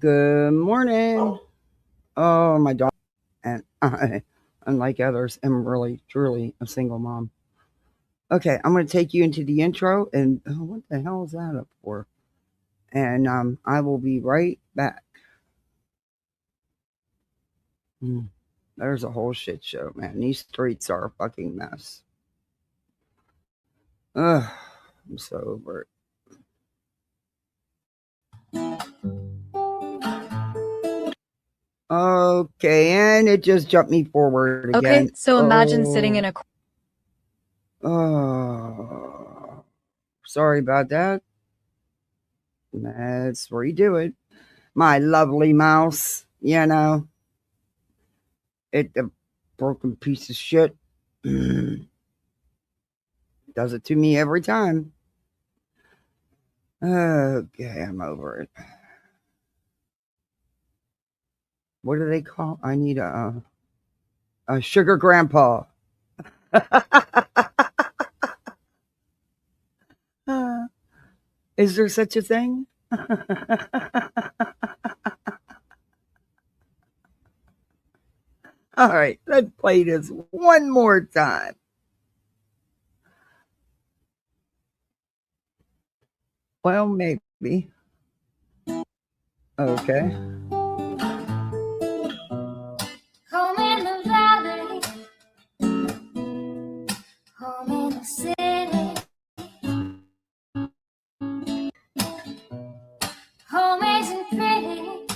Good morning. Oh, my dog. And I, unlike others, am really, truly a single mom. Okay, I'm going to take you into the intro. And what the hell is that up for? And I will be right back. There's a whole shit show, man. These streets are a fucking mess. Ugh, I'm so over it. Okay, and it just jumped me forward again. Okay, so imagine sitting in a... Oh, sorry about that. Let's redo it. My lovely mouse, it a broken piece of shit. Does it to me every time. Okay, I'm over it. What do they call? I need a sugar grandpa. Is there such a thing? All right, let's play this one more time. Well, maybe. Okay. Home in the valley, home in the city, home isn't pretty.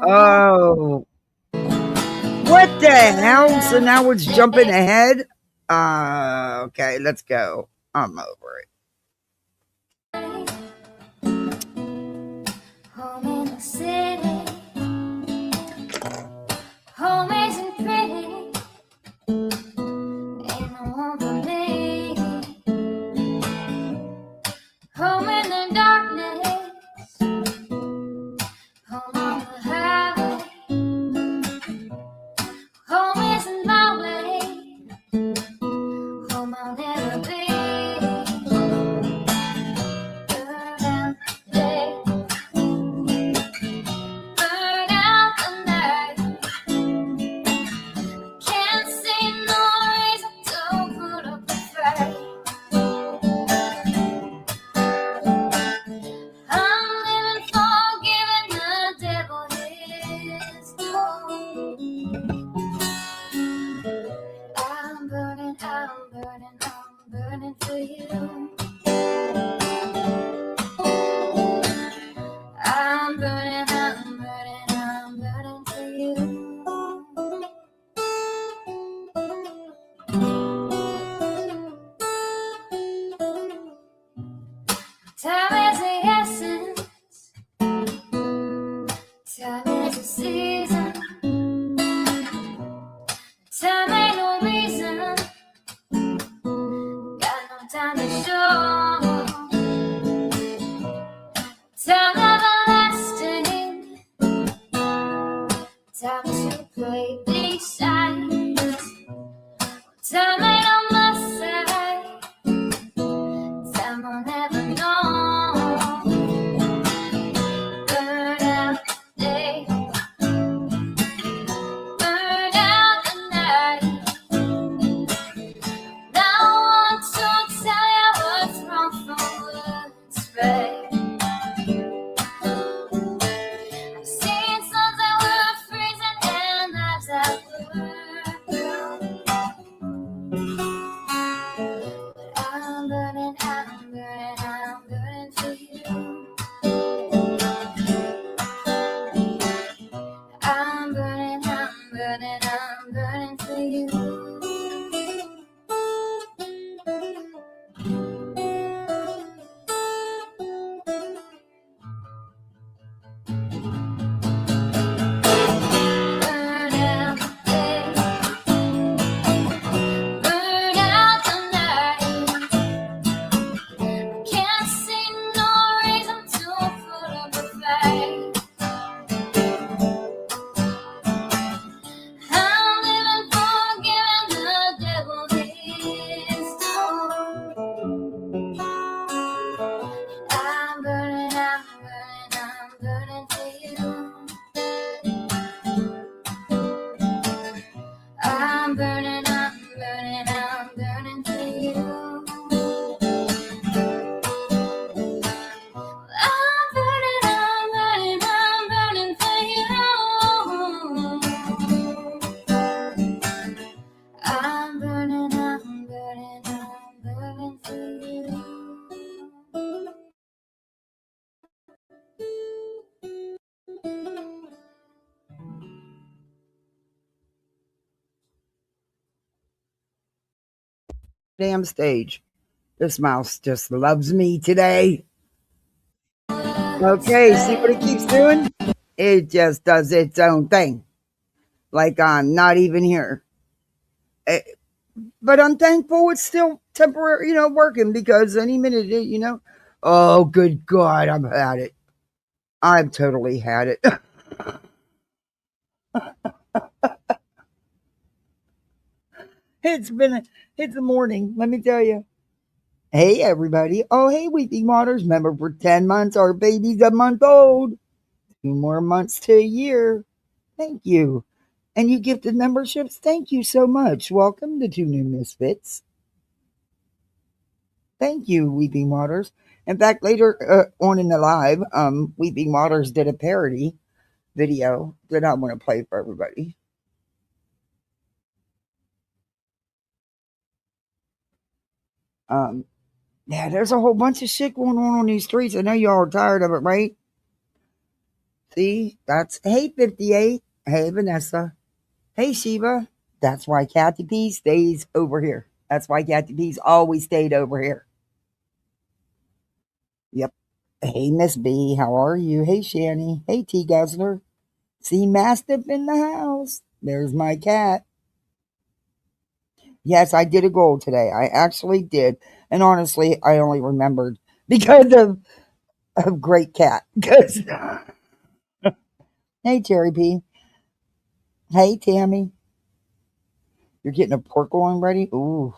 Oh, what the hell? So now it's jumping ahead? Okay, let's go. I'm over it. Home in the city, home isn't pretty. Ain't no home for me. Home in the darkness, home on the highway. Home isn't my way. Home I'll never be. Burn out the day, burn out the night. Can't see no reason to put up a fight. I'm living for giving the devil his toll. I'm burning for you. I'm burning for you. Time is the essence. Time is the season. Time ain't no reason. Got no time to show. Time everlasting. Time to play these sides. Time ain't on my side. Time I'll never know. Burn out the day, burn out the night. Now I want to tell you what's wrong from what's right. I've seen suns that were freezing and lives that were brown. But I'm burning for you. I'm burning for you. Burn out the day, burn out the night. Can't see no reason to put up a fight. I'm damn stage. This mouse just loves me today. Okay, see what it keeps doing? It just does its own thing. Like I'm not even here. Eh, but I'm thankful it's still temporary, working because any minute, oh, good God, I've had it. I've totally had it. It's a morning, let me tell you. Hey, everybody. Oh, hey, Weeping Waters. Remember, for 10 months, our baby's a month old. 2 more months to a year. Thank you. And you gifted memberships. Thank you so much. Welcome to Two New Misfits. Thank you, Weeping Waters. In fact, later on in the live, Weeping Waters did a parody video that I want to play for everybody. Yeah, there's a whole bunch of shit going on these streets. I know y'all are tired of it, right? See, that's, hey, 58. Hey, Vanessa. Hey, Sheba. That's why Kathy P stays over here. That's why Kathy P's always stayed over here. Yep. Hey, Miss B, how are you? Hey, Shani. Hey, T Guzzler. See Mastiff in the house. There's my cat. Yes, I did a goal today. I actually did. And honestly, I only remembered because of Great Cat. Hey, Cherry P. Hey, Tammy. You're getting a pork loin ready? Ooh.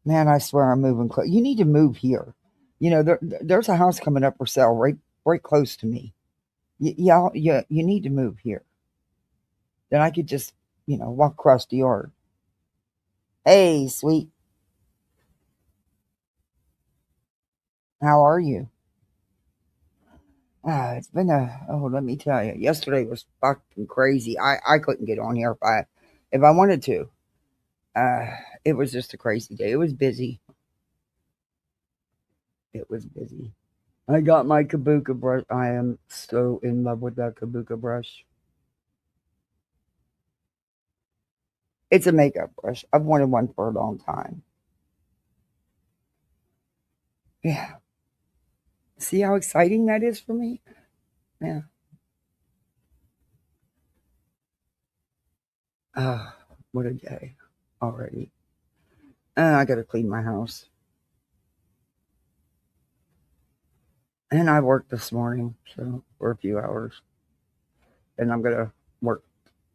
Man, I swear I'm moving close. You need to move here. There's a house coming up for sale right close to me. You need to move here. Then I could just, walk across the yard. Hey, sweet. How are you? It's been let me tell you. Yesterday was fucking crazy. I couldn't get on here if I wanted to. It was just a crazy day. It was busy. It was busy. I got my kabuka brush. I am so in love with that kabuka brush. It's a makeup brush. I've wanted one for a long time. Yeah. See how exciting that is for me? Yeah. What a day already. And I got to clean my house. And I worked this morning, so for a few hours. And I'm going to work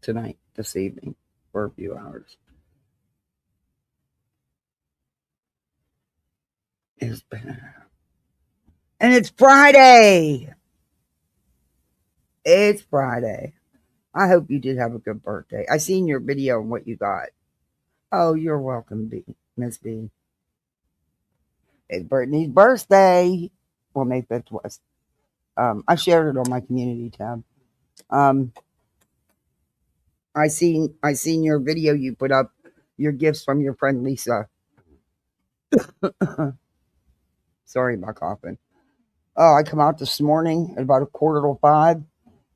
tonight, this evening, for a few hours. It's been. And it's Friday. It's Friday. I hope you did have a good birthday. I seen your video and what you got. Oh, you're welcome, Miss B. It's Brittany's birthday. Well, May 5th was. I shared it on my community tab. I seen your video you put up, your gifts from your friend Lisa. Sorry about coughing. Oh, I come out this morning at about 4:45,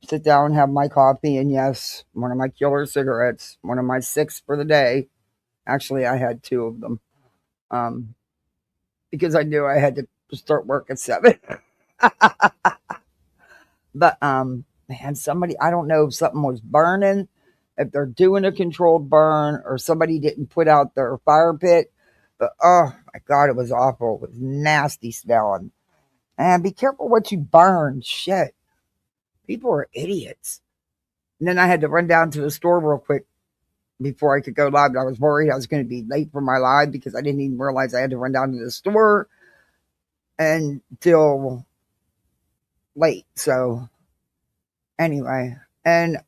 sit down, have my coffee, and yes, one of my killer cigarettes, one of my 6 for the day. Actually, I had 2 of them. Because I knew I had to start work at 7. But man, somebody, I don't know if something was burning, if they're doing a controlled burn, or somebody didn't put out their fire pit. But oh my God, it was awful. It was nasty smelling. And be careful what you burn. Shit. People are idiots. And then I had to run down to the store real quick before I could go live. I was worried I was going to be late for my live because I didn't even realize I had to run down to the store until late. So anyway, and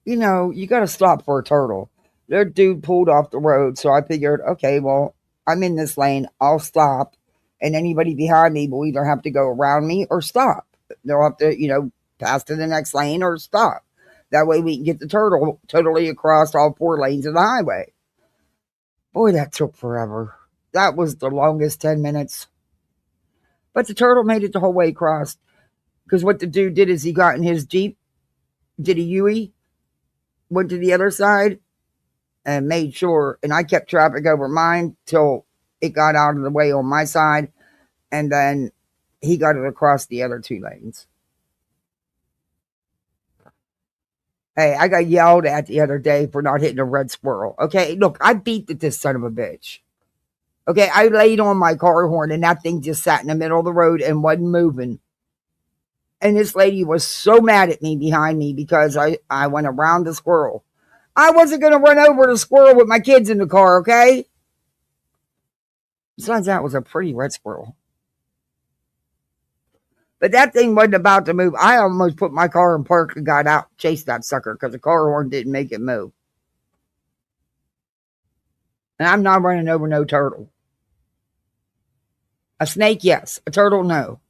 you got to stop for a turtle. Their dude pulled off the road. So I figured, okay, well, I'm in this lane. I'll stop. And anybody behind me will either have to go around me or stop. They'll have to, pass to the next lane or stop. That way we can get the turtle totally across all 4 lanes of the highway. Boy, that took forever. That was the longest 10 minutes. But the turtle made it the whole way across. Because what the dude did is he got in his Jeep, did a U-E, went to the other side, and made sure, and I kept traffic over mine till it got out of the way on my side, and then he got it across the other 2 lanes. Hey, I got yelled at the other day for not hitting a red squirrel. Okay, look, I beat this son of a bitch. Okay, I laid on my car horn and that thing just sat in the middle of the road and wasn't moving. And this lady was so mad at me behind me because I went around the squirrel. I wasn't going to run over the squirrel with my kids in the car, okay? Besides, that was a pretty red squirrel. But that thing wasn't about to move. I almost put my car in park and got out, chased that sucker because the car horn didn't make it move. And I'm not running over no turtle. A snake, yes. A turtle, no.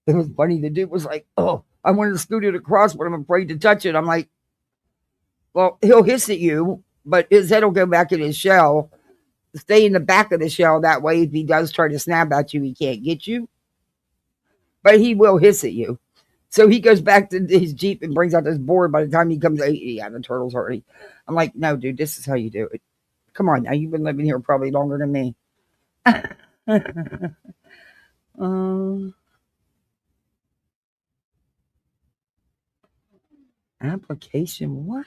It was funny. The dude was like, oh, I wanted to scoot it across, but I'm afraid to touch it. I'm like, well, he'll hiss at you, but his head will go back in his shell. Stay in the back of the shell. That way, if he does try to snap at you, he can't get you. But he will hiss at you. So he goes back to his Jeep and brings out this board. By the time he comes, yeah, the turtle's already. I'm like, no, dude, this is how you do it. Come on now. You've been living here probably longer than me. Application, what?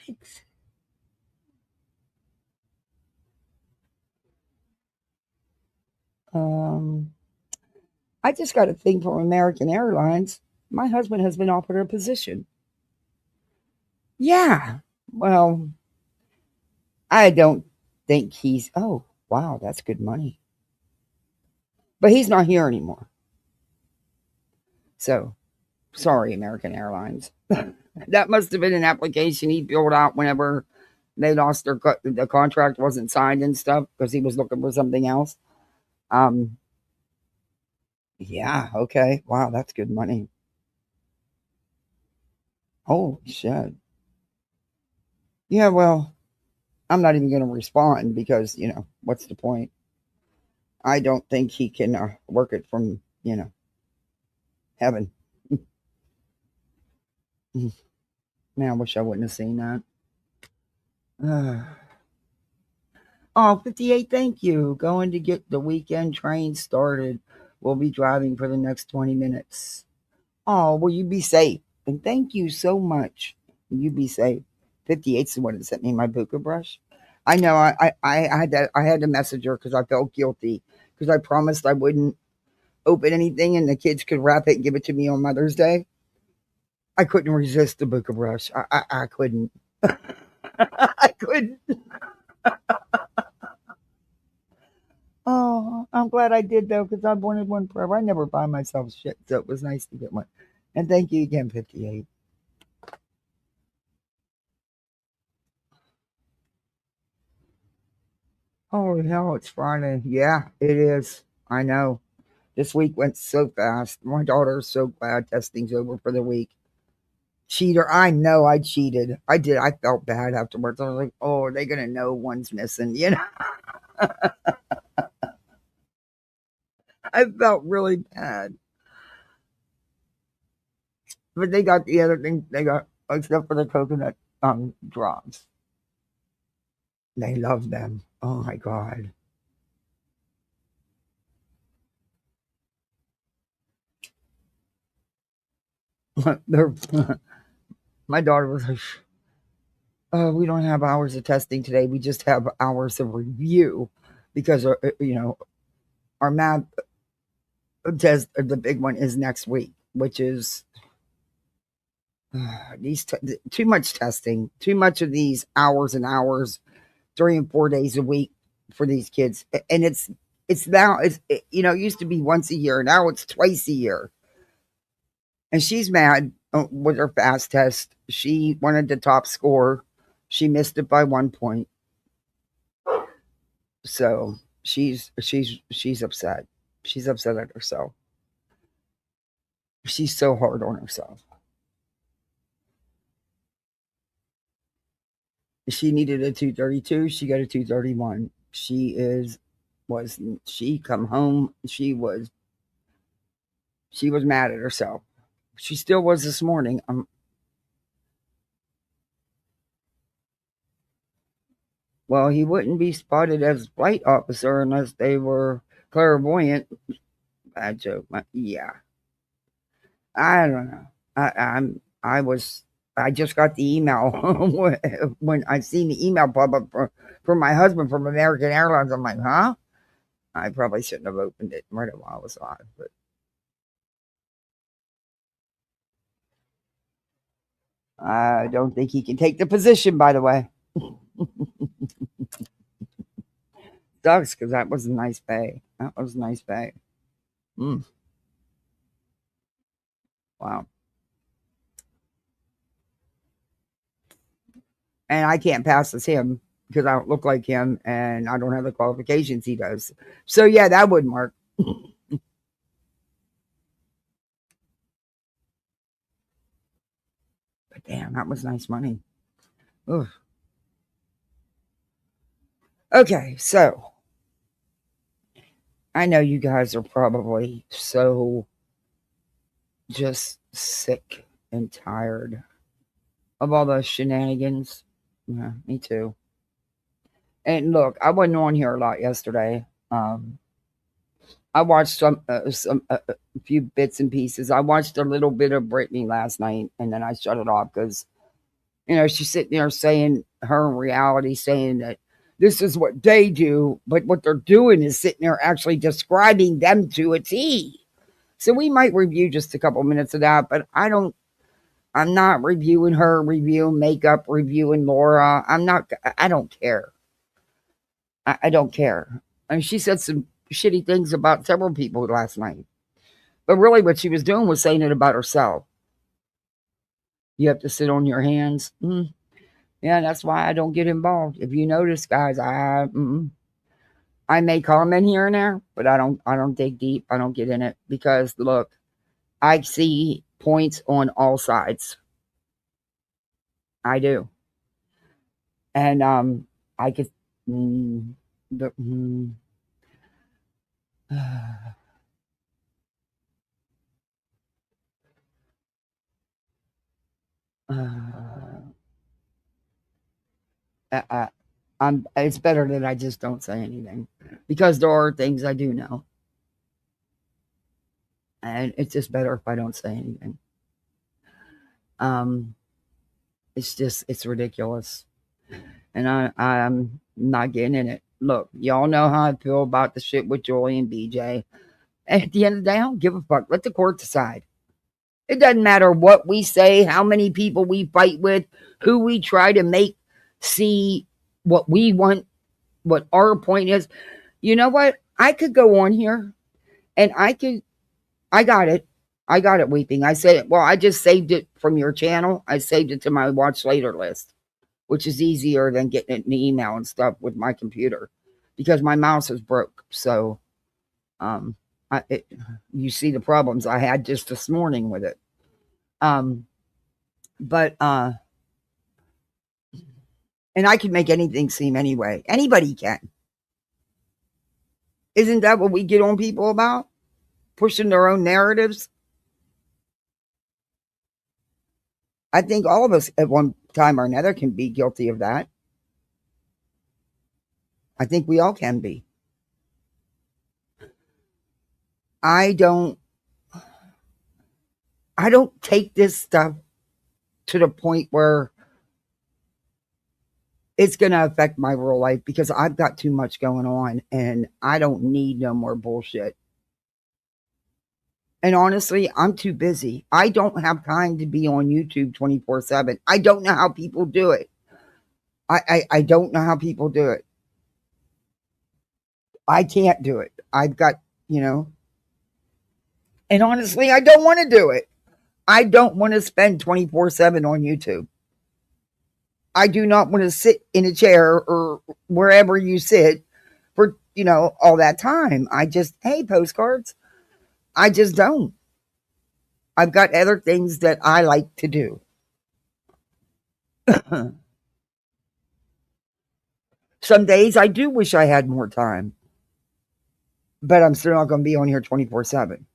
I just got a thing from American Airlines. My husband has been offered a position. Yeah. Well, I don't think he's, oh, wow, that's good money. But he's not here anymore. So, sorry, American Airlines. That must have been an application he filled out whenever they lost the contract wasn't signed and stuff because he was looking for something else. Yeah, okay. Wow, that's good money. Oh, shit. Yeah, well, I'm not even going to respond because, what's the point? I don't think he can work it from, heaven. Man, I wish I wouldn't have seen that. Oh, 58, thank you. Going to get the weekend train started. We'll be driving for the next 20 minutes. Oh, will you be safe? And thank you so much. You be safe. 58's the one that sent me my buka brush. I know I had to message her because I felt guilty because I promised I wouldn't open anything and the kids could wrap it and give it to me on Mother's Day. I couldn't resist the buka brush. I couldn't. I couldn't. Oh, I'm glad I did though because I wanted one forever. I never buy myself shit, so it was nice to get one. And thank you again, 58. Oh hell, it's Friday. Yeah, it is. I know. This week went so fast. My daughter's so glad testing's over for the week. Cheater. I know I cheated. I did. I felt bad afterwards. I was like, oh, are they going to know one's missing? I felt really bad. But they got the other thing. They got, except for the coconut drops. They love them. Oh my God. My daughter was like, we don't have hours of testing today. We just have hours of review because, our math test, the big one is next week, which is too much testing, too much of these hours and hours, 3 and 4 days a week for these kids. And it's now, it used to be once a year. Now it's twice a year. And she's mad with her fast test. She wanted the top score. She missed it by 1 point. So she's upset. She's upset at herself. She's so hard on herself. She needed a 232. She got a 231. She come home. She was mad at herself. She still was this morning. Well, he wouldn't be spotted as flight officer unless they were clairvoyant. Bad joke. Yeah. I don't know. I was I just got the email when I seen the email pop up from my husband from American Airlines. I'm like, huh? I probably shouldn't have opened it right while I was live, but I don't think he can take the position. By the way, sucks because that was a nice pay. That was a nice pay. Mm, wow. And I can't pass as him because I don't look like him and I don't have the qualifications he does. So yeah, that wouldn't work. But damn, that was nice money. Oof. Okay, so I know you guys are probably so just sick and tired of all those shenanigans. Yeah, me too. And look, I wasn't on here a lot yesterday. I watched a few bits and pieces. I watched a little bit of Brittany last night, and then I shut it off because she's sitting there saying her reality, saying that this is what they do, but what they're doing is sitting there actually describing them to a T. So we might review just a couple minutes of that, but I'm not reviewing her, reviewing makeup, reviewing Laura. I don't care. I don't care. I mean, she said some shitty things about several people last night. But really, what she was doing was saying it about herself. You have to sit on your hands. Yeah, that's why I don't get involved. If you notice, guys, I may comment here and there, but I don't dig deep. I don't get in it because look, I see points on all sides. I do, and I could. The, it's better that I just don't say anything because there are things I do know, and it's just better if I don't say anything. It's ridiculous, and I'm not getting in it. Look, y'all know how I feel about the shit with Joy and BJ. And at the end of the day, I don't give a fuck. Let the court decide. It doesn't matter what we say, how many people we fight with, who we try to make see what we want, what our point is. You know what? I could go on here and I got it. I got it, Weeping. I said, well, I just saved it from your channel. I saved it to my watch later list, which is easier than getting it in the email and stuff with my computer because my mouse is broke. So, you see the problems I had just this morning with it. But and I can make anything seem anyway. Anybody can. Isn't that what we get on people about? Pushing their own narratives? I think all of us at one time or another can be guilty of that. I think we all can be. I don't take this stuff to the point where it's going to affect my real life because I've got too much going on and I don't need no more bullshit. And honestly, I'm too busy. I don't have time to be on YouTube 24/7. I don't know how people do it. I don't know how people do it. I can't do it. I've got, and honestly, I don't want to do it. I don't want to spend 24/7 on YouTube. I do not want to sit in a chair or wherever you sit for, all that time. Hey, postcards. I just don't. I've got other things that I like to do. Some days I do wish I had more time, but I'm still not going to be on here 24/7.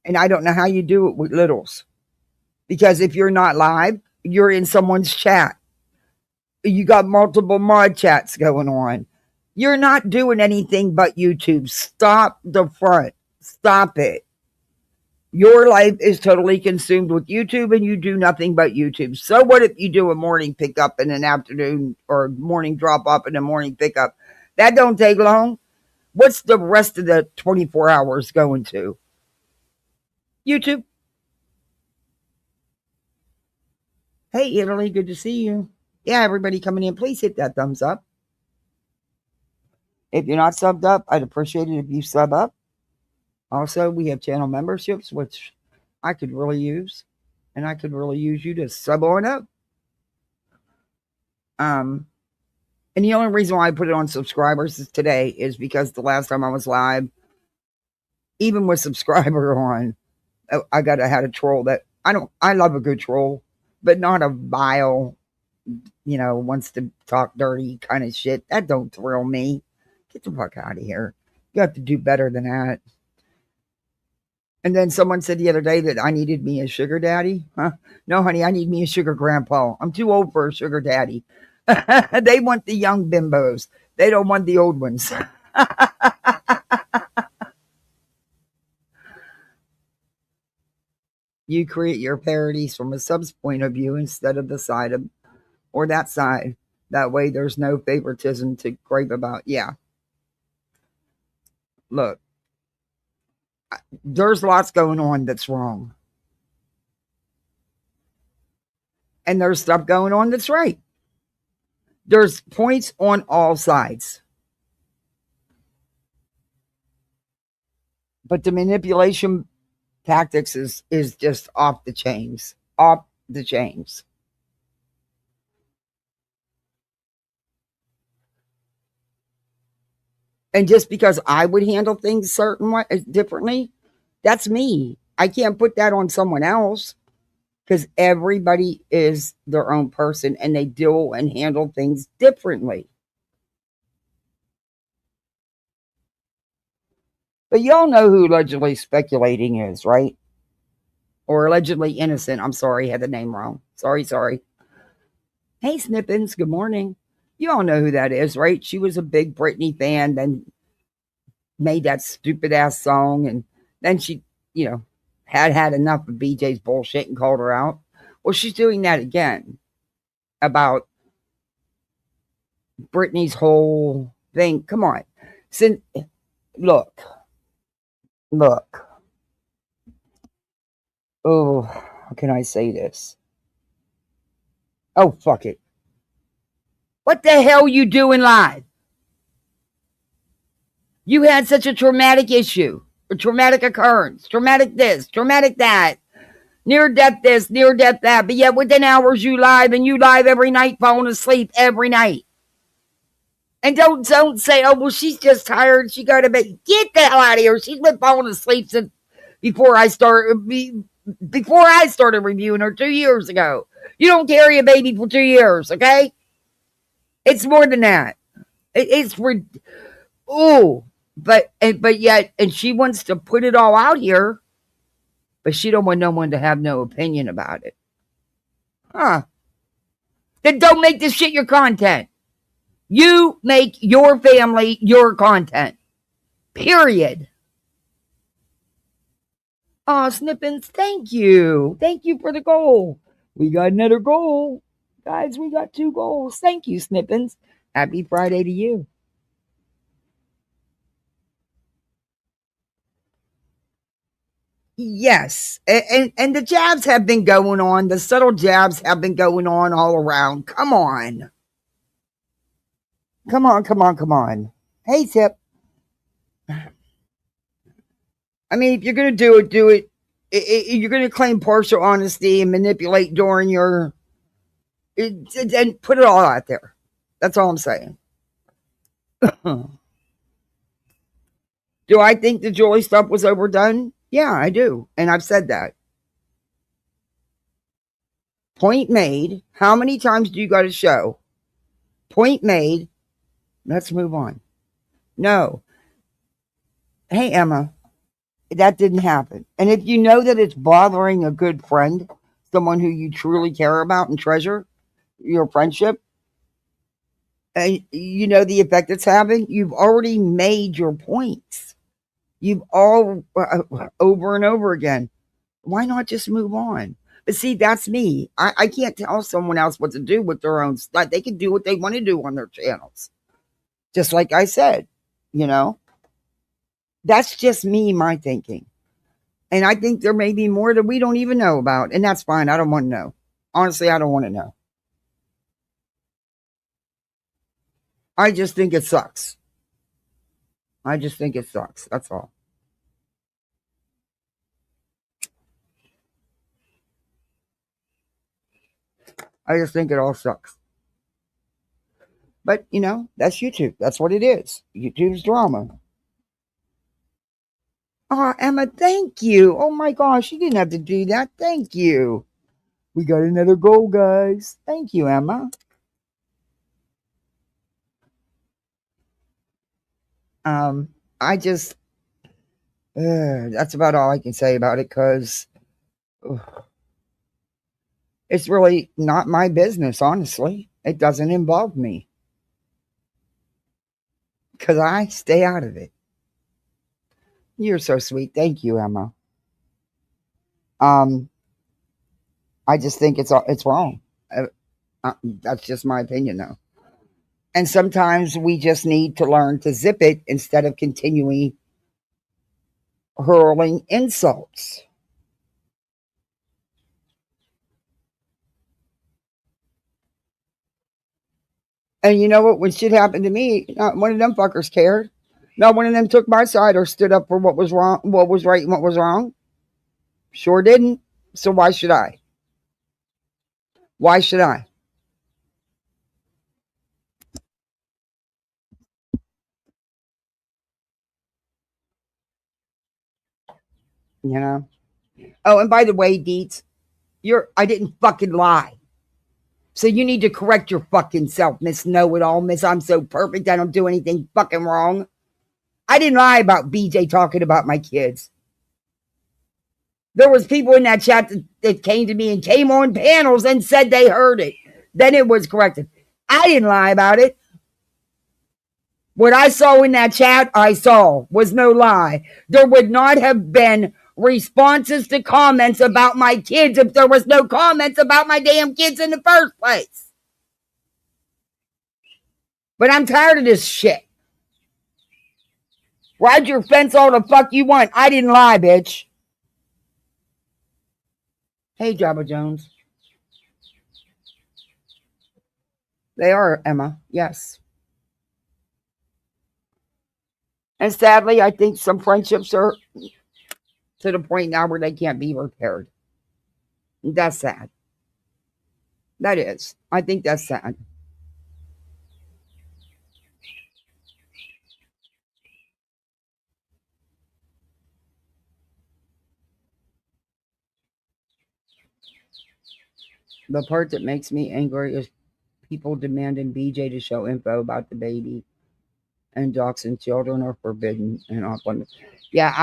And I don't know how you do it with littles because if you're not live, you're in someone's chat. You got multiple mod chats going on. You're not doing anything but YouTube. Stop the front. Stop it. Your life is totally consumed with YouTube and you do nothing but YouTube. So what if you do a morning pickup and an afternoon or morning drop off and a morning pickup? That don't take long. What's the rest of the 24 hours going to? YouTube. Hey, Italy, good to see you. Yeah, everybody coming in, please hit that thumbs up. If you're not subbed up, I'd appreciate it if you sub up. Also, we have channel memberships, which I could really use. And I could really use you to sub on up. And the only reason why I put it on subscribers today is because the last time I was live, even with subscriber on, I had a troll that I love a good troll, but not a vile, wants to talk dirty kind of shit. That don't thrill me. Get the fuck out of here. You have to do better than that. And then someone said the other day that I needed me a sugar daddy. Huh? No, honey, I need me a sugar grandpa. I'm too old for a sugar daddy. They want the young bimbos. They don't want the old ones. You create your parodies from a sub's point of view instead of the side of, or that side. That way there's no favoritism to gripe about. Yeah. Look, there's lots going on that's wrong. And there's stuff going on that's right. There's points on all sides. But the manipulation tactics is just off the chains. Off the chains. And just because I would handle things certain way differently, that's me. I can't put that on someone else because everybody is their own person and they deal and handle things differently. But y'all know who allegedly speculating is, right? Or allegedly innocent. I'm sorry, I had the name wrong. Sorry. Hey, Snippins, good morning. You all know who that is, right? She was a big Britney fan, then made that stupid ass song, and then she, had enough of BJ's bullshit and called her out. Well, she's doing that again about Britney's whole thing. Come on. Look. Oh, how can I say this? Oh, fuck it. What the hell you doing live? You had such a traumatic issue, a traumatic occurrence, traumatic this, traumatic that, near death this, near death that, but yet within hours you live and you live every night, falling asleep every night. And don't say, oh, well, she's just tired. She got to bed. Get the hell out of here. She's been falling asleep since before I started reviewing her 2 years ago. You don't carry a baby for 2 years, okay? It's more than that. But yet, and she wants to put it all out here, but she don't want no one to have no opinion about it. Huh. Then don't make this shit your content. You make your family your content. Period. Oh, Snippins, thank you. Thank you for the goal. We got another goal. Guys, we got 2 goals. Thank you, Snippins. Happy Friday to you. Yes. And the jabs have been going on. The subtle jabs have been going on all around. Come on. Come on. Hey, Tip. I mean, if you're going to do it. You're going to claim partial honesty and manipulate during your... and put it all out there. That's all I'm saying. Do I think the Julie stuff was overdone? Yeah, I do. And I've said that. Point made. How many times do you got to show? Point made. Let's move on. No. Hey, Emma. That didn't happen. And if you know that it's bothering a good friend, someone who you truly care about and treasure, your friendship, And you know the effect it's having? You've already made your points. You've all over and over again. Why not just move on? But see, that's me. I can't tell someone else what to do with their own stuff. They can do what they want to do on their channels. Just like I said, you know, that's just me, my thinking. And I think there may be more that we don't even know about. And that's fine. I don't want to know. Honestly, I don't want to know. I just think it sucks. I just think it sucks. That's all. I just think it all sucks. But, you know, that's YouTube. That's what it is. YouTube's drama. Oh, Emma, thank you. Oh my gosh, you didn't have to do that. Thank you. We got another goal, guys. Thank you, Emma. I just, that's about all I can say about it because it's really not my business, honestly. It doesn't involve me because I stay out of it. You're so sweet. Thank you, Emma. I just think it's wrong. That's just my opinion, though. And sometimes we just need to learn to zip it instead of continuing hurling insults. And you know what? When shit happened to me, not one of them fuckers cared. Not one of them took my side or stood up for what was wrong, what was right, and what was wrong. Sure didn't. So why should I? Why should I? You know? Oh, and by the way, Deets, I didn't fucking lie. So you need to correct your fucking self, Miss Know-It-All, Miss I'm so perfect, I don't do anything fucking wrong. I didn't lie about BJ talking about my kids. There was people in that chat that came to me and came on panels and said they heard it. Then it was corrected. I didn't lie about it. What I saw in that chat, I saw, was no lie. There would not have been responses to comments about my kids if there was no comments about my damn kids in the first place. But I'm tired of this shit. Ride your fence all the fuck you want. I didn't lie, bitch. Hey, Jabba Jones. They are, Emma. Yes. And sadly, I think some friendships are to the point now where they can't be repaired. That's sad. That is. I think that's sad. The part that makes me angry is people demanding BJ to show info about the baby and doxing children are forbidden and off limits. Yeah,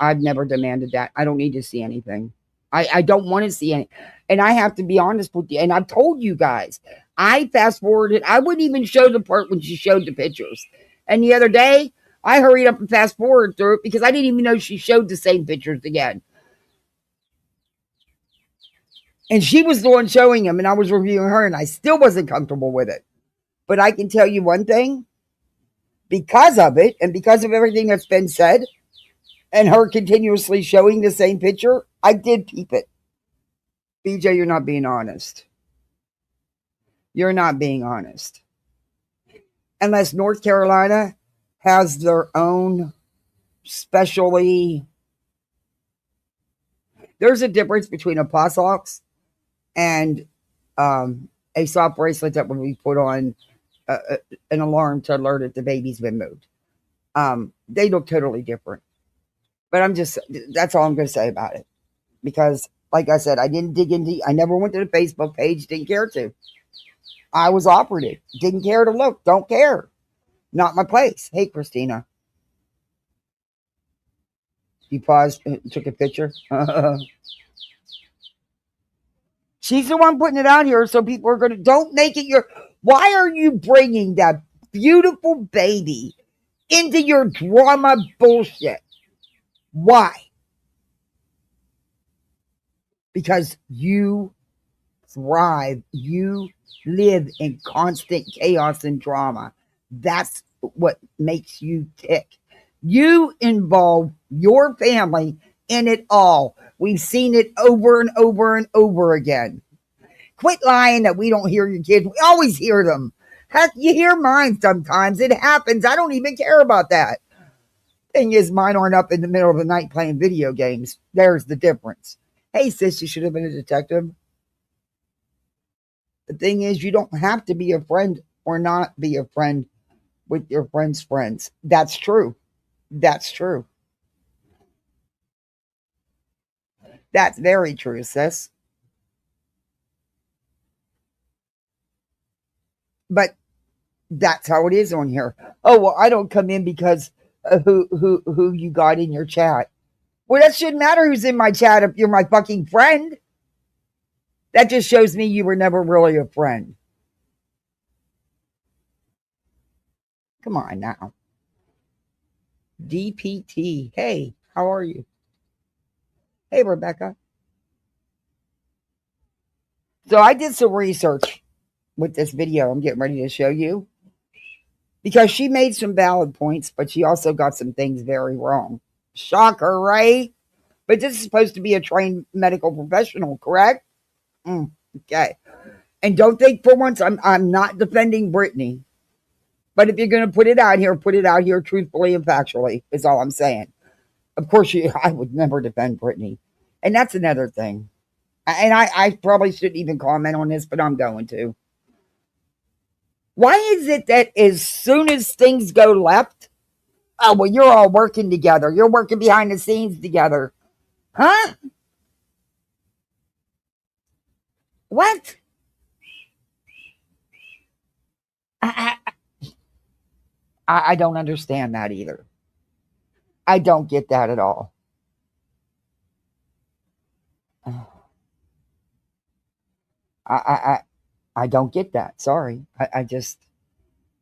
I've never demanded that. I don't need to see anything. I don't want to see any. And I have to be honest with you. And I've told you guys, I fast forwarded. I wouldn't even show the part when she showed the pictures. And the other day, I hurried up and fast forward through it because I didn't even know she showed the same pictures again. And she was the one showing them, and I was reviewing her, and I still wasn't comfortable with it. But I can tell you one thing. Because of it, and because of everything that's been said, and her continuously showing the same picture, I did peep it. BJ, you're not being honest. You're not being honest. Unless North Carolina has their own specially. There's a difference between a Possox and a soft bracelet that would be put on an alarm to alert if the baby's been moved. They look totally different. But that's all I'm going to say about it. Because, like I said, I didn't dig into, I never went to the Facebook page, didn't care to. I was offered it, didn't care to look, don't care. Not my place. Hey, Christina. You paused, took a picture. She's the one putting it out here, so people are going to, don't make it your, Why are you bringing that beautiful baby into your drama bullshit? Why? Because you thrive. You live in constant chaos and drama. That's what makes you tick. You involve your family in it all. We've seen it over and over and over again. Quit lying that we don't hear your kids. We always hear them. Heck, you hear mine sometimes. It happens. I don't even care about that. Thing is, mine aren't up in the middle of the night playing video games. There's the difference. Hey, sis, you should have been a detective. The thing is, you don't have to be a friend or not be a friend with your friend's friends. That's true. That's true. That's very true, sis. But that's how it is on here. Oh, well, I don't come in because who you got in your chat. Well, that shouldn't matter who's in my chat if you're my fucking friend. That just shows me you were never really a friend. Come on now. DPT. Hey, how are you? Hey, Rebecca. So I did some research with this video I'm getting ready to show you, because she made some valid points, but she also got some things very wrong. Shocker, right? But this is supposed to be a trained medical professional, correct? Okay. And don't think for once I'm not defending Brittany. But if you're going to put it out here truthfully and factually, is all I'm saying. Of course, I would never defend Brittany. And that's another thing. And I probably shouldn't even comment on this, but I'm going to. Why is it that as soon as things go left, oh, well, you're all working together. You're working behind the scenes together. Huh? What? I don't understand that either. I don't get that at all. I don't get that. Sorry. I just,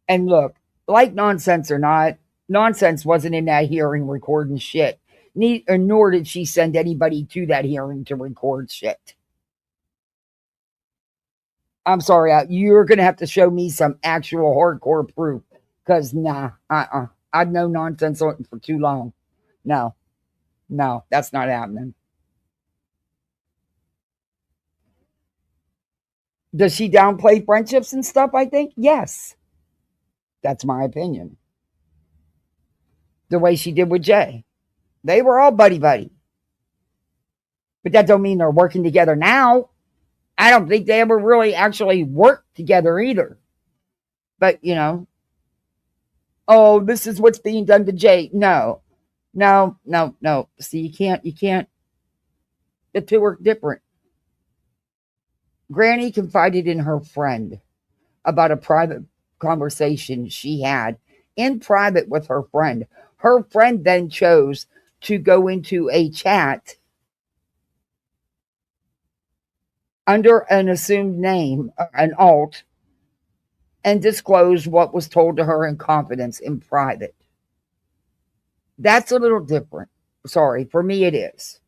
and look, like nonsense or not, nonsense wasn't in that hearing recording shit. Nor did she send anybody to that hearing to record shit. I'm sorry, you're going to have to show me some actual hardcore proof. Because, nah, I've known nonsense for too long. No, that's not happening. Does she downplay friendships and stuff, I think? Yes. That's my opinion. The way she did with Jay. They were all buddy-buddy. But that don't mean they're working together now. I don't think they ever really actually worked together either. But, oh, this is what's being done to Jay. No. See, you can't. The two are different. Granny confided in her friend about a private conversation she had in private with her friend. Her friend then chose to go into a chat under an assumed name, an alt, and disclose what was told to her in confidence in private. That's a little different. Sorry, for me it is.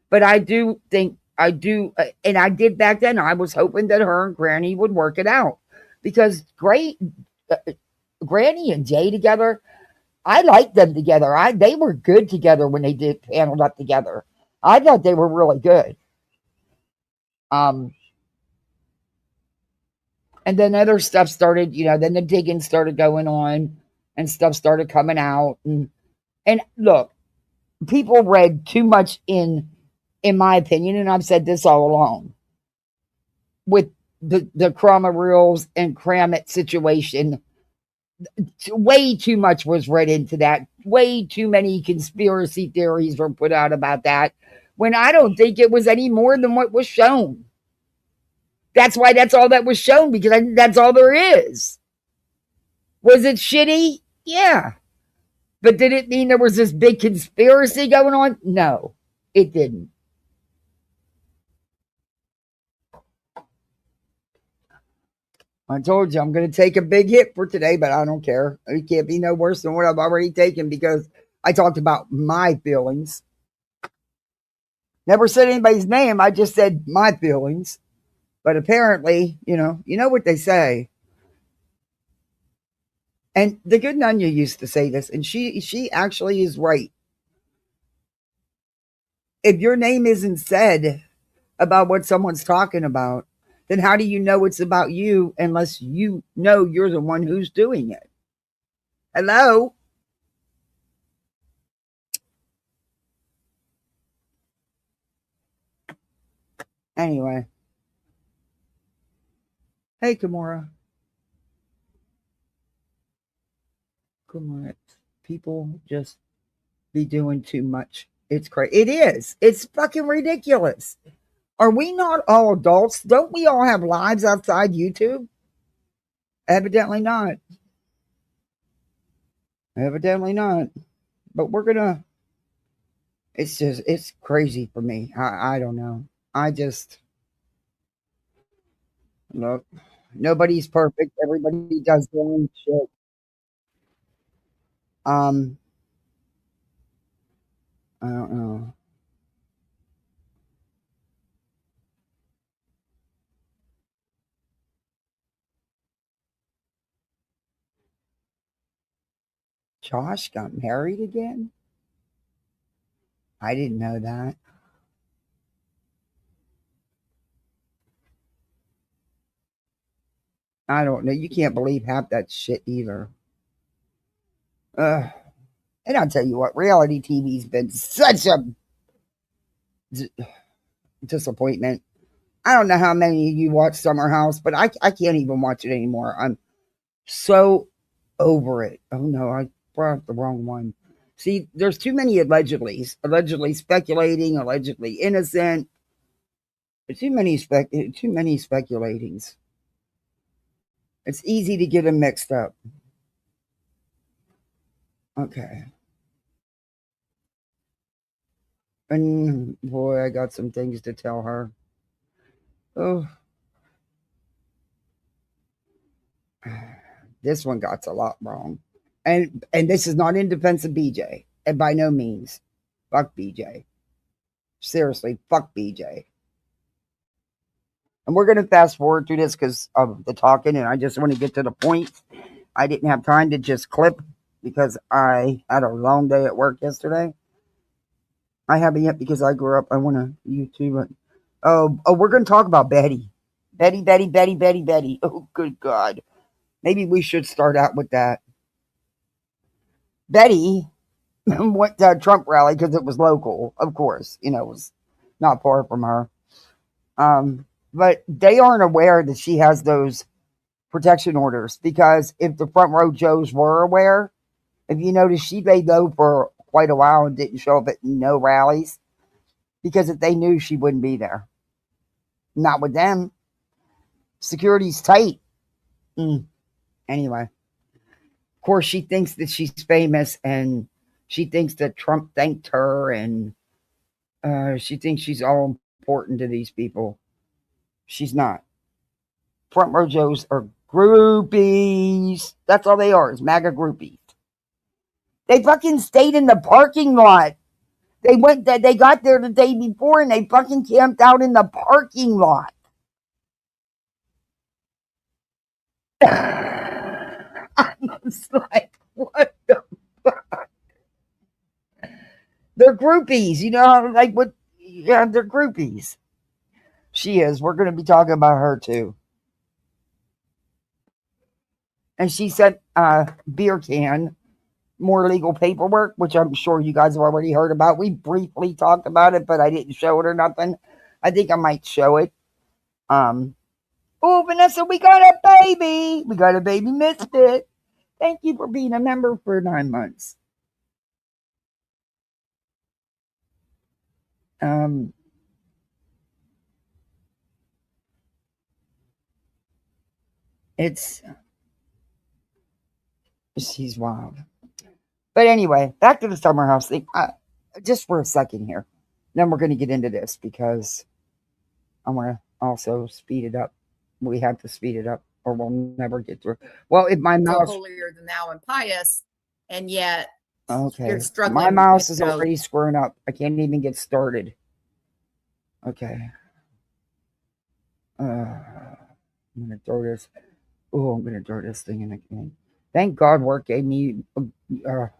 But I do think, and I did back then, I was hoping that her and Granny would work it out. Because Granny and Jay together, I liked them together. They were good together when they did paneled up together. I thought they were really good. And then other stuff started, then the digging started going on and stuff started coming out. And look, people read too much in my opinion, and I've said this all along, with the Krama Reels and Kramit situation. Way too much was read into that. Way too many conspiracy theories were put out about that, when I don't think it was any more than what was shown. That's why that's all that was shown, because that's all there is. Was it shitty? Yeah. But did it mean there was this big conspiracy going on? No, it didn't. I told you I'm going to take a big hit for today, but I don't care. It can't be no worse than what I've already taken because I talked about my feelings. Never said anybody's name. I just said my feelings. But apparently, you know what they say. And the good Nunya used to say this, and she actually is right. If your name isn't said about what someone's talking about, then how do you know it's about you unless you know you're the one who's doing it? Hello? Anyway. Hey, Kimura. Kimura. People just be doing too much. It's crazy. It is. It's fucking ridiculous. Are we not all adults? Don't we all have lives outside YouTube? Evidently not. Evidently not. But we're gonna. It's crazy for me. I don't know. I just look. Nobody's perfect. Everybody does their own shit. Um, I don't know. Josh got married again? I didn't know that. I don't know. You can't believe half that shit either. And I'll tell you what, reality TV's been such a disappointment. I don't know how many of you watch Summer House, but I can't even watch it anymore. I'm so over it. Oh no, I brought up the wrong one. See, there's too many allegedly speculating, allegedly innocent. Too many speculatings. It's easy to get them mixed up. Okay. And boy, I got some things to tell her. Oh, this one got a lot wrong. And this is not in defense of BJ. And by no means. Fuck BJ. Seriously, fuck BJ. And we're going to fast forward through this because of the talking, and I just want to get to the point. I didn't have time to just clip because I had a long day at work yesterday. I haven't yet because I grew up. I want to YouTube it. Oh, we're going to talk about Betty. Betty. Oh, good God. Maybe we should start out with that. Betty went to a Trump rally because it was local, of course. It was not far from her. But they aren't aware that she has those protection orders because if the front row Joes were aware, if you notice, she laid low for quite a while and didn't show up at no rallies because if they knew, she wouldn't be there. Not with them. Security's tight. Anyway, of course, she thinks that she's famous and she thinks that Trump thanked her and she thinks she's all important to these people. She's not. Front row Joes are groupies. That's all they are, is MAGA groupies. They fucking stayed in the parking lot. They got there the day before and they fucking camped out in the parking lot. I was like, what the fuck? They're groupies, like what? Yeah, they're groupies. She is. We're going to be talking about her too. And she sent a beer can, more legal paperwork, which I'm sure you guys have already heard about. We briefly talked about it, but I didn't show it or nothing. I think I might show it. Oh, Vanessa, we got a baby. We got a baby misfit. Thank you for being a member for 9 months. She's wild. But anyway, back to the summer house thing. Just for a second here. Then we're going to get into this because I want to also speed it up. We have to speed it up. or we'll never get through. Well, if my So mouse, holier than thou and pious, and yet okay, you're my struggling. mouse is already screwing up. I can't even get started. Okay. I'm gonna throw this. Oh, I'm gonna throw this thing in again. Thank God work gave me a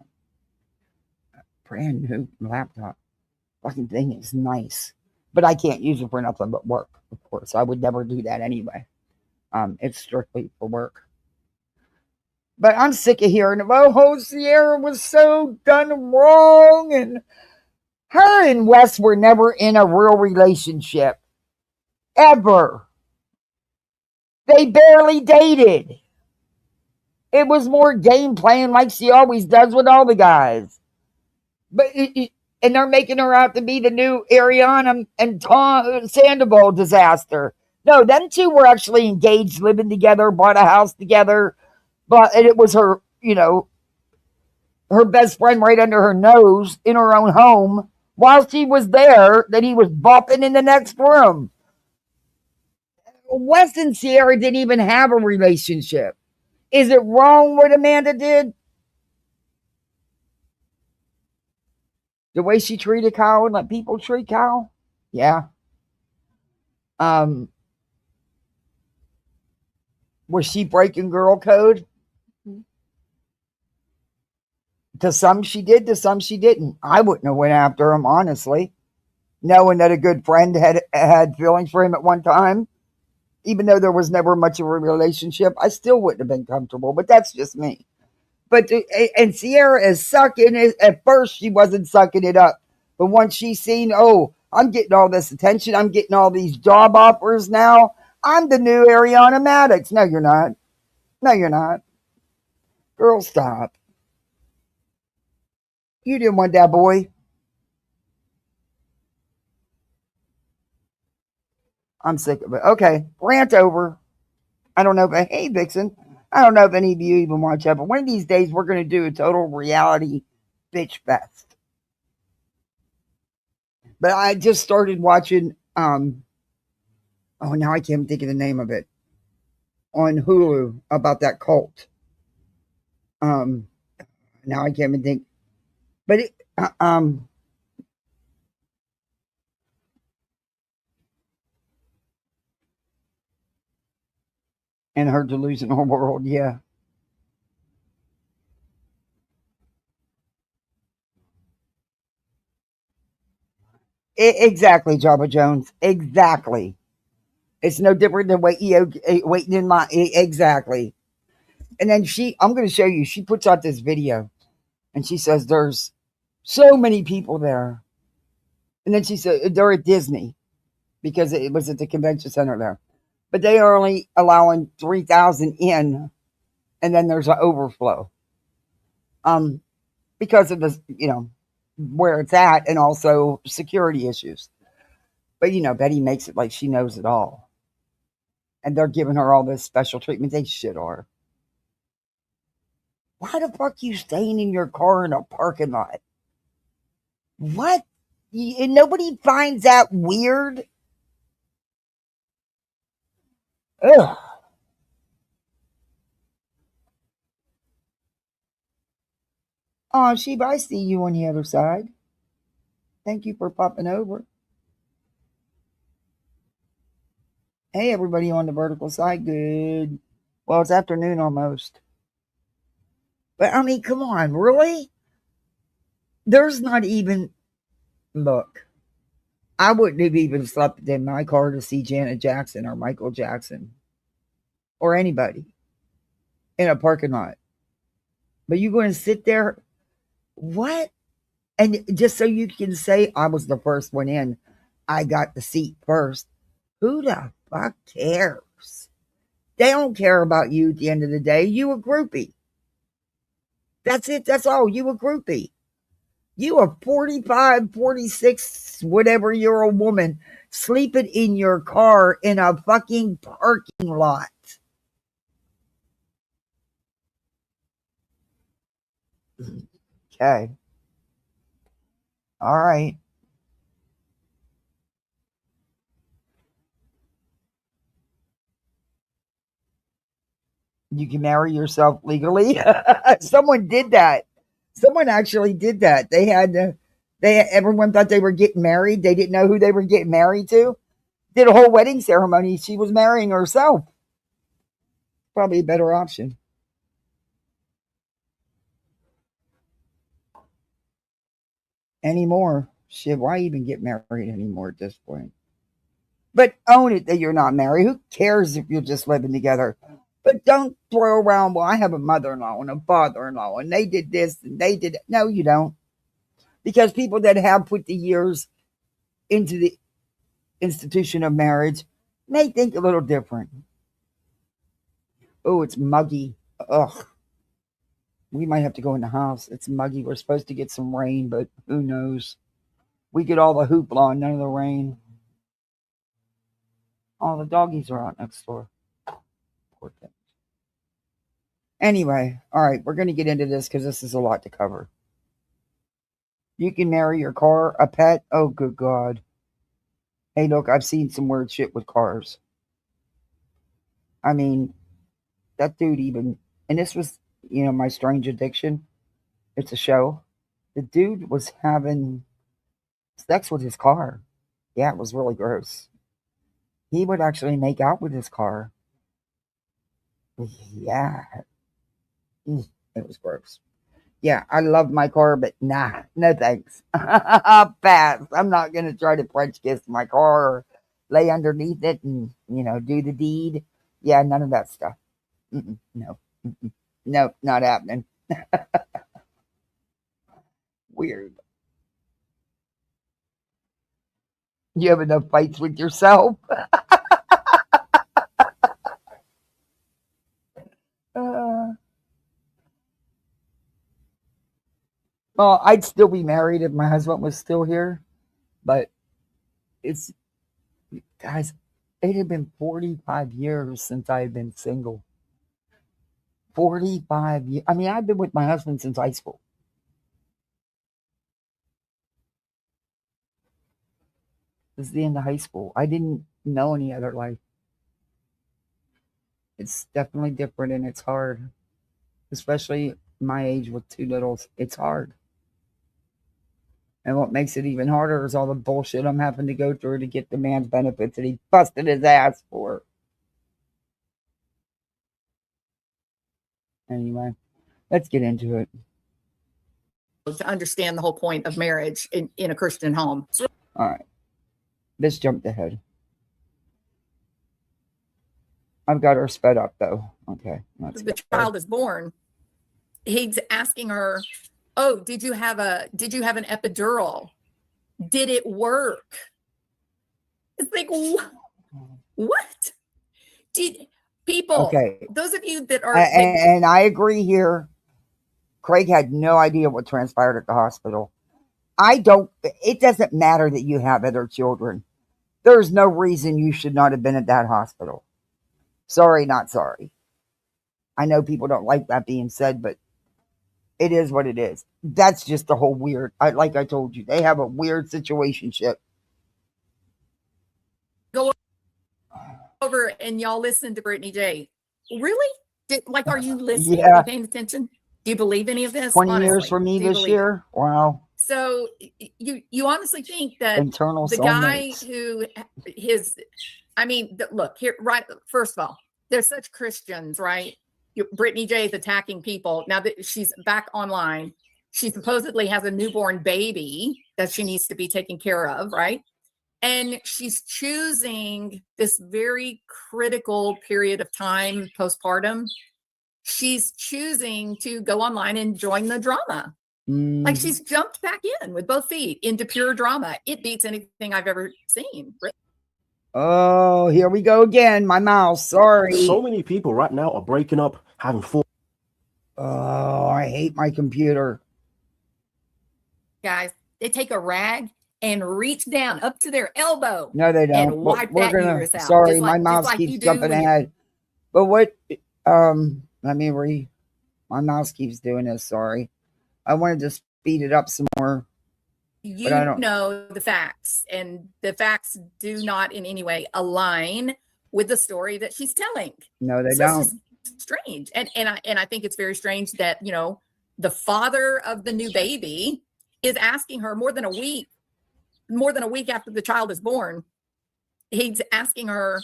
brand new laptop. Fucking thing is nice, but I can't use it for nothing but work. Of course, I would never do that anyway. It's strictly for work. But I'm sick of hearing about oh, Sierra was so done wrong, and her and Wes were never in a real relationship ever. They barely dated. It was more game playing like she always does with all the guys. But and they're making her out to be the new Ariana and Tom Sandoval disaster. No, them two were actually engaged, living together, bought a house together. But and it was her, her best friend right under her nose in her own home while she was there that he was bopping in the next room. Wes and Sierra didn't even have a relationship. Is it wrong what Amanda did? The way she treated Kyle and let people treat Kyle? Yeah. Was she breaking girl code? To some she did, to some she didn't. I wouldn't have went after him, honestly. Knowing that a good friend had feelings for him at one time, even though there was never much of a relationship, I still wouldn't have been comfortable. But that's just me. But and Sierra is sucking it. At first, she wasn't sucking it up, but once she's seen, oh, I'm getting all this attention, I'm getting all these job offers now. I'm the new Ariana Maddox. No, you're not. No, you're not. Girl, stop. You didn't want that boy. I'm sick of it. Okay, rant over. I don't know if hey Vixen. I don't know if any of you even watch that, but one of these days we're going to do a total reality bitch fest. But I just started watching. Oh, now I can't think of the name of it on Hulu about that cult. Um, Now I can't even think. But in her delusional world, yeah. Exactly, Jabba Jones. Exactly. It's no different than waiting in line. Exactly. And then I'm going to show you. She puts out this video, and she says there's so many people there. And then she said they're at Disney because it was at the convention center there, but they are only allowing 3,000 in, and then there's an overflow. Because of the where it's at, and also security issues. But Betty makes it like she knows it all, and they're giving her all this special treatment. They shit are. Why the fuck you staying in your car in a parking lot? What? And nobody finds that weird. Ugh. Oh, Sheba, I see you on the other side. Thank you for popping over. Hey, everybody on the vertical side. Good. Well, it's afternoon almost. But I mean, come on, really? There's not even. Look, I wouldn't have even slept in my car to see Janet Jackson or Michael Jackson or anybody in a parking lot. But you're going to sit there? What? And just so you can say, I was the first one in, I got the seat first. Who the fuck cares? They don't care about you at the end of the day. You a groupie. That's it. That's all. You a groupie. You a 45, 46, whatever year old woman sleeping in your car in a fucking parking lot. Okay. All right. You can marry yourself legally. Someone did that. Someone actually did that. Everyone thought they were getting married. They didn't know who they were getting married to. Did a whole wedding ceremony. She was marrying herself. Probably a better option. Anymore. Shit, why even get married anymore at this point? But own it that you're not married. Who cares if you're just living together? But don't throw around, well, I have a mother-in-law and a father-in-law, and they did this and they did that. No, you don't. Because people that have put the years into the institution of marriage may think a little different. Oh, it's muggy. Ugh. We might have to go in the house. It's muggy. We're supposed to get some rain, but who knows? We get all the hoopla and none of the rain. All the doggies are out next door. Poor thing. Anyway, all right, we're going to get into this because this is a lot to cover. You can marry your car, a pet. Oh, good God. Hey, look, I've seen some weird shit with cars. I mean, that dude even, and this was, My Strange Addiction. It's a show. The dude was having sex with his car. Yeah, it was really gross. He would actually make out with his car. Yeah. It was gross. Yeah, I love my car, but nah, no thanks. I'll pass. I'm not going to try to French kiss my car or lay underneath it and, do the deed. Yeah, none of that stuff. No. No, not happening. Weird. You have enough fights with yourself? Well, I'd still be married if my husband was still here, but it's, guys, it had been 45 years since I had been single. 45 years. I mean, I've been with my husband since high school. This is the end of high school. I didn't know any other life. It's definitely different and it's hard, especially my age with two littles. It's hard. And what makes it even harder is all the bullshit I'm having to go through to get the man's benefits that he busted his ass for. Anyway, let's get into it. To understand the whole point of marriage in a Christian home. All right. Let's jump ahead. I've got her sped up though. Okay. The child is born. He's asking her, "Oh, did you have an epidural? Did it work?" It's like, what? Did people? Okay. Those of you that are, and I agree here. Craig had no idea what transpired at the hospital. It doesn't matter that you have other children. There's no reason you should not have been at that hospital. Sorry, not sorry. I know people don't like that being said, but it is what it is. That's just the whole weird. Like I told you, they have a weird situationship. Go over and y'all listen to Brittany J. Really? Are you listening? Yeah. Are you paying attention? Do you believe any of this? 20 years for me this year. Wow. So you honestly think that internal the soulmates. guy who look here, right? First of all, they're such Christians, right? Brittany J is attacking people now that she's back online. She supposedly has a newborn baby that she needs to be taken care of, right? And she's choosing this very critical period of time postpartum. She's choosing to go online and join the drama. Like she's jumped back in with both feet into pure drama. It beats anything I've ever seen. Oh, here we go again. My mouse. Sorry. So many people right now are breaking up, having full. Oh, I hate my computer. Guys, they take a rag and reach down up to their elbow. No, they don't. And wipe that uterus out. Sorry, my mouse keeps jumping ahead. But what? Let me read. My mouse keeps doing this. Sorry. I wanted to speed it up some more. You know the facts, and the facts do not in any way align with the story that she's telling. No, they don't. strange. And I think it's very strange that, you know, the father of the new baby is asking her more than a week after the child is born. He's asking her,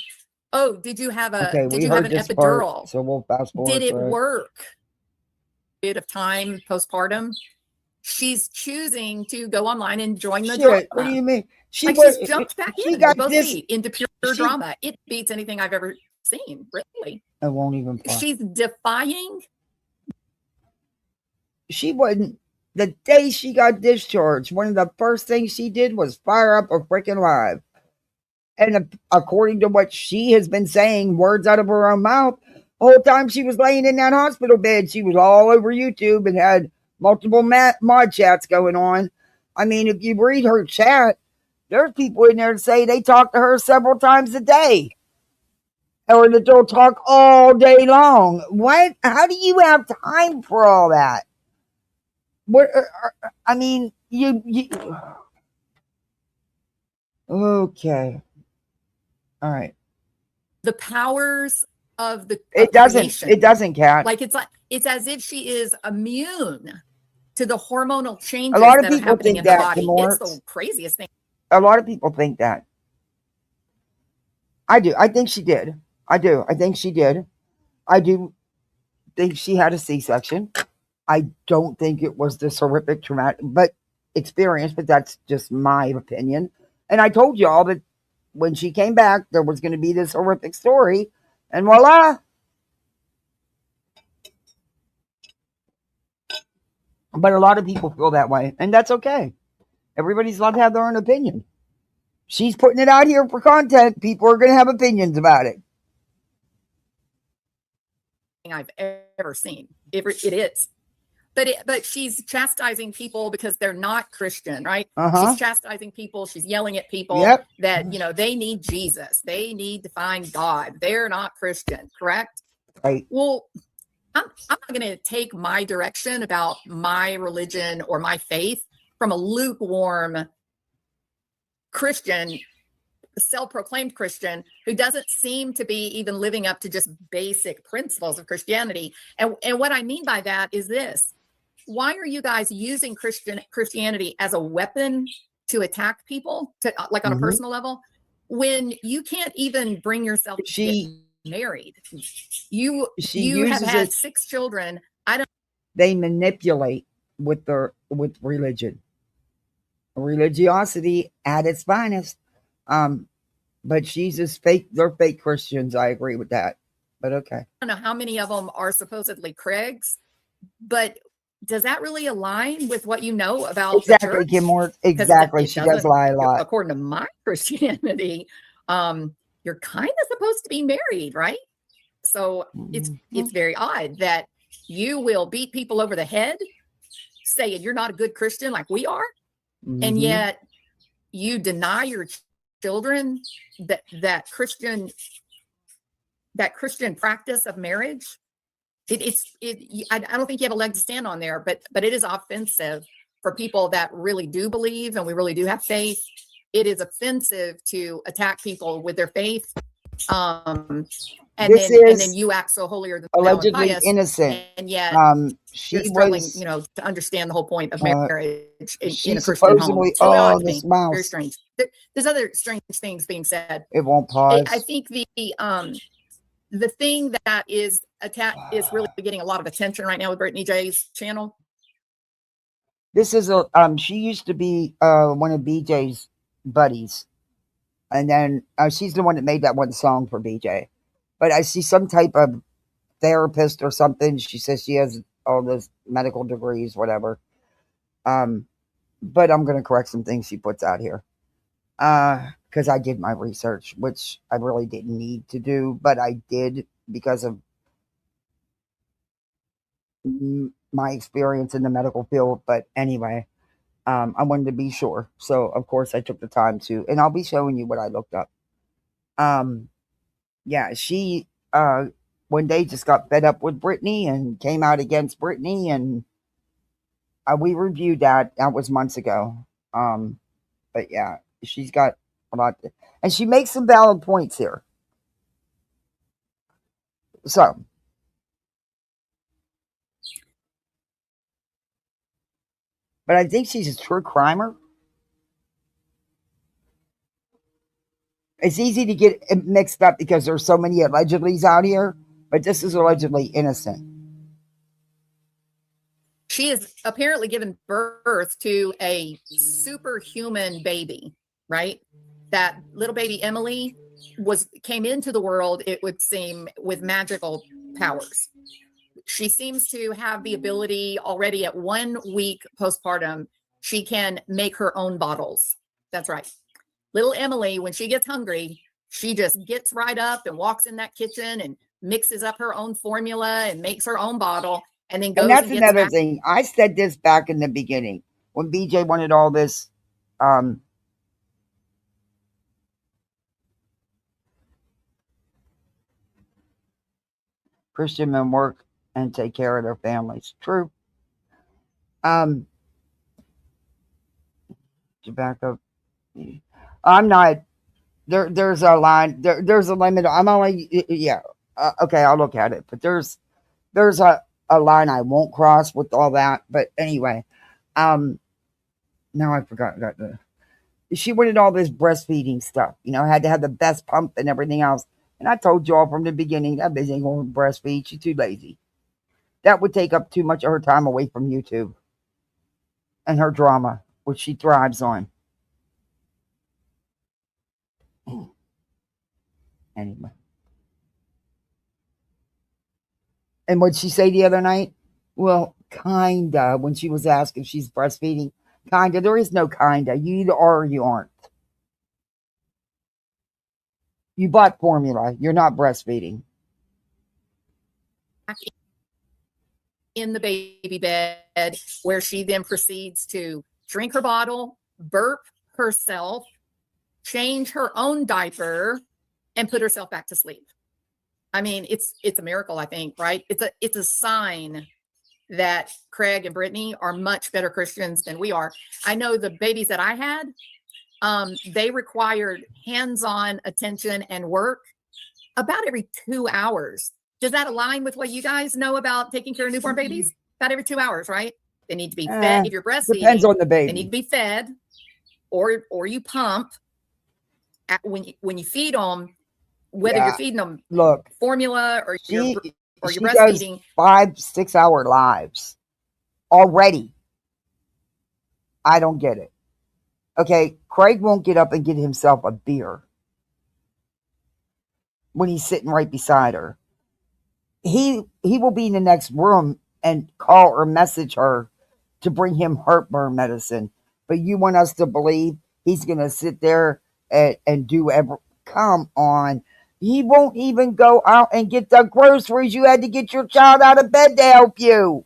"Oh, did you have Okay, an we heard this part, epidural? so we'll fast forward. Did it through work?" Bit of time postpartum, she's choosing to go online and join the drama. Shit, what do you mean? Like she's jumped back in with both feet into pure drama. It beats anything I've ever seen, really. I won't even fly. She's defying. She wasn't. The day she got discharged, one of the first things she did was fire up a freaking live. And according to what she has been saying, words out of her own mouth, the whole time she was laying in that hospital bed, she was all over YouTube and had multiple mod chats going on. I mean, if you read her chat, there's people in there that say they talk to her several times a day. Or that they'll talk all day long. What? How do you have time for all that? What? I mean, you okay. All right. The powers of the It doesn't, Kat. Like it's as if she is immune to the hormonal changes a lot of that are people happening think in that, her body. Kimora. It's the craziest thing. A lot of people think that. I do. I think she did. I do. I think she did. I do think she had a C-section. I don't think it was this horrific traumatic experience, but that's just my opinion. And I told y'all that when she came back, there was going to be this horrific story, and voila. But a lot of people feel that way, and that's okay. Everybody's allowed to have their own opinion. She's putting it out here for content. People are going to have opinions about it. I've ever seen. It is. But she's chastising people because they're not Christian, right? She's chastising people. She's yelling at people that, you know, they need Jesus. They need to find God. They're not Christian, correct? Right. Well, I'm not going to take my direction about my religion or my faith from a lukewarm Christian, self-proclaimed Christian who doesn't seem to be even living up to just basic principles of Christianity. And what I mean by that is this. Why are you guys using Christianity as a weapon to attack people, to like on a personal level, when you can't even bring yourself to get married? You have had 6 children. They manipulate with religion. Religiosity at its finest. But she's just fake. They're fake Christians. I agree with that. But okay. I don't know how many of them are supposedly Craigs, but does that really align with what you know about the church? Kimora, exactly. She does lie a lot. According to my Christianity, you're kind of supposed to be married, right? So it's very odd that you will beat people over the head saying you're not a good Christian like we are, and yet you deny your children that Christian practice of marriage. I don't think you have a leg to stand on there, but it is offensive for people that really do believe and we really do have faith. It is offensive to attack people with their faith. And then you act so holier than allegedly pious, innocent, and yet she struggling, was, to understand the whole point of marriage in a Christian home. Supposedly, This mouse. Very strange. There's other strange things being said. It won't pause. I think the thing that is really getting a lot of attention right now with Brittany J's channel. This is she used to be one of BJ's buddies, and then she's the one that made that one song for BJ. But I see some type of therapist or something. She says she has all those medical degrees, whatever. But I'm going to correct some things she puts out here. Because I did my research, which I really didn't need to do, but I did because of my experience in the medical field. But anyway, I wanted to be sure. So, of course, I took the time to, and I'll be showing you what I looked up. Yeah, she one day just got fed up with Brittany and came out against Brittany, and we reviewed that. That was months ago. But yeah, she's got a lot, and she makes some valid points here. So, but I think she's a true crimer. It's easy to get it mixed up because there's so many allegedlys out here, but this is allegedly innocent. She has apparently given birth to a superhuman baby, right? That little baby Emily came into the world, it would seem, with magical powers. She seems to have the ability already at 1 week postpartum. She can make her own bottles. That's right. Little Emily, when she gets hungry, she just gets right up and walks in that kitchen and mixes up her own formula and makes her own bottle. And then goes and that's and another thing. I said this back in the beginning when BJ wanted all this Christian men work and take care of their families. True. To back up, I'm not. There's a line. There's a limit. I'm only. Yeah. Okay, I'll look at it. But there's a line I won't cross with all that. But anyway, now I forgot. She wanted all this breastfeeding stuff. Had to have the best pump and everything else. And I told y'all from the beginning that bitch ain't going to breastfeed. She's too lazy. That would take up too much of her time away from YouTube and her drama, which she thrives on. Anyway. And what'd she say the other night? Well, kinda, when she was asked if she's breastfeeding. Kinda. There is no kinda. You either are or you aren't. You bought formula. You're not breastfeeding. In the baby bed, where she then proceeds to drink her bottle, burp herself, change her own diaper, and put herself back to sleep. I mean, it's a miracle, I think, right? It's a sign that Craig and Brittany are much better Christians than we are. I know the babies that I had, they required hands-on attention and work about every 2 hours. Does that align with what you guys know about taking care of newborn babies? About every 2 hours, right? They need to be fed. If you're breastfeeding, depends on the baby. They need to be fed, or you pump. When you feed them, whether you're feeding them formula or you're breastfeeding, 5-6 hour lives already. I don't get it. Okay, Craig won't get up and get himself a beer when he's sitting right beside her. He will be in the next room and call or message her to bring him heartburn medicine. But you want us to believe he's going to sit there and do come on. He won't even go out and get the groceries. You had to get your child out of bed to help you.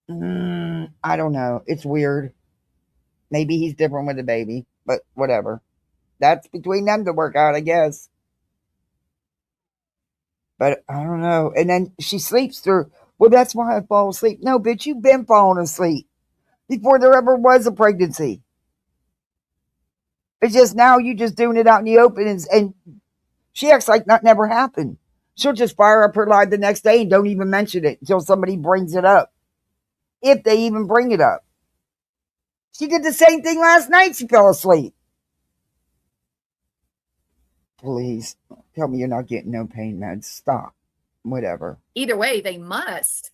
I don't know. It's weird. Maybe he's different with the baby, but whatever. That's between them to work out, I guess. But I don't know. And then she sleeps through. Well, that's why I fall asleep. No, bitch, you've been falling asleep before there ever was a pregnancy. It's just now you just doing it out in the open, and she acts like that never happened. She'll just fire up her live the next day and don't even mention it until somebody brings it up. If they even bring it up. She did the same thing last night. She fell asleep. Please tell me you're not getting no pain meds. Stop. Whatever. Either way, they must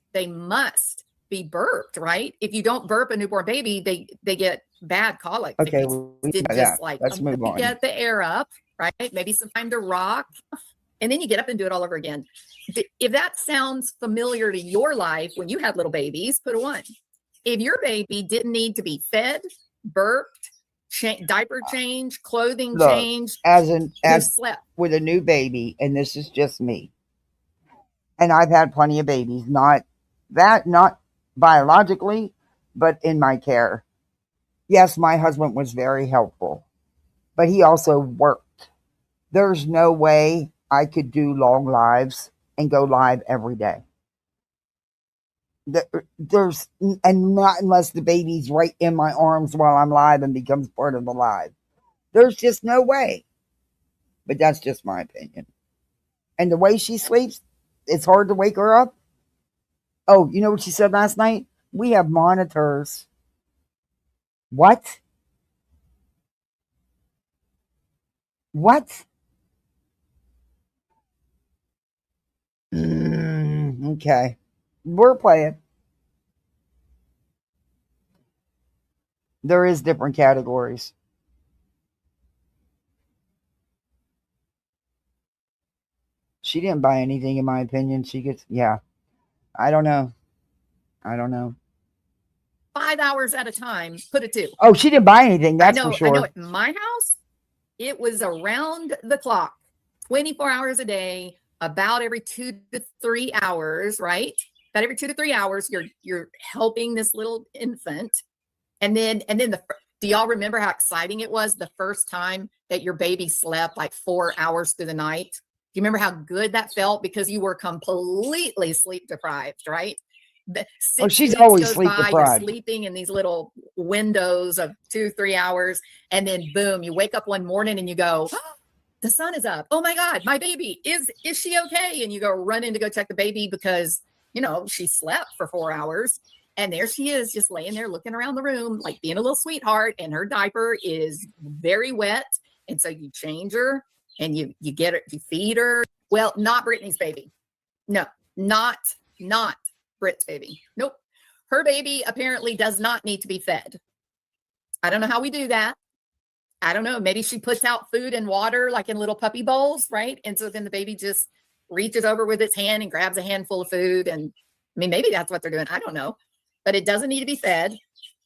be burped, right? If you don't burp a newborn baby, they get bad colic. Okay, let's move on. Get the air up, right? Maybe some time to rock, and then you get up and do it all over again. If that sounds familiar to your life when you had little babies, put a 1. If your baby didn't need to be fed, burped, diaper change, clothing change, as slept with a new baby, and this is just me, and I've had plenty of babies, not biologically, but in my care. Yes, my husband was very helpful, but he also worked. There's no way I could do long lives and go live every day. And not unless the baby's right in my arms while I'm live and becomes part of the live. There's just no way. But that's just my opinion. And the way she sleeps, it's hard to wake her up. Oh, you know what she said last night? We have monitors. What? What? Okay. We're playing. There is different categories. She didn't buy anything, in my opinion. She gets, yeah. I don't know. I don't know. 5 hours at a time, put it to. Oh, she didn't buy anything. That's for sure. I know at my house, it was around the clock, 24 hours a day, about every 2 to 3 hours, right? About every 2 to 3 hours, you're helping this little infant. And then do y'all remember how exciting it was the first time that your baby slept like 4 hours through the night? Do you remember how good that felt? Because you were completely sleep deprived, right? She's always sleep You're deprived. sleeping in these little windows of 2-3 hours, and then boom, you wake up one morning and you go, oh, the sun is up. Oh my God, my baby, is she okay? And you go running to go check the baby because she slept for 4 hours. And there she is, just laying there looking around the room, like being a little sweetheart, and her diaper is very wet. And so you change her and you get her, you feed her. Well, not Brittany's baby. No, not Britt's baby. Nope. Her baby apparently does not need to be fed. I don't know how we do that. I don't know. Maybe she puts out food and water like in little puppy bowls, right? And so then the baby just reaches over with its hand and grabs a handful of food. And I mean, maybe that's what they're doing. I don't know. But it doesn't need to be fed.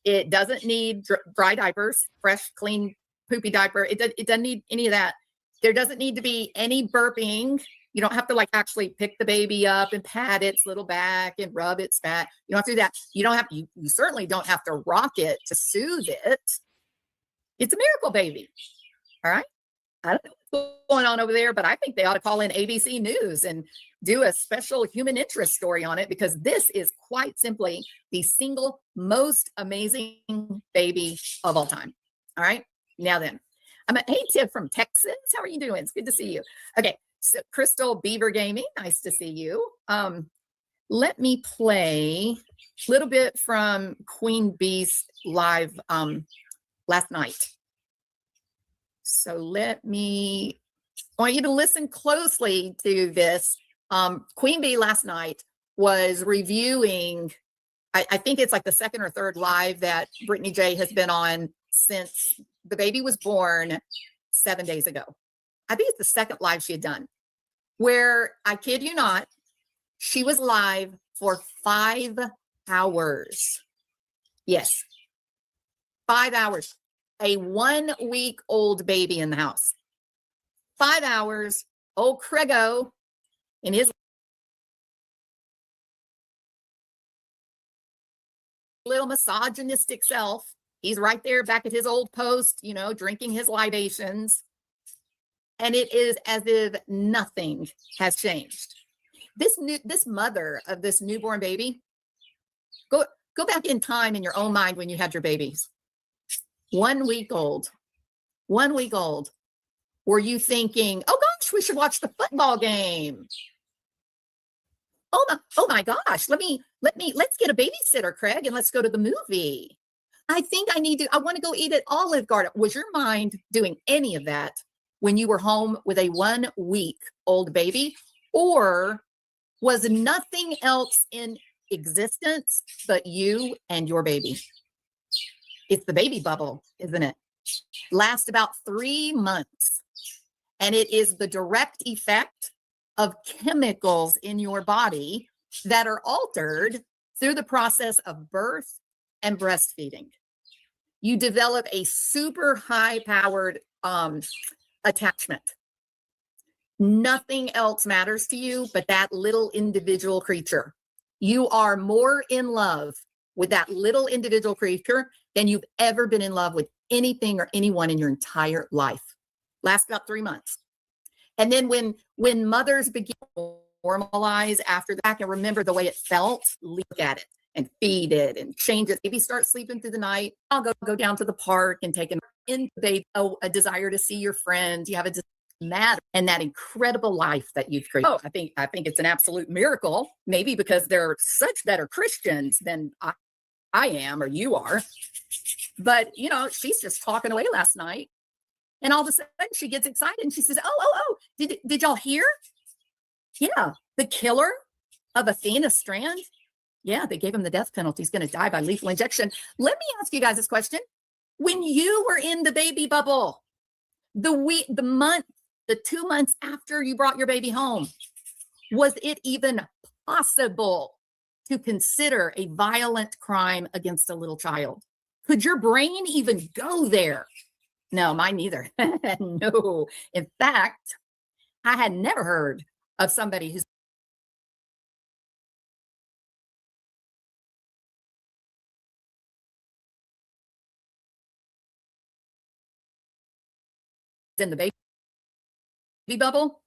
It doesn't need dry diapers, fresh, clean, poopy diaper. It doesn't need any of that. There doesn't need to be any burping. You don't have to like actually pick the baby up and pat its little back and rub its back. You don't have to do that. You don't have, you certainly don't have to rock it to soothe it. It's a miracle baby. All right. I don't know what's going on over there, but I think they ought to call in ABC News and do a special human interest story on it, because this is quite simply the single most amazing baby of all time. All right. Now then, hey, Tiff from Texas. How are you doing? It's good to see you. Okay. So Crystal Beaver Gaming. Nice to see you. Let me play a little bit from Queen Bee's live last night. So I want you to listen closely to this. Queen Bee last night was reviewing, I think it's like the second or third live that Brittany J has been on since the baby was born 7 days ago. I think it's the second live she had done, where, I kid you not, she was live for 5 hours. Yes, 5 hours. A 1-week-old baby in the house. 5 hours. Old Craigo in his little misogynistic self. He's right there back at his old post, drinking his libations. And it is as if nothing has changed. This mother of this newborn baby, go back in time in your own mind when you had your babies. 1 week old. 1 week old. Were you thinking, oh gosh, we should watch the football game? Oh my gosh, let's get a babysitter, Craig, and let's go to the movie. I want to go eat at Olive Garden. Was your mind doing any of that when you were home with a 1 week old baby? Or was nothing else in existence but you and your baby? It's the baby bubble, isn't it? Lasts about 3 months. And it is the direct effect of chemicals in your body that are altered through the process of birth and breastfeeding. You develop a super high-powered attachment. Nothing else matters to you but that little individual creature. You are more in love with that little individual creature than you've ever been in love with anything or anyone in your entire life. Lasts about 3 months. And then when mothers begin to normalize after that and remember the way it felt, look at it and feed it and change it. Maybe start sleeping through the night. I'll go down to the park and take an incubate a desire to see your friends. You have a matter and that incredible life that you've created. I think it's an absolute miracle, maybe because they're such better Christians than I am or you are. But, you know, she's just talking away last night. And all of a sudden she gets excited and she says, oh, did y'all hear? Yeah, the killer of Athena Strand. Yeah, they gave him the death penalty. He's going to die by lethal injection. Let me ask you guys this question. When you were in the baby bubble, the 2 months after you brought your baby home, was it even possible to consider a violent crime against a little child? Could your brain even go there? No, mine neither. No. In fact, I had never heard of somebody who's in the baby bubble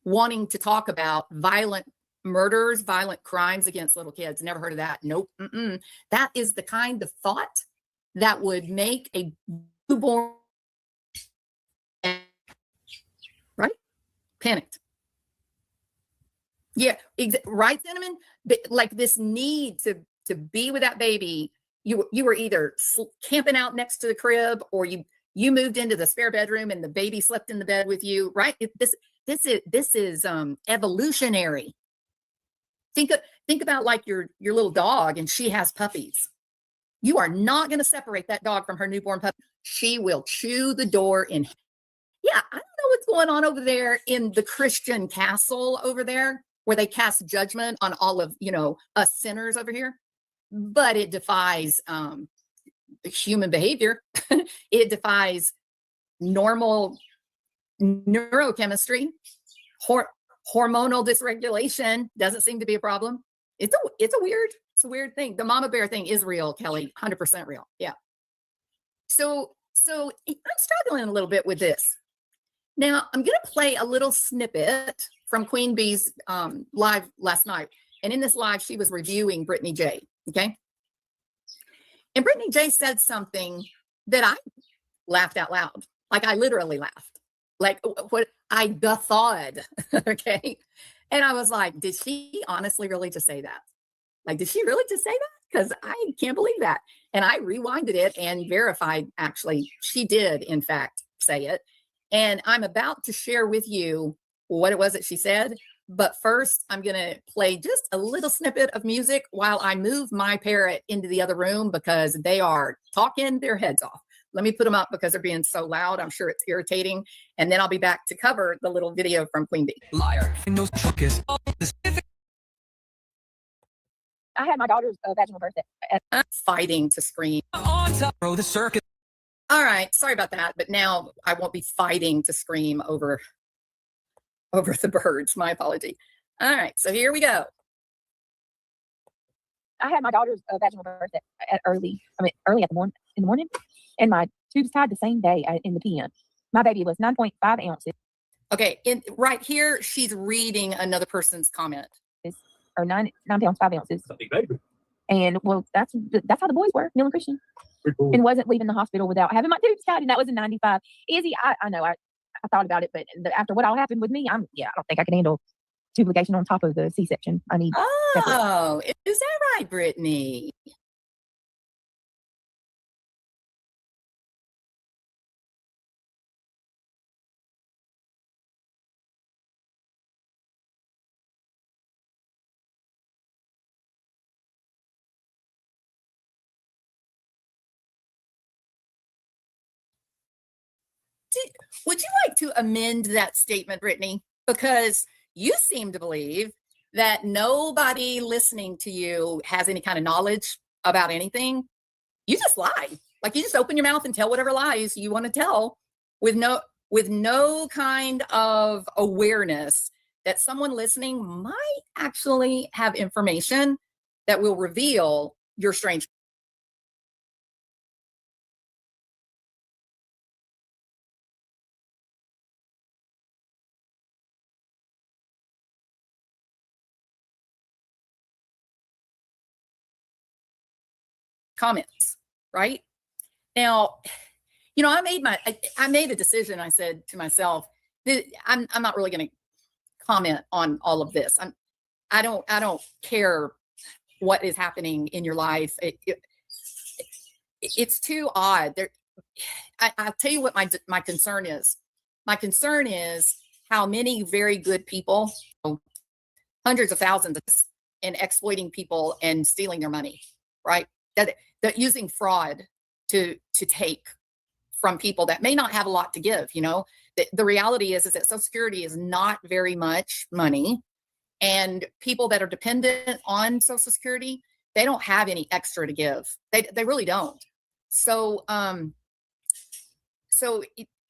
wanting to talk about violent murders, violent crimes against little kids. Never heard of that. Nope. That is the kind of thought that would make a newborn, right? Panicked. Yeah, right, Cinnamon? Like this need to be with that baby. You were either camping out next to the crib, or you moved into the spare bedroom and the baby slept in the bed with you, right? This is evolutionary. Think about like your little dog, and she has puppies. You are not going to separate that dog from her newborn puppy. She will chew the door in. Yeah, I don't know what's going on over there in the Christian castle over there, where they cast judgment on all of, us sinners over here. But it defies human behavior. It defies normal neurochemistry. Hormonal dysregulation doesn't seem to be a problem. It's a weird thing. The mama bear thing is real, Kelly, 100% real. Yeah. So I'm struggling a little bit with this. Now, I'm going to play a little snippet from Queen Bee's live last night. And in this live, she was reviewing Brittany J. Okay. And Brittany J said something that I laughed out loud. Like I literally laughed. Like what I guffawed. Okay. And I was like, did she honestly really just say that? Like, did she really just say that? Because I can't believe that. And I rewinded it and verified, actually, she did, in fact, say it. And I'm about to share with you what it was that she said. But first, I'm going to play just a little snippet of music while I move my parrot into the other room because they are talking their heads off. Let me put them up because they're being so loud. I'm sure it's irritating. And then I'll be back to cover the little video from Queen Bee. Liar. I had my daughter's vaginal birth I'm fighting to scream. On top of the circus. All right, sorry about that, but now I won't be fighting to scream over the birds. My apology. All right, so here we go. I had my daughter's vaginal birth early in the morning, and my tubes tied the same day in the PM. My baby was 9.5 ounces. Okay, right here, she's reading another person's comment. Or 9 pounds 5 ounces. That's a big baby. And well, that's how the boys were, Neil and Christian. Cool. And wasn't leaving the hospital without having my tubes tied, and that was in 95. Izzy, I know I thought about it, but after what all happened with me, I don't think I can handle tube ligation on top of the C-section. I need. Oh, is that right, Brittany? Would you like to amend that statement, Brittany? Because you seem to believe that nobody listening to you has any kind of knowledge about anything. You just lie. Like you just open your mouth and tell whatever lies you want to tell with no kind of awareness that someone listening might actually have information that will reveal your strange comments, right? Now, I made a decision. I said to myself, I'm not really going to comment on all of this. I don't care what is happening in your life. it's too odd. I'll tell you what my concern is. My concern is how many very good people, hundreds of thousands, and exploiting people and stealing their money, right? That using fraud to take from people that may not have a lot to give. You know, the reality is that Social Security is not very much money, and people that are dependent on Social Security, they don't have any extra to give. They really don't. So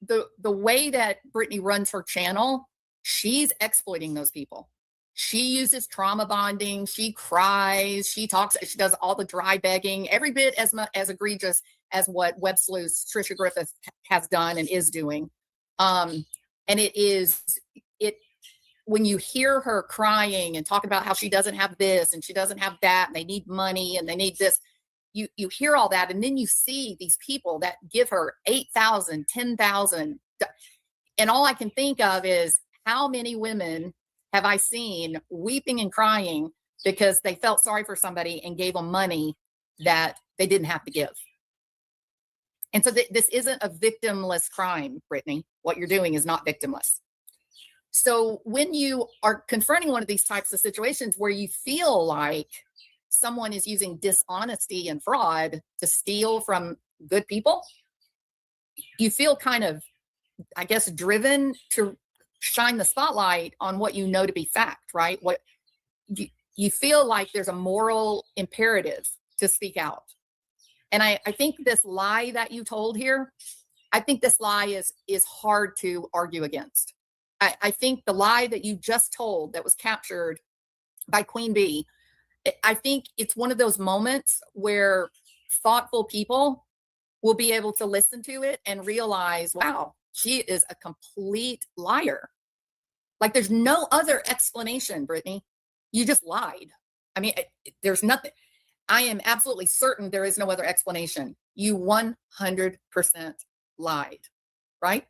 the way that Brittany runs her channel, she's exploiting those people. She uses trauma bonding. She cries. She talks. She does all the dry begging, every bit as egregious as what Web Sleuth's Trisha Griffith has done and is doing. And when you hear her crying and talking about how she doesn't have this and she doesn't have that, and they need money and they need this, you hear all that, and then you see these people that give her 8,000, 10,000, and all I can think of is how many women have I seen weeping and crying because they felt sorry for somebody and gave them money that they didn't have to give. And so this isn't a victimless crime, Brittany. What you're doing is not victimless. So when you are confronting one of these types of situations where you feel like someone is using dishonesty and fraud to steal from good people, you feel kind of, I guess, driven to shine the spotlight on what you know to be fact, right? What you feel like there's a moral imperative to speak out. And I think this lie that you told here, I think this lie is hard to argue against. I think the lie that you just told that was captured by Queen Bee, I think it's one of those moments where thoughtful people will be able to listen to it and realize, wow, she is a complete liar. Like, there's no other explanation, Brittany. You just lied. I mean, there's nothing. I am absolutely certain there is no other explanation. You 100% lied, right?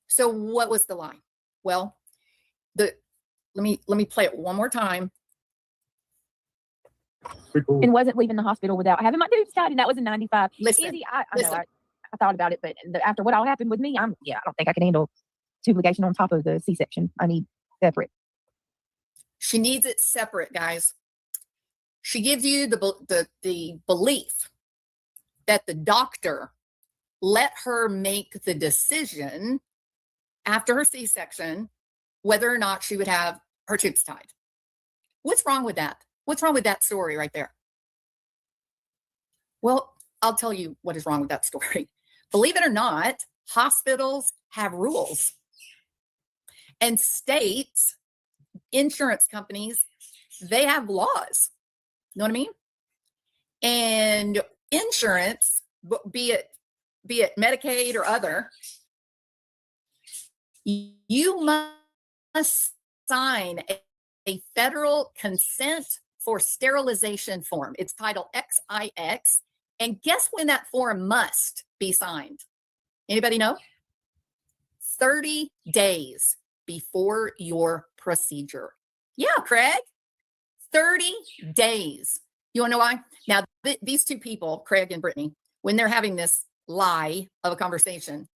So what was the lie? Well, let me play it one more time. And wasn't leaving the hospital without having my tubes tied, and that was in 95. Listen, Izzy, I know I thought about it, but after what all happened with me, I don't think I can handle tube ligation on top of the C-section. I need separate. She needs it separate, guys. She gives you the belief that the doctor let her make the decision after her C-section whether or not she would have her tubes tied. What's wrong with that? What's wrong with that story right there? Well, I'll tell you what is wrong with that story. Believe it or not, hospitals have rules. And states, insurance companies, they have laws. You know what I mean? And insurance, be it Medicaid or other, you must sign a federal consent for sterilization form. It's titled XIX. And guess when that form must be signed? Anybody know? 30 days before your procedure. Yeah, Craig, 30 days. You want to know why? Now, these two people, Craig and Brittany, when they're having this lie of a conversation,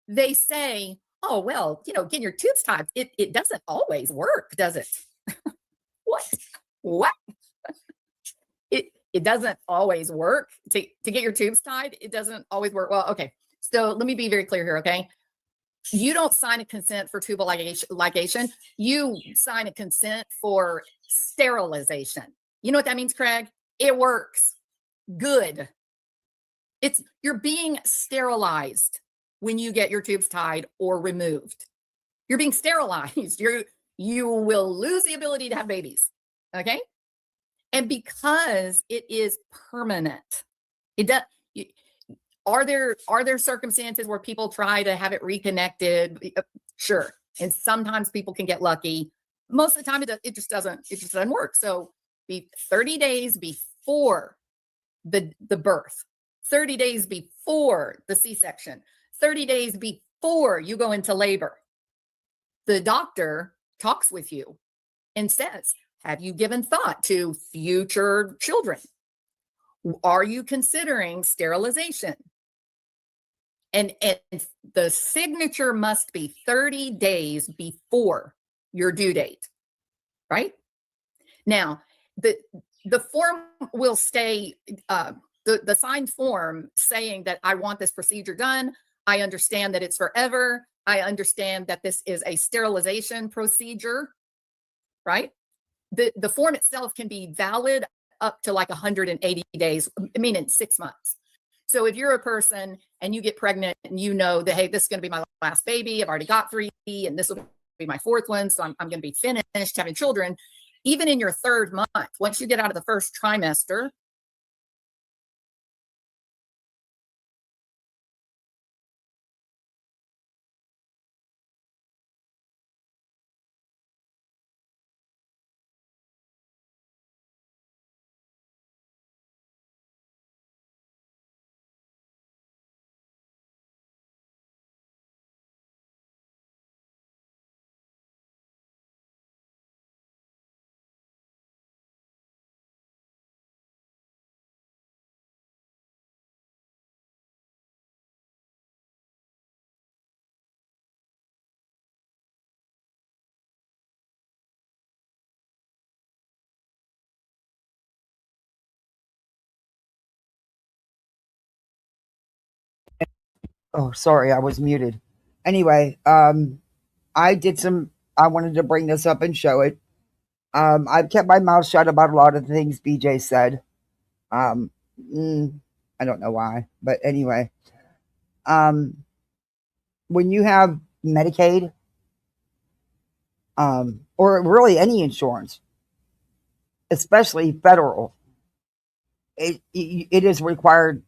they say, oh, well, getting your tubes tied, it doesn't always work, does it? What? It doesn't always work to get your tubes tied. It doesn't always work. Well, okay. So let me be very clear here, okay? You don't sign a consent for tubal ligation. You sign a consent for sterilization. You know what that means, Craig? It works. Good. You're being sterilized when you get your tubes tied or removed. You're being sterilized. You will lose the ability to have babies. Okay? And because it is permanent, are there circumstances where people try to have it reconnected? Sure. And sometimes people can get lucky. Most of the time it just doesn't work. So be 30 days before the birth, 30 days before the C-section, 30 days before you go into labor, the doctor talks with you and says, have you given thought to future children? Are you considering sterilization? And the signature must be 30 days before your due date, right? Now, the form will stay, the signed form saying that I want this procedure done. I understand that it's forever. I understand that this is a sterilization procedure, right? The form itself can be valid up to like 180 days, meaning 6 months. So if you're a person and you get pregnant and you know that, hey, this is going to be my last baby, I've already got 3, and this will be my 4th one, so I'm going to be finished having children. Even in your 3rd month, once you get out of the 1st trimester, Oh, sorry, I was muted. Anyway, I did some. I wanted to bring this up and show it. I've kept my mouth shut about a lot of the things BJ said. Um, mm, I don't know why, but anyway, um, when you have Medicaid, or really any insurance, especially federal, it is required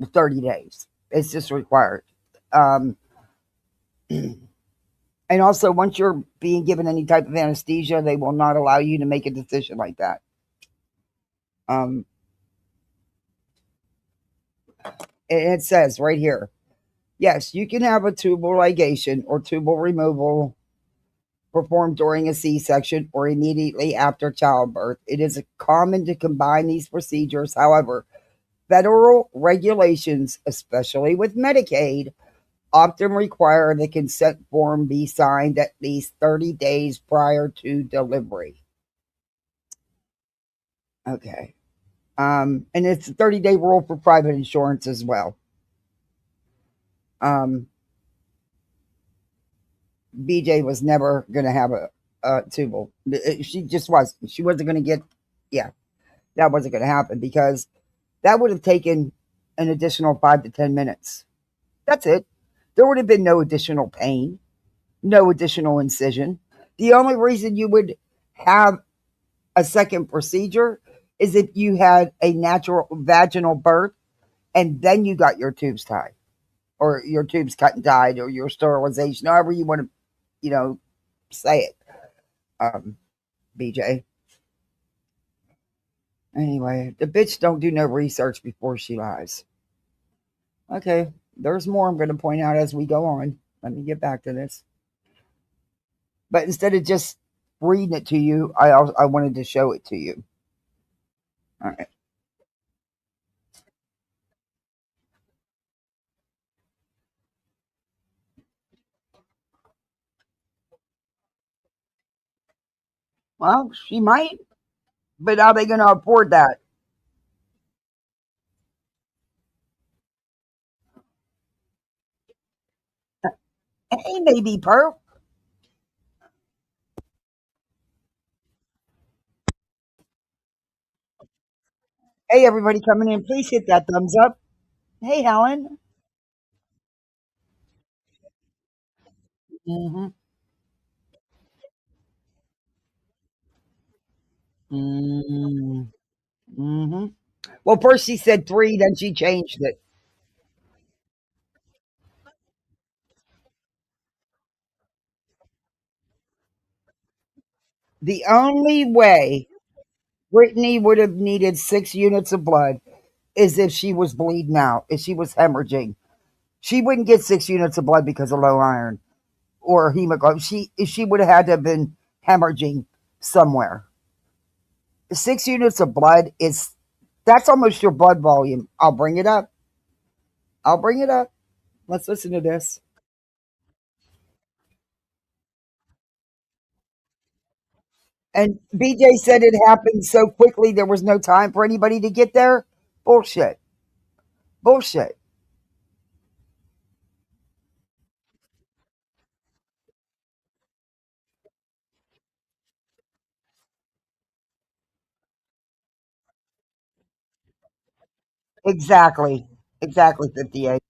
30 days. It's just required. Um, and also, once you're being given any type of anesthesia, they will not allow you to make a decision like that. Um, and it says right here, yes, you can have a tubal ligation or tubal removal performed during a C-section or immediately after childbirth. It is common to combine these procedures. However, federal regulations, especially with Medicaid, often require the consent form be signed at least 30 days prior to delivery. Okay. And it's a 30-day rule for private insurance as well. BJ was never going to have a tubal. She just wasn't. She wasn't going to get, yeah, that wasn't going to happen because that would have taken an additional 5 to 10 minutes. That's it. There would have been no additional pain, no additional incision. The only reason you would have a second procedure is if you had a natural vaginal birth and then you got your tubes tied or your tubes cut and tied or your sterilization, however you want to, say it, BJ. Anyway, the bitch don't do no research before she lies. Okay, there's more I'm going to point out as we go on. Let me get back to this. But instead of just reading it to you, I wanted to show it to you. All right. Well, she might, but how are they going to afford that? Hey, maybe perp. Hey, everybody coming in, please hit that thumbs up. Hey, Helen. Mm-hmm. Mm-hmm. Well, first she said 3, then she changed it. The only way Brittany would have needed 6 units of blood is if she was bleeding out, if she was hemorrhaging. She wouldn't get 6 units of blood because of low iron or hemoglobin. She would have had to have been hemorrhaging somewhere. 6 units of blood is That's almost your blood volume. I'll bring it up. I'll bring it up. Let's listen to this. And BJ said it happened so quickly there was no time for anybody to get there. Bullshit. Bullshit. Exactly. Exactly 58.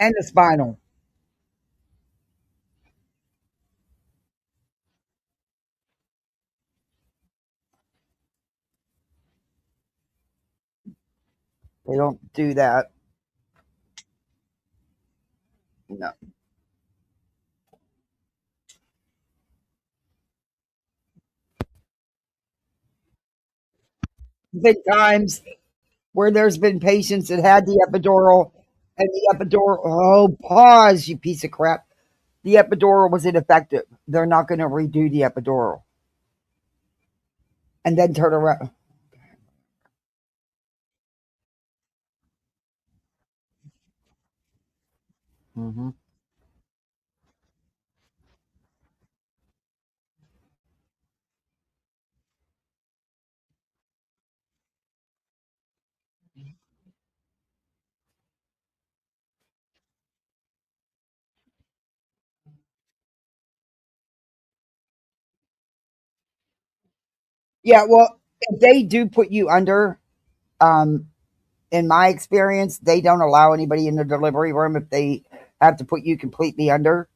And the spinal. They don't do that. No. Been times where there's been patients that had the epidural and the epidural, oh, pause, you piece of crap. The epidural was ineffective. They're not going to redo the epidural and then turn around. Hmm. Yeah, well, if they do put you under, um, in my experience, they don't allow anybody in the delivery room if they have to put you completely under.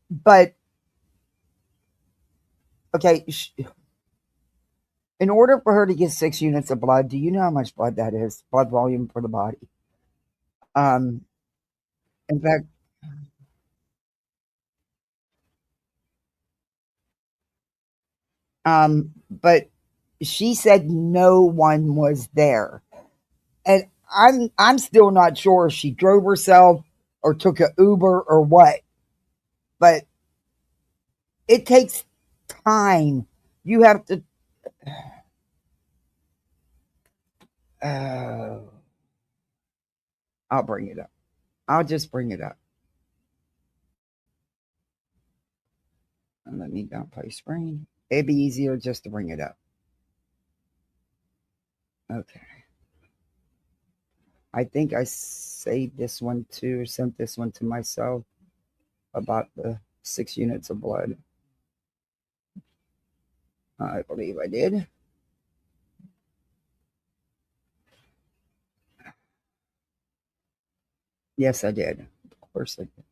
But okay, in order for her to get 6 units of blood, do you know how much blood that is? Blood volume for the body. Um, in fact, but she said no one was there, and I'm still not sure if she drove herself or took a Uber or what. But it takes time. You have to. Uh, I'll bring it up. I'll just bring it up. And let me not play screen. It'd be easier just to bring it up. Okay. I think I saved this one too, or sent this one to myself about the 6 units of blood. I believe I did. Yes, I did. Of course I did.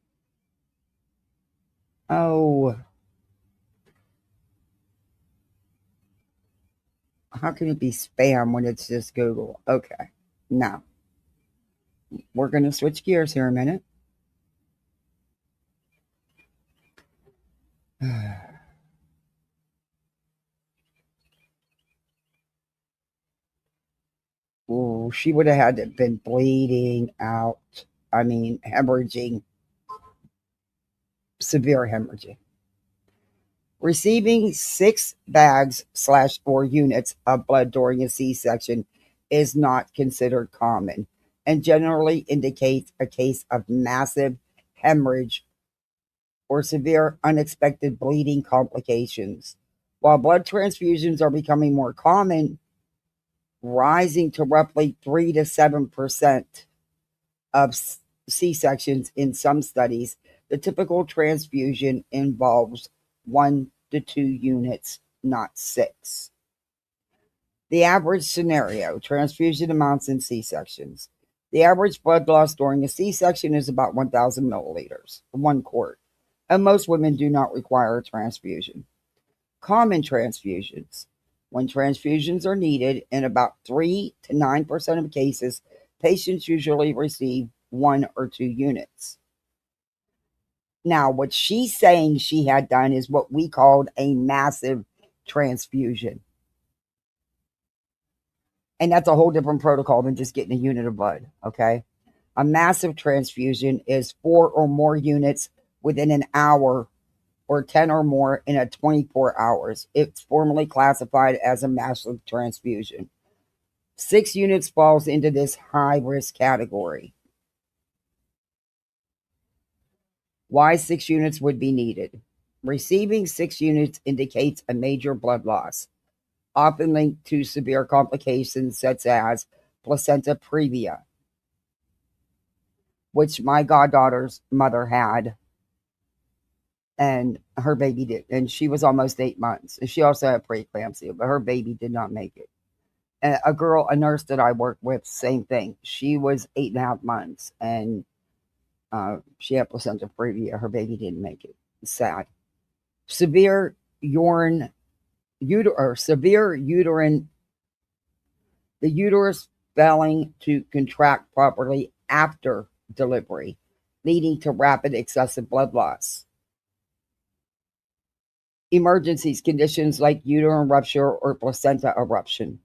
Oh, how can it be spam when it's just Google? Okay. Now, we're going to switch gears here a minute. Ooh, she would have had to been bleeding out. I mean, hemorrhaging, severe hemorrhaging. Receiving 6 bags/4 units of blood during a C-section is not considered common and generally indicates a case of massive hemorrhage or severe unexpected bleeding complications. While blood transfusions are becoming more common, rising to roughly 3 to 7% of C-sections in some studies, the typical transfusion involves 1 to 2 units, not 6. The average scenario, transfusion amounts in C-sections. The average blood loss during a C-section is about 1,000 milliliters, 1 quart, and most women do not require a transfusion. Common transfusions. When transfusions are needed, in about 3 to 9% of cases, patients usually receive 1 or 2 units. Now, what she's saying she had done is what we called a massive transfusion. And that's a whole different protocol than just getting a unit of blood, okay? A massive transfusion is 4 or more units within an hour or 10 or more in a 24 hours. It's formally classified as a massive transfusion. 6 units falls into this high-risk category. Why 6 units would be needed? Receiving 6 units indicates a major blood loss, often linked to severe complications such as placenta previa, which my goddaughter's mother had, and her baby did. And she was almost 8 months. And she also had preeclampsia, but her baby did not make it. And a nurse that I worked with, same thing. She was 8.5 months, and she had placenta previa. Her baby didn't make it. It's sad. Severe uterine, the uterus failing to contract properly after delivery, leading to rapid excessive blood loss. Emergencies, conditions like uterine rupture or placenta abruption.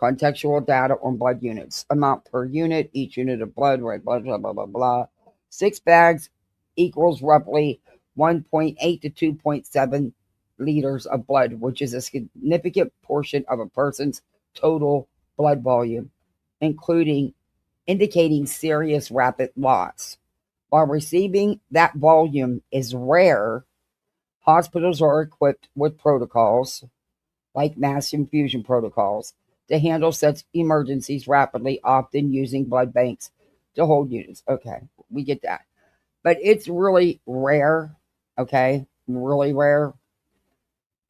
Contextual data on blood units. Amount per unit, each unit of blood, red blood, blah, blah, blah, blah. 6 bags equals roughly 1.8 to 2.7 liters of blood, which is a significant portion of a person's total blood volume, indicating serious rapid loss. While receiving that volume is rare, hospitals are equipped with protocols, like mass infusion protocols, to handle such emergencies rapidly, often using blood banks to hold units. Okay, we get that. But it's really rare, okay? Really rare.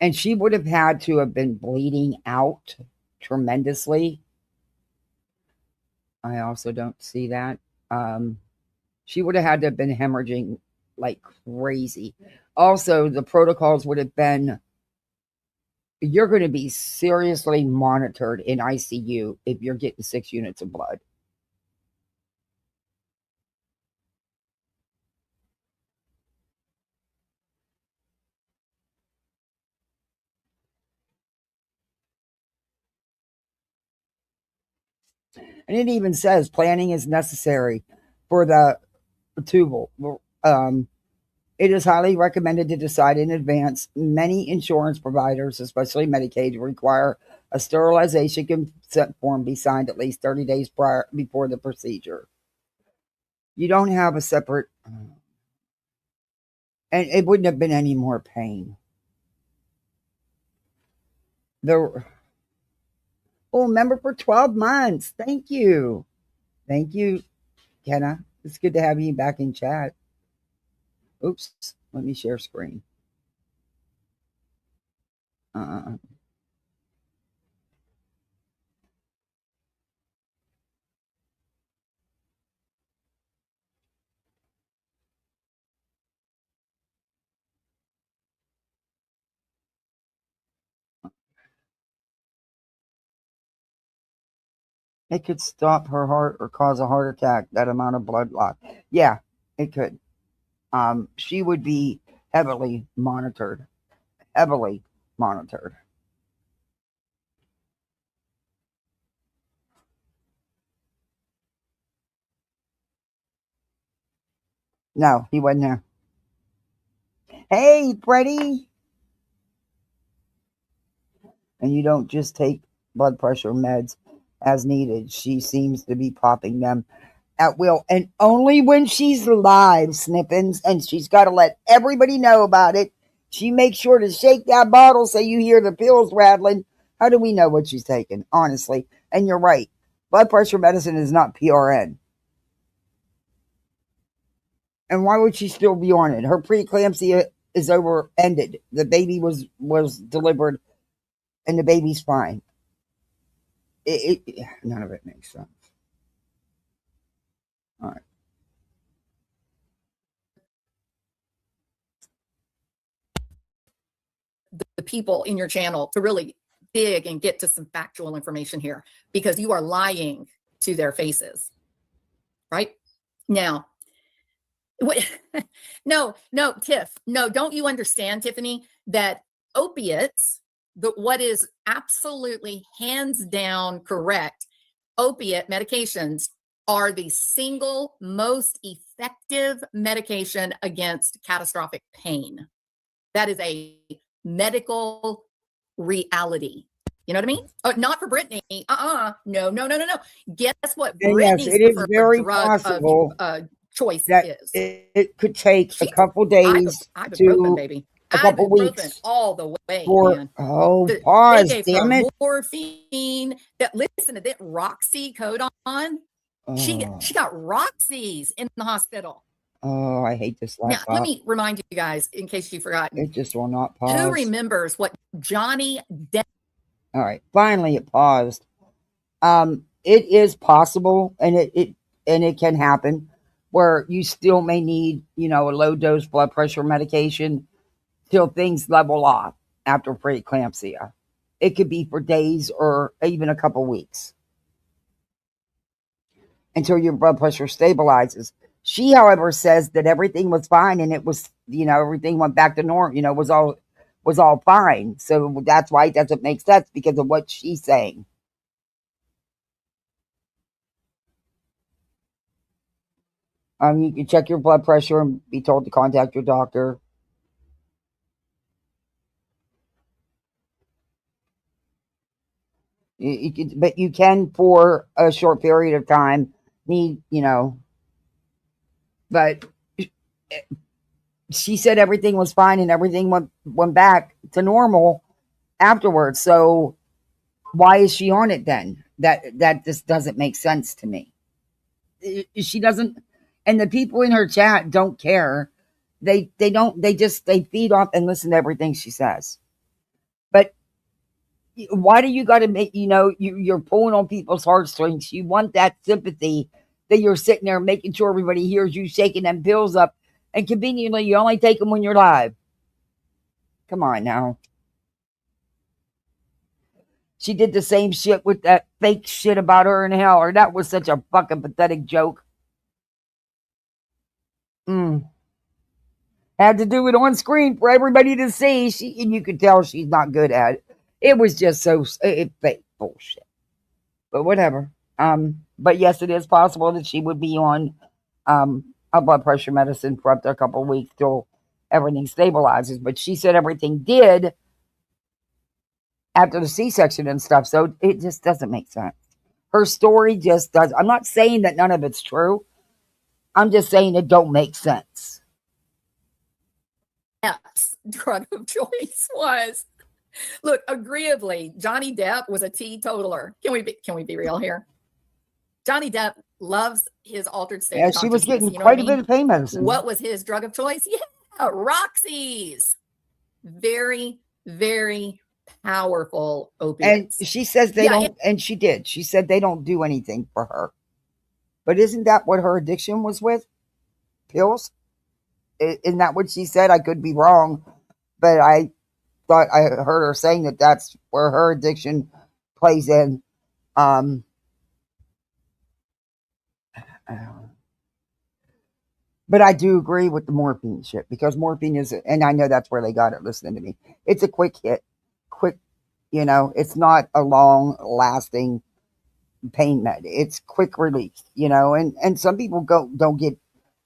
And she would have had to have been bleeding out tremendously. I also don't see that. She would have had to have been hemorrhaging like crazy. Also, the protocols would have been, you're going to be seriously monitored in ICU if you're getting 6 units of blood. And it even says planning is necessary for the tubal. It is highly recommended to decide in advance. Many insurance providers, especially Medicaid, require a sterilization consent form be signed at least 30 days before the procedure. You don't have a separate, and it wouldn't have been any more pain. Member for 12 months. Thank you. Thank you, Kenna. It's good to have you back in chat. Oops, let me share screen. It could stop her heart or cause a heart attack, that amount of blood loss. Yeah, it could. She would be heavily monitored. Heavily monitored. No, he wasn't there. Hey, Freddie. And you don't just take blood pressure meds as needed. She seems to be popping them at will, and only when she's live, Snippins, and she's got to let everybody know about it. She makes sure to shake that bottle so you hear the pills rattling. How do we know what she's taking, honestly? And you're right. Blood pressure medicine is not PRN. And why would she still be on it? Her preeclampsia is over, ended. The baby was delivered, and the baby's fine. None of it makes sense. All right. The people in your channel to really dig and get to some factual information here, because you are lying to their faces. Right now, no, Tiff, no, don't you understand, Tiffany, that opiates, what is absolutely hands down correct, opiate medications are the single most effective medication against catastrophic pain. That is a medical reality. You know what I mean? Not for Brittany. No. Guess what? And yes, Brittany's it is preferred very drug possible of choice that is. it could take a couple days Ibuprofen, to baby. a couple Ibuprofen weeks all the way, for man. They pause, gave damn her it. morphine. That, listen to that Roxy codon. She got Roxy's in the hospital. Oh, I hate this laptop. Now, let me remind you guys, in case you've forgotten. It just will not pause. Who remembers what Johnny Depp? All right, finally it paused. It is possible, and it can happen, where you still may need, a low dose blood pressure medication till things level off after preeclampsia. It could be for days or even a couple weeks until your blood pressure stabilizes. She, however, says that everything was fine, and it was, everything went back to normal, was all fine. So that's why it doesn't make sense, because of what she's saying. You can check your blood pressure and be told to contact your doctor. But you can, for a short period of time, need, but she said everything was fine and everything went back to normal afterwards. So why is she on it then? That just doesn't make sense to me. She doesn't, and the people in her chat don't care. They feed off and listen to everything she says. But why do you got to make, you're pulling on people's heartstrings? You want that sympathy that you're sitting there making sure everybody hears you shaking them pills up, and conveniently you only take them when you're live. Come on now. She did the same shit with that fake shit about her in hell, or that was such a fucking pathetic joke. Had to do it on screen for everybody to see. And you could tell she's not good at it. It was just so fake bullshit. But whatever. But yes, it is possible that she would be on a blood pressure medicine for up to a couple of weeks till everything stabilizes. But she said everything did after the C-section and stuff. So it just doesn't make sense. Her story just does. I'm not saying that none of it's true. I'm just saying it don't make sense. Depp's drug of choice was, look, agreeably, Johnny Depp was a teetotaler. Can we be real here? Johnny Depp loves his altered state. Yeah, she was getting quite a bit of pain medicine. What was his drug of choice? Yeah, Roxy's. Very, very powerful opiates. And she says they don't, and she did. She said they don't do anything for her. But isn't that what her addiction was with? Pills? Isn't that what she said? I could be wrong, but I thought I heard her saying that that's where her addiction plays in. But I do agree with the morphine shit, because morphine is, and I know that's where they got it, listening to me. It's a quick hit. It's not a long lasting pain med. It's quick release, and some people don't get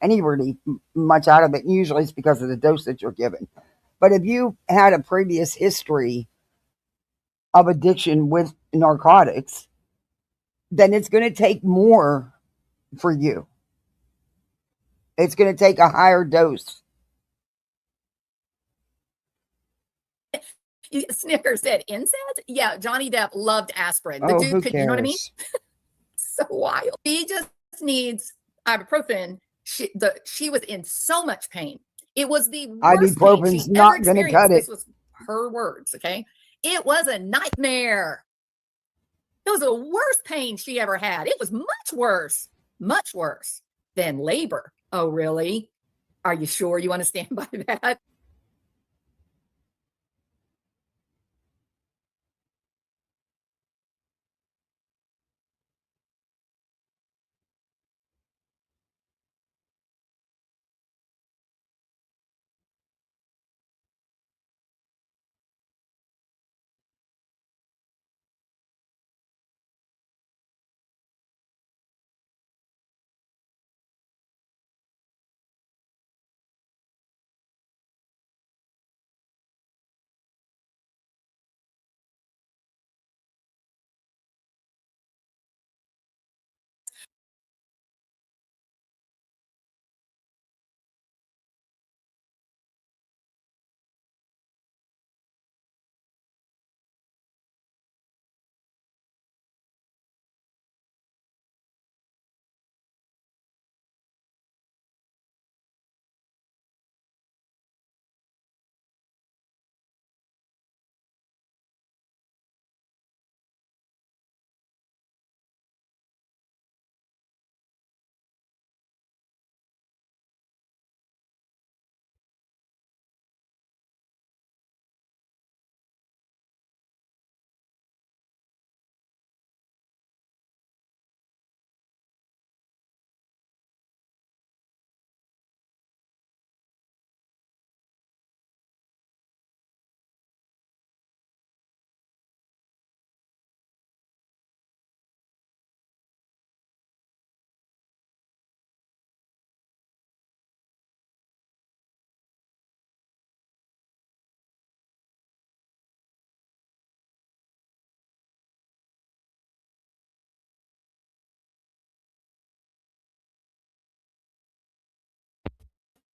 any relief much out of it. And usually it's because of the dose that you're given. But if you had a previous history of addiction with narcotics, then it's going to take more for you. It's going to take a higher dose. Snickers said insect? Yeah, Johnny Depp loved aspirin. The Oh, dude who could, cares? you know what I mean? So wild. He just needs ibuprofen. She was in so much pain. It was the worst pain Ibuprofen's she ever not going to experienced. cut This it. was her words, okay? It was a nightmare. It was the worst pain she ever had. It was much worse than labor. Oh, really? Are you sure you want to stand by that?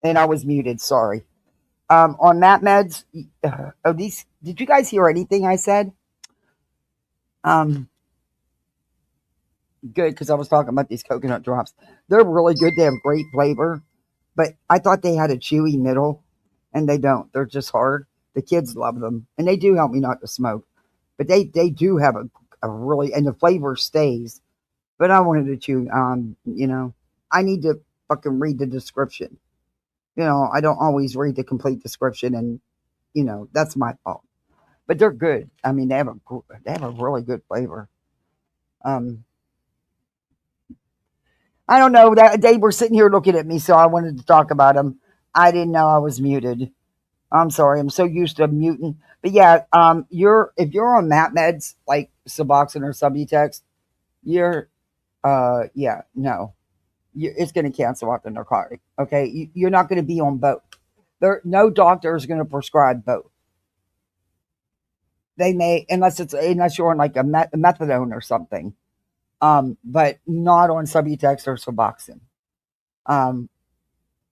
And I was muted. Sorry. On Mat Meds, oh, these, did you guys hear anything I said? Um, Good, because I was talking about these coconut drops. They're really good. They have great flavor, but I thought they had a chewy middle, and they don't. They're just hard. The kids love them, and they do help me not to smoke. But they do have a really, and the flavor stays. But I wanted to chew. I need to fucking read the description. I don't always read the complete description, and that's my fault. But they're good. I mean, they have a really good flavor. Um, I don't know that they were sitting here looking at me, so I wanted to talk about them. I didn't know I was muted. I'm sorry. I'm so used to muting. But yeah, if you're on Mat Meds like Suboxone or Subutex, you're yeah, no, it's going to cancel out the narcotic. Okay, you're not going to be on both. No doctor is going to prescribe both. They may, unless you're on like a methadone or something, but not on Subutex or Suboxone. Um,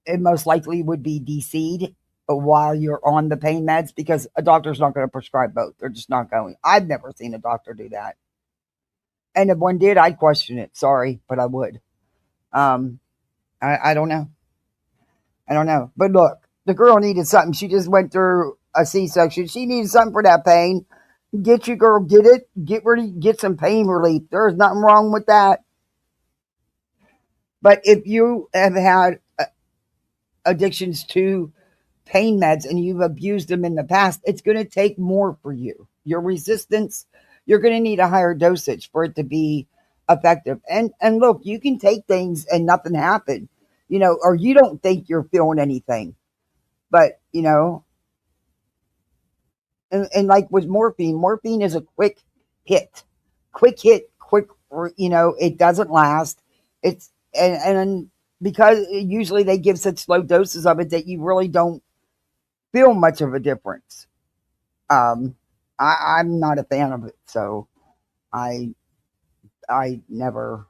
it most likely would be DC'd while you're on the pain meds because a doctor's not going to prescribe both. They're just not going. I've never seen a doctor do that. And if one did, I'd question it. Sorry, but I would. Um, I don't know. I don't know. But look, the girl needed something. She just went through a C-section. She needed something for that pain. Get you, girl. Get it. Get ready. Get some pain relief. There's nothing wrong with that. But if you have had addictions to pain meds and you've abused them in the past, it's going to take more for you. Your resistance, you're going to need a higher dosage for it to be effective. And look, you can take things and nothing happened, or you don't think you're feeling anything. But, and like with morphine is a quick hit. Quick hit, it doesn't last. And because usually they give such low doses of it that you really don't feel much of a difference. I'm not a fan of it, so I I never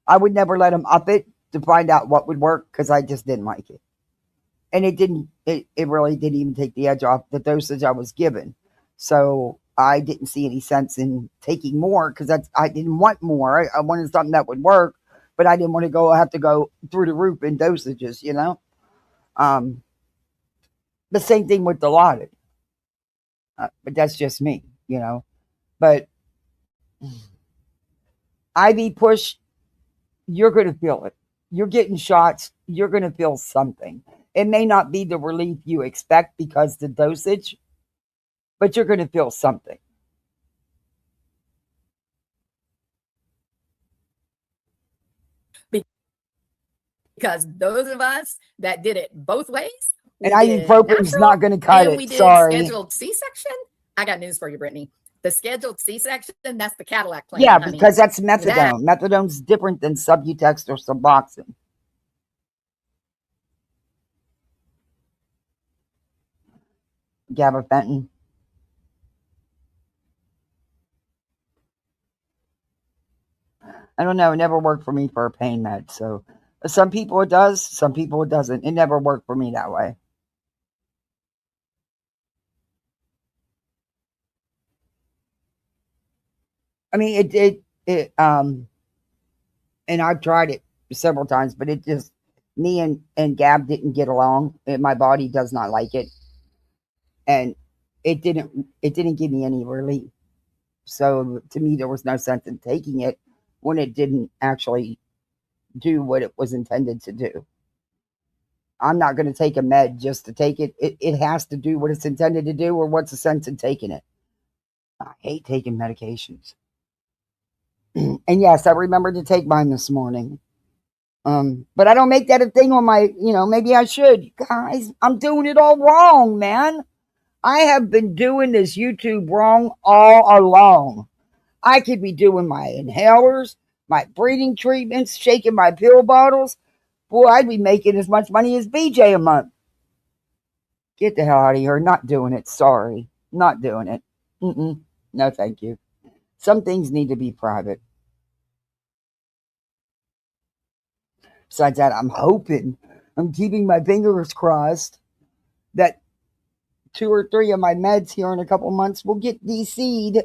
I would never let them up it to find out what would work because I just didn't like it, and it really didn't even take the edge off the dosage I was given. So I didn't see any sense in taking more because I didn't want more. I wanted something that would work, but I didn't want to have to go through the roof in dosages. Um, The same thing with Dilaudid. But that's just me, But IV push, you're going to feel it. You're getting shots, you're going to feel something. It may not be the relief you expect because the dosage, but you're going to feel something. Because those of us that did it both ways, And ibuprofen's not going to cut it. We did Sorry. scheduled C-section. I got news for you, Brittany. The scheduled C-section, that's the Cadillac plan. Yeah, honey. because that's methadone. Methadone's different than Subutex or Suboxone. Gabapentin. I don't know. It never worked for me for a pain med. So some people it does, some people it doesn't. It never worked for me that way. I mean, and I've tried it several times, but it just, me and Gab didn't get along. My body does not like it. And it didn't give me any relief. So to me, there was no sense in taking it when it didn't actually do what it was intended to do. I'm not going to take a med just to take it. It has to do what it's intended to do, or what's the sense in taking it? I hate taking medications. And yes, I remembered to take mine this morning. But I don't make that a thing on my, maybe I should. Guys, I'm doing it all wrong, man. I have been doing this YouTube wrong all along. I could be doing my inhalers, my breathing treatments, shaking my pill bottles. Boy, I'd be making as much money as BJ a month. Get the hell out of here. Not doing it. Sorry. Not doing it. No, thank you. Some things need to be private. Besides that, I'm keeping my fingers crossed that 2 or 3 of my meds here in a couple months will get DC'd.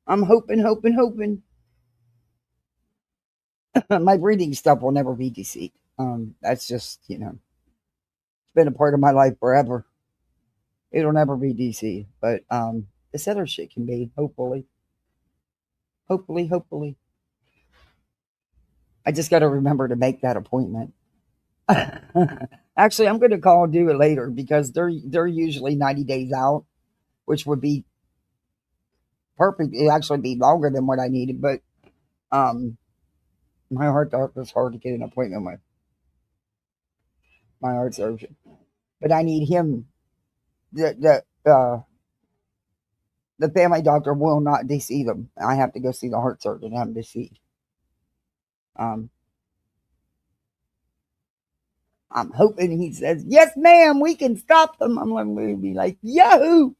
I'm hoping. My breathing stuff will never be DC'd. That's just, it's been a part of my life forever. It'll never be DC'd. But this other shit can be, hopefully. Hopefully. I just got to remember to make that appointment. Actually, I'm going to call and do it later because they're usually 90 days out, which would be perfect. It'd actually be longer than what I needed, but my heart doctor's hard to get an appointment with. My heart surgeon, but I need him. The family doctor will not DC them. I have to go see the heart surgeon and have them DC'd. I'm hoping he says, yes, ma'am, we can stop them. I'm going to be like, yahoo!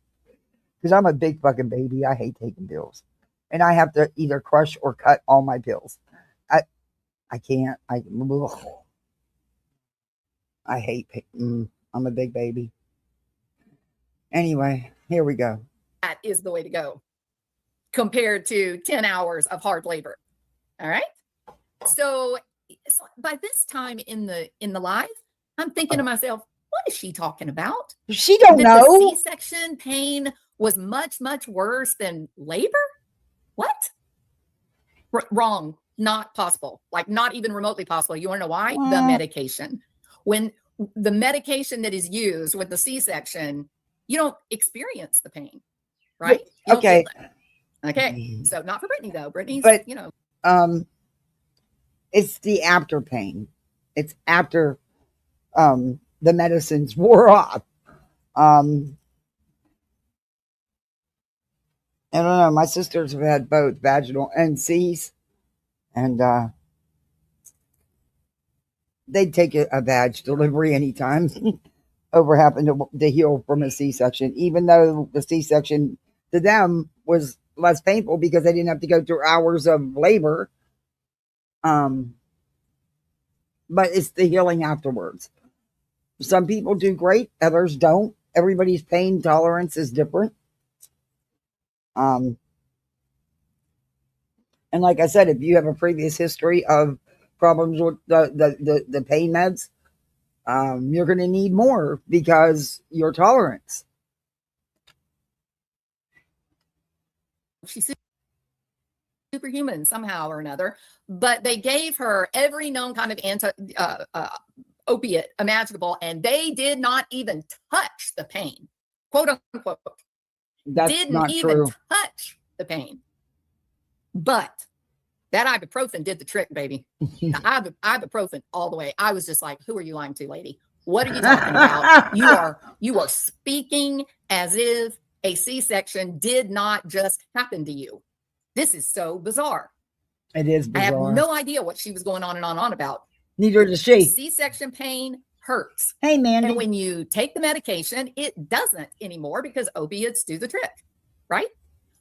Because I'm a big fucking baby. I hate taking pills. And I have to either crush or cut all my pills. I can't. I hate I'm a big baby. Anyway, here we go. That is the way to go compared to 10 hours of hard labor. All right. So by this time in the live, I'm thinking to myself, what is she talking about? She don't know. The C-section pain was much, much worse than labor? What? Wrong. Not possible. Like not even remotely possible. You want to know why? The medication. When the medication that is used with the C-section, you don't experience the pain, right? Okay. Okay. So not for Brittany though. Brittany's, but, it's the after pain. It's after the medicines wore off. I don't know. My sisters have had both vaginal and C's, and they'd take a vag delivery anytime over having to heal from a C-section, even though the C-section to them was less painful because they didn't have to go through hours of labor. But it's the healing afterwards. Some people do great, others don't. Everybody's pain tolerance is different. And like I said, if you have a previous history of problems with the pain meds, you're going to need more because your tolerance. She's superhuman somehow or another, but they gave her every known kind of opiate imaginable, and they did not even touch the pain, quote unquote. That's Didn't not even true. touch the pain. But that ibuprofen did the trick, baby. The ibuprofen all the way. I was just like, who are you lying to, lady? What are you talking about? You are speaking as if a C-section did not just happen to you. This is so bizarre. It is I have bizarre. no idea what she was going on and on about. Neither does she. C-section pain hurts. Hey, Mandy. And when you take the medication, it doesn't anymore because opiates do the trick, right?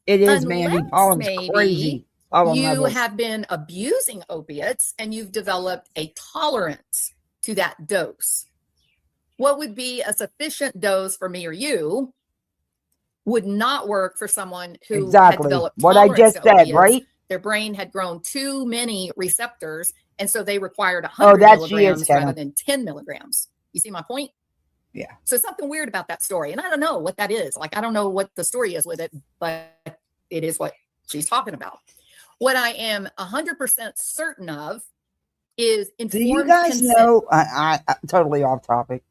It is, Mandy. Unless Pollen's maybe crazy. Pollen you levels. have been abusing opiates and you've developed a tolerance to that dose. What would be a sufficient dose for me or you would not work for someone who had Exactly. developed What I tolerance just to said, opiates. right? Their brain had grown too many receptors, and so they required Oh, 100 that she is, milligrams rather Kenna. than 10 milligrams. You see my point? Yeah. So something weird about that story, and I don't know what that is. Like, I don't know what the story is with it, but it is what she's talking about. What I am 100% certain of is informed Do you guys consent. know? I totally off topic.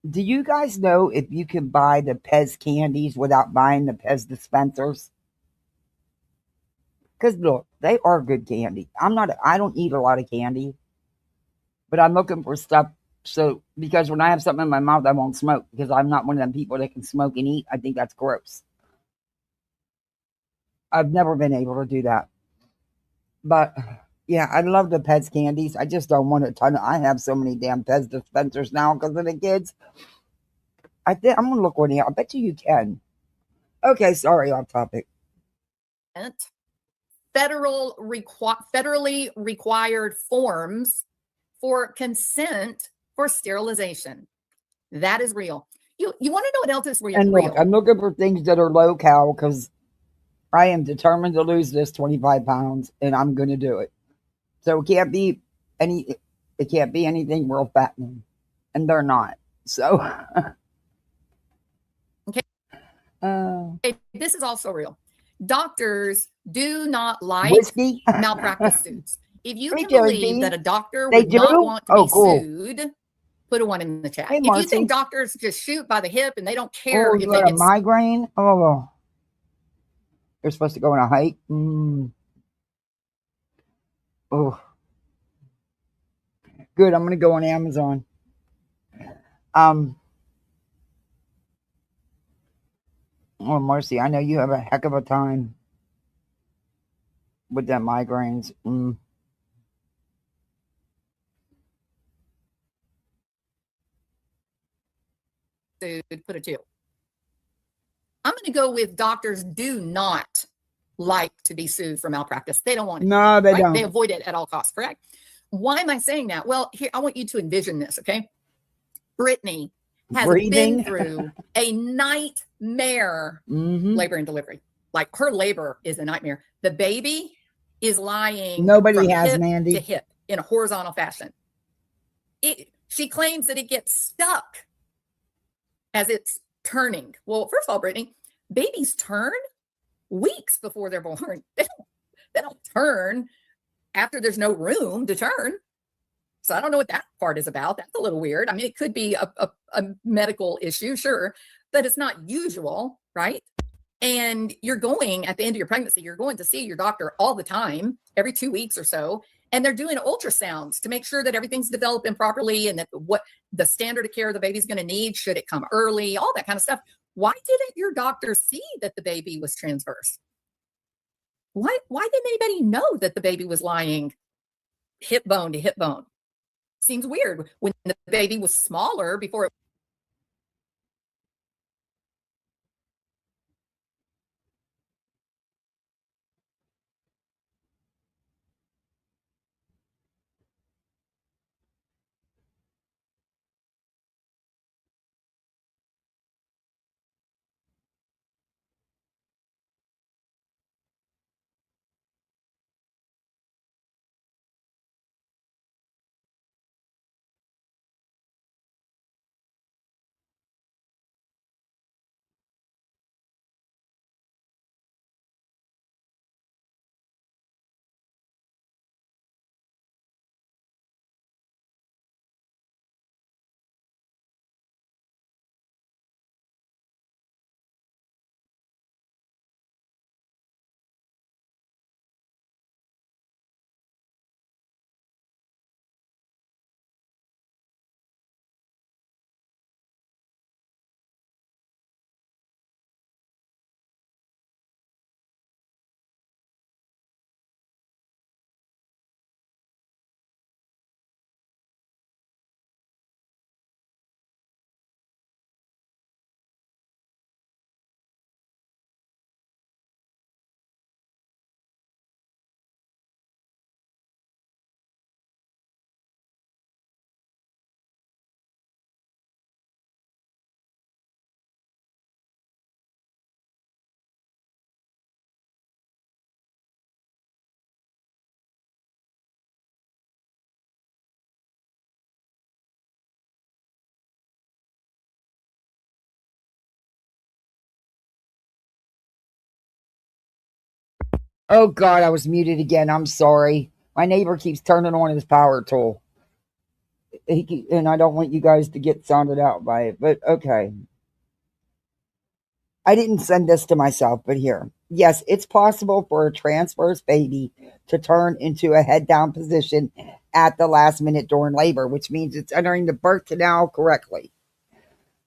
Do you guys know if you can buy the Pez candies without buying the Pez dispensers? Because look, they are good candy. I don't eat a lot of candy, but I'm looking for stuff. So, because when I have something in my mouth, I won't smoke because I'm not one of them people that can smoke and eat. I think that's gross. I've never been able to do that. But yeah, I love the Pez candies. I just don't want a ton. I have so many damn Pez dispensers now because of the kids. I'm gonna look one here. I bet you can. Okay, sorry, off topic. Federally required forms for consent for sterilization. That is real. You want to know what else is real? And look, I'm looking for things that are low cal because I am determined to lose this 25 pounds, and I'm going to do it. So it can't be anything real fattening, and they're not. So, okay. This is also real. Doctors do not like whiskey malpractice suits. If you Hey, can Josie. believe that a doctor They would not do? want to Oh, be cool. sued, put a one in the chat. Hey, If you Marcy. think doctors just shoot by the hip and they don't care Oh, if you they got a get migraine? Oh, you're supposed to go on a hike? Oh, good. I'm going to go on Amazon. Oh, Marcy, I know you have a heck of a time with that migraines. sued, put a 2. I'm going to go with doctors do not like to be sued for malpractice. They don't want it. No, they right? don't. They avoid it at all costs, correct? Why am I saying that? Well, here, I want you to envision this, okay? Brittany has Breathing. been through a nightmare labor and delivery. Like, her labor is a nightmare. The baby is lying Nobody from has, hip Mandy. to hip in a horizontal fashion. She claims that it gets stuck as it's turning. Well, first of all, Brittany, babies turn weeks before they're born. They don't turn after there's no room to turn. So I don't know what that part is about. That's a little weird. I mean, it could be a medical issue, sure, but it's not usual, right? And you're going at the end of your pregnancy, you're going to see your doctor all the time, every 2 weeks or so. And they're doing ultrasounds to make sure that everything's developing properly and that what the standard of care the baby's going to need, should it come early, all that kind of stuff. Why didn't your doctor see that the baby was transverse? Why didn't anybody know that the baby was lying hip bone to hip bone? Seems weird when the baby was smaller before it Oh God, I was muted again. I'm sorry. My neighbor keeps turning on his power tool. And I don't want you guys to get sounded out by it, but okay. I didn't send this to myself, but here. Yes, it's possible for a transverse baby to turn into a head down position at the last minute during labor, which means it's entering the birth canal correctly.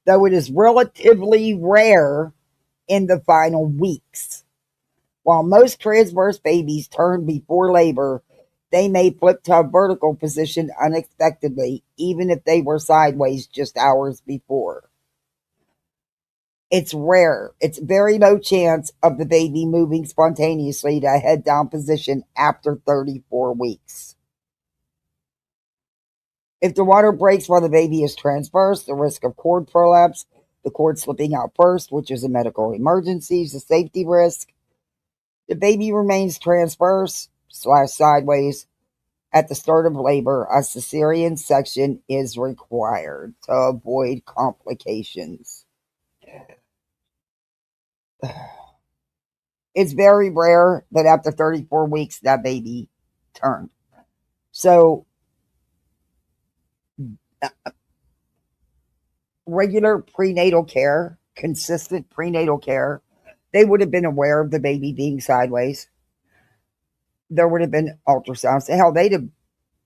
Though it is relatively rare in the final weeks. While most transverse babies turn before labor, they may flip to a vertical position unexpectedly, even if they were sideways just hours before. It's rare. It's very low chance of the baby moving spontaneously to a head down position after 34 weeks. If the water breaks while the baby is transverse, the risk of cord prolapse, the cord slipping out first, which is a medical emergency, is a safety risk. The baby remains transverse / sideways at the start of labor. A cesarean section is required to avoid complications. It's very rare that after 34 weeks that baby turned. So regular prenatal care, consistent prenatal care, they would have been aware of the baby being sideways. There would have been ultrasounds. Hell, they'd have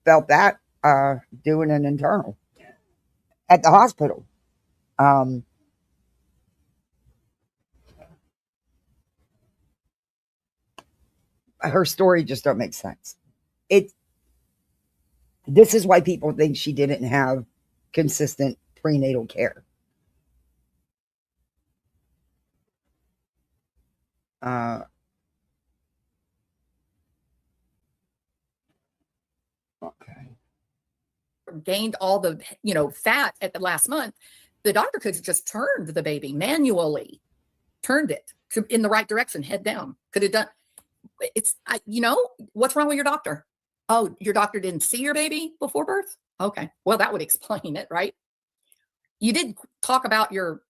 felt that doing an internal at the hospital. Her story just don't make sense. This is why people think she didn't have consistent prenatal care. Okay. Gained all the fat at the last month, the doctor could have just turned the baby manually, turned it in the right direction, head down. Could have done. What's wrong with your doctor? Oh, your doctor didn't see your baby before birth? Okay, well, that would explain it, right? You did talk about your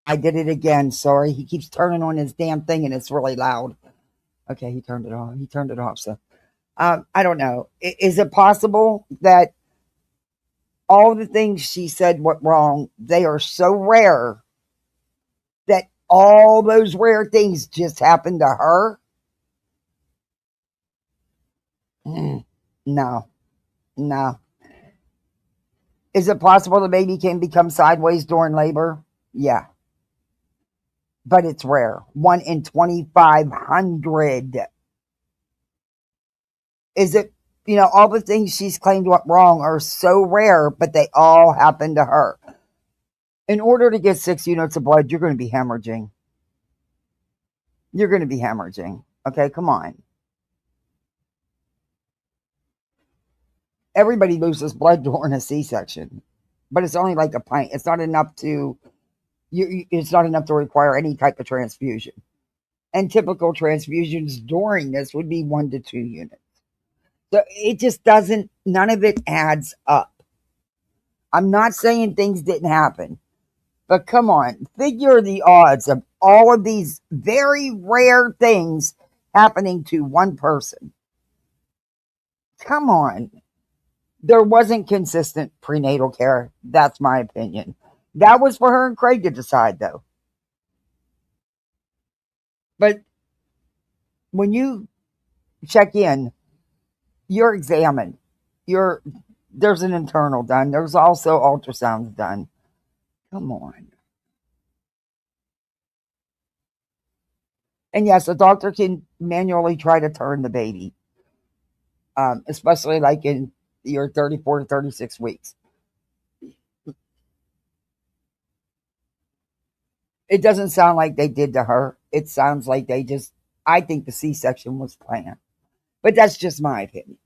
I did it again. Sorry. He keeps turning on his damn thing and it's really loud. Okay, he turned it off. He turned it off. So I don't know. Is it possible that all the things she said went wrong, they are so rare that all those rare things just happened to her? No. No. Is it possible the baby can become sideways during labor? Yeah. But it's rare. 1 in 2,500. Is it all the things she's claimed went wrong are so rare, but they all happen to her. In order to get 6 units of blood, you're going to be hemorrhaging. You're going to be hemorrhaging. Okay, come on. Everybody loses blood during a C-section, but it's only like a pint. It's not enough to it's not enough to require any type of transfusion. And typical transfusions during this would be 1 to 2 units. So it just doesn't, none of it adds up. I'm not saying things didn't happen, but come on, figure the odds of all of these very rare things happening to one person. Come on. There wasn't consistent prenatal care. That's my opinion. That was for her and Craig to decide, though. But when you check in, you're examined. There's an internal done. There's also ultrasounds done. Come on. And yes, a doctor can manually try to turn the baby, especially like in your 34 to 36 weeks. It doesn't sound like they did to her. It sounds like I think the C-section was planned. But that's just my opinion.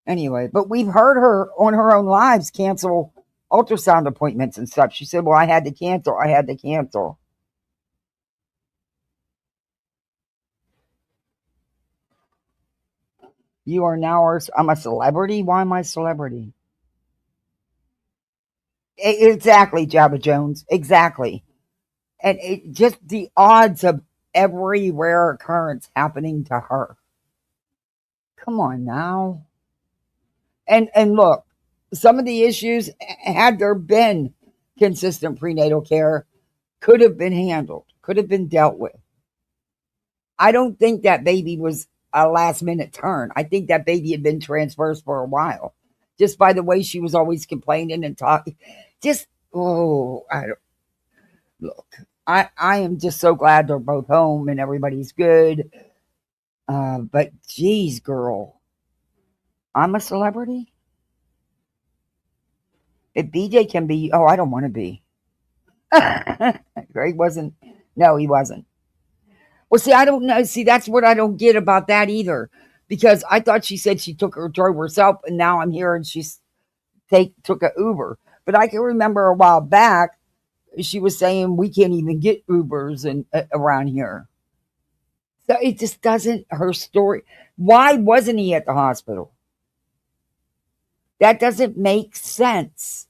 Anyway, but we've heard her on her own lives cancel ultrasound appointments and stuff. She said, well, I had to cancel. You are now, I'm a celebrity? Why am I a celebrity? Exactly, Jabba Jones. Exactly. And it just the odds of every rare occurrence happening to her. Come on now. And look, some of the issues, had there been consistent prenatal care, could have been handled, could have been dealt with. I don't think that baby was a last minute turn. I think that baby had been transversed for a while, just by the way she was always complaining and talking. I am just so glad they're both home and everybody's good. But geez, girl, I'm a celebrity. If BJ can be, I don't want to be. Greg wasn't. No, he wasn't. Well, see, I don't know. See, that's what I don't get about that either. Because I thought she said she drove herself, and now I'm hearing she's took a Uber. But I can remember a while back, she was saying we can't even get Ubers around here. So it just doesn't, her story. Why wasn't he at the hospital? That doesn't make sense.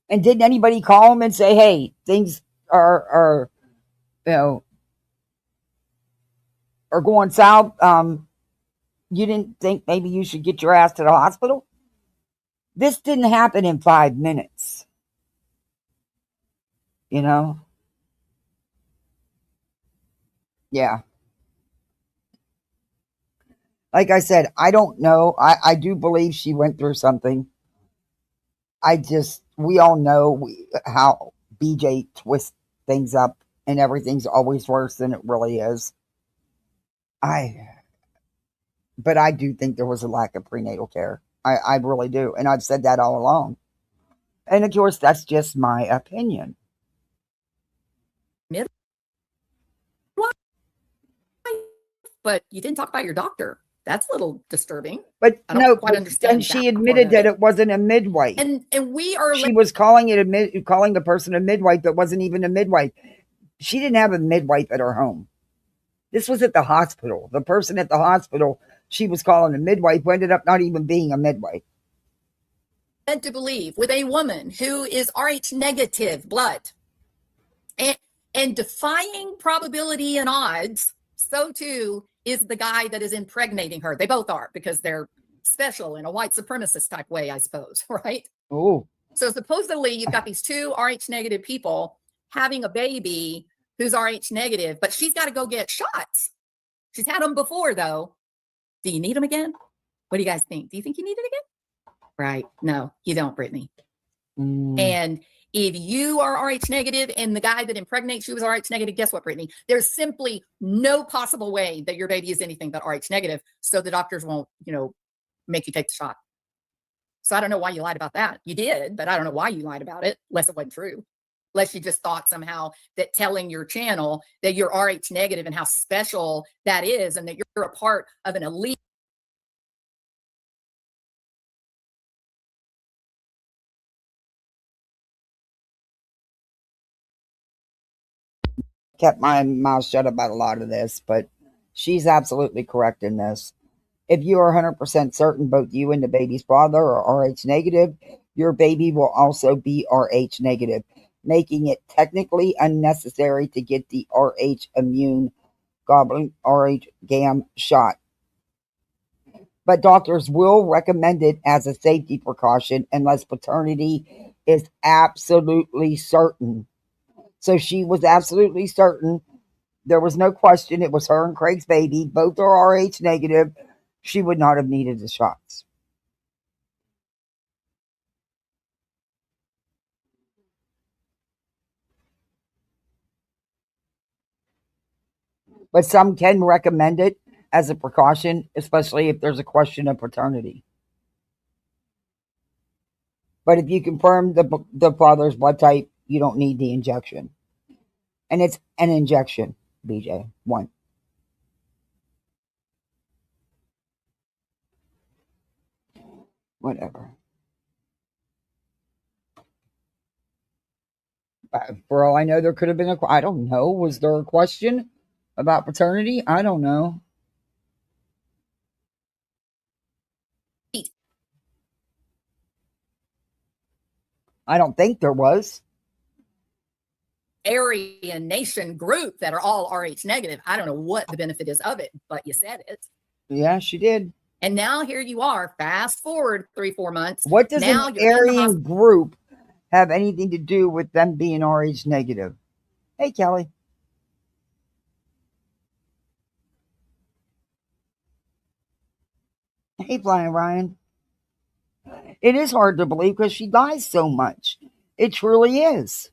And didn't anybody call him and say, hey, things are going south? You didn't think maybe you should get your ass to the hospital? This didn't happen in 5 minutes. Yeah. Like I said, I don't know. I do believe she went through something. We all know how BJ twists things up and everything's always worse than it really is. But I do think there was a lack of prenatal care. I really do. And I've said that all along. And of course, that's just my opinion. But you didn't talk about your doctor. That's a little disturbing. But I don't quite understand. And she admitted that it wasn't a midwife. And she was calling the person a midwife that wasn't even a midwife. She didn't have a midwife at her home. This was at the hospital. The person at the hospital she was calling a midwife who ended up not even being a midwife. Led to believe with a woman who is Rh negative blood and defying probability and odds, so too is the guy that is impregnating her. They both are, because they're special in a white supremacist type way, I suppose, right? Oh. So supposedly you've got these two Rh negative people having a baby who's Rh negative, but she's got to go get shots. She's had them before, though. Do you need them again? What do you guys think? Do you think you need it again? Right. No, you don't, Brittany. And If you are Rh negative and the guy that impregnates you is Rh negative, guess what, Brittany? There's simply no possible way that your baby is anything but Rh negative. So the doctors won't, make you take the shot. So I don't know why you lied about that. You did, but I don't know why you lied about it, unless it wasn't true. Unless you just thought somehow that telling your channel that you're Rh negative and how special that is and that you're a part of an elite. Kept my mouth shut about a lot of this, but she's absolutely correct in this. If you are 100% certain both you and the baby's father are Rh negative, your baby will also be Rh negative, making it technically unnecessary to get the Rh immune globulin Rh gam shot. But doctors will recommend it as a safety precaution unless paternity is absolutely certain. So she was absolutely certain. There was no question. It was her and Craig's baby. Both are Rh negative. She would not have needed the shots. But some can recommend it as a precaution, especially if there's a question of paternity. But if you confirm the father's blood type, you don't need the injection. And it's an injection, BJ. One. Whatever. For all I know, there could have been I don't know. Was there a question about paternity? I don't know. I don't think there was. Aryan nation group that are all Rh negative. I don't know what the benefit is of it, but you said it. Yeah, she did. And now here you are, fast forward 3-4 months. What does now an Aryan group have anything to do with them being Rh negative? Hey, Kelly. Hey, Flying Ryan. It is hard to believe because she lies so much. It truly is.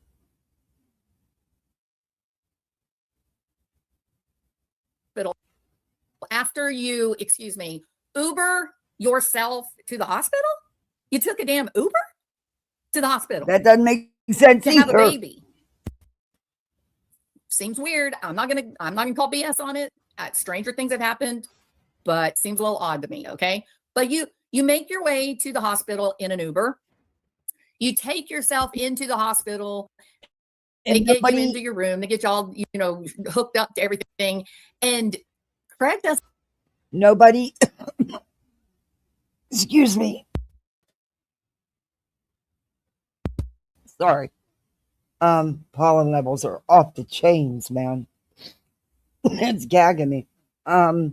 After you, Uber yourself to the hospital? You took a damn Uber to the hospital. That doesn't make sense to either. Have a baby. Seems weird. I'm not gonna call BS on it. Stranger things have happened, but seems a little odd to me. Okay, but you make your way to the hospital in an Uber. You take yourself into the hospital. They get you into your room. They get you all, hooked up to everything. And Craig does. Nobody. Excuse me. Sorry. Pollen levels are off the chains, man. It's gagging me. I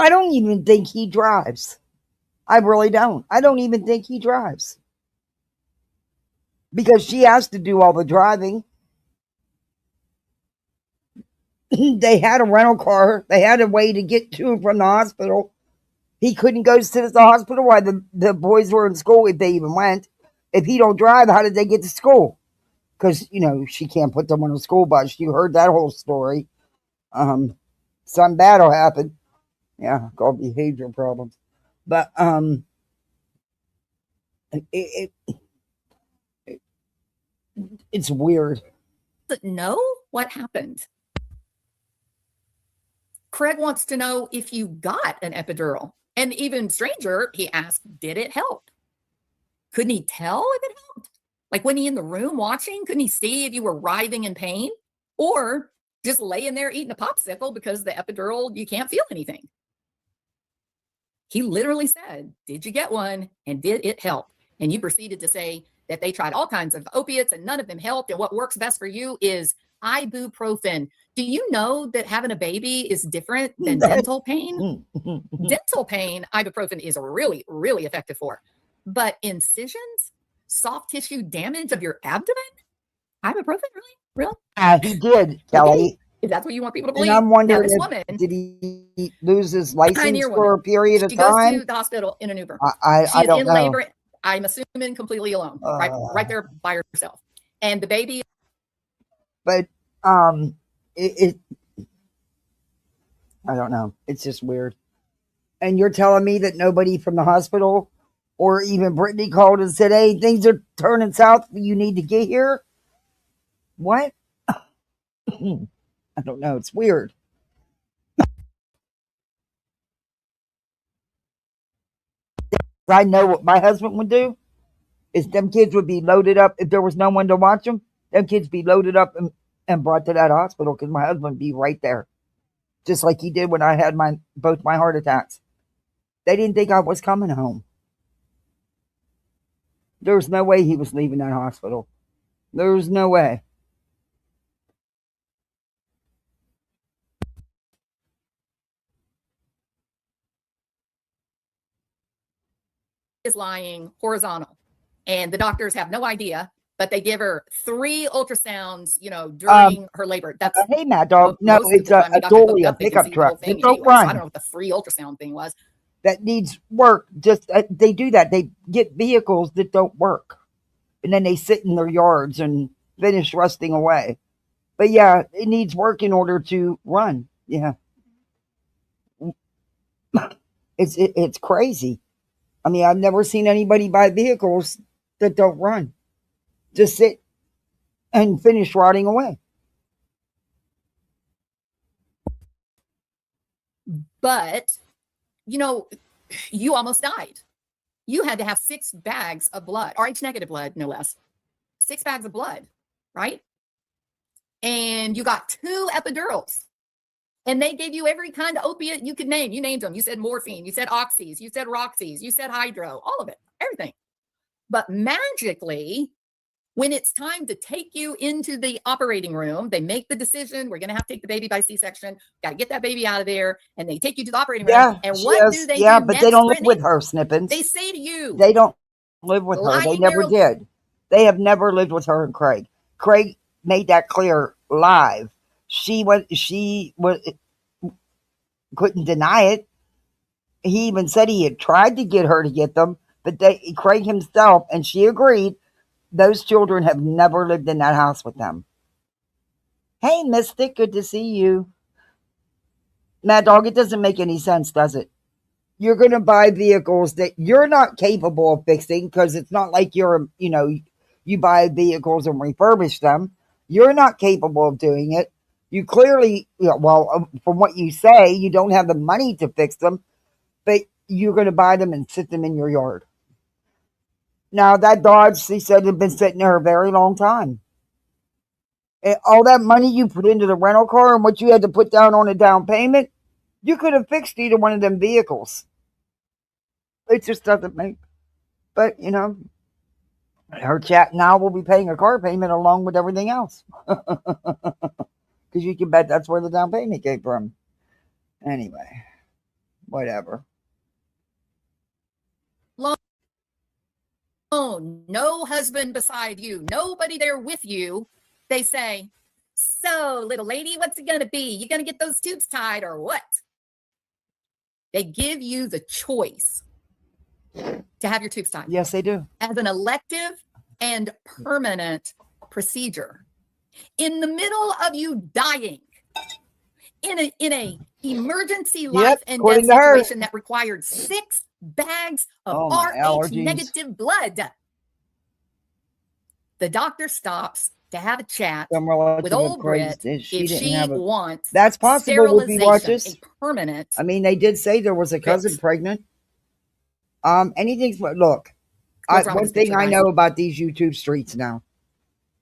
don't even think he drives. I really don't. I don't even think he drives. Because she has to do all the driving. They had a rental car. They had a way to get to him from the hospital. He couldn't go to the hospital while the boys were in school, if they even went. If he don't drive, how did they get to school? Because, she can't put them on a school bus. You heard that whole story. Something bad will happen. Yeah, called behavior problems. But it's weird. Know what happened. Craig wants to know if you got an epidural. And even stranger, he asked, did it help? Couldn't he tell if it helped? Like when he in the room watching, couldn't he see if you were writhing in pain? Or just laying there eating a popsicle because the epidural, you can't feel anything. He literally said, did you get one? And did it help? And you proceeded to say that they tried all kinds of opiates and none of them helped. And what works best for you is ibuprofen. Do you know that having a baby is different than dental pain? Dental pain, ibuprofen is really, really effective for. But incisions, soft tissue damage of your abdomen, ibuprofen, really? He did, Kelly. If that's what you want people to believe. And I'm wondering, this woman, did he lose his license for a period of she time? She goes to the hospital in an Uber. I don't know. Labor. I'm assuming completely alone, right there by herself. And the baby. But it I don't know. It's just weird. And you're telling me that nobody from the hospital or even Brittany called and said, hey, things are turning south. You need to get here? What? I don't know. It's weird. I know what my husband would do is them kids would be loaded up. If there was no one to watch them, them kids be loaded up and brought to that hospital because my husband would be right there. Just like he did when I had both my heart attacks. They didn't think I was coming home. There was no way he was leaving that hospital. There was no way. Is lying horizontal, and the doctors have no idea, but they give her 3 ultrasounds, during her labor. That's hey, Mad Dog. No, it's a dolly, a pickup truck. They don't run. So I don't know what the 3 ultrasound thing was. That needs work. Just they do that. They get vehicles that don't work, and then they sit in their yards and finish rusting away. But yeah, it needs work in order to run. Yeah, it's crazy. I mean, I've never seen anybody buy vehicles that don't run. Just sit and finish rotting away. But, you almost died. You had to have 6 bags of blood, Rh negative blood, no less. 6 bags of blood, right? And you got 2 epidurals. And they gave you every kind of opiate you could name. You named them. You said morphine. You said oxys. You said roxys. You said hydro. All of it. Everything. But magically, when it's time to take you into the operating room, they make the decision. We're going to have to take the baby by C-section. Got to get that baby out of there. And they take you to the operating room. Yeah, And what do they do? Yeah, but next, they don't Brittany? live with her, Snippins. They say to you. They don't live with her. They never did. They have never lived with her and Craig. Craig made that clear live. She couldn't deny it. He even said he had tried to get her to get them, but Craig himself, and she agreed, those children have never lived in that house with them. Hey, Mystic, good to see you. Mad Dog, it doesn't make any sense, does it? You're going to buy vehicles that you're not capable of fixing because it's not like you buy vehicles and refurbish them. You're not capable of doing it. You clearly, from what you say, you don't have the money to fix them, but you're going to buy them and sit them in your yard. Now, that Dodge, she said, had been sitting there a very long time. And all that money you put into the rental car and what you had to put down on a down payment, you could have fixed either one of them vehicles. It just doesn't make. But, her chat now will be paying a car payment along with everything else. Because you can bet that's where the down payment came from. Anyway, whatever. No husband beside you, nobody there with you. They say, so little lady, what's it going to be? You going to get those tubes tied or what? They give you the choice to have your tubes tied. Yes, they do. As an elective and permanent procedure. In the middle of you dying, in a emergency life and death situation that required 6 bags of Rh negative blood. The doctor stops to have a chat with old Brit if she wants that's possible with watches. A permanent. I mean, they did say there was a cousin pregnant. Anything's look. One thing I know about these YouTube streets now,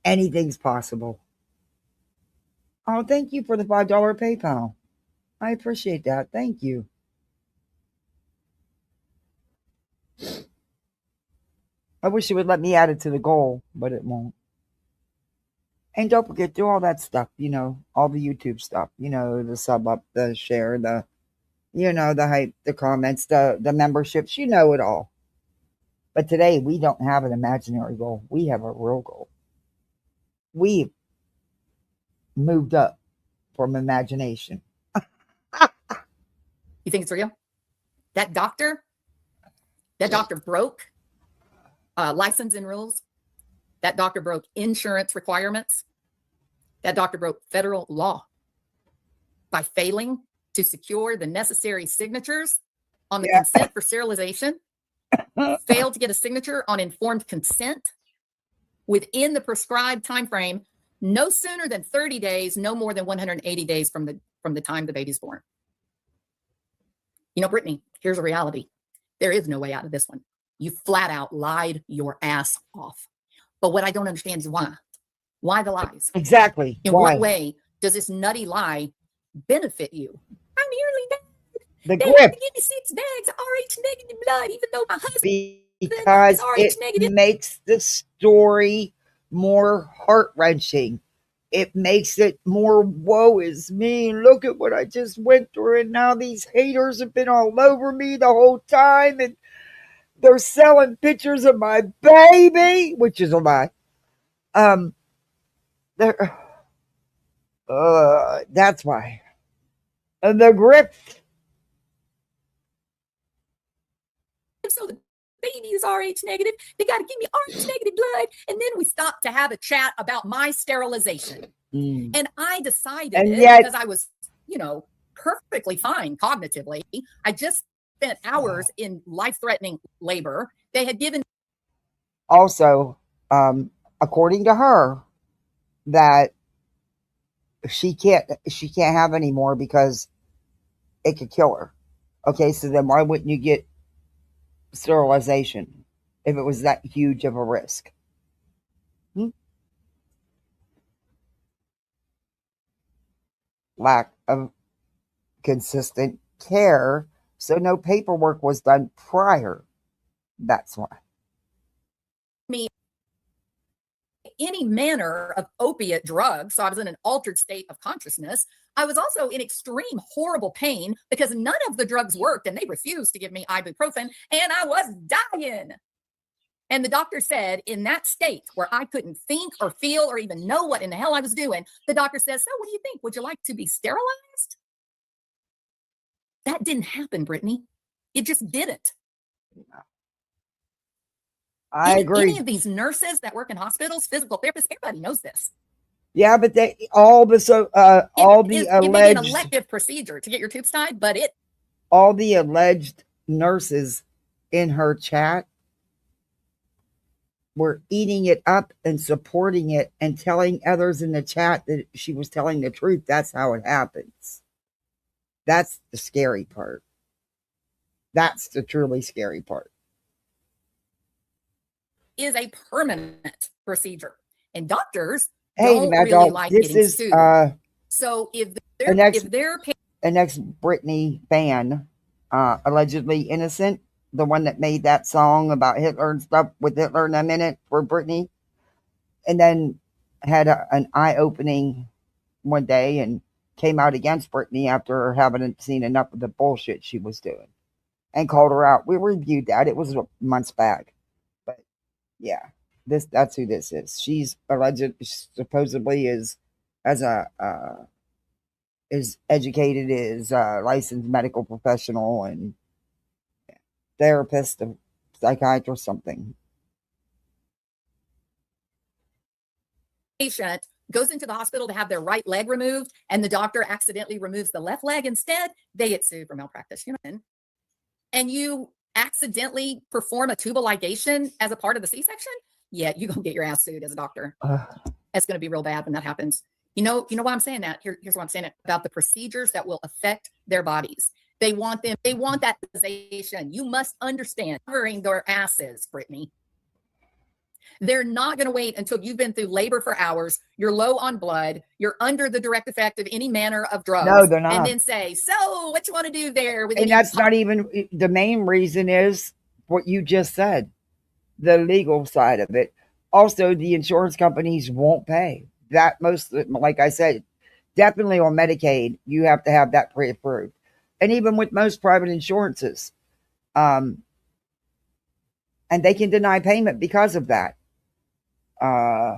anything's possible. Oh, thank you for the $5 PayPal. I appreciate that. Thank you. I wish it would let me add it to the goal, but it won't. And don't forget, do all that stuff, all the YouTube stuff, the sub up, the share, the hype, the comments, the memberships, it all. But today we don't have an imaginary goal. We have a real goal. We've moved up from imagination. You think it's real? That doctor broke licensing rules. That doctor broke insurance requirements. That doctor broke federal law by failing to secure the necessary signatures on the consent for sterilization, failed to get a signature on informed consent within the prescribed time frame, no sooner than 30 days, no more than 180 days from the time the baby's born. You know, Brittany, here's a reality. There is no way out of this one. You flat out lied your ass off. But what I don't understand is why. Why the lies? Exactly. In Why? what way does this nutty lie benefit you? I'm nearly dead. The They grip. have to give me 6 bags of RH negative blood, even though my husband Because is RH it negative. makes the story more heart-wrenching. It makes it more, woe is me. Look at what I just went through, and now these haters have been all over me the whole time, and they're selling pictures of my baby, which is a lie. They're, that's why. And the grip. So the baby is RH negative. They got to give me RH negative blood. And then we stopped to have a chat about my sterilization. And I decided, And yet, because I was, you know, perfectly fine cognitively. I just spent hours in life-threatening labor. They had given. Also, according to her, that she can't have any more because it could kill her. Okay, so then why wouldn't you get sterilization if it was that huge of a risk? Lack of consistent care, so no paperwork was done prior. That's why. Me any manner of opiate drugs, so I was in an altered state of consciousness. I was also in extreme horrible pain because none of the drugs worked, and they refused to give me ibuprofen, and I was dying. And the doctor said, in that state where I couldn't think or feel or even know what in the hell I was doing, the doctor says, so what do you think? Would you like to be sterilized? That didn't happen, Brittany. It just didn't. I agree. Any of these nurses that work in hospitals, physical therapists, everybody knows this. Yeah, but they all the It may be an alleged elective procedure to get your tubes tied, but all the alleged nurses in her chat were eating it up and supporting it and telling others in the chat that she was telling the truth. That's how it happens. That's the scary part. That's the truly scary part. is a permanent procedure, and doctors Hey, don't Mad really Dog, like this getting is sued. So if an ex they're an ex Britney fan, allegedly innocent, the one that made that song about Hitler and stuff with Hitler in a minute for Britney, and then had an eye opening one day and came out against Britney after having seen enough of the bullshit she was doing, and called her out. We reviewed that; it was months back, but yeah, that's who this is. She's alleged, supposedly is educated, is a licensed medical professional and therapist, a psychiatrist, something. patient goes into the hospital to have their right leg removed, and the doctor accidentally removes the left leg instead, they get sued for malpractice. And you accidentally perform a tubal ligation as a part of the C-section, yeah, you're gonna get your ass sued as a doctor. It's gonna be real bad when that happens. You know why I'm saying that? Here's why I'm saying it about the procedures that will affect their bodies. They want that sensation. You must understand, covering their asses, Brittany. They're not going to wait until you've been through labor for hours, you're low on blood, you're under the direct effect of any manner of drugs. No, they're not. And then say, so what you want to do there? And that's not even the main reason, is what you just said, the legal side of it. Also, the insurance companies won't pay. That most, like I said, definitely on Medicaid, you have to have that pre-approved. And even with most private insurances, and they can deny payment because of that. The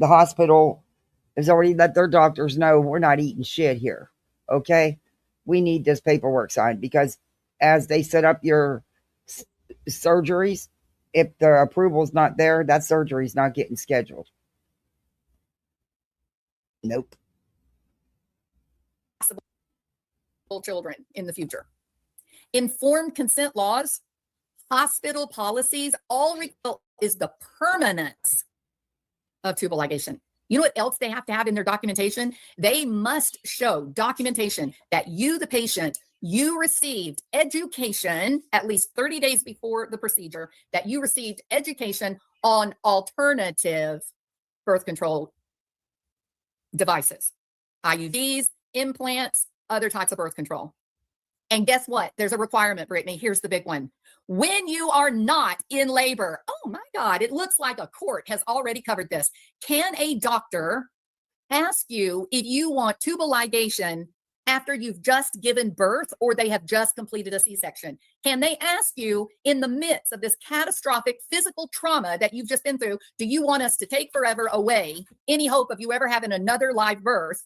hospital has already let their doctors know, we're not eating shit here. Okay, we need this paperwork signed, because as they set up your surgeries, if the approval's not there, that surgery's not getting scheduled. Nope. Children in the future. Informed consent laws, hospital policies, all require is the permanence of tubal ligation. You know what else they have to have in their documentation? They must show documentation that you, the patient, you received education at least 30 days before the procedure, that you received education on alternative birth control devices, IUDs, implants, other types of birth control. And guess what? There's a requirement, Brittany. Here's the big one. When you are not in labor, oh my God, it looks like a court has already covered this. Can a doctor ask you if you want tubal ligation after you've just given birth or they have just completed a C-section? Can they ask you in the midst of this catastrophic physical trauma that you've just been through, do you want us to take forever away any hope of you ever having another live birth?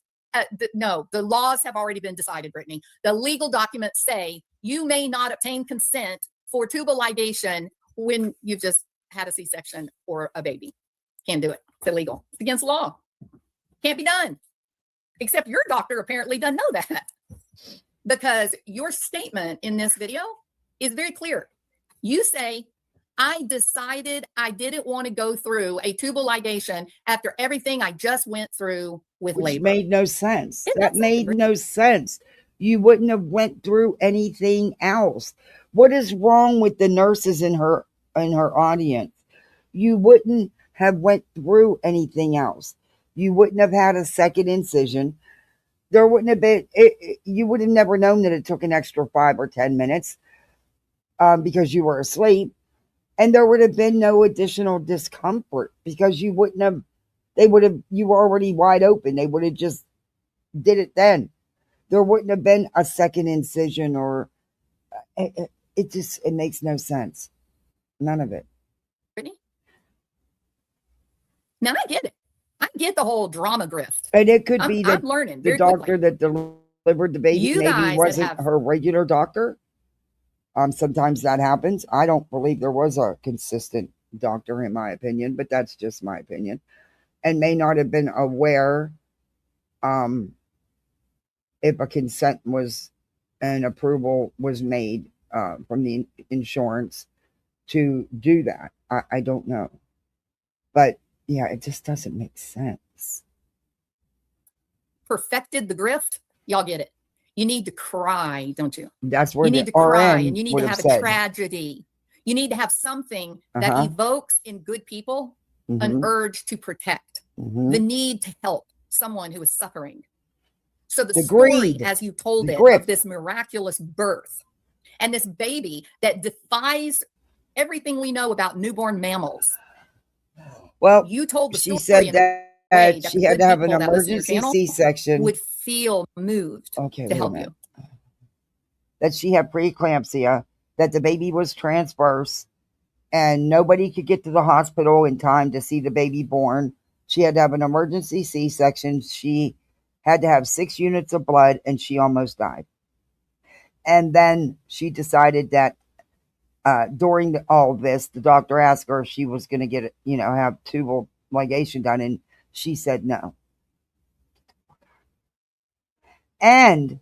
No, the laws have already been decided, Brittany. The legal documents say you may not obtain consent for tubal ligation when you've just had a C-section or a baby. Can't do it. It's illegal. It's against law. Can't be done. Except your doctor apparently doesn't know that, because your statement in this video is very clear. You say, I decided I didn't want to go through a tubal ligation after everything I just went through with Which labor. made no sense. It That makes sense. made no sense. You wouldn't have went through anything else. What is wrong with the nurses in her audience? You wouldn't have went through anything else. You wouldn't have had a second incision. There wouldn't have been. You would have never known that it took an extra 5 or 10 minutes because you were asleep, and there would have been no additional discomfort because you wouldn't have. They would have. You were already wide open. They would have just did it then. There wouldn't have been a second incision, or it makes no sense. None of it. Brittany? Now I get it. I get the whole drama grift. And it could be that I'm learning the very doctor quickly. that delivered the baby You guys maybe that wasn't have- her regular doctor. Sometimes that happens. I don't believe there was a consistent doctor, in my opinion, but that's just my opinion. And may not have been aware if a consent was an approval was made from the insurance to do that. I don't know. But yeah, it just doesn't make sense. Perfected the grift. Y'all get it. You need to cry, don't you? That's where You the need to cry, RN and you need would to have have a said. tragedy. You need to have something that Uh-huh. evokes in good people an Mhm, urge to protect, mhm. the need to help someone who is suffering. So the The story, greed, as you told the it, grip. of this miraculous birth and this baby that defies everything we know about newborn mammals. Well, You told the she story said in a way that that she the had good to have an people that listen to your emergency channel C-section. would feel moved Okay, to wait a help minute. you. That she had preeclampsia, that the baby was transverse, and nobody could get to the hospital in time to see the baby born. She had to have an emergency C-section. She had to have 6 units of blood, and she almost died. And then she decided that during all this, the doctor asked her if she was going to get, have tubal ligation done, and she said no. And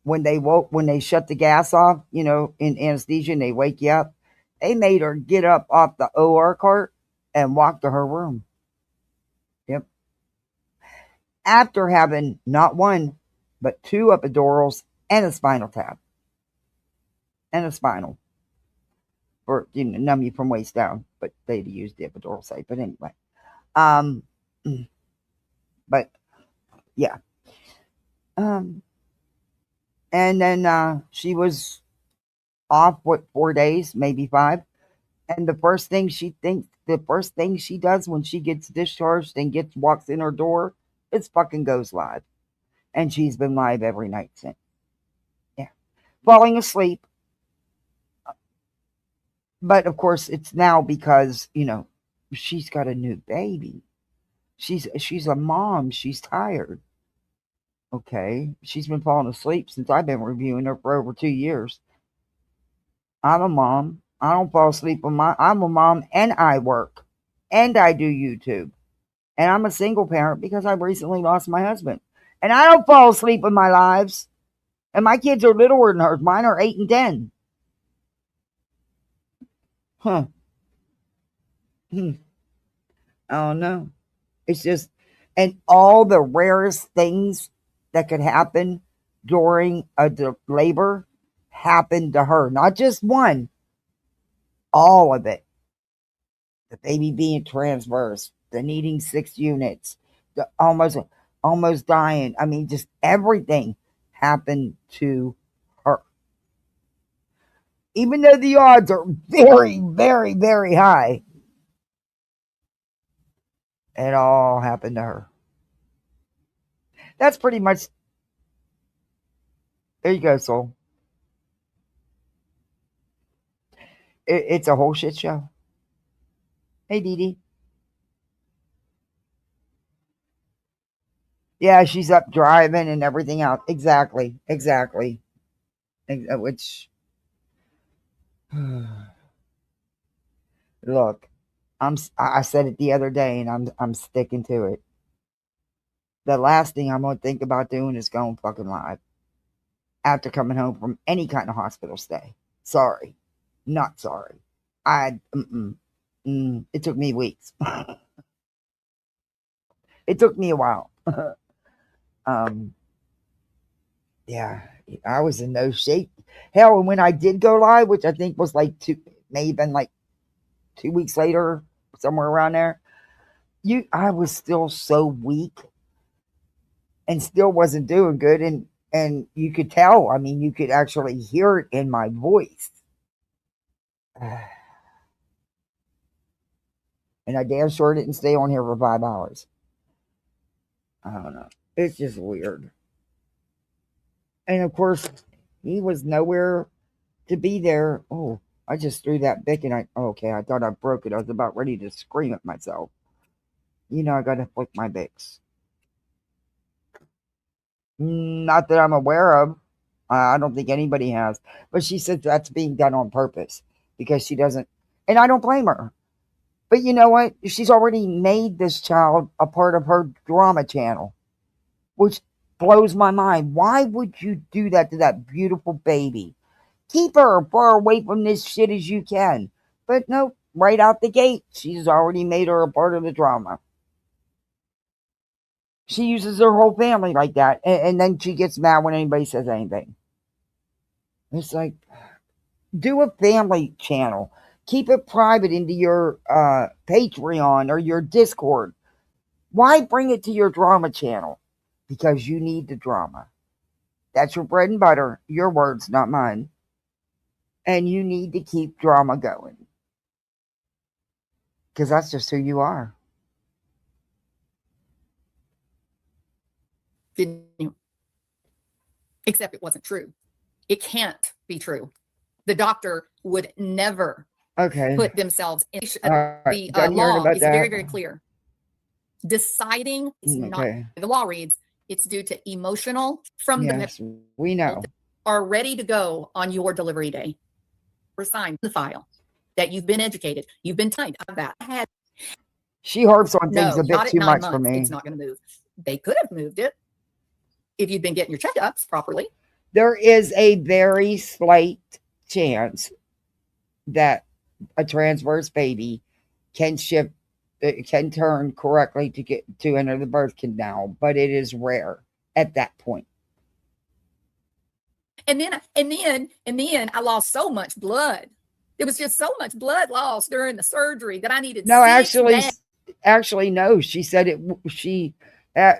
when they shut the gas off, in anesthesia, and they wake you up, they made her get up off the OR cart and walk to her room. Yep. After having not one, but 2 epidurals and a spinal tap. And a spinal. For, numb you from waist down. But they'd used the epidural site. But anyway. But, yeah. And then she was off, 4 days, maybe 5. And the first thing she does when she gets discharged and walks in her door, is fucking goes live. And she's been live every night since. Yeah. Falling asleep. But of course it's now because, she's got a new baby. She's a mom. She's tired. Okay. She's been falling asleep since I've been reviewing her for over 2 years. I'm a mom. I don't fall asleep on I'm a mom and I work and I do YouTube. And I'm a single parent because I recently lost my husband. And I don't fall asleep in my lives. And my kids are littler than hers. Mine are 8 and 10. Huh. Hmm. I don't know. It's just, and all the rarest things that could happen during a labor happened to her. Not just one, all of it. The baby being transverse, the needing 6 units, the almost dying. I mean, just everything happened to her. Even though the odds are very, very, very high, it all happened to her. That's pretty much. There you go, soul. It's a whole shit show. Hey, Dee Dee. Yeah, she's up driving and everything else. Exactly. Which, look, I said it the other day, and I'm sticking to it. The last thing I'm gonna think about doing is going fucking live after coming home from any kind of hospital stay. Sorry, not sorry. It took me weeks. It took me a while. Yeah, I was in no shape. Hell, and when I did go live, which I think was like may have been like 2 weeks later, somewhere around there, I was still so weak and still wasn't doing good, and you could tell. I mean, you could actually hear it in my voice. And I damn sure didn't stay on here for 5 hours. I don't know. It's just weird. And of course, he was nowhere to be there. Oh, I just threw that Bic and I thought I broke it. I was about ready to scream at myself. You know, I gotta flick my Bics. Not that I'm aware of. I don't think anybody has. But she said that's being done on purpose because she doesn't. And I don't blame her. But you know what? She's already made this child a part of her drama channel, which blows my mind. Why would you do that to that beautiful baby? Keep her far away from this shit as you can. But no, right out the gate, she's already made her a part of the drama. She uses her whole family like that, and then she gets mad when anybody says anything. It's like, do a family channel. Keep it private into your Patreon or your Discord. Why bring it to your drama channel? Because you need the drama. That's your bread and butter. Your words, not mine. And you need to keep drama going. Because that's just who you are. Didn't you? Except it wasn't true. It can't be true. The doctor would never put themselves in. The law is very, very clear. Deciding it's not. The law reads it's due to emotional from the we know are ready to go on your delivery day. Resign the file that you've been educated. You've been trained of that. She harps on things a bit too much for me. It's not going to move. They could have moved it if you'd been getting your checkups properly. There is a very slight chance that a transverse baby can shift, can turn correctly to get to enter the birth canal, but it is rare at that point. And then I lost so much blood. There was just so much blood lost during the surgery that I needed. No, actually, no. She said it. She,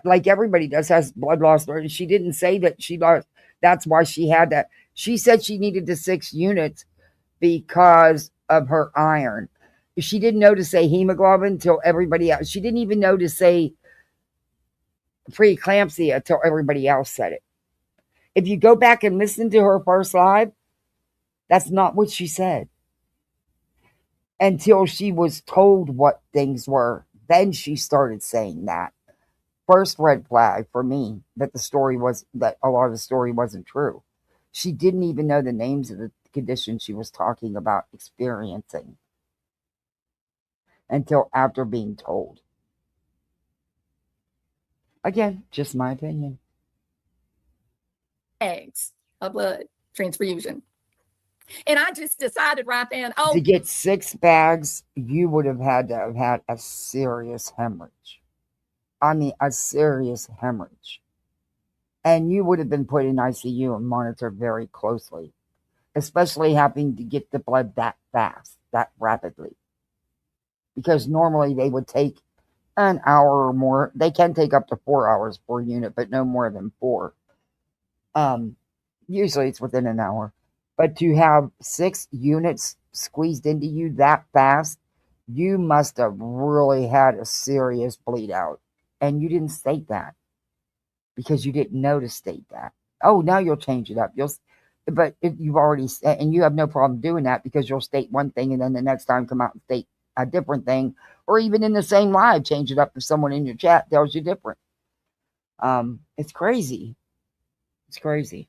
like everybody does, has blood loss. She didn't say that she lost. That's why she had that. She said she needed the 6 units because of her iron. She didn't know to say hemoglobin until everybody else. She didn't even know to say preeclampsia until everybody else said it. If you go back and listen to her first live, that's not what she said. Until she was told what things were. Then she started saying that. First red flag for me that a lot of the story wasn't true. She didn't even know the names of the condition she was talking about experiencing until after being told. Again, just my opinion. Eggs of blood transfusion. And I just decided right then, To get 6 bags, you would have had to have had a serious hemorrhage. I mean, a serious hemorrhage. And you would have been put in ICU and monitored very closely, especially having to get the blood that fast, that rapidly. Because normally they would take an hour or more. They can take up to 4 hours per unit, but no more than 4. Usually it's within an hour. But to have 6 units squeezed into you that fast, you must have really had a serious bleed out. And you didn't state that because you didn't know to state that. Oh, now you'll change it up. But if you've already, and you have no problem doing that because you'll state one thing and then the next time come out and state a different thing, or even in the same live, change it up if someone in your chat tells you different. It's crazy. It's crazy.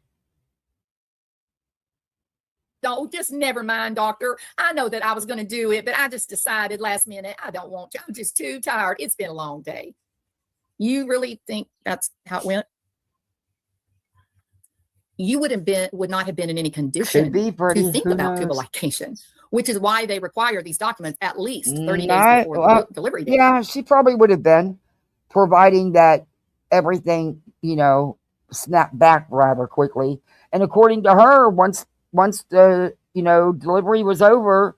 No, just never mind, doctor. I know that I was going to do it, but I just decided last minute, I don't want to. I'm just too tired. It's been a long day. You really think that's how it went? You would not have been in any condition to think about tubal ligation, which is why they require these documents at least 30 days before the delivery date. Yeah, she probably would have been, providing that everything, snapped back rather quickly. And according to her, once the, delivery was over,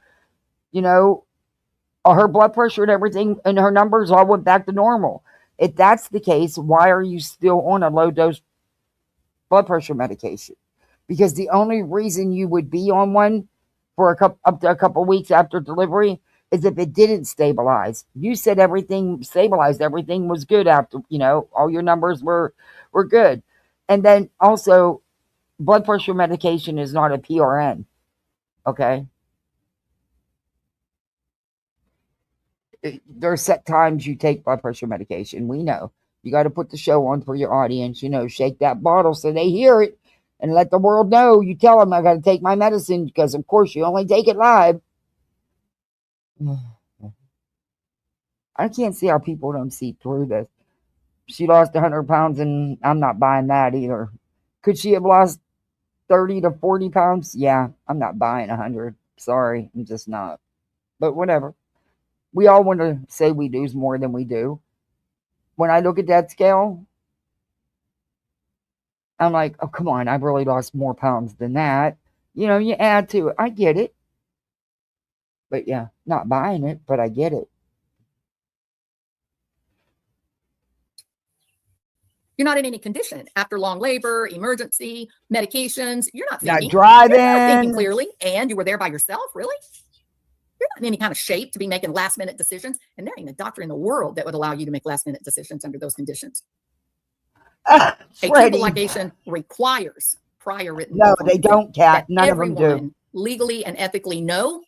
her blood pressure and everything and her numbers all went back to normal. If that's the case, why are you still on a low dose blood pressure medication? Because the only reason you would be on one for up to a couple weeks after delivery is if it didn't stabilize. You said everything stabilized, everything was good after, all your numbers were good. And then also, blood pressure medication is not a PRN. Okay. There are set times you take blood pressure medication. We know. You got to put the show on for your audience, shake that bottle so they hear it and let the world know. You tell them I got to take my medicine because, of course, you only take it live. I can't see how people don't see through this. She lost 100 pounds and I'm not buying that either. Could she have lost 30 to 40 pounds? Yeah, I'm not buying 100. Sorry, I'm just not. But whatever. We all want to say we lose more than we do. When I look at that scale, I'm like, oh, come on, I've really lost more pounds than that. You add to it. I get it. But yeah, not buying it, but I get it. You're not in any condition after long labor, emergency, medications. You're not thinking. Not driving. You're not thinking clearly. And you were there by yourself, really? You're not in any kind of shape to be making last minute decisions. And there ain't a doctor in the world that would allow you to make last minute decisions under those conditions. A tubal ligation requires prior written. No, they don't, Kat. None of them do. Legally and ethically know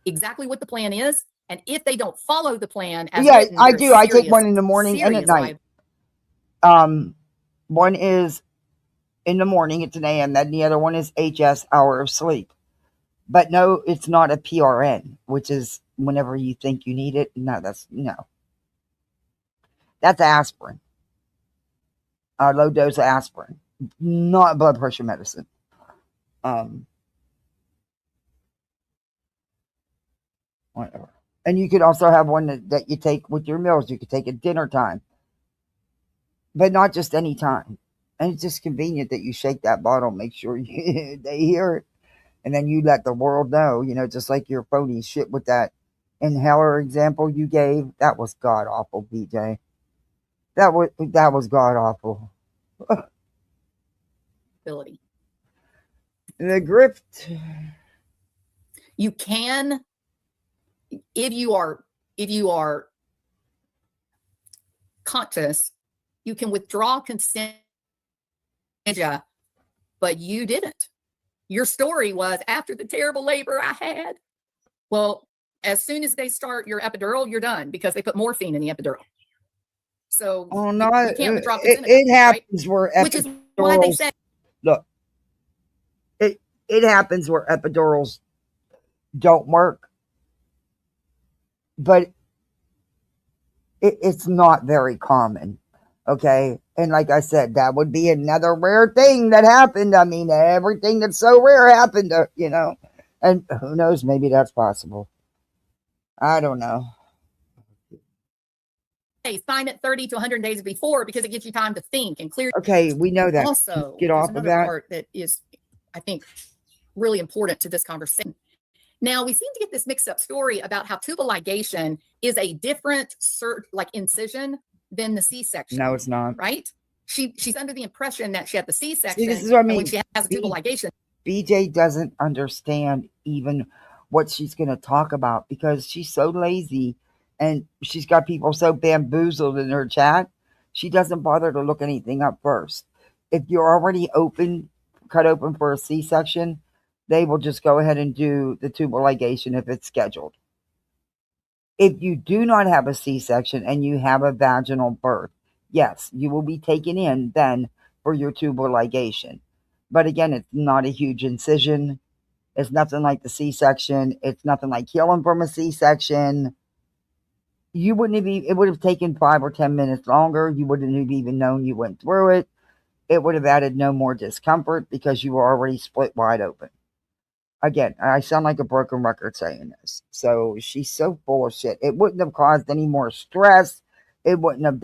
exactly what the plan is. And if they don't follow the plan, as yeah, written, I do. I take one in the morning and at night. One is in the morning, it's an AM, then the other one is HS, hour of sleep. But no, it's not a PRN, which is whenever you think you need it. No, that's aspirin. Low dose aspirin, not blood pressure medicine. Whatever. And you could also have one that you take with your meals. You could take at dinner time, but not just any time. And it's just convenient that you shake that bottle, make sure they hear it. And then you let the world know, just like your phony shit with that inhaler example you gave. That was god awful, BJ. That was god awful. Ability. The grip. You can, if you are conscious, you can withdraw consent, but you didn't. Your story was after the terrible labor I had. Well, as soon as they start your epidural, you're done because they put morphine in the epidural. So you can't withdraw consent. It happens, right? Where which is why they said, look, it happens where epidurals don't work, but it's not very common. Okay. And like I said, that would be another rare thing that happened. I mean, everything that's so rare happened, and who knows, maybe that's possible. I don't know. Hey, sign it 30 to 100 days before because it gives you time to think and clear. Okay, we know that. Also, get there's off of another that. part that is, I think, really important to this conversation. Now, we seem to get this mixed up story about how tubal ligation is a different incision than the C-section. No, it's not. Right? She's under the impression that she had the C-section. See, this is what I mean. When she has a tubal ligation, BJ doesn't understand even what she's going to talk about because she's so lazy and she's got people so bamboozled in her chat. She doesn't bother to look anything up first. If you're already cut open for a C-section, they will just go ahead and do the tubal ligation if it's scheduled. If you do not have a C-section and you have a vaginal birth, yes, you will be taken in then for your tubal ligation. But again, it's not a huge incision. It's nothing like the C-section. It's nothing like healing from a C-section. It would have taken 5 or 10 minutes longer. You wouldn't have even known you went through it. It would have added no more discomfort because you were already split wide open. Again, I sound like a broken record saying this. So she's so full of shit. It wouldn't have caused any more stress. It wouldn't have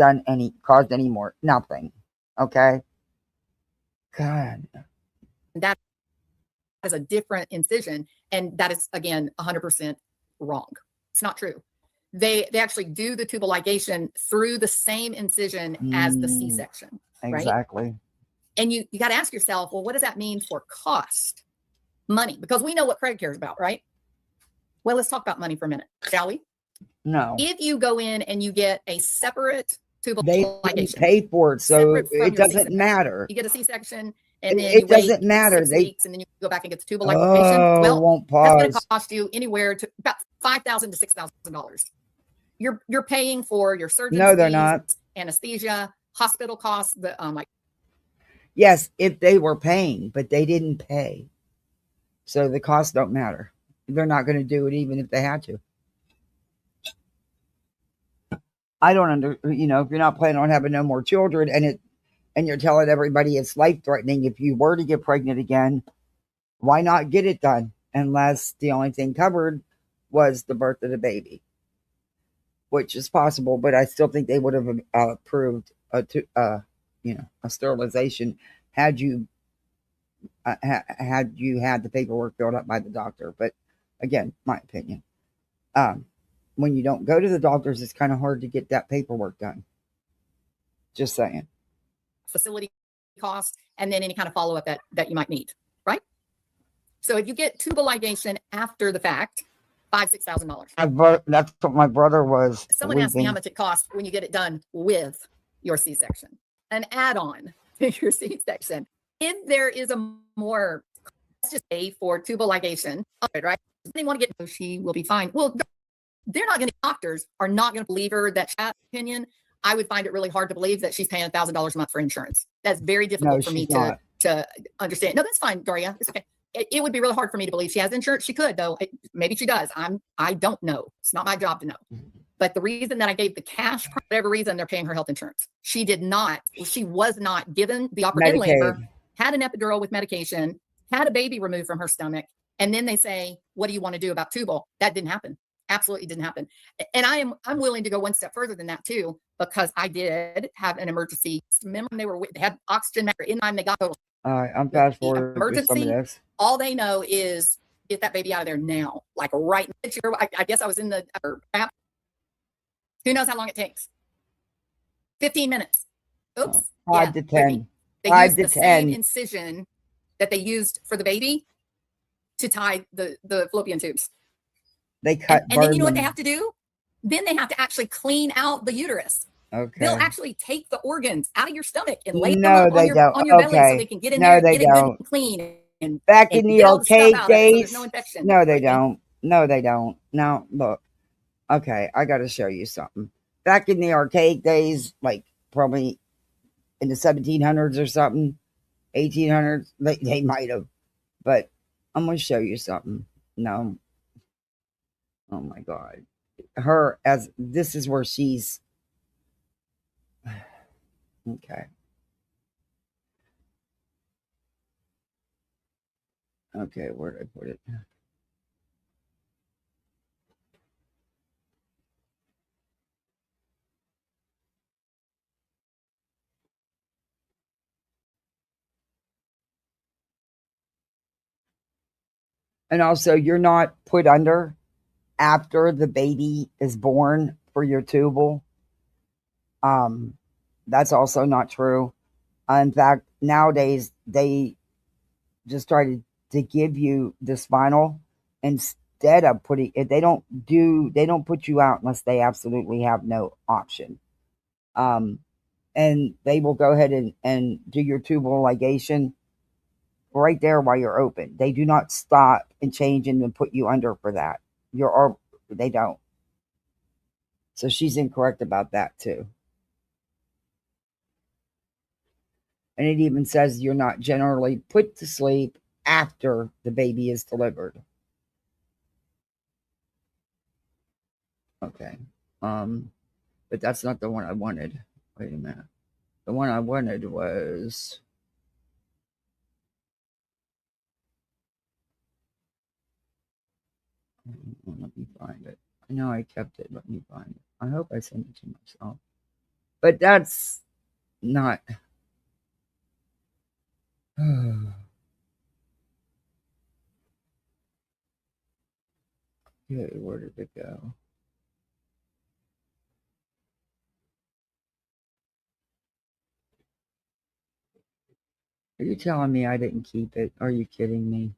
caused any more, nothing. Okay? God. that is a different incision. And that is, again, 100% wrong. It's not true. They actually do the tubal ligation through the same incision as the C-section. Exactly. Right? And you got to ask yourself, well, what does that mean for cost? Money, because we know what Craig cares about, right? Well, let's talk about money for a minute, shall we? No. If you go in and you get a separate tubal They ligation, pay for it, so it doesn't matter. You get a C-section, and then it doesn't matter. 6 weeks, and then you go back and get the tubal ligation. Well, won't that's going pause. to cost you anywhere to about $5,000 to $6,000. You're paying for your surgeon's No, they're fees, not. anesthesia, hospital costs. Yes, if they were paying, but they didn't pay. So the costs don't matter. They're not going to do it even if they had to. I don't if you're not planning on having no more children and you're telling everybody it's life threatening, if you were to get pregnant again, why not get it done? Unless the only thing covered was the birth of the baby, which is possible, but I still think they would have approved a sterilization had you had the paperwork filled out by the doctor. But again, my opinion, when you don't go to the doctors, it's kind of hard to get that paperwork done. Just saying. Facility costs, and then any kind of follow-up that you might need, right? So if you get tubal ligation after the fact, $5,000-$6,000. That's what my brother was. Someone asked me how much it costs when you get it done with your C-section, an add-on to your C-section. If there is a more, let's just pay for tubal ligation, right? They want to get, she will be fine. Well, they're not going to, doctors are not going to believe her, that opinion. I would find it really hard to believe that she's paying $1,000 a month for insurance. That's very difficult for me to understand. No, that's fine, Daria. It's okay. It would be really hard for me to believe she has insurance. She could, though. Maybe she does. I don't know. It's not my job to know. But the reason that I gave the cash, for whatever reason, they're paying her health insurance. She was not given the opportunity. Labor, had an epidural with medication, had a baby removed from her stomach. And then they say, what do you want to do about tubal? That didn't happen. Absolutely didn't happen. And I'm willing to go one step further than that too, because I did have an emergency. Remember, they had oxygen in time. They got total. I'm fast forward emergency. All they know is get that baby out of there now, like right now. I guess I was in the app. Who knows how long it takes? 15 minutes. Oops. 5 to 10. They used the same incision that they used for the baby to tie the fallopian tubes. They cut. And then you know what they have to do? Then they have to actually clean out the uterus. Okay. They'll actually take the organs out of your stomach and lay them on your belly so they can get in there and get it good and clean. And back in the archaic days. So no infection. No, they don't. No, they don't. Now, look. Okay, I got to show you something. Back in the archaic days, like probably in the 1700s or something, 1800s, they might have. But I'm going to show you something. No. Oh my God. Her, as this is where she's. Okay. Okay, where did I put it? And also, you're not put under after the baby is born for your tubal. That's also not true. In fact, nowadays they just try to give you the spinal instead of putting it. They don't put you out unless they absolutely have no option. And they will go ahead and do your tubal ligation right there while you're open. They do not stop and change and put you under for that. They don't. So she's incorrect about that too. And it even says you're not generally put to sleep after the baby is delivered. Okay. But that's not the one I wanted. Wait a minute. The one I wanted was let me find it. I know I kept it. Let me find it. I hope I sent it to myself. But that's not. Okay, where did it go? Are you telling me I didn't keep it? Are you kidding me?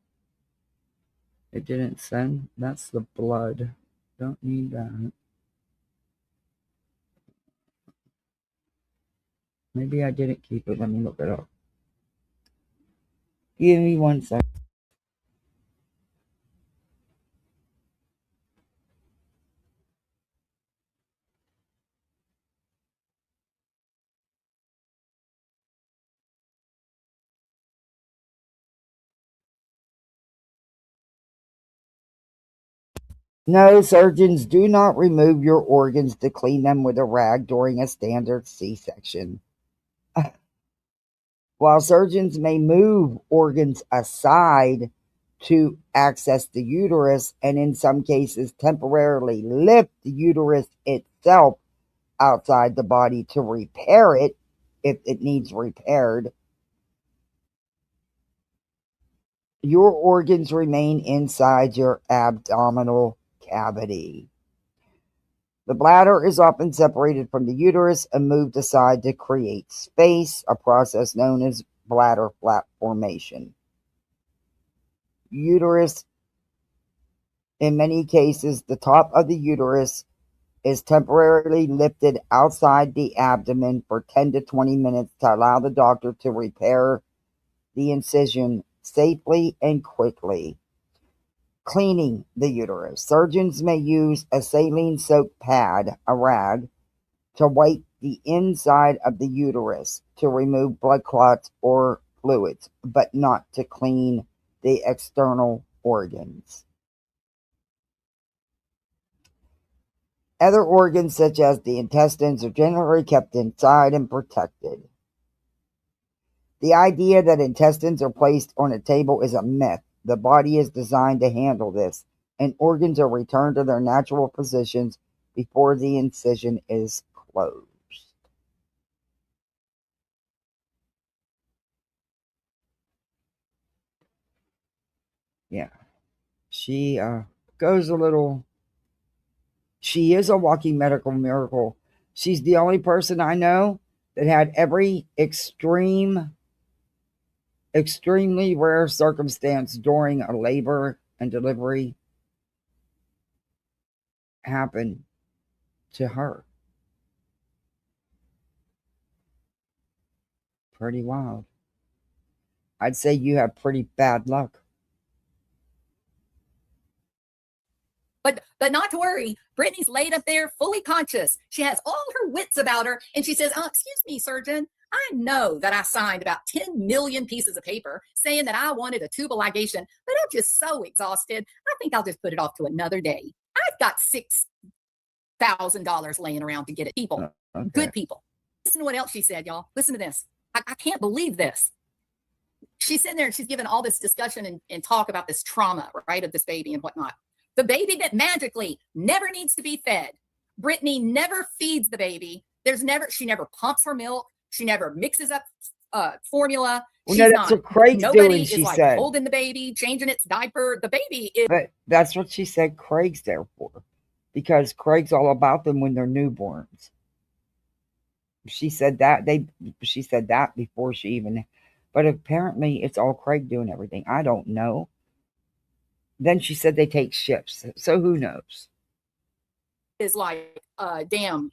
It didn't send? That's the blood. Don't need that. Maybe I didn't keep it. Let me look it up. Give me 1 second. No, surgeons do not remove your organs to clean them with a rag during a standard C-section. While surgeons may move organs aside to access the uterus and in some cases temporarily lift the uterus itself outside the body to repair it if it needs repaired, your organs remain inside your abdominal cavity. The bladder is often separated from the uterus and moved aside to create space, a process known as bladder flap formation. Uterus, in many cases, the top of the uterus is temporarily lifted outside the abdomen for 10 to 20 minutes to allow the doctor to repair the incision safely and quickly. Cleaning the uterus. Surgeons may use a saline-soaked pad, a rag, to wipe the inside of the uterus to remove blood clots or fluids, but not to clean the external organs. Other organs, such as the intestines, are generally kept inside and protected. The idea that intestines are placed on a table is a myth. The body is designed to handle this, and organs are returned to their natural positions before the incision is closed. Yeah. She goes a little. She is a walking medical miracle. She's the only person I know that had every extremely rare circumstance during a labor and delivery happen to her. Pretty wild. I'd say you have pretty bad luck. But not to worry. Brittany's laid up there fully conscious. She has all her wits about her. And she says, "Oh, excuse me, surgeon. I know that I signed about 10 million pieces of paper saying that I wanted a tubal ligation, but I'm just so exhausted. I think I'll just put it off to another day. I've got $6,000 laying around to get it. People, Okay. good people. Listen to what else she said, y'all. Listen to this. I can't believe this. She's sitting there and she's giving all this discussion and talk about this trauma, right, of this baby and whatnot. The baby that magically never needs to be fed. Brittany never feeds the baby. She never pumps her milk. She never mixes up formula. Well, no, that's what Craig's nobody doing, is she like said. holding the baby, changing its diaper. The baby is. But that's what she said Craig's there for. Because Craig's all about them when they're newborns. She said that before she even, but apparently it's all Craig doing everything. I don't know. Then she said they take shifts, so who knows? Is like a damn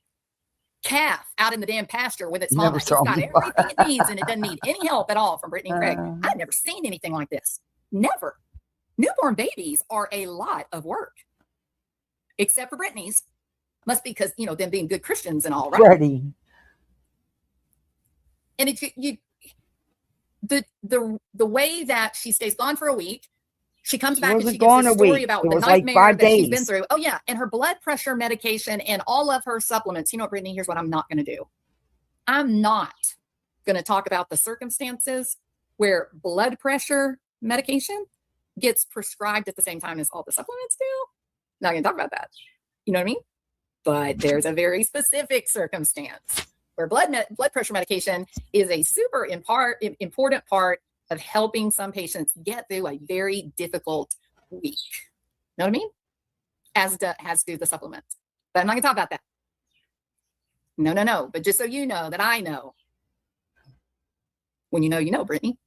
calf out in the damn pasture with its Never mama. It's saw got me. everything it needs and it doesn't need any help at all from Brittany and Craig. I've never seen anything like this. Never. Newborn babies are a lot of work, except for Brittany's. Must be because, you know, them being good Christians and all, right? Freddie. And the way that she stays gone for a week, she comes back and she gives a story about the nightmare that she's been through. Oh yeah, and her blood pressure medication and all of her supplements. You know what, Brittany? Here's what I'm not going to do. I'm not going to talk about the circumstances where blood pressure medication gets prescribed at the same time as all the supplements do. Not going to talk about that. You know what I mean? But there's a very specific circumstance where blood pressure medication is a super important part of helping some patients get through a very difficult week. Know what I mean? As do the supplements. But I'm not going to talk about that. No. But just so you know that I know. When you know, Brittany.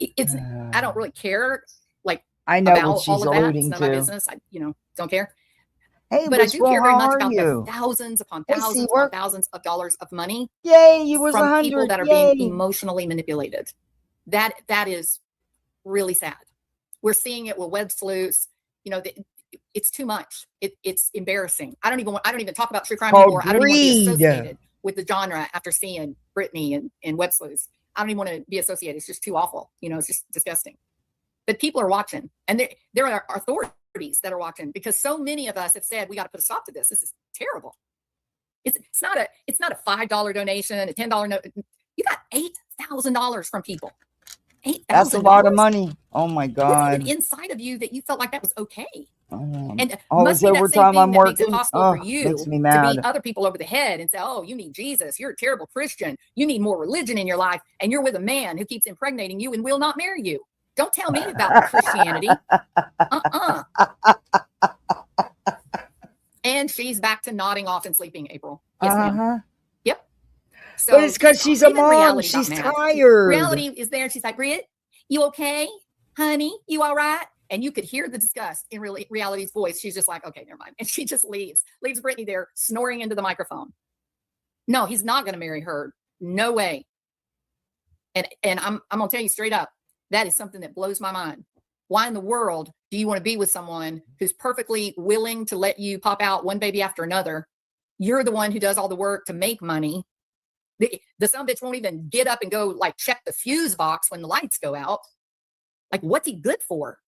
I don't really care. Like, I know about what she's all of that. alluding It's not to. my business. I don't care. Hey, but I what's do care wrong? very How much are about you? the thousands upon Hey, thousands see, upon work. thousands of dollars of money Yay, you was from 100. people that are Yay. being emotionally manipulated. That is really sad. We're seeing it with web sleuths. You know, it's too much. It's embarrassing. I don't even talk about true crime anymore. I don't even want to be associated with the genre after seeing Brittany and web sleuths. I don't even want to be associated. It's just too awful. You know, it's just disgusting. But people are watching, and there are authorities that are watching, because so many of us have said we got to put a stop to this. This is terrible. It's not a $5 donation, a $10 you got $8,000 from people. $8,000. That's a lot of money. Oh my What's God. even inside of you that you felt like that was okay? And all this must be that overtime same I'm thing that makes it working. possible for you Makes me to mad. beat other people over the head and say, oh, you need Jesus. You're a terrible Christian. You need more religion in your life. And you're with a man who keeps impregnating you and will not marry you. Don't tell me about Christianity. And she's back to nodding off and sleeping, April. Yes, ma'am. Yep. So, but it's because she's a mom. She's tired. Reality is there. She's like, Britt, you okay? Honey, you all right? And you could hear the disgust in Reality's voice. She's just like, okay, never mind. And she just leaves Brittany there snoring into the microphone. No, he's not going to marry her. No way. And I'm going to tell you straight up, that is something that blows my mind. Why in the world do you want to be with someone who's perfectly willing to let you pop out one baby after another? You're the one who does all the work to make money. The son of a bitch won't even get up and go like check the fuse box when the lights go out. Like, what's he good for?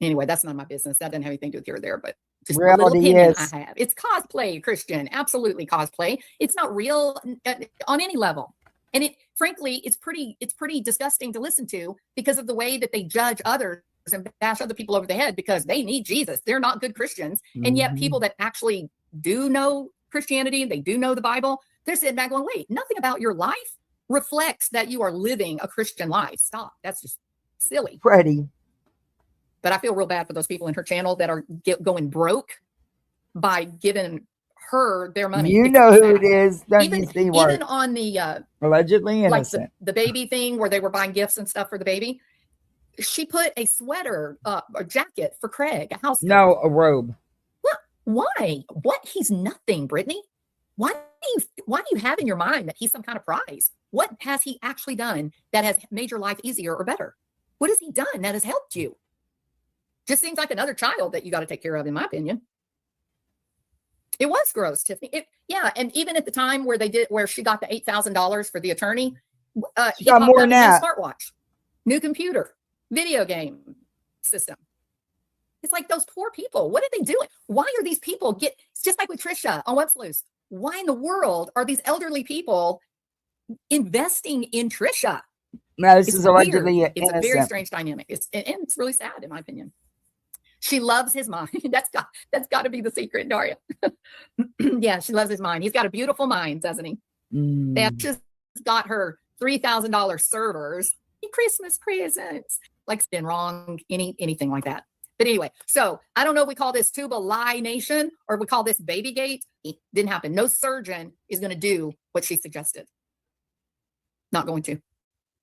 Anyway, that's none of my business. That doesn't have anything to do with here or there, but just a little opinion I have. It's cosplay, Christian. Absolutely cosplay. It's not real on any level. And frankly, it's pretty disgusting to listen to because of the way that they judge others and bash other people over the head because they need Jesus. They're not good Christians. Mm-hmm. And yet people that actually do know Christianity, they do know the Bible, they're sitting back going, wait, nothing about your life reflects that you are living a Christian life. Stop. That's just silly. Freddie. But I feel real bad for those people in her channel that are going broke by giving her their money. You know who it is. Even on the allegedly innocent, like the baby thing where they were buying gifts and stuff for the baby. She put a sweater, a jacket for Craig, a house coat. No, a robe. What? Why? What? He's nothing, Brittany. Why do you have in your mind that he's some kind of prize? What has he actually done that has made your life easier or better? What has he done that has helped you? Just seems like another child that you got to take care of, in my opinion. It was gross, Tiffany. Yeah, and even at the time where she got the $8,000 for the attorney, She he got popped more up than a new that. smartwatch, new computer, video game system. It's like those poor people. What are they doing? Why are these people it's just like with Trisha on What's Loose. Why in the world are these elderly people investing in Trisha? Now, this It's is weird. allegedly It's a very innocent. strange dynamic. And it's really sad, in my opinion. She loves his mind. That's got to be the secret, Daria. Yeah, she loves his mind. He's got a beautiful mind, doesn't he? That just got her $3,000 servers in Christmas presents. Like it's been wrong, anything like that. But anyway, so I don't know if we call this Tuba Lie Nation or if we call this Babygate. It didn't happen. No surgeon is going to do what she suggested. Not going to.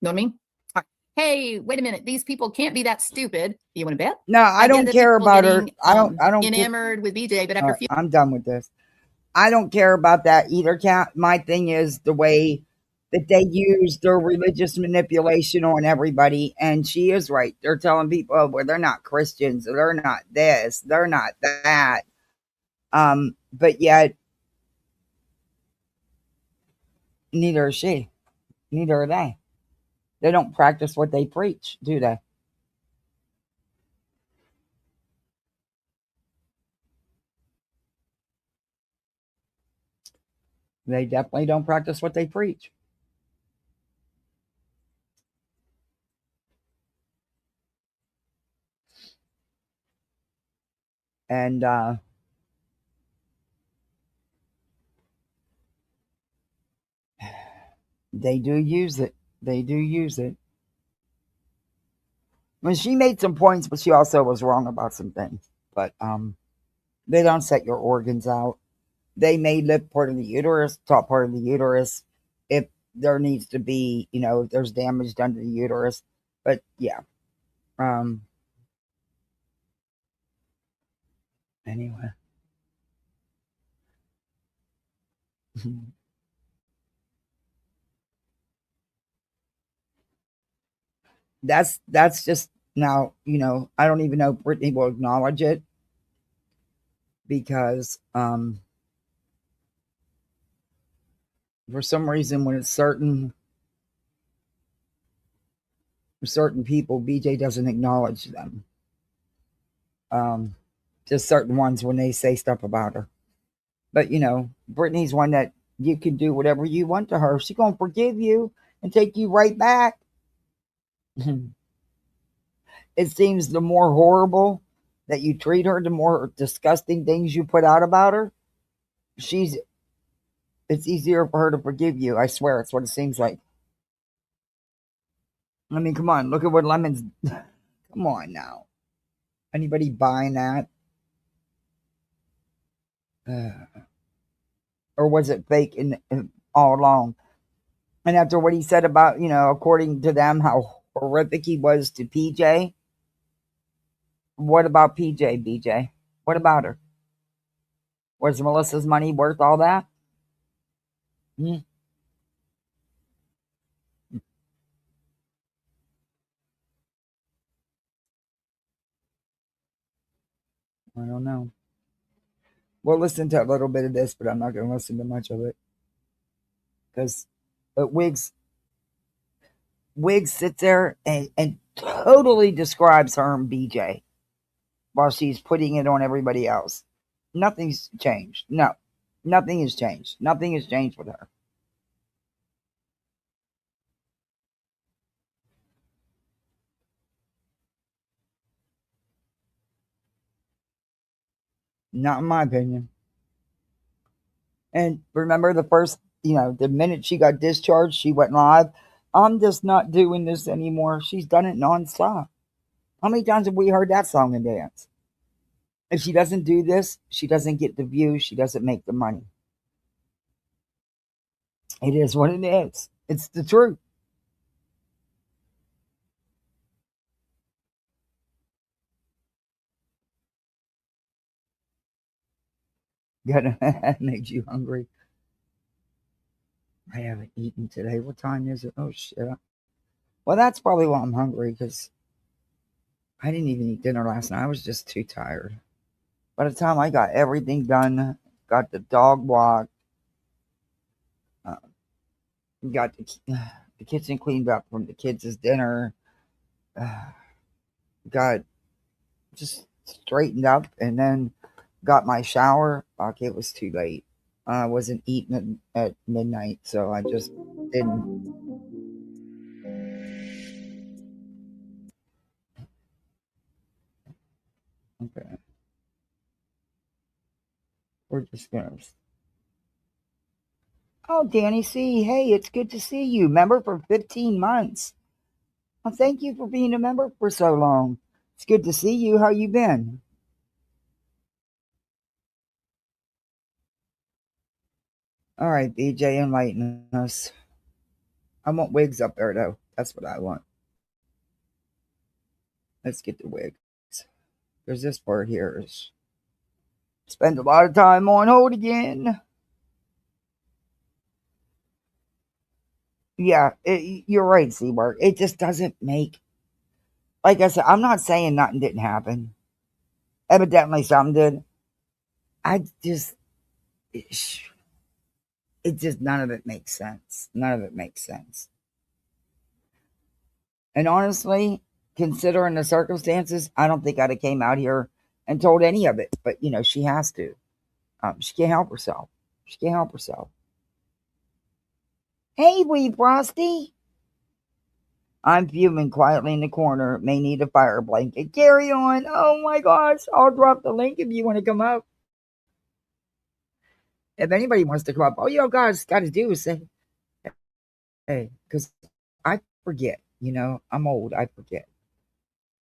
Know what I mean? All right. Hey, wait a minute. These people can't be that stupid. You want to bet? No, I get don't that care people about her. getting, I don't enamored with BJ, but after a few I'm done with this. I don't care about that either, Kat. My thing is the way that they use their religious manipulation on everybody. And she is right. They're telling people, oh, well, they're not Christians. They're not this. They're not that. But yet, neither is she. Neither are they. They don't practice what they preach, do they? They definitely don't practice what they preach. And they do use it. They do use it. I mean, she made some points, but she also was wrong about some things. But they don't set your organs out. They may lift part of the uterus, top part of the uterus, if there needs to be, if there's damage done to the uterus. But yeah. Anyway. That's just now, I don't even know if Brittany will acknowledge it because for some reason when it's certain people, BJ doesn't acknowledge them. Just certain ones when they say stuff about her. But Brittany's one that you can do whatever you want to her. She's gonna forgive you and take you right back. It seems the more horrible that you treat her, the more disgusting things you put out about her, it's easier for her to forgive you. I swear, it's what it seems like. I mean, come on, look at what Lemon's. Come on now. Anybody buying that? Or was it fake in all along? And after what he said about, according to them, how horrific he was to PJ. What about PJ, BJ? What about her? Was Melissa's money worth all that? I don't know. We'll listen to a little bit of this, but I'm not going to listen to much of it. Because Wiggs sits there and totally describes her and BJ while she's putting it on everybody else. Nothing's changed. No, nothing has changed. Nothing has changed with her. Not in my opinion. And remember the first, the minute she got discharged, she went live. I'm just not doing this anymore. She's done it nonstop. How many times have we heard that song and dance? If she doesn't do this, she doesn't get the views. She doesn't make the money. It is what it is. It's the truth. That made you hungry. I haven't eaten today. What time is it? Oh, shit. Well, that's probably why I'm hungry, because I didn't even eat dinner last night. I was just too tired. By the time I got everything done, got the dog walk, uh, got the kitchen cleaned up from the kids' dinner, got just straightened up, and then got my shower. Okay, it was too late. I wasn't eating at midnight, so I just didn't. Okay, we're just gonna. Oh, Danny C. Hey, it's good to see you. Member for 15 months. Well, thank you for being a member for so long. It's good to see you. How you been? All right, BJ, enlighten us. I want wigs up there, though. That's what I want. Let's get the wigs. Because this part here is spend a lot of time on hold again. Yeah, you're right, Seawork. It just doesn't make. Like I said, I'm not saying nothing didn't happen. Evidently, something did. I just. It just, none of it makes sense. None of it makes sense. And honestly, considering the circumstances, I don't think I'd have came out here and told any of it. But, she has to. She can't help herself. She can't help herself. Hey, wee Frosty. I'm fuming quietly in the corner. May need a fire blanket. Carry on. Oh my gosh. I'll drop the link if you want to come up. If anybody wants to come up, all you guys got to do is say, hey, because I forget. I'm old. I forget.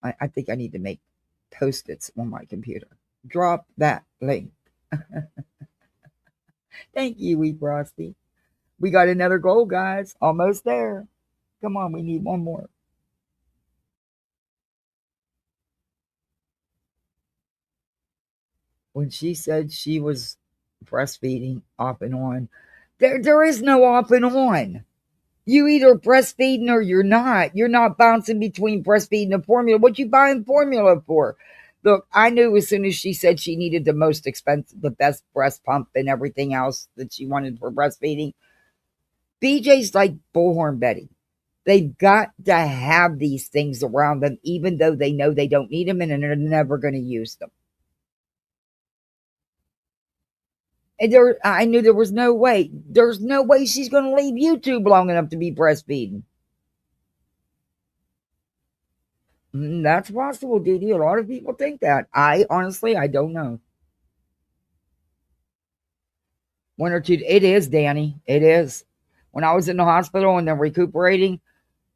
I think I need to make Post-its on my computer. Drop that link. Thank you, wee Frosty. We got another goal, guys. Almost there. Come on, we need one more. When she said she was breastfeeding off and on, there is no off and on. You either breastfeeding or you're not. You're not bouncing between breastfeeding and formula. What you buying formula for? Look, I knew as soon as she said she needed the most expensive, the best breast pump and everything else that she wanted for breastfeeding. BJ's like Bullhorn Betty. They've got to have these things around them, even though they know they don't need them and they're never going to use them. And I knew there was no way. There's no way she's going to leave YouTube long enough to be breastfeeding. That's possible, Dee Dee. A lot of people think that. I don't know. One or two. It is, Danny. It is. When I was in the hospital and then recuperating,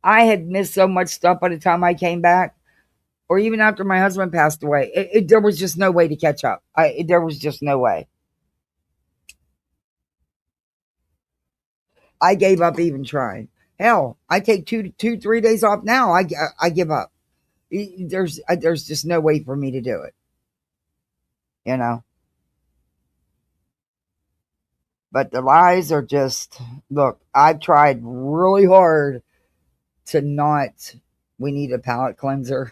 I had missed so much stuff by the time I came back, or even after my husband passed away. There was just no way to catch up. There was just no way. I gave up even trying. Hell, I take 3 days off now. I give up. There's just no way for me to do it. But the lies are just, look, I've tried really hard to not. We need a palate cleanser.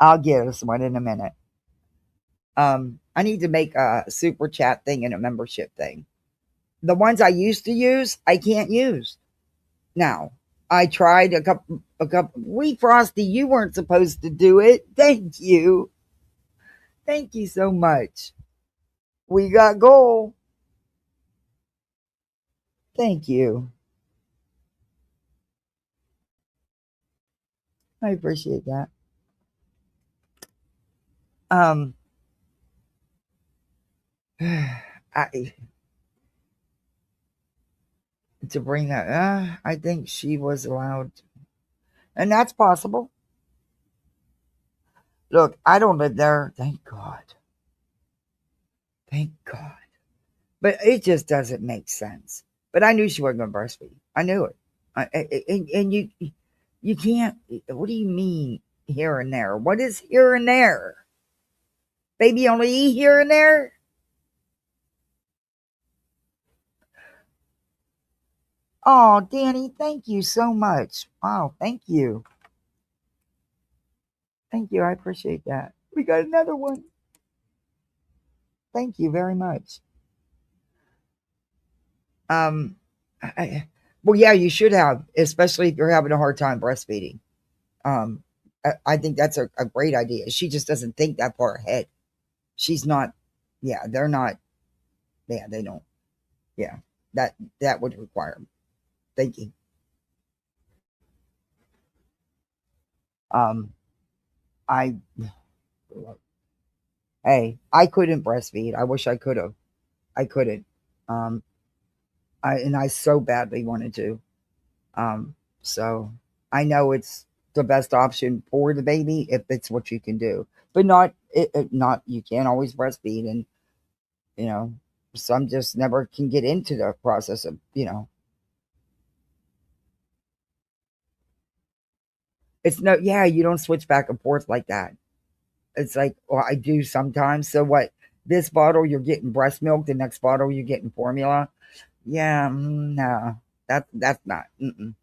I'll get us one in a minute. I need to make a super chat thing and a membership thing. The ones I used to use, I can't use now. I tried a couple. Wee Frosty, you weren't supposed to do it. Thank you. Thank you so much. We got goal. Thank you. I appreciate that. To bring that, I think she was allowed, and that's possible. Look, I don't live there. Thank God. Thank God. But it just doesn't make sense. But I knew she wasn't going to breastfeed. I knew it. And you can't. What do you mean here and there? What is here and there? Baby only eat here and there? Oh, Danny, thank you so much. Wow, thank you. Thank you. I appreciate that. We got another one. Thank you very much. Well, yeah, you should have, especially if you're having a hard time breastfeeding. I think that's a great idea. She just doesn't think that far ahead. She's not. Yeah, they're not. Yeah, they don't. Yeah, that would require thinking. I Hey, I couldn't breastfeed. I wish I could have. I couldn't. Um, I so badly wanted to. So I know it's the best option for the baby if it's what you can do, but not you can't always breastfeed, and you know some just never can get into the process of it's no yeah you don't switch back and forth like that. It's like, well, I do sometimes. So what? This bottle you're getting breast milk, the next bottle you're getting formula. Yeah, no, that's not. Mm-mm.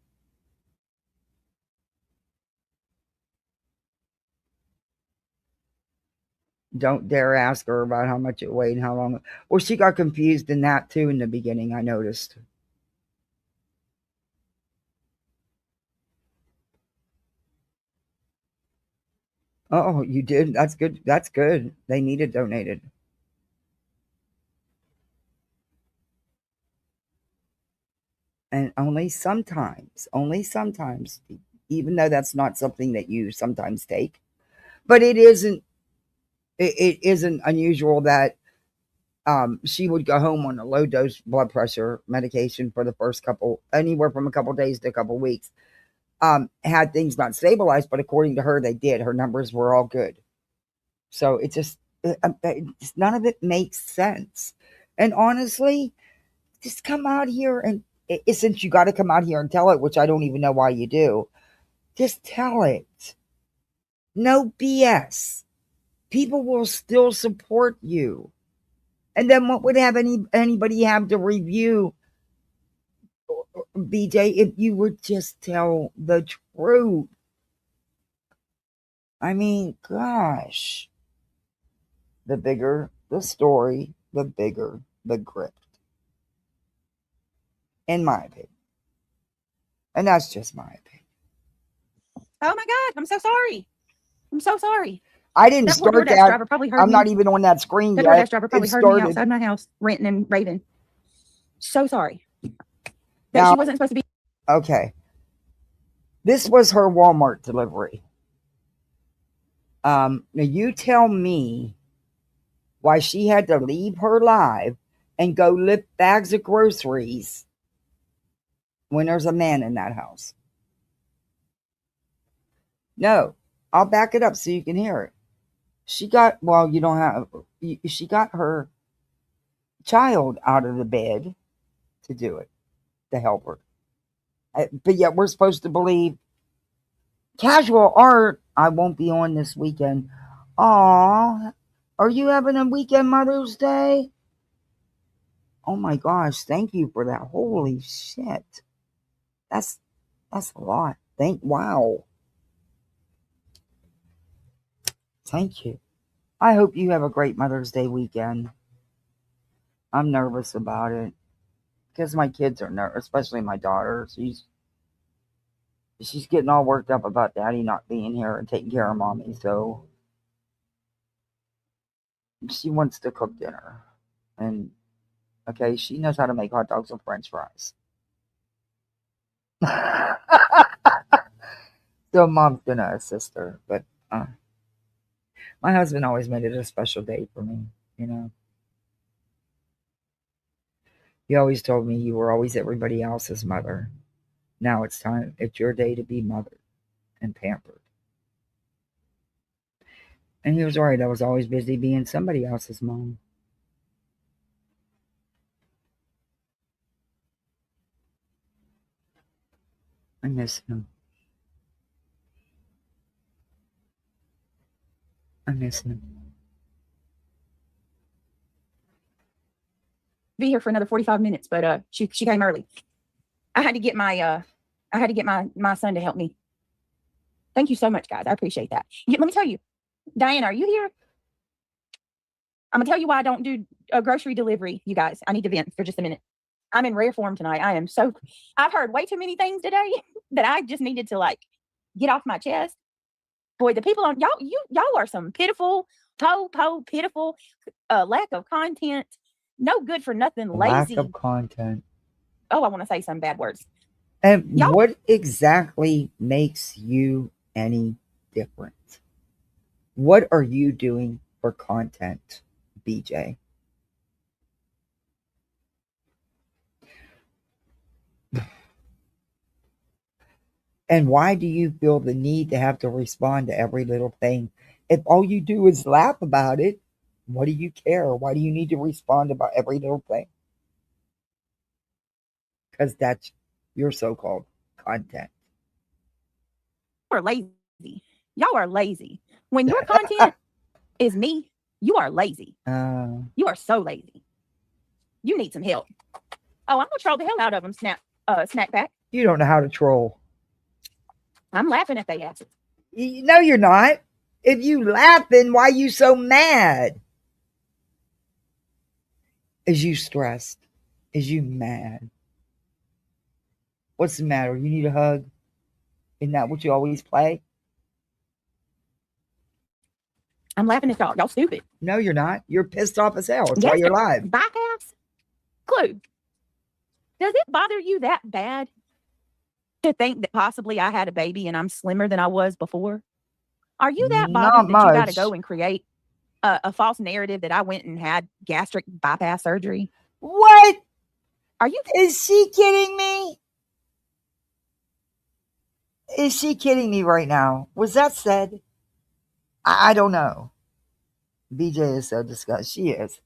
Don't dare ask her about how much it weighed and how long. Well, she got confused in that too in the beginning. I noticed. Oh, you did. That's good. That's good. They need it donated. And only sometimes, even though that's not something that you sometimes take. But it isn't. It isn't unusual that she would go home on a low dose blood pressure medication for the first couple, anywhere from a couple days to a couple weeks. Had things not stabilized, but according to her, they did. Her numbers were all good. So none of it makes sense. And honestly, just come out here and since you got to come out here and tell it, which I don't even know why you do, just tell it. No BS. People will still support you. And then what would have anybody have to review BJ if you would just tell the truth? I mean, gosh. The bigger the story, the bigger the grift. In my opinion. And that's just my opinion. Oh my God, I'm so sorry. I'm so sorry. I didn't That poor start DoorDash that. driver probably heard I'm me. not even on that screen That yet. DoorDash driver probably It heard me started. outside my house ranting and raving. So sorry. That Now- she wasn't supposed to be. Okay. This was her Walmart delivery. Now you tell me why she had to leave her live and go lift bags of groceries when there's a man in that house. No, I'll back it up so you can hear it. She got, well, you don't have, she got her child out of the bed to do it, to help her. But yet we're supposed to believe casual art. I won't be on this weekend. Aw, are you having a weekend Mother's Day? Oh my gosh, thank you for that. Holy shit. That's a lot. Wow. Thank you. I hope you have a great Mother's Day weekend. I'm nervous about it because my kids are nervous, especially my daughter. She's getting all worked up about daddy not being here and taking care of mommy, so she wants to cook dinner. And okay, she knows how to make hot dogs and french fries. So mom's gonna assist her, but my husband always made it a special day for me, you know. He always told me you were always everybody else's mother. Now it's your day to be mothered and pampered. And he was right. I was always busy being somebody else's mom. I miss him. I miss him. Be here for another 45 minutes, but she came early. I had to get my son to help me. Thank you so much, guys. I appreciate that. Let me tell you, Diana, are you here? I'm gonna tell you why I don't do a grocery delivery, you guys. I need to vent for just a minute. I'm in rare form tonight. I've heard way too many things today that I just needed to like get off my chest. Boy, the people on y'all are some pitiful, pitiful, lack of content, no good for nothing, Lack lazy. of content. Oh, I want to say some bad words. And Y'all- what exactly makes you any different? What are you doing for content, BJ? And why do you feel the need to have to respond to every little thing? If all you do is laugh about it, what do you care? Why do you need to respond about every little thing? Because that's your so-called content. Y'all are lazy. Y'all are lazy. When your content is me, you are lazy. You are so lazy. You need some help. Oh, I'm gonna troll the hell out of them. Snack pack. You don't know how to troll. I'm laughing at they asses. No, you're not. If you laughing, why you so mad? Is you stressed? Is you mad? What's the matter? You need a hug? Isn't that what you always play? I'm laughing at y'all. Y'all stupid. No, you're not. You're pissed off as hell. That's Yes, why you're live. Bypass. Clue. Does it bother you that bad to think that possibly I had a baby and I'm slimmer than I was before? Are you that Not bothered that you got to much. go and create a false narrative that I went and had gastric bypass surgery? What? Are you? Is she kidding me? Is she kidding me right now? Was that said? I don't know. BJ is so disgusted. She is.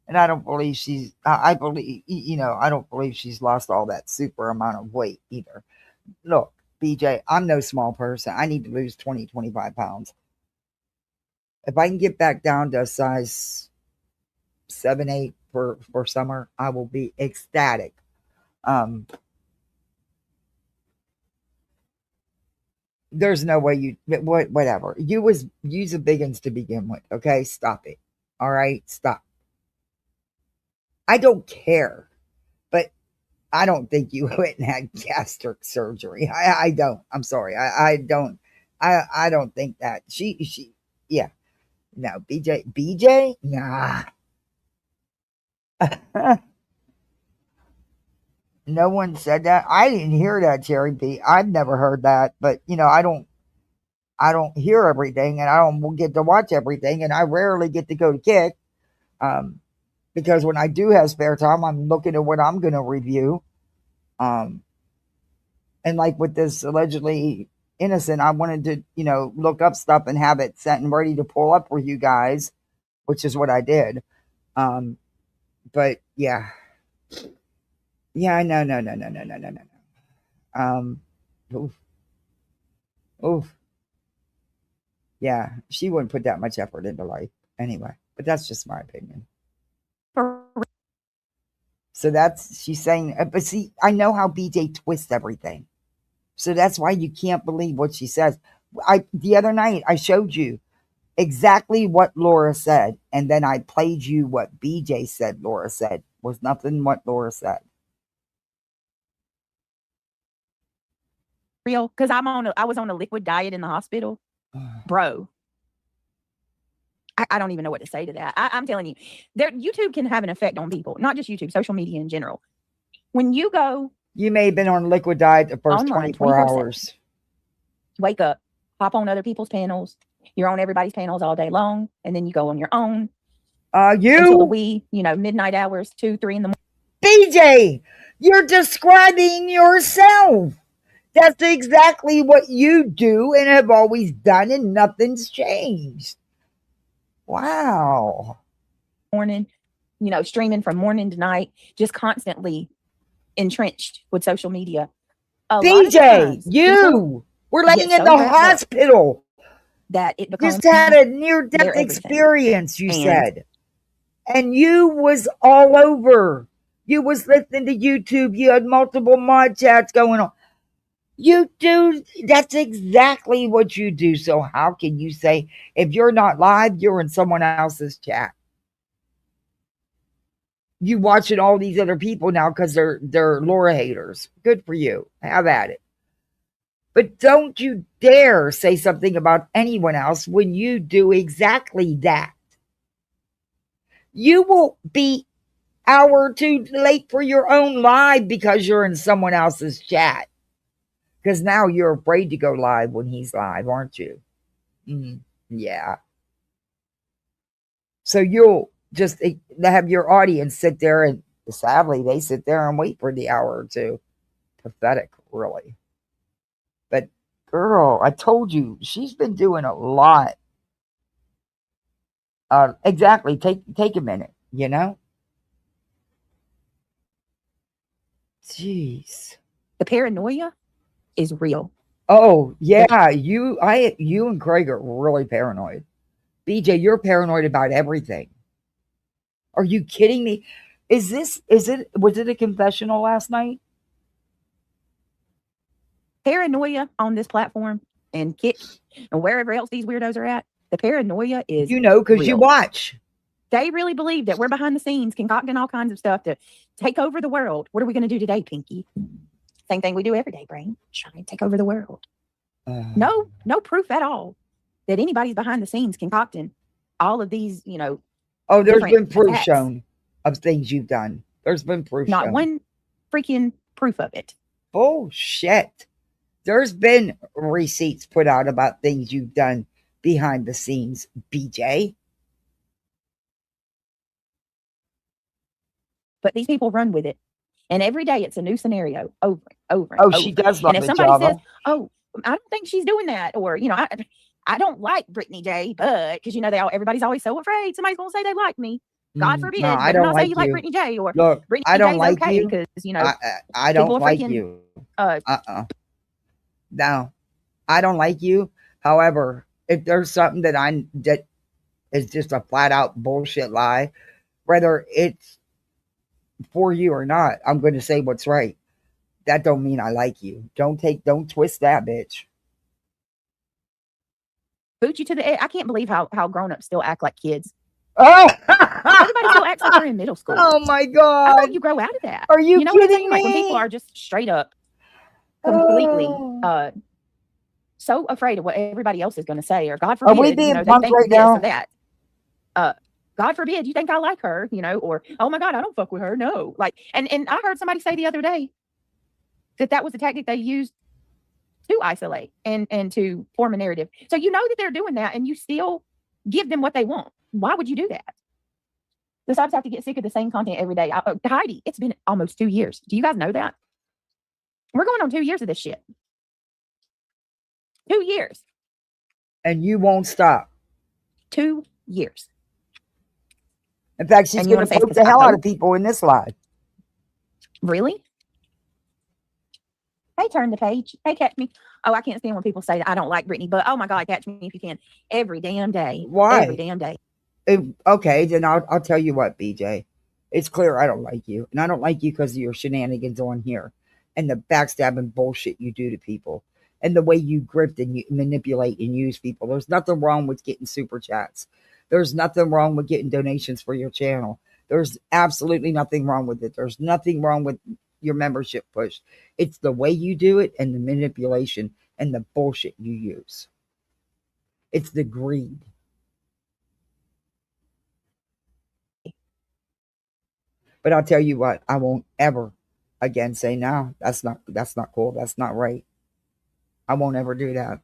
And I don't believe she's, I believe, I don't believe she's lost all that super amount of weight either. Look, BJ, I'm no small person. I need to lose 20, 25 pounds. If I can get back down to a size 7, 8 for summer, I will be ecstatic. There's no way you, whatever. You's a big uns to begin with. Okay. Stop it. All right. Stop. I don't care, but I don't think you went and had gastric surgery. I don't. I'm sorry. I don't. I don't think that yeah. No, BJ, nah. No one said that. I didn't hear that, Cherry B. I've never heard that, but I don't hear everything, and I don't get to watch everything, and I rarely get to go to Kick, because when I do have spare time, I'm looking at what I'm going to review. And like with this allegedly innocent, I wanted to, look up stuff and have it set and ready to pull up for you guys, which is what I did. But yeah. Yeah, no. Oof. Oof. Yeah, she wouldn't put that much effort into life anyway, but that's just my opinion. So she's saying, but see, I know how BJ twists everything. So that's why you can't believe what she says. The other night, I showed you exactly what Laura said, and then I played you what BJ said Laura said. Was nothing what Laura said. Real? Because I was on a liquid diet in the hospital. Bro. I don't even know what to say to that. I'm telling you, YouTube can have an effect on people, not just YouTube, social media in general. When you go, you may have been on liquid diet the first online, 24 hours. Wake up, hop on other people's panels. You're on everybody's panels all day long, and then you go on your own. Until the wee, midnight hours, 2, 3 in the morning. BJ, you're describing yourself. That's exactly what you do and have always done, and nothing's changed. Wow. Morning, streaming from morning to night, just constantly entrenched with social media. BJ, you were laying in the hospital. That it becomes just had a near-death experience, you said. And you was all over. You was listening to YouTube. You had multiple mod chats going on. You do. That's exactly what you do. So how can you say if you're not live, you're in someone else's chat? you watching all these other people now because they're Laura haters. Good for you. Have at it. But don't you dare say something about anyone else when you do exactly that. You will be hour or two late for your own live because you're in someone else's chat. Because now you're afraid to go live when he's live, aren't you? Yeah. So you'll just have your audience sit there, and sadly, they sit there and wait for the hour or two. Pathetic, really. But girl, I told you, she's been doing a lot. Exactly. Take a minute, you know? Jeez. The paranoia is real. Oh, yeah. You and Craig are really paranoid. BJ, you're paranoid about everything. Are you kidding me? Was it a confessional last night? Paranoia on this platform and Kick and wherever else these weirdos are at, the paranoia is because you real. watch. They really believe that we're behind the scenes concocting all kinds of stuff to take over the world. What are we going to do today, Pinky? Same thing we do every day, Brain. Try and take over the world. No proof at all that anybody's behind the scenes concocting all of these, Oh, there's been proof attacks. shown of things you've done. There's been proof Not shown. one freaking proof of it. Bullshit. There's been receipts put out about things you've done behind the scenes, BJ. But these people run with it. And every day it's a new scenario over and over. Oh, she does love And if the somebody says, drama. oh, I don't think she's doing that, or, I don't like Brittany J, but because everybody's always so afraid somebody's gonna say they like me. God forbid. No, I better don't not say like you like you. Brittany J, or Look, Brittany I don't J's like okay you. because I don't people are like freaking, you. No, I don't like you. However, if there's something that is just a flat out bullshit lie, whether it's for you or not, I'm going to say what's right. That don't mean I like you. Don't twist that, bitch. boot you to the edge. I can't believe how grown-ups still act like kids. Oh, Everybody still acts like they're in middle school. Oh my I God. hope you grow out of that. Are you know what I'm kidding saying? Like when people me? are just straight up completely Oh. so afraid of what everybody else is going to say, or God Are forbid, we being they punked think right this now? or that. God forbid you think I like her, or oh my God, I don't fuck with her. No, like, and I heard somebody say the other day that was the tactic they used to isolate and to form a narrative. So that they're doing that, and you still give them what they want. Why would you do that? The subs have to get sick of the same content every day. Heidi, it's been almost 2 years. Do you guys know that? We're going on 2 years of this shit. 2 years. And you won't stop. 2 years. In fact, she's going to poke the hell out of people in this live. Really? Hey, turn the page. Hey, catch me. Oh, I can't stand when people say that I don't like Brittany, but oh my God, catch me if you can. Every damn day. Why? Every damn day. Okay, then I'll tell you what, BJ. It's clear I don't like you. And I don't like you because of your shenanigans on here. And the backstabbing bullshit you do to people. And the way you grift and you manipulate and use people. There's nothing wrong with getting super chats. There's nothing wrong with getting donations for your channel. There's absolutely nothing wrong with it. There's nothing wrong with your membership push. It's the way you do it and the manipulation and the bullshit you use. It's the greed. But I'll tell you what, I won't ever again say, no, that's not cool. That's not right. I won't ever do that.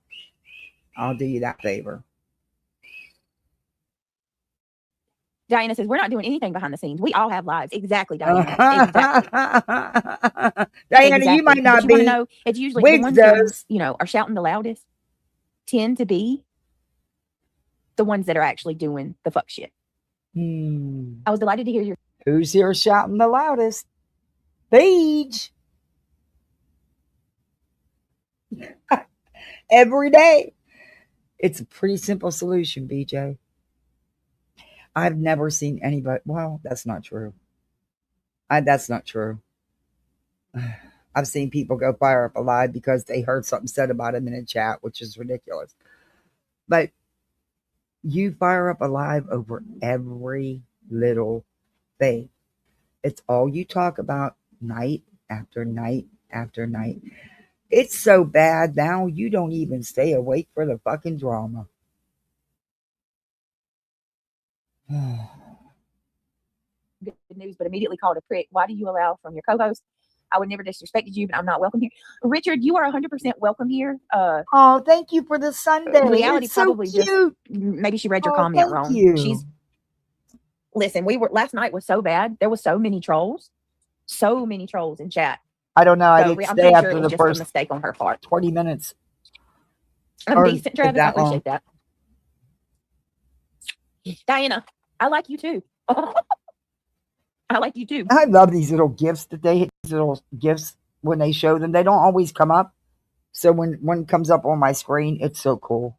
I'll do you that favor. Diana says, we're not doing anything behind the scenes. We all have lives. Exactly, Diana. Exactly. Diana, exactly. you might not you be. Want to know, it's usually Wiggs the ones does. who, are shouting the loudest tend to be the ones that are actually doing the fuck shit. I was delighted to hear your... Who's here shouting the loudest? Paige. Every day. It's a pretty simple solution, BJ. I've never seen anybody. Well, that's not true. That's not true. I've seen people go fire up a live because they heard something said about him in a chat, which is ridiculous. But you fire up a live over every little thing. It's all you talk about night after night after night. It's so bad now you don't even stay awake for the fucking drama. Good news, but immediately called a prick. Why do you allow from your co-host? I would never disrespected you, but I'm not welcome here. Richard, you are 100% welcome here. Oh, thank you for the Sunday. Reality It's so probably just cute. maybe she read your Oh, comment thank wrong. you. Listen, last night was so bad. There was so many trolls in chat. I don't know. I So didn't I'm stay pretty sure after it was the just a first mistake on her part. 20 minutes. I'm Or decent, Travis. I that long. appreciate that. Diana, I like you too. I like you too. I love these little gifts that these little gifts when they show them. They don't always come up. So when one comes up on my screen, it's so cool.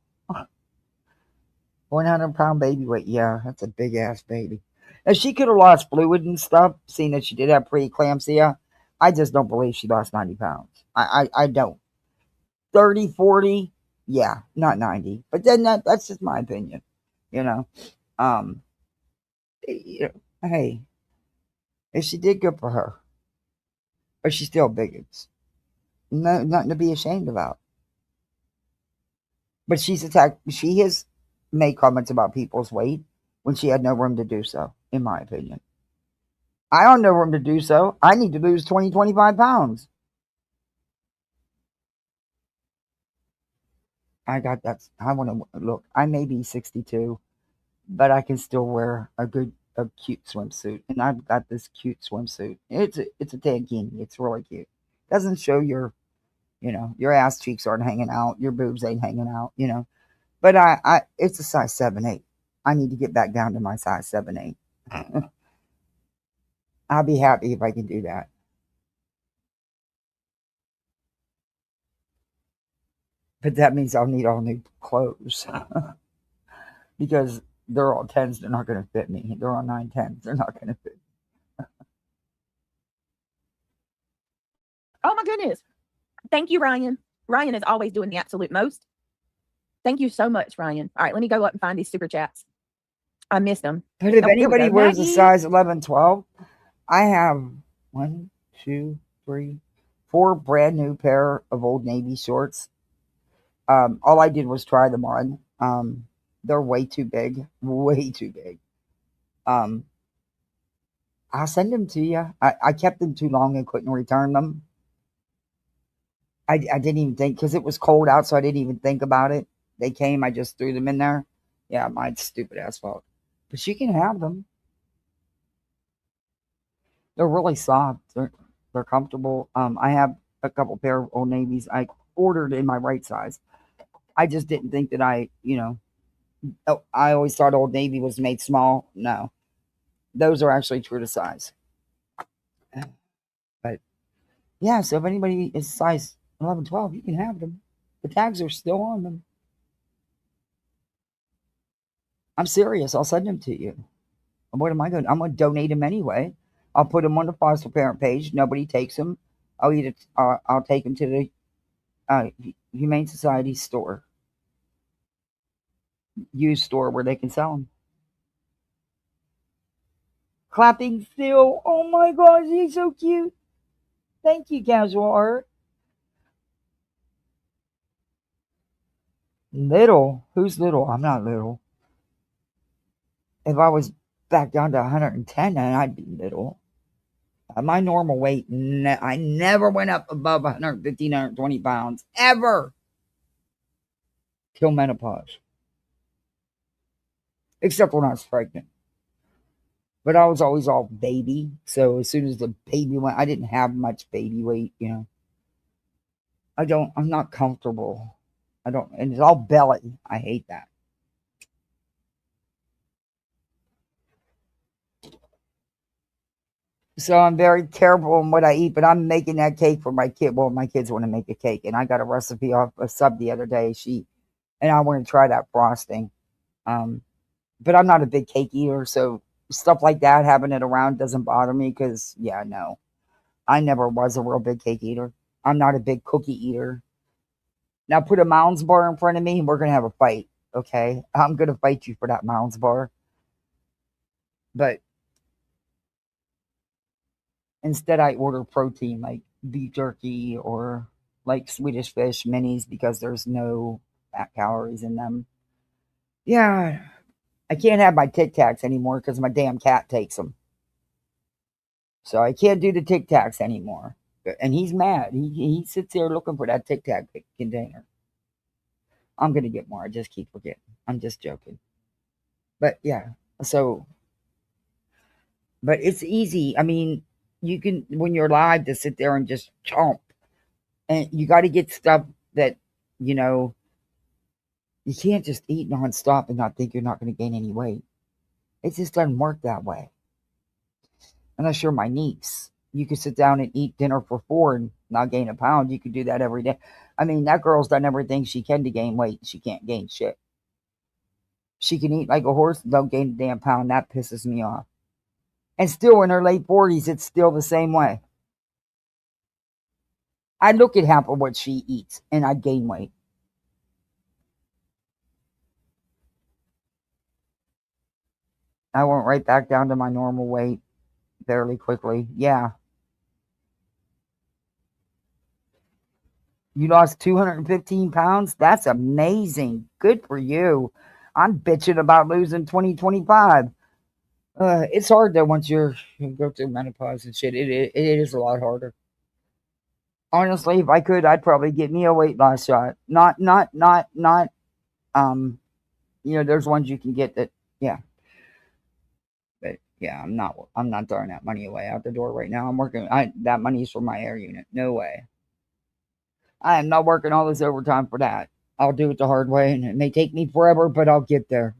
100-pound baby weight. Yeah, that's a big ass baby. Now she could have lost fluid and stuff, seeing that she did have preeclampsia. I just don't believe she lost 90 pounds. I don't. 30, 40, yeah, not 90. But then that's just my opinion. You know. Hey, if she did, good for her. But she's still bigots. No, nothing to be ashamed about. But she has made comments about people's weight when she had no room to do so, in my opinion. I don't know room to do so. I need to lose 20, 25 pounds. I got that. I want to look. I may be 62, but I can still wear a cute swimsuit. And I've got this cute swimsuit. It's a tankini. It's really cute. Doesn't show your ass cheeks aren't hanging out. Your boobs ain't hanging out, But it's a size 7-8. I need to get back down to my size 7-8. I'll be happy if I can do that. But that means I'll need all new clothes. Because they're all 10s. They're not going to fit me. They're all 9-10s. They're not going to fit me. Oh my goodness. Thank you, Ryan. Ryan is always doing the absolute most. Thank you so much, Ryan. All right, let me go up and find these super chats. I missed them. But if here we anybody go. wears a Maggie. size 11, 12, I have 1, 2, 3, 4 brand new pair of Old Navy shorts. All I did was try them on. They're way too big. Way too big. I'll send them to you. I kept them too long and couldn't return them. I didn't even think, because it was cold out, so I didn't even think about it. They came, I just threw them in there. Yeah, my stupid ass fault. But you can have them. They're really soft. They're comfortable. I have a couple pair of Old Navies I ordered in my right size. I just didn't think that I always thought Old Navy was made small. No. Those are actually true to size. But yeah, so if anybody is size 11, 12, you can have them. The tags are still on them. I'm serious. I'll send them to you. What am I going to? I'm going to donate them anyway. I'll put them on the foster parent page. Nobody takes them. I'll take them to the Humane Society store, used store where they can sell them. Clapping still. Oh my gosh, he's so cute. Thank you, Casual Art. Little? Who's little? I'm not little. If I was back down to 110, then I'd be little. My normal weight, I never went up above 115, 120 pounds. Ever. Till menopause. Except when I was pregnant. But I was always all baby. So as soon as the baby went, I didn't have much baby weight, I'm not comfortable. And it's all belly. I hate that. So I'm very careful in what I eat, but I'm making that cake for my kid. Well, my kids want to make a cake, and I got a recipe off a sub the other day. And I want to try that frosting. But I'm not a big cake eater, so stuff like that, having it around doesn't bother me because, yeah, no. I never was a real big cake eater. I'm not a big cookie eater. Now put a Mounds bar in front of me and we're going to have a fight, okay? I'm going to fight you for that Mounds bar. But Instead, I order protein like beef jerky or like Swedish fish minis because there's no fat calories in them. Yeah, I can't have my Tic Tacs anymore because my damn cat takes them. So I can't do the Tic Tacs anymore. And he's mad. He sits there looking for that Tic Tac container. I'm going to get more. I just keep forgetting. I'm just joking. But yeah, so, but it's easy. I mean, you can, when you're live, to sit there and just chomp. And you got to get stuff that, you know, you can't just eat nonstop and not think you're not going to gain any weight. It just doesn't work that way. Unless you're my niece. You could sit down and eat dinner for 4 and not gain a pound. You could do that every day. I mean, that girl's done everything she can to gain weight. She can't gain shit. She can eat like a horse and don't gain a damn pound. That pisses me off. And still in her late 40s, it's still the same way. I look at half of what she eats and I gain weight. I went right back down to my normal weight fairly quickly. Yeah. You lost 215 pounds? That's amazing. Good for you. I'm bitching about losing 2025. It's hard though once you go through menopause and shit. It is a lot harder. Honestly, if I could, I'd probably get me a weight loss shot. Not there's ones you can get that, yeah. But yeah, I'm not throwing that money away out the door right now. I'm working that money's for my air unit. No way. I am not working all this overtime for that. I'll do it the hard way, and it may take me forever, but I'll get there.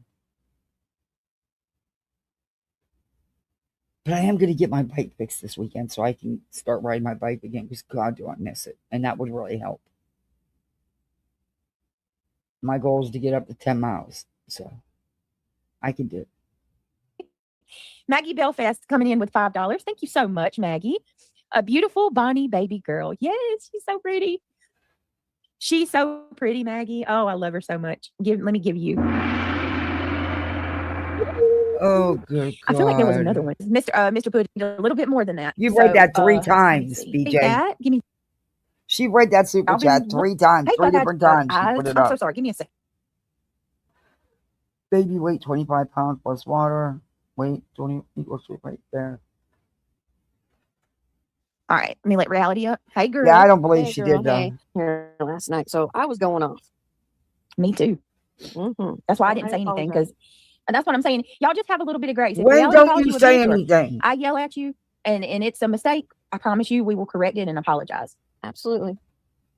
But I am going to get my bike fixed this weekend so I can start riding my bike again because God, do I miss it. And that would really help. My goal is to get up to 10 miles. So I can do it. Maggie Belfast coming in with $5. Thank you so much, Maggie. A beautiful Bonnie baby girl. Yes, she's so pretty. She's so pretty, Maggie. Oh, I love her so much. Let me give you. Oh, good God. I feel like there was another one. Mr. Pudding, a little bit more than that. You've read that 3 times, BJ. BJ. Give me. She read that super chat 3 times, 3 different times. She put it up. I'm so sorry. Give me a second. Baby weight 25 pounds plus water. Weight 20 equals right there. All right, let me let reality up. Hey, girl. Yeah, I don't believe she did though. Here last night, so I was going off. Me too. Mm-hmm. That's why I didn't say anything, because that's what I'm saying. Y'all just have a little bit of grace. If When reality don't calls you a say bitch or anything? I yell at you and it's a mistake, I promise you we will correct it and apologize. Absolutely.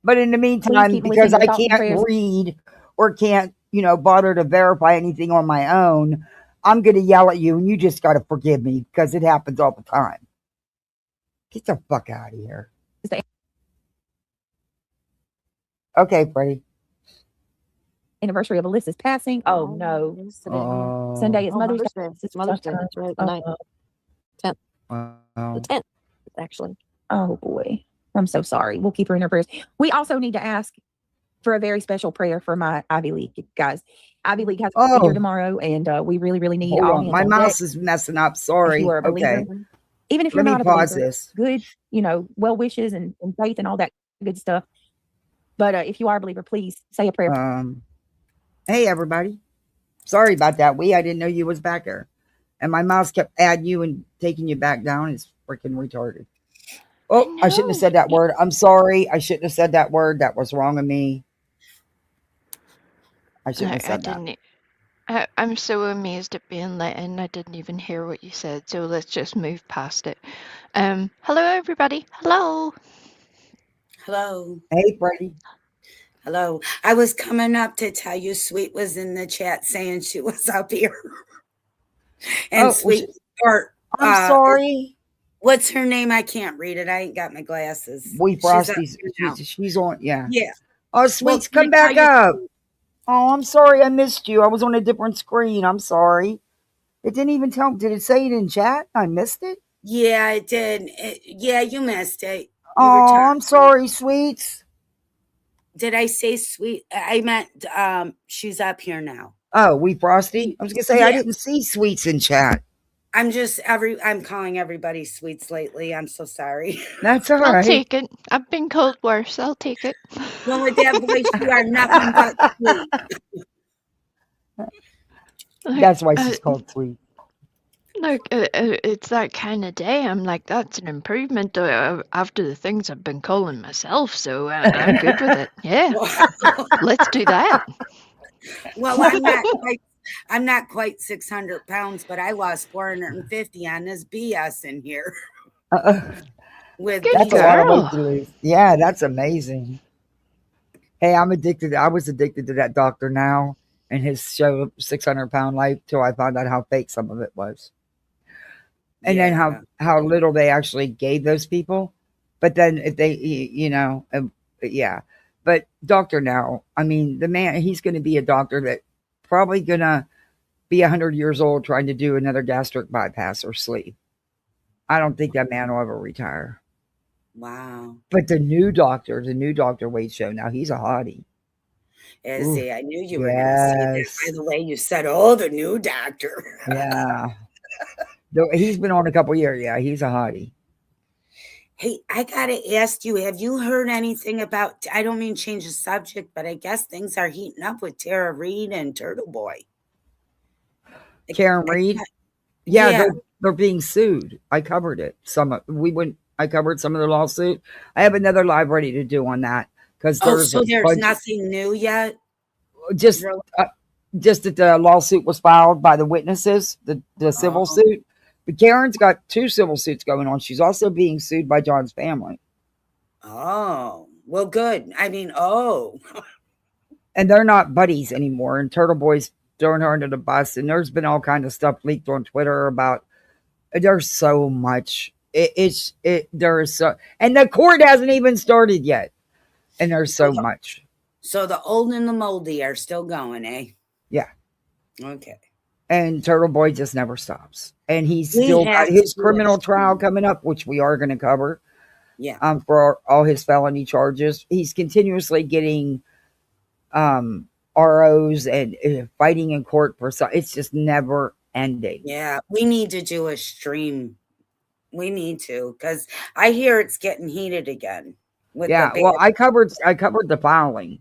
But in the meantime, keep because listening I to thoughts and can't prayers. read or can't, bother to verify anything on my own, I'm going to yell at you and you just got to forgive me because it happens all the time. Get the fuck out of here. Okay, Freddie. Anniversary of Alyssa's passing. Oh no. Sunday is Mother's Day. It's Mother's Day. That's right. The 9th. 10th. The 10th, actually. Oh boy. I'm so sorry. We'll keep her in our prayers. We also need to ask for a very special prayer for my Ivy League guys. Ivy League has a here tomorrow, and we really, really need all hands my on mouse deck. is messing up. Sorry. If you are a believer, okay. Even if you're not a pause believer, this. good, well wishes and faith and all that good stuff. But if you are a believer, please say a prayer. Hey everybody. Sorry about that. I didn't know you was back there. And my mouse kept adding you and taking you back down. It's freaking retarded. Oh, I shouldn't have said that word. I'm sorry. I shouldn't have said that word. That was wrong of me. I shouldn't have said that. I'm so amazed at being let in. I didn't even hear what you said, so let's just move past it. Hello, everybody. Hello. Hello. Hey, Freddie. Hello. I was coming up to tell you Sweet was in the chat saying she was up here. And Sweet, I'm sorry. What's her name? I can't read it. I ain't got my glasses. Wee Frosty's. She's on. Yeah. Yeah. Oh, Sweets, come back up. Oh, I'm sorry. I missed you. I was on a different screen. I'm sorry. It didn't even tell. Did it say it in chat? I missed it. Yeah, it did. Yeah, you missed it. Oh, I'm sorry, Sweets. Did I say Sweet? I meant she's up here now. Oh, Wee Frosty. I was gonna say I didn't see Sweets in chat. I'm calling everybody sweets lately. I'm so sorry. That's all I'll right. take it. I've been called worse. I'll take it. Well, with that voice, you are nothing but sweet. That's why she's called sweet. Look, it's that kind of day. I'm like, that's an improvement after the things I've been calling myself. So I'm good with it. Yeah, let's do that. Well, I'm not quite 600 pounds, but I lost 450 on this BS in here. With Good That's a lot of weight to girl. lose. Yeah, that's amazing. Hey, I'm addicted. I was addicted to that doctor now and his show 600-pound life till I found out how fake some of it was. And then how little they actually gave those people. But then if they, yeah. But doctor now, I mean, the man, he's going to be a doctor that probably going to be 100 years old trying to do another gastric bypass or sleeve. I don't think that man will ever retire. Wow. But the new doctor Wade Show, now he's a hottie. See, I knew you were going to say that by the way you said, oh, the new doctor. Yeah. He's been on a couple years. Yeah, he's a hottie. Hey, I got to ask you, have you heard anything about, I don't mean change the subject, but I guess things are heating up with Tara Reid and Turtle Boy. Karen Reid? Yeah. They're being sued. I covered it. I covered some of the lawsuit. I have another live ready to do on that. There's nothing new yet? Just that the lawsuit was filed by the witnesses, the civil suit. But Karen's got 2 civil suits going on. She's also being sued by John's family. Oh, well, good. I mean, And they're not buddies anymore. And Turtle Boy's throwing her under the bus. And there's been all kind of stuff leaked on Twitter about. There's so much. There is so, and the court hasn't even started yet. And there's so much. So the old and the moldy are still going, eh? Yeah. Okay. And Turtle Boy just never stops. And he's still got his criminal trial coming up, which we are going to cover. Yeah. For all his felony charges. He's continuously getting ROs and fighting in court for some. It's just never ending. Yeah. We need to do a stream. We need to, because I hear it's getting heated again. Well, I covered the filing.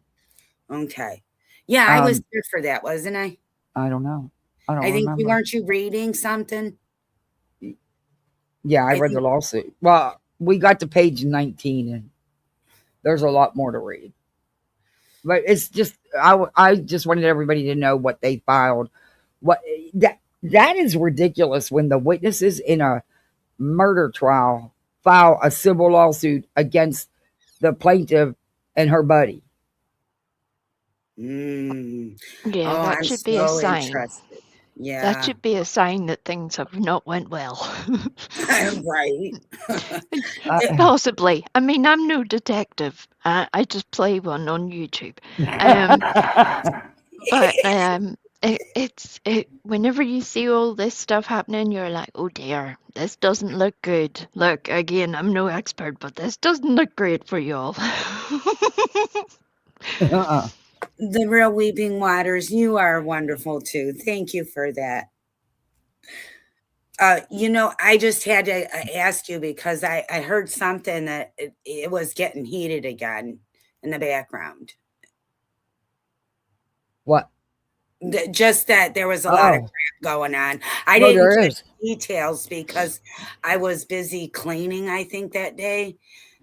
Okay. Yeah, I was there for that, wasn't I? I don't know. I think weren't you reading something? Yeah, I read the lawsuit. Well, we got to page 19 and there's a lot more to read. But it's just I just wanted everybody to know what they filed. That is ridiculous when the witnesses in a murder trial file a civil lawsuit against the plaintiff and her buddy. Yeah, that should be a sign. Interested. Yeah, that should be a sign that things have not went well. Right. Possibly. I mean, I'm no detective. I just play one on YouTube. But it's whenever you see all this stuff happening, you're like, oh dear, this doesn't look good. Look, again, I'm no expert, but this doesn't look great for y'all. The real Weeping Waters, you are wonderful too. Thank you for that. I just had to ask you because I heard something that it was getting heated again in the background. What? Just that there was a lot of crap going on. I didn't get details because I was busy cleaning, I think, that day.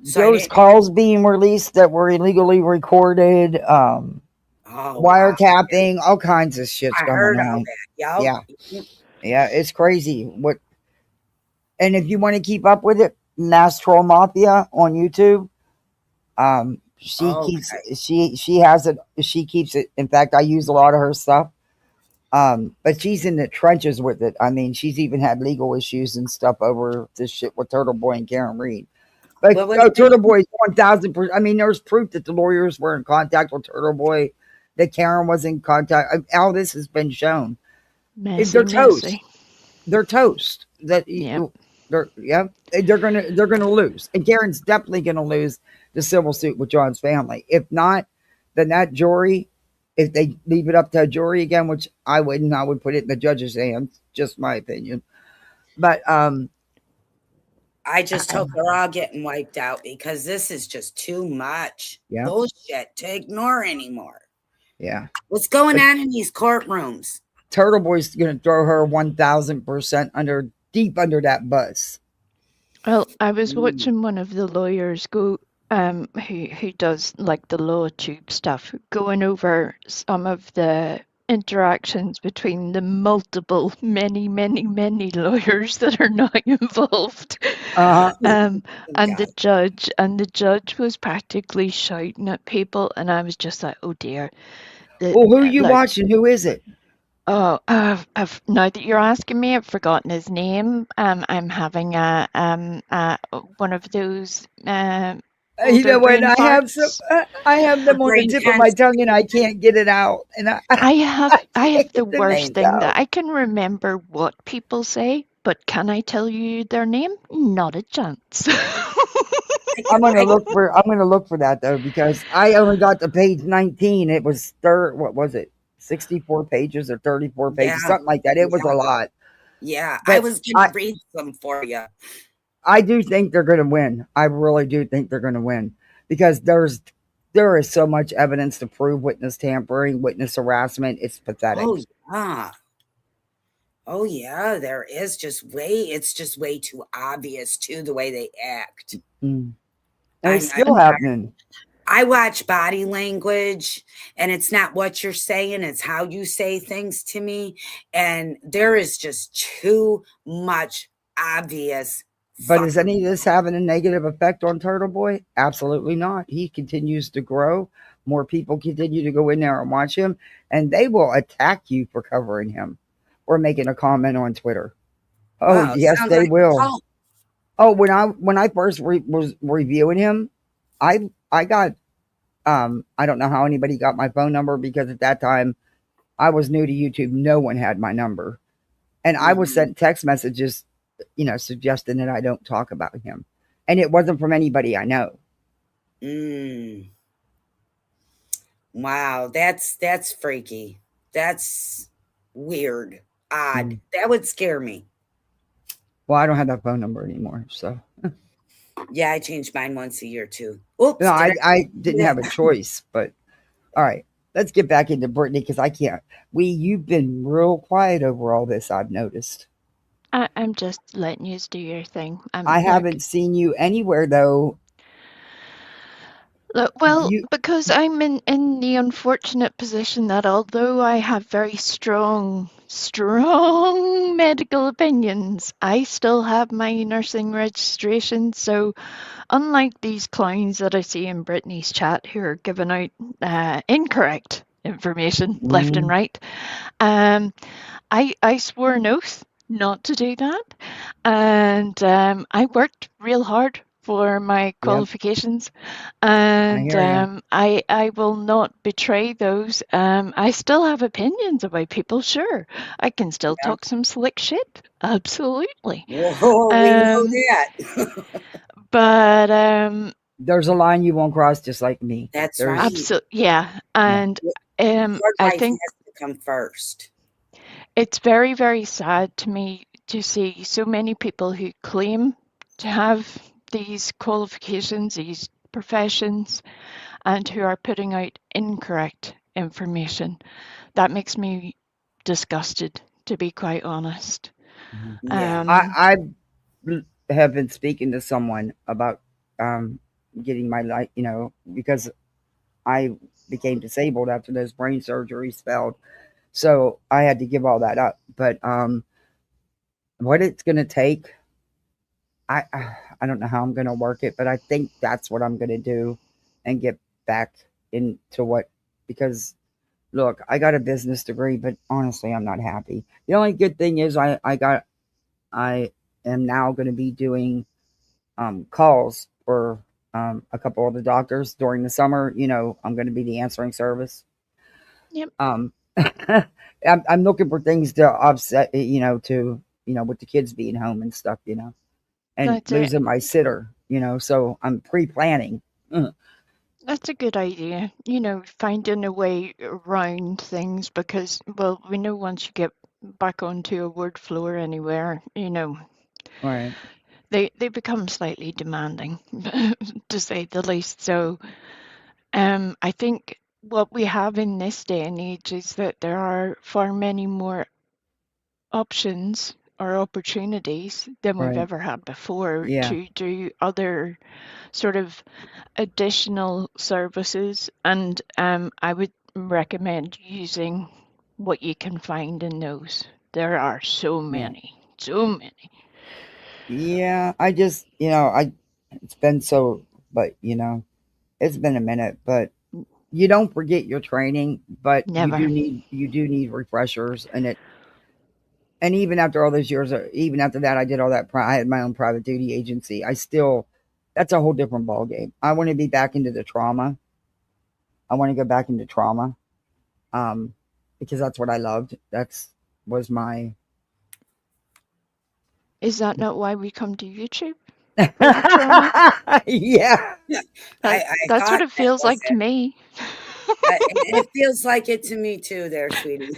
So there was calls being released that were illegally recorded, wiretapping, all kinds of shit's going on. Yeah. Yeah, it's crazy. And if you want to keep up with it, Mass Troll Mafia on YouTube. She has it. She keeps it. In fact, I use a lot of her stuff. But she's in the trenches with it. I mean, she's even had legal issues and stuff over this shit with Turtle Boy and Karen Reid. But Turtle Boy is 1,000%. I mean, there's proof that the lawyers were in contact with Turtle Boy, that Karen was in contact. All this has been shown. They're toast. They're toast. They're gonna lose, and Karen's definitely gonna lose the civil suit with John's family. If not, then that jury, if they leave it up to a jury again, which I wouldn't, I would put it in the judge's hands. Just my opinion. But I just hope they're all getting wiped out because this is just too much bullshit to ignore anymore. Yeah. What's going on in these courtrooms? Turtle Boy's going to throw her 1,000% deep under that bus. Well, I was watching one of the lawyers go, who does like the law tube stuff, going over some of the interactions between the multiple, many lawyers that are now involved. And the judge was practically shouting at people, and I was just like, oh dear. Well, who are you watching? Who is it? Oh, now that you're asking me, I've forgotten his name. I'm having one of those You know what? I have them on the tip of my tongue, and I can't get it out. And I have the worst thing that I can remember what people say, but can I tell you their name? Not a chance. I'm gonna look for that though, because I only got to page 19. It was what was it? 64 pages or 34 pages, something like that. It was a lot. Yeah, but I was gonna read some for you. I do think they're gonna win. I really do think they're gonna win, because there is so much evidence to prove witness tampering, witness harassment. It's pathetic. Oh yeah, there is it's just way too obvious too, the way they act. And it's still happening. I watch body language, and it's not what you're saying, it's how you say things to me. And there is just too much obvious. But is any of this having a negative effect on Turtle Boy? Absolutely not. He continues to grow. More people continue to go in there and watch him, and they will attack you for covering him or making a comment on Twitter. Oh, wow, yes, they will. Oh, when I first was reviewing him, I got I don't know how anybody got my phone number, because at that time I was new to YouTube. No one had my number, and I was sent text messages, suggesting that I don't talk about him, and it wasn't from anybody I know. Wow, that's freaky. That's weird, odd. That would scare me. Well, I don't have that phone number anymore, so. Yeah, I changed mine once a year too. Oops, no, I didn't have a choice, but all right, let's get back into Brittany, because I can't. You've been real quiet over all this, I've noticed. I'm just letting you do your thing. I haven't seen you anywhere though. Well, because I'm in the unfortunate position that although I have very strong medical opinions, I still have my nursing registration. So unlike these clowns that I see in Brittany's chat who are giving out incorrect information left and right, I swore an oath not to do that. And I worked real hard for my qualifications, and I will not betray those. I still have opinions about people, sure. I can still talk some slick shit, absolutely. Whoa, we know that. But there's a line you won't cross, just like me. That's right. Absolutely, yeah. And I think has to come first. It's very, very sad to me to see so many people who claim to have these qualifications, these professions, and who are putting out incorrect information. That makes me disgusted, to be quite honest. Yeah. I have been speaking to someone about getting my because I became disabled after those brain surgeries failed. So I had to give all that up. But what it's going to take, I don't know how I'm going to work it, but I think that's what I'm going to do and get back into because look, I got a business degree, but honestly, I'm not happy. The only good thing is I am now going to be doing calls for a couple of the doctors during the summer. I'm going to be the answering service. Yep. I'm looking for things to offset, with the kids being home and stuff, and that's losing my sitter, so I'm pre-planning. That's a good idea, finding a way around things, because, well, we know once you get back onto a wood floor anywhere, Right. they become slightly demanding, to say the least. So I think what we have in this day and age is that there are far many more options or opportunities than we've Right. ever had before Yeah. to do other sort of additional services, and I would recommend using what you can find in those. There are so many. Yeah. I just, it's been so, but, it's been a minute, but you don't forget your training, but Never. you do need refreshers, and even after all those years, even after that, I did all that. I had my own private duty agency. That's a whole different ball game. I want to be back into the trauma. I want to go back into trauma, because that's what I loved. Was my. Is that not why we come to YouTube? Yeah. That's what it feels like to me. It feels like it to me too, there, sweetie.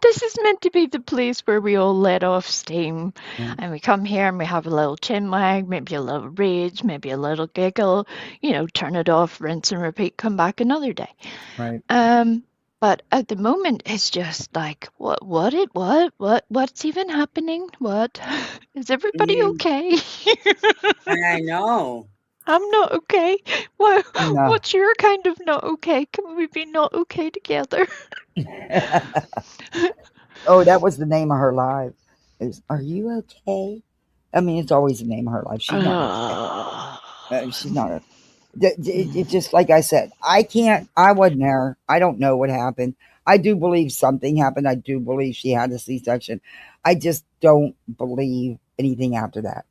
This is meant to be the place where we all let off steam, Yeah. and we come here and we have a little chin wag, maybe a little rage, maybe a little giggle, turn it off, rinse and repeat, come back another day. Right. But at the moment, it's just like, what's even happening? What? Is everybody okay? I know. I'm not okay. What? No. What's your kind of not okay? Can we be not okay together? Oh, that was the name of her live. Are you okay? I mean, it's always the name of her life. She's not okay. She's not. It's just like I said. I wasn't there. I don't know what happened. I do believe something happened. I do believe she had a C-section. I just don't believe anything after that.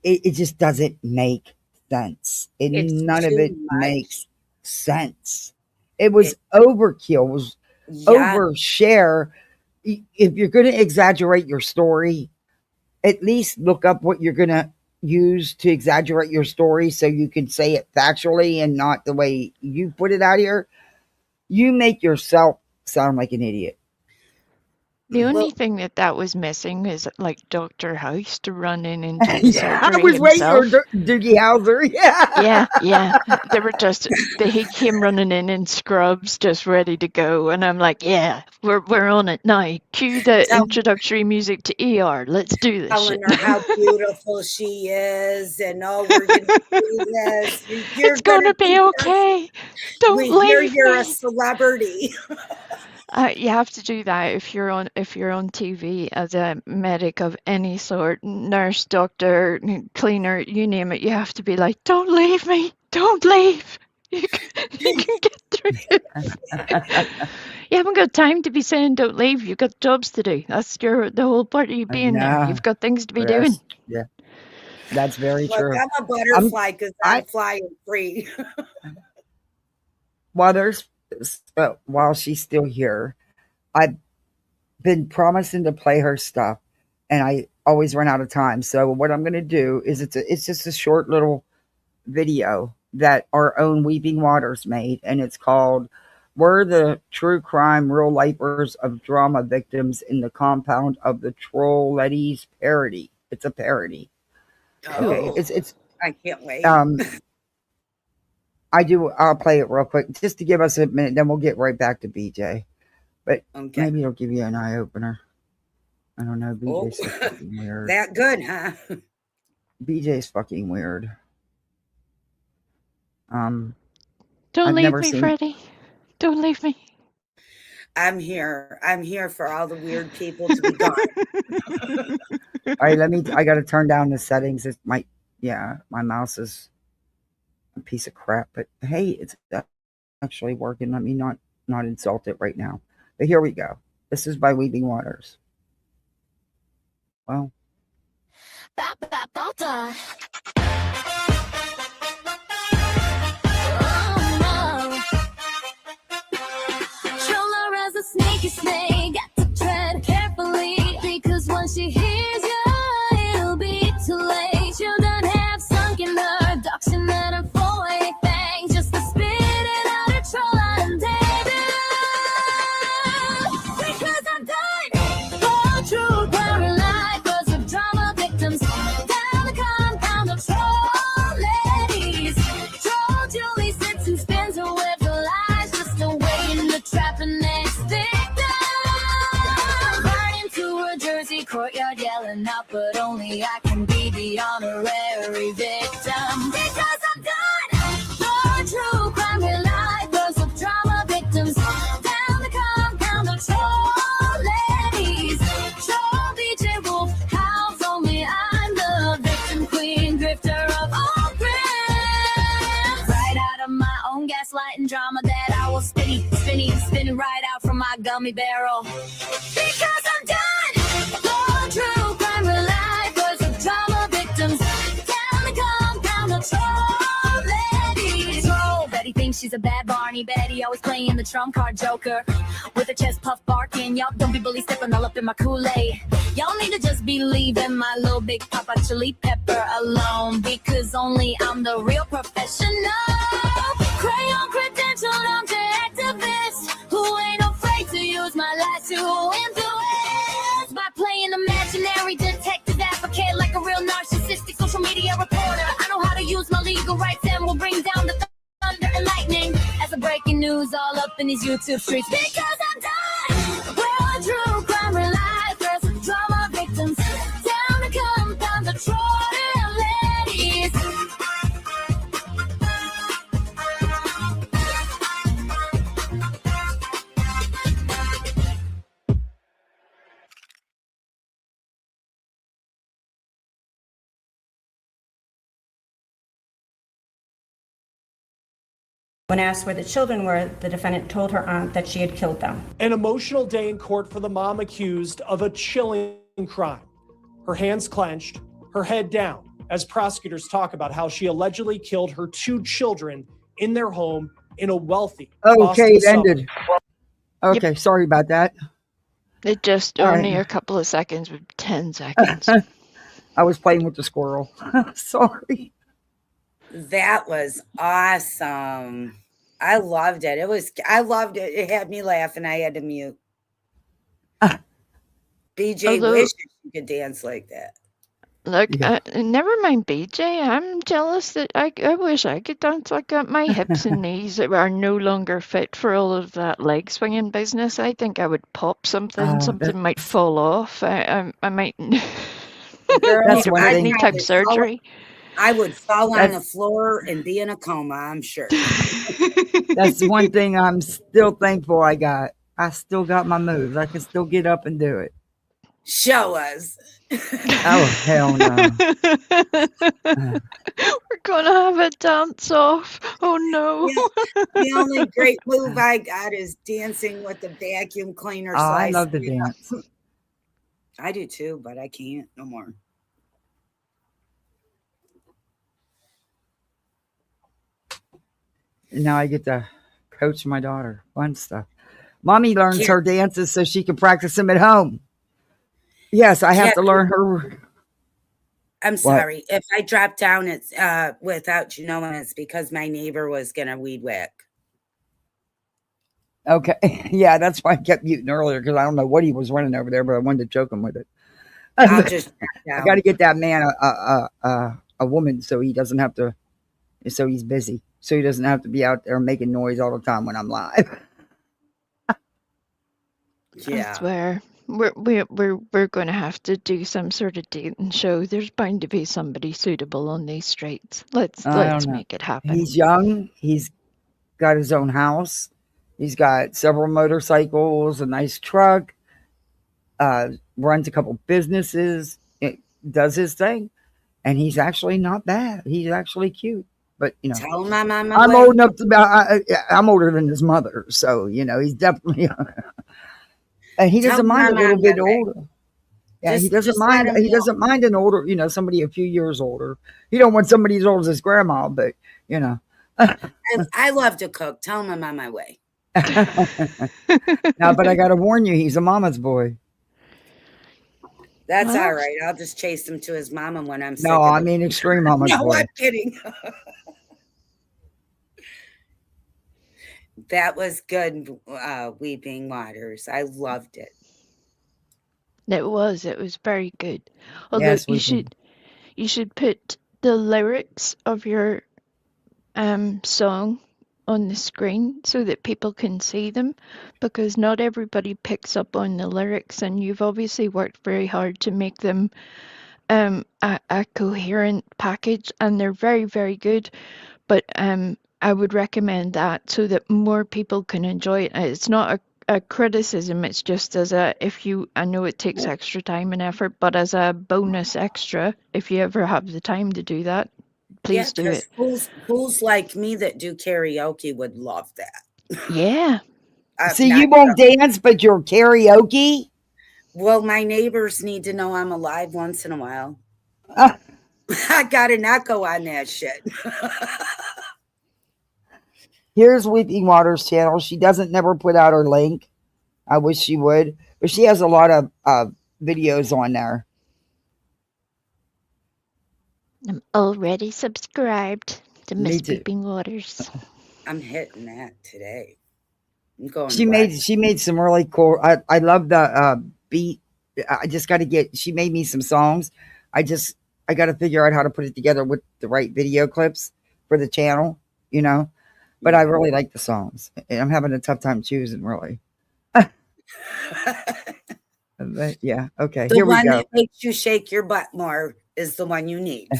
It just doesn't make sense. None of it makes sense. It was overkill. It was overshare. If you're going to exaggerate your story, at least look up what you're going to use to exaggerate your story so you can say it factually and not the way you put it out here. You make yourself sound like an idiot. The only thing that was missing is like Dr. House to run in and do the surgery I was himself. waiting for Doogie Howser. Yeah. They were he came running in scrubs, just ready to go, and I'm like, yeah, we're on it now. Cue the introductory music to ER. Let's do this. Telling her how beautiful she is, and we're gonna do this. It's gonna be okay. Don't leave me. You're a celebrity. You have to do that if you're on TV as a medic of any sort, nurse, doctor, cleaner, you name it. You have to be like, don't leave me, don't leave. You can get through it. You haven't got time to be saying don't leave. You've got jobs to do. That's the whole part of you being there. You've got things to be doing. Yeah, that's very Look, true. I'm a butterfly because I'm flying free. While she's still here, I've been promising to play her stuff, and I always run out of time. So what I'm going to do is it's just a short little video that our own Weeping Waters made, and it's called "We're the True Crime Real Lifers of Drama Victims in the Compound of the Troll Letty's Parody." It's a parody. Okay, it's. I can't wait. I'll play it real quick just to give us a minute, then we'll get right back to BJ. But maybe it'll give you an eye opener. I don't know. BJ's so fucking weird. That good, huh? BJ's fucking weird. Don't leave me, Freddie. Don't leave me. I'm here. I'm here for all the weird people to be gone. All right, I got to turn down the settings. My mouse is a piece of crap, but hey, it's actually working. Let me not insult it right now. But here we go. This is by Weeping Waters. Well. Control her as a sneaky snake. Got to tread carefully because once she hears you, it'll be too late. Children have sunk in her, ducks in her four-way thing just to spit it out a troll out and debut. courtyard yelling out, but only I can be the honorary victim. Because I'm done for true crime, real life, girls of drama victims. Down the compound of troll ladies. Troll BJ Wolf, house only I'm the victim queen, drifter of all crimes. Right out of my own gaslighting drama that I will spinning right out from my gummy barrel. Because I'm done for true crime, real life, girls of drama victims. Down the compound of troll ladies. Troll Betty thinks she's a bad Barney Betty, always playing the trump card joker. With her chest puff barking, y'all don't be bully stepping all up in my Kool-Aid. Y'all need to just be leaving my little big papa chili pepper alone, because only I'm the real professional. Crayon credentialed, I'm the activist who ain't afraid to use my lies to influence. By playing imaginary detective advocate like a real narcissistic social media reporter. I know how to use my legal rights and will bring down the thunder and lightning as a breaking news all up in these YouTube streets. Because I'm done. We're true crime, real life, girls of drama victims. Down the compound, the troll ladies. When asked where the children were, the defendant told her aunt that she had killed them. An emotional day in court for the mom accused of a chilling crime. Her hands clenched, her head down, as prosecutors talk about how she allegedly killed her 2 children in their home in a wealthy Okay, Boston it suburb. ended. Okay, sorry about that. It just All only right. a couple of seconds with 10 seconds. I was playing with the squirrel. Sorry. That was awesome. I loved it. I loved it. It had me laughing. I had to mute. BJ Although- wishes you could dance like that. Look, Yeah. never mind BJ. I'm jealous that I wish I could dance like that. My hips and knees are no longer fit for all of that leg swinging business. I think I would pop something. Something might fall off. I might Girl, That's need a one thing. Britney type surgery. I would fall on the That's- floor and be in a coma, I'm sure. That's one thing I'm still thankful I got. I still got my moves. I can still get up and do it. Show us. Oh, hell no. We're gonna have a dance off. Oh no. The only great move I got is dancing with the vacuum cleaner. Oh, I slice love to it up. dance. I do too, but I can't no more. Now I get to coach my daughter. Fun stuff. Mommy learns her dances so she can practice them at home. Yes, I have to learn her. I'm sorry. If I drop down, it's without you knowing, it's because my neighbor was gonna weed whack. Okay. Yeah, that's why I kept muting earlier, because I don't know what he was running over there, but I wanted to choke him with it. I'll just I got to get that man a woman so he doesn't have to, so he's busy. So he doesn't have to be out there making noise all the time when I'm live. Yeah. I swear. We're going to have to do some sort of dating show. There's bound to be somebody suitable on these streets. Let's know. make it happen. He's young. He's got his own house. He's got several motorcycles, a nice truck, runs a couple businesses, does his thing. And he's actually not bad. He's actually cute. But, you know, Tell my mama I'm old enough to I'm older than his mother. So, you know, he's definitely, and he doesn't mind a little bit older. Yeah, he doesn't mind. He doesn't mind an older, you know, somebody a few years older. He don't want somebody as old as his grandma, but, you know. I love to cook. Tell him I'm on my way. Now, but I got to warn you, he's a mama's boy. That's all right. I'll just chase him to his mama when I'm sick. No, of I it. mean extreme mama's No, boy. I'm kidding. That was good, Weeping Waters. I loved it. It was very good. Although Yes, you should put the lyrics of your song on the screen so that people can see them, because not everybody picks up on the lyrics, and you've obviously worked very hard to make them a coherent package, and they're very, very good. But I would recommend that so that more people can enjoy it. It's not a criticism, it's just as a, if you, I know it takes extra time and effort, but as a bonus extra, if you ever have the time to do that, please do it. Fools like me that do karaoke would love that. Yeah. So you won't dance, but you're karaoke? Well, my neighbors need to know I'm alive once in a while. I got an echo on that shit. Here's Weeping Waters channel. She doesn't never put out her link. I wish she would, but she has a lot of videos on there. I'm already subscribed to Miss Weeping Waters. I'm hitting that today. I'm going. She made some really cool. I love the beat. I just got to get. She made me some songs. I got to figure out how to put it together with the right video clips for the channel. You know. But I really like the songs. I'm having a tough time choosing, really. But yeah, okay. The Here we one go. that makes you shake your butt more is the one you need.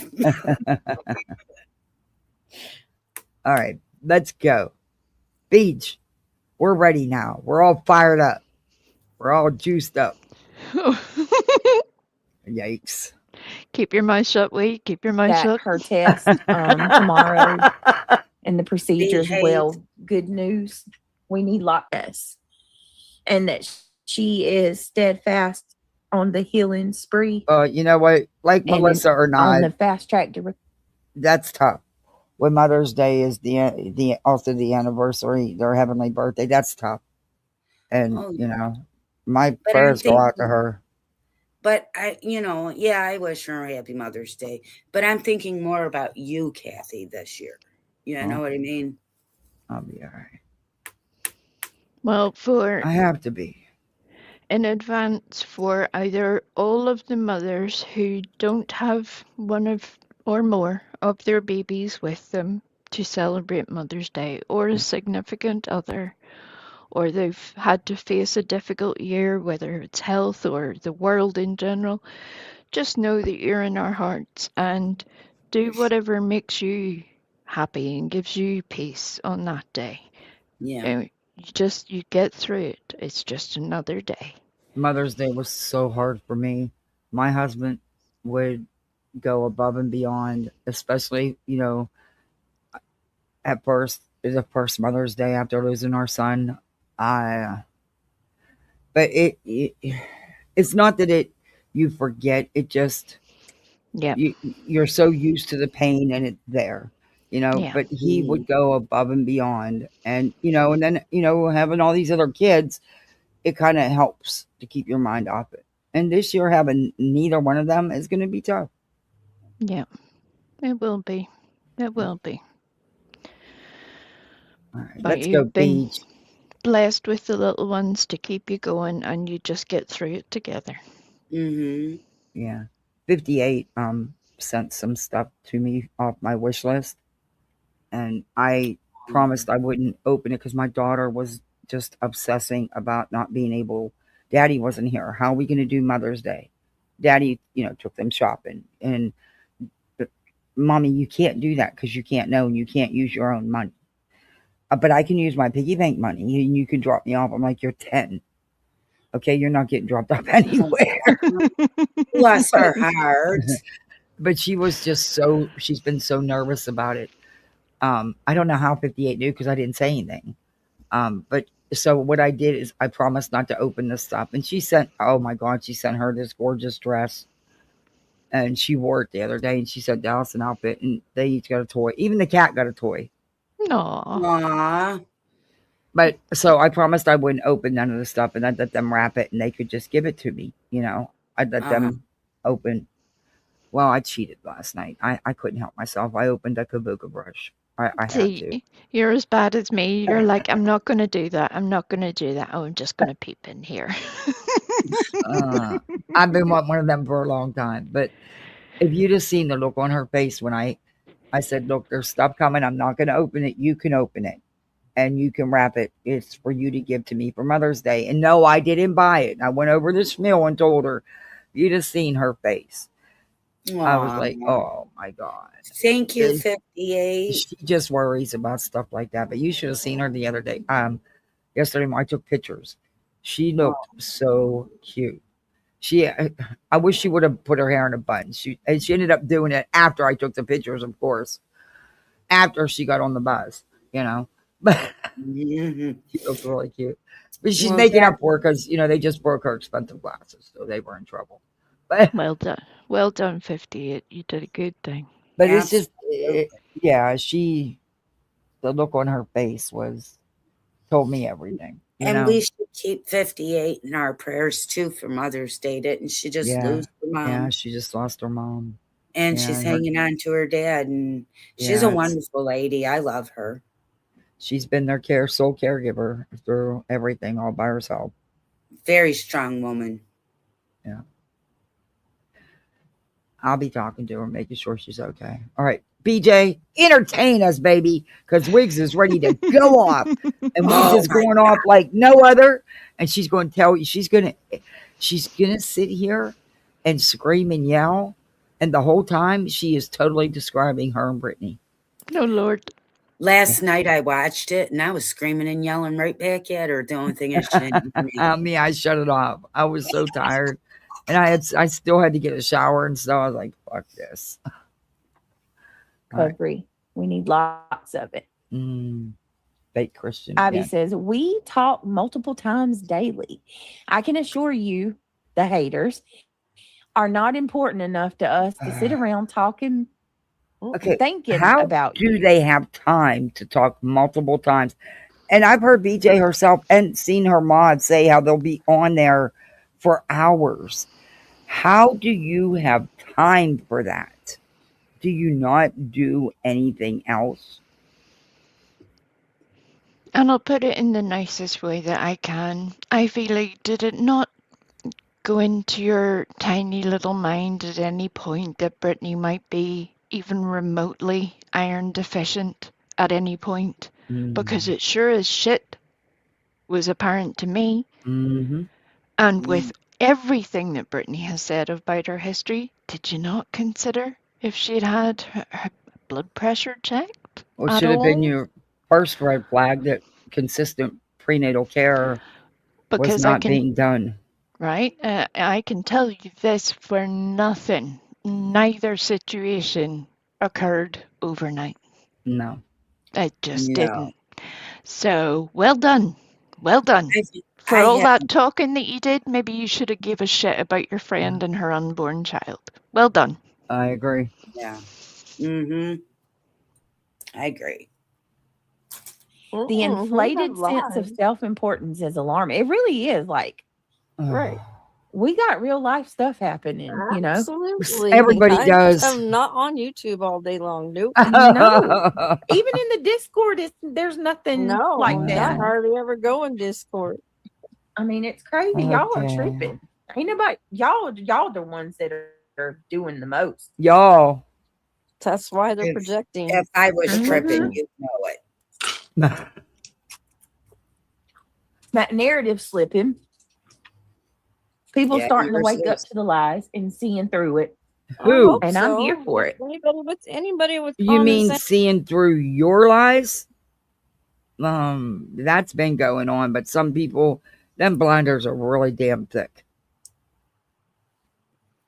All right, let's go. Beach, we're ready now. We're all fired up. We're all juiced up. Yikes. Keep your mouth shut, wait. Keep your mouth shut. Her test tomorrow. And the procedures, well, good news. We need lockness. And that she is steadfast on the healing spree. You know what? Like Melissa or not. On the fast track to that's tough. When Mother's Day is also the anniversary, their heavenly birthday, that's tough. And you know, my prayers go out to her. But I wish her a happy Mother's Day. But I'm thinking more about you, Kathy, this year. You know what I mean? I'll be all right. Well, I have to be. In advance for either all of the mothers who don't have one of or more of their babies with them to celebrate Mother's Day, or a significant other, or they've had to face a difficult year, whether it's health or the world in general, just know that you're in our hearts, and do whatever makes you happy and gives you peace on that day. Yeah. You get through it. It's just another day. Mother's Day was so hard for me. My husband would go above and beyond, especially, you know, at first, the first Mother's Day after losing our son. But it's not that you forget. It just, you're so used to the pain and it's there. You know, but he would go above and beyond, and and then having all these other kids, it kind of helps to keep your mind off it. And this year, having neither one of them is going to be tough. Yeah, it will be. It will be. All right, but let's go beach. Blessed with the little ones to keep you going, and you just get through it together. Mm-hmm. Yeah, 58 sent some stuff to me off my wish list. And I promised I wouldn't open it because my daughter was just obsessing about not being able. Daddy wasn't here. How are we going to do Mother's Day? Daddy, took them shopping. And Mommy, you can't do that because you can't know and you can't use your own money. But I can use my piggy bank money and you can drop me off. I'm like, you're 10. Okay, you're not getting dropped off anywhere. Bless her heart. But she was just she's been so nervous about it. I don't know how 58 knew because I didn't say anything. But so what I did is I promised not to open this stuff. And she sent her this gorgeous dress. And she wore it the other day. And she said, Dallas, an outfit. And they each got a toy. Even the cat got a toy. Aww. But so I promised I wouldn't open none of the stuff. And I'd let them wrap it. And they could just give it to me. I'd let them open. Well, I cheated last night. I couldn't help myself. I opened a kabuki brush. I had to. You're as bad as me. You're like, I'm not going to do that. I'm not going to do that. Oh, I'm just going to peep in here. I've been wanting one of them for a long time. But if you'd have seen the look on her face when I said, look, there's stuff coming. I'm not going to open it. You can open it. and you can wrap it. It's for you to give to me for Mother's Day. And no, I didn't buy it. I went over this meal and told her, you'd have seen her face. I was like, Aw. oh my God. Thank you, Really? 58. She just worries about stuff like that. But you should have seen her the other day. Yesterday when I took pictures. She looked so cute. I wish she would have put her hair in a bun. She ended up doing it after I took the pictures, of course. After she got on the bus, But Mhm. she looked really cute. But she's Well, making that- up for it because they just broke her expensive glasses, so they were in trouble. But Well done, 58. You did a good thing. it's just, Absolutely. the look on her face told me everything. And we should keep 58 in our prayers too for Mother's Day. Didn't she just lose her mom? Yeah, she just lost her mom. And Yeah, she's and her- hanging on to her dad. And she's Yeah, a it's- wonderful lady. I love her. She's been their sole caregiver through everything all by herself. Very strong woman. Yeah. I'll be talking to her, making sure she's okay. All right, BJ, entertain us, baby, because Wiggs is ready to go off. And Wiggs Oh is my going off like no other. And she's going to tell you, she's going to sit here and scream and yell. And the whole time she is totally describing her and Brittany. No, Lord. Last night I watched it and I was screaming and yelling right back at her. The only thing is she didn't hear me. I shut it off. I was so tired. And I still had to get a shower and so I was like, fuck this. Recovery. We need lots of it. Fake Christian. Ivy again. says, we talk multiple times daily. I can assure you, the haters are not important enough to us to sit around talking, thinking How about do you. they have time to talk multiple times? And I've heard BJ herself and seen her mod say how they'll be on there for hours. How do you have time for that? Do you not do anything else? And I'll put it in the nicest way that I can. I feel like, did it not go into your tiny little mind at any point that Brittany might be even remotely iron deficient at any point? Because it sure as shit was apparent to me. And with everything that Brittany has said about her history, did you not consider if she'd had her blood pressure checked? Well, at should have been all? your first red flag that consistent prenatal care was Because not being done. Right? I can tell you this for nothing. Neither situation occurred overnight. No. It just No. didn't. So, well done. Well done. For I all have- that talking that you did, maybe you should have give a shit about your friend and her unborn child. Well done. I agree. Yeah. I agree. The inflated sense of self-importance is alarming. It really is like, Right. we got real life stuff happening, Absolutely. Everybody does. I'm not on YouTube all day long. Nope. No. Even in the Discord, there's nothing No, like I that. hardly ever go in Discord. I mean, it's crazy. Y'all are Okay. tripping. Ain't nobody, y'all the ones that are doing the most. Y'all. That's why they're projecting. If I was Mhm. tripping, you'd know it. That narrative slipping. People Yeah, starting to yours wake up is. to the lies and seeing through it. I Who? hope And I'm here so. for it. Anybody with You common mean sense. seeing through your lies? That's been going on, but some people, them blinders are really damn thick.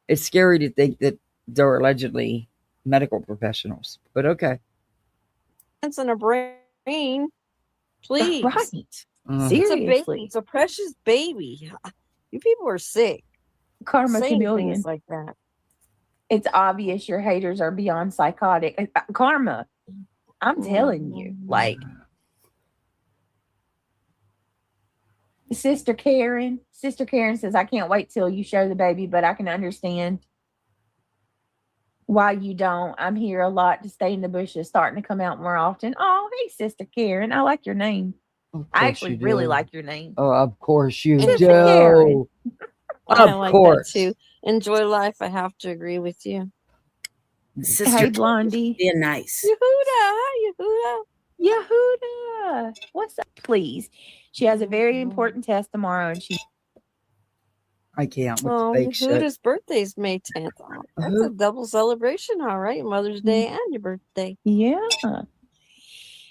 It's scary to think that they're allegedly medical professionals, but okay. Sense in a brain. Please. Right. It's a Seriously. baby. It's a precious baby. You people are sick. Karma Saying chameleon. things like that. It's obvious your haters are beyond psychotic. Karma. I'm telling you, like, Sister Karen says, I can't wait till you show the baby, but I can understand why you don't. I'm here a lot to stay in the bushes, starting to come out more often. Oh, hey, Sister Karen. I like your name. I actually really like your name. Oh, of course you Sister do. Karen. I Of like course. that too. Enjoy life. I have to agree with you. Sister Hey, Karen, Blondie. being nice. Yehuda. Hi, Yehuda. Yehuda, what's up, please? She has a very important test tomorrow, and she. I can't with Oh, the fake shit. Yehuda's birthday's May 10th. Oh, that's a Who? double celebration, all right. Mother's Day and your birthday. Yeah.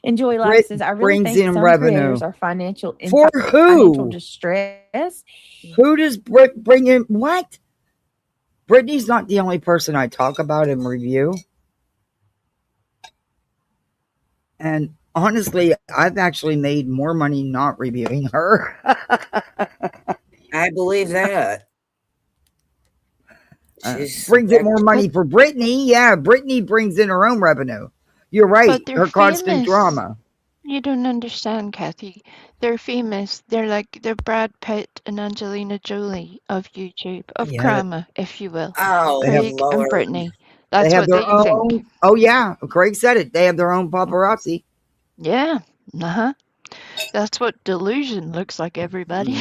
Enjoy life Brit says, I really brings think in some revenue. creators are financial For who? distress. Who does Brit bring in? What? Brittany's not the only person I talk about and review. And honestly, I've actually made more money not reviewing her. I believe that. Brings in more money for Brittany. Yeah, Brittany brings in her own revenue. You're right. But they're Her constant famous. drama. You don't understand, Kathy. They're famous. They're Brad Pitt and Angelina Jolie of YouTube, of Yeah. Crama, if you will. Oh, Craig and Brittany. That's they have what their they own. think. Oh yeah, Craig said it. They have their own paparazzi. Yeah. Uh-huh. That's what delusion looks like, everybody.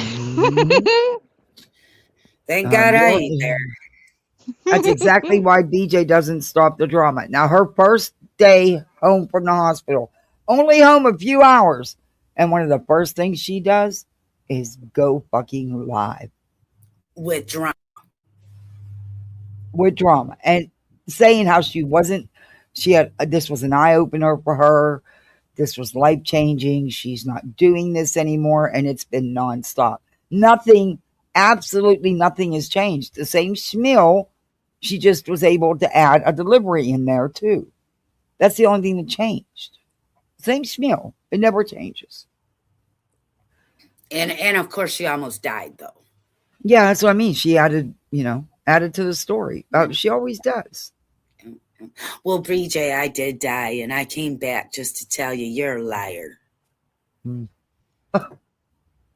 Thank God I ain't there. That's exactly why BJ doesn't stop the drama. Now, her first day home from the hospital, only home a few hours. And one of the first things she does is go fucking live. With drama. And saying how she had, this was an eye opener for her. This was life changing. She's not doing this anymore. And it's been nonstop. Nothing, absolutely nothing has changed. The same schmeal. She just was able to add a delivery in there too. That's the only thing that changed. Same schmeal. It never changes. And of course she almost died though. Yeah, that's what I mean. She added to the story. She always does. Well, BJ, I did die and I came back just to tell you you're a liar. And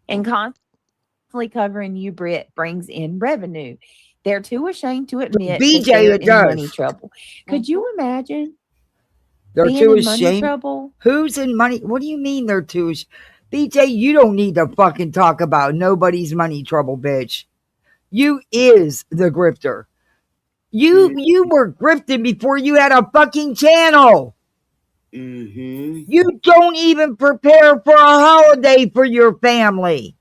constantly covering you, Britt, brings in revenue. They're too ashamed to admit BJ, that they're it in does. money trouble. Could you imagine? They're being too in money ashamed. Trouble? Who's in money? What do you mean they're too ashamed? BJ, you don't need to fucking talk about nobody's money trouble, bitch. You is the grifter. You were grifting before you had a fucking channel. Mm-hmm. You don't even prepare for a holiday for your family.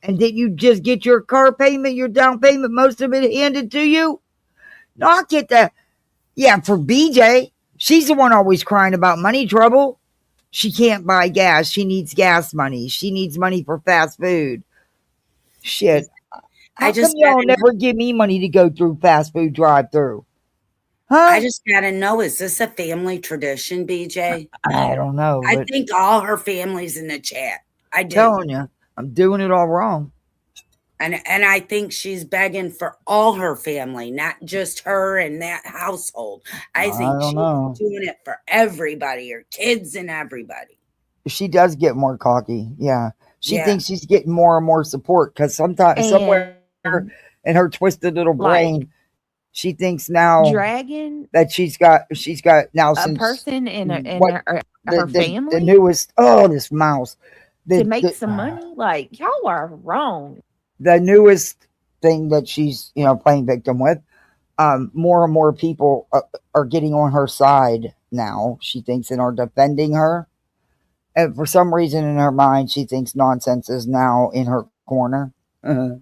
And did you just get your car payment, your down payment, most of it handed to you? Not get that. Yeah, for BJ, she's the one always crying about money trouble. She can't buy gas. She needs gas money. She needs money for fast food. Shit. How come y'all never give me money to go through fast food drive-through? Huh? I just gotta know, is this a family tradition, BJ? I don't know. I think all her family's in the chat. I do. Telling you, I'm doing it all wrong. And I think she's begging for all her family, not just her and that household. I think she's doing it for everybody, her kids and everybody. She does get more cocky. Yeah. She thinks she's getting more and more support because somewhere in her twisted little brain, she thinks now that she's got now a person in her family. The newest, this mouse. To make some money? Like, y'all are wrong. The newest thing that she's, playing victim with, more and more people are getting on her side now, she thinks, and are defending her. And for some reason in her mind, she thinks nonsense is now in her corner.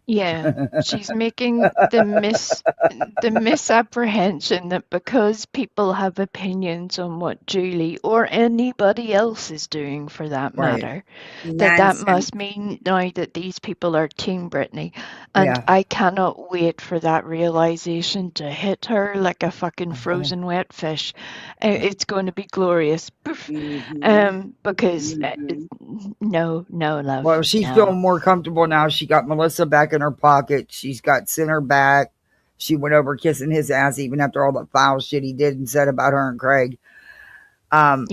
Yeah, she's making the misapprehension that because people have opinions on what Julie or anybody else is doing, for that matter, that must mean now that these people are Team Brittany. And I cannot wait for that realization to hit her like a fucking frozen wet fish. It's going to be glorious. Because no, love. Well, she's feeling more comfortable now. She got Melissa back in her pocket. She's got Sinner back. She went over kissing his ass even after all the foul shit he did and said about her and Craig. But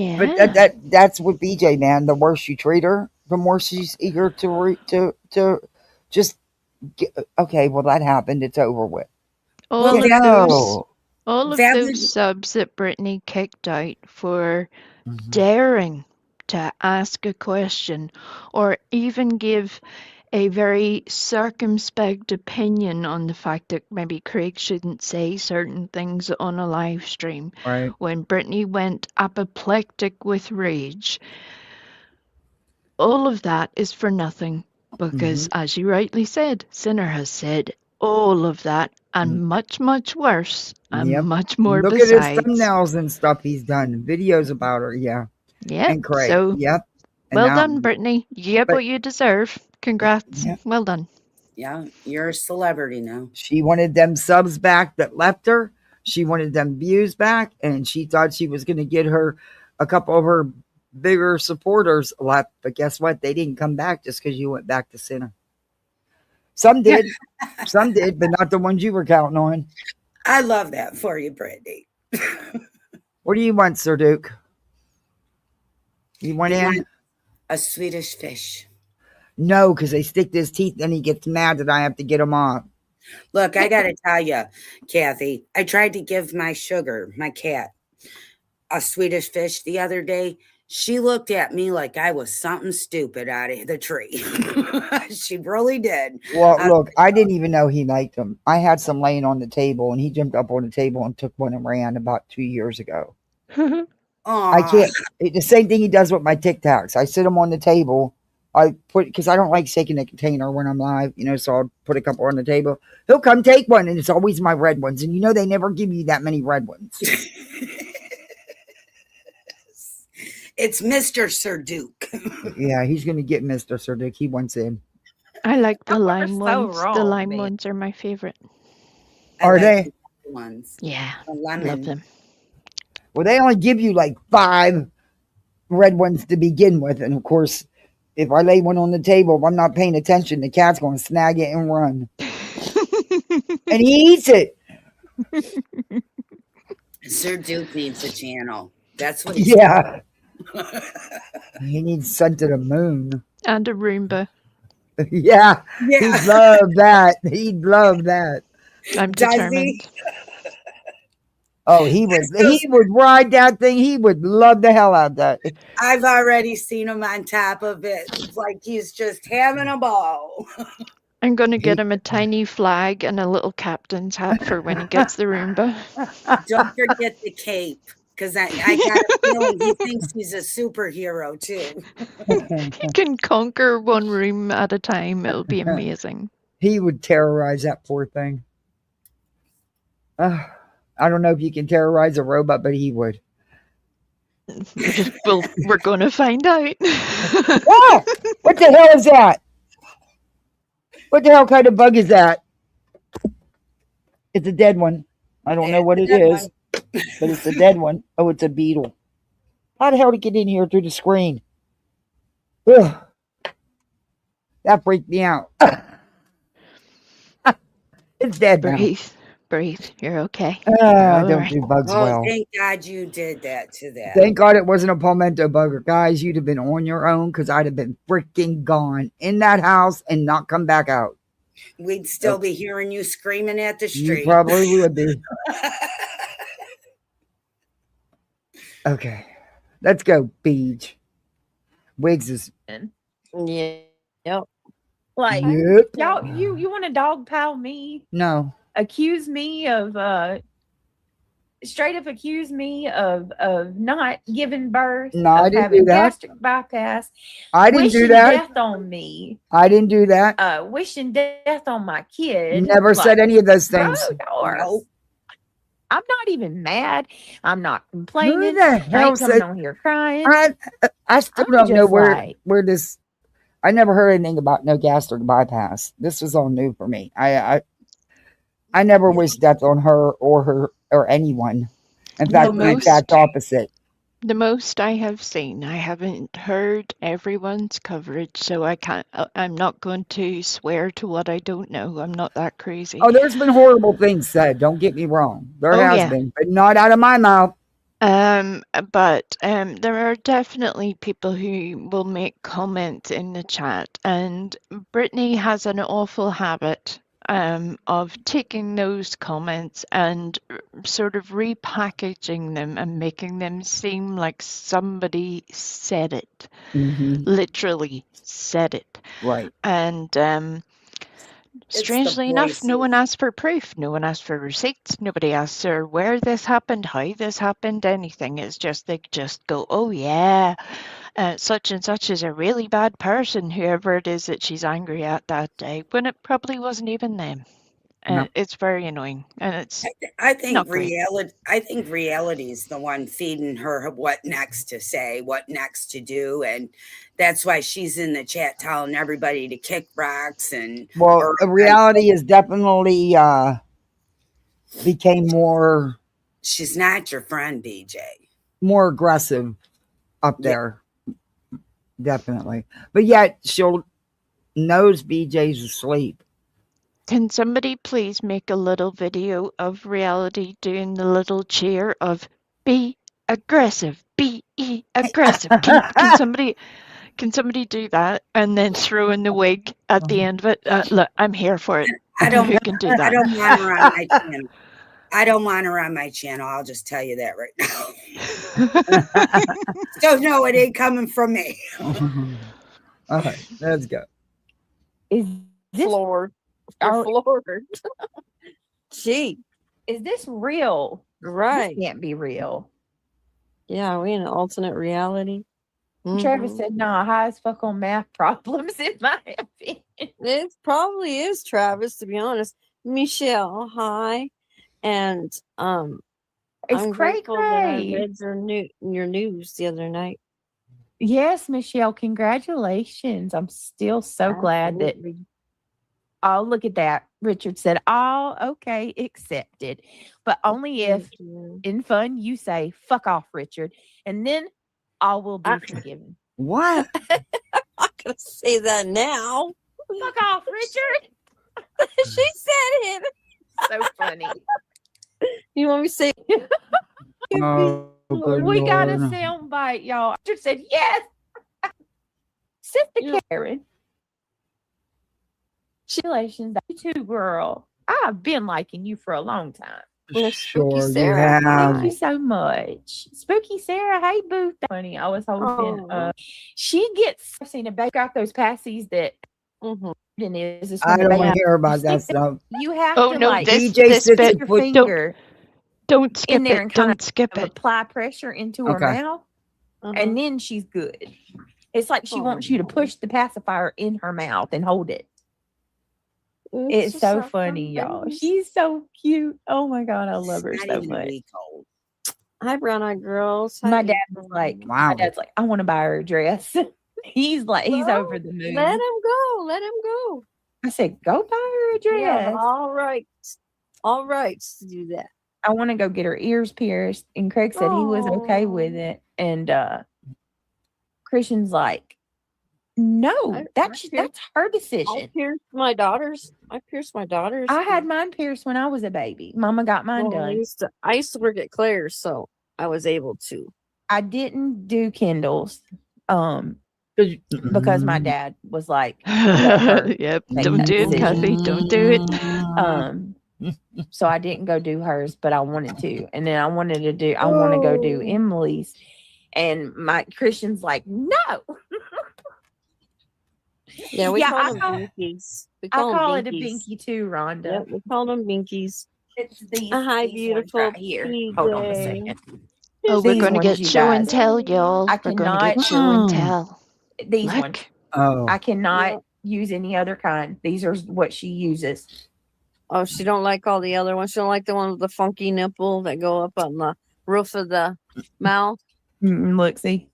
that's with BJ, man. The worse you treat her, the more she's eager to just get, okay. Well, that happened. It's over with. All of those subs that Brittany kicked out for daring to ask a question or even give a very circumspect opinion on the fact that maybe Craig shouldn't say certain things on a live stream. Right. When Brittany went apoplectic with rage, all of that is for nothing because, as you rightly said, Sinner has said all of that and much, much worse and Yep. much more Look at his besides. thumbnails and stuff he's done. Videos about her. Yeah. Yep. And Craig. So, Yep. And well now- done, Brittany. You get But- what you deserve. Congrats. Yep. Well done. Yeah, you're a celebrity now. She wanted them subs back that left her. She wanted them views back, and she thought she was going to get her a couple of her bigger supporters left. But guess what? They didn't come back just because you went back to Center. Some did, some did, but not the ones you were counting on. I love that for you, Brittany. What do you want, Sir Duke? You want I in? want a Swedish fish. No, because they stick his teeth, and he gets mad that I have to get him off. Look, I got to tell you, Kathy, I tried to give my Sugar, my cat, a Swedish fish the other day. She looked at me like I was something stupid out of the tree. She really did. Well, look, I didn't even know he liked them. I had some laying on the table, and he jumped up on the table and took one and ran about 2 years ago. I can't. The same thing he does with my Tic Tacs. I sit them on the table. I put, because I don't like shaking a container when I'm live, so I'll put a couple on the table. He'll come take one, and it's always my red ones. And they never give you that many red ones. It's Mr. Sir Duke. Yeah, he's going to get Mr. Sir Dick. He wants in. I like the Y'all are lime so ones. The wrong, lime man. ones are my favorite. Are like they? the ones? Yeah, The love lemon. them. Well, they only give you like 5 red ones to begin with. And of course, if I lay one on the table, if I'm not paying attention, the cat's going to snag it and run. And he eats it. Sir Duke needs a channel. That's what he's Yeah. He needs sent to the moon. And a Roomba. Yeah. Yeah. He'd love that. He'd love that. I'm Does he? determined. Oh, he would ride that thing. He would love the hell out of that. I've already seen him on top of it. It's like he's just having a ball. I'm going to get him a tiny flag and a little captain's hat for when he gets the Roomba. Don't forget the cape, because I got a feeling he thinks he's a superhero too. He can conquer one room at a time. It'll be amazing. He would terrorize that poor thing. I don't know if you can terrorize a robot, but he would. We're going to find out. Ah! What the hell is that? What the hell kind of bug is that? It's a dead one. I don't know what it is, but it's a dead one. Oh, it's a beetle. How the hell did it get in here through the screen? Ugh. That freaked me out. It's dead now. Breathe. You're okay. I All don't right. do bugs Oh, well. thank God you did that to that. Thank God it wasn't a palmetto bugger. Guys, you'd have been on your own because I'd have been freaking gone in that house and not come back out. We'd still be hearing you screaming at the You street. probably would be. Okay. Let's go, Beach. Wiggs is. Yeah. Yep. Like, Yep. y'all, you want to dogpile me? No. Accuse me of straight up accuse me of not giving birth, No, I of didn't having do that. gastric bypass. I didn't do wishing that. death on me, I didn't do that. wishing death on my kid. Never said any of those things. No. I'm not even mad. I'm not complaining. Who the I hell ain't coming said? on here crying. I still I'm don't know just where like- where this. I never heard anything about no gastric bypass. This was all new for me. I never wished death on her or anyone. In fact, the exact opposite. The most I have seen, I haven't heard everyone's coverage, so I'm not going to swear to what I don't know. I'm not that crazy. Oh, there's been horrible things said. Don't get me wrong. There Oh, has yeah. been, but not out of my mouth. But there are definitely people who will make comments in the chat, and Brittany has an awful habit of taking those comments and sort of repackaging them and making them seem like somebody said it, literally said it. Right. And strangely enough, no one asked for proof. No one asked for receipts. Nobody asked her where this happened, how this happened, anything. It's just they just go, oh yeah, such and such is a really bad person, whoever it is that she's angry at that day, when it probably wasn't even them. No. It's very annoying, and it's I think not great. reality is the one feeding her what next to say, what next to do, and that's why she's in the chat telling everybody to kick rocks. And well, reality is definitely became more. She's not your friend, BJ. More aggressive up there, definitely. But yet she'll knows BJ's asleep. Can somebody please make a little video of reality doing the little cheer of be aggressive, be aggressive? Can somebody do that and then throw in the wig at the end of it? Look, I'm here for it. I don't. Who can do that? I don't want her on my channel. I don't want her on my channel. I'll just tell you that right now. So no, it ain't coming from me. All right, let's go. Is this Floored. You're floored. Gee, Is this real? right? This can't be real. Yeah, are we in an alternate reality? Travis Mhm. said, "Nah, high as fuck on math problems." In my opinion, It probably is, Travis. To be honest, Michelle, hi, and it's I'm cray grateful that I cray. read your news the other night. Yes, Michelle, congratulations. I'm still so glad that. Absolutely. Oh, look at that. Richard said, "Oh, okay, accepted, but only if Thank you. in fun you say fuck off, Richard, and then all will be forgiven." What? I'm not gonna say that now. Fuck off, Richard. She said it. So funny. You want me to say? Oh, good We got a Lord. sound bite, y'all. Richard said, "Yes." Sister Karen. Congratulations, you too, girl. I've been liking you for a long time. Sure, you Sarah, have. Thank you so much. Spooky Sarah, hey boo. Funny. I was hoping she gets I've seen a back out those passies that is I when the don't want baby to hear about you that stick stuff. you have Oh to no, like this DJ sits bit. your and put- finger Don't skip in there and it. kind Don't skip of it. apply pressure into her Okay. mouth, and then she's good. It's like she wants you to push the pacifier in her mouth and hold it. It's so funny, y'all. She's so cute. Oh my god, I love her Not so even a much. week old. Hi, brown eyed girls. Hi, My dad was like, Wow. my dad's like, I want to buy her a dress. He's like, he's Well, over the moon. Let him go. Let him go. I said, go buy her a dress. Yeah, all right. All right to do that. I want to go get her ears pierced. And Craig said he was okay with Aw. it. And Christian's like, no, that's her I decision. pierced my daughters. I pierced my daughters. I had mine pierced when I was a baby. Mama got mine Well, done. I used to work at Claire's, so I was able to. I didn't do Kindles because my dad was like, let her Yep. make Don't that do it, decision. Kathy. Don't do it. So I didn't go do hers, but I wanted to. And then I want to go do Emily's. And my Christian's like, no. Yeah, we Yeah, call I them call- binkies. We I call call them it a binkies. binky too, Rhonda. Yep, we call them binkies. It's these, Hi, these beautiful ones right here. Hold on a PJ. second. Oh, we're These going to ones, get you show and guys. tell, y'all. I We're going to get cannot- show and tell. These Look. ones. Oh. I cannot Yep. use any other kind. These are what she uses. Oh, she don't like all the other ones. She don't like the one with the funky nipple that go up on the roof of the mouth. Look, see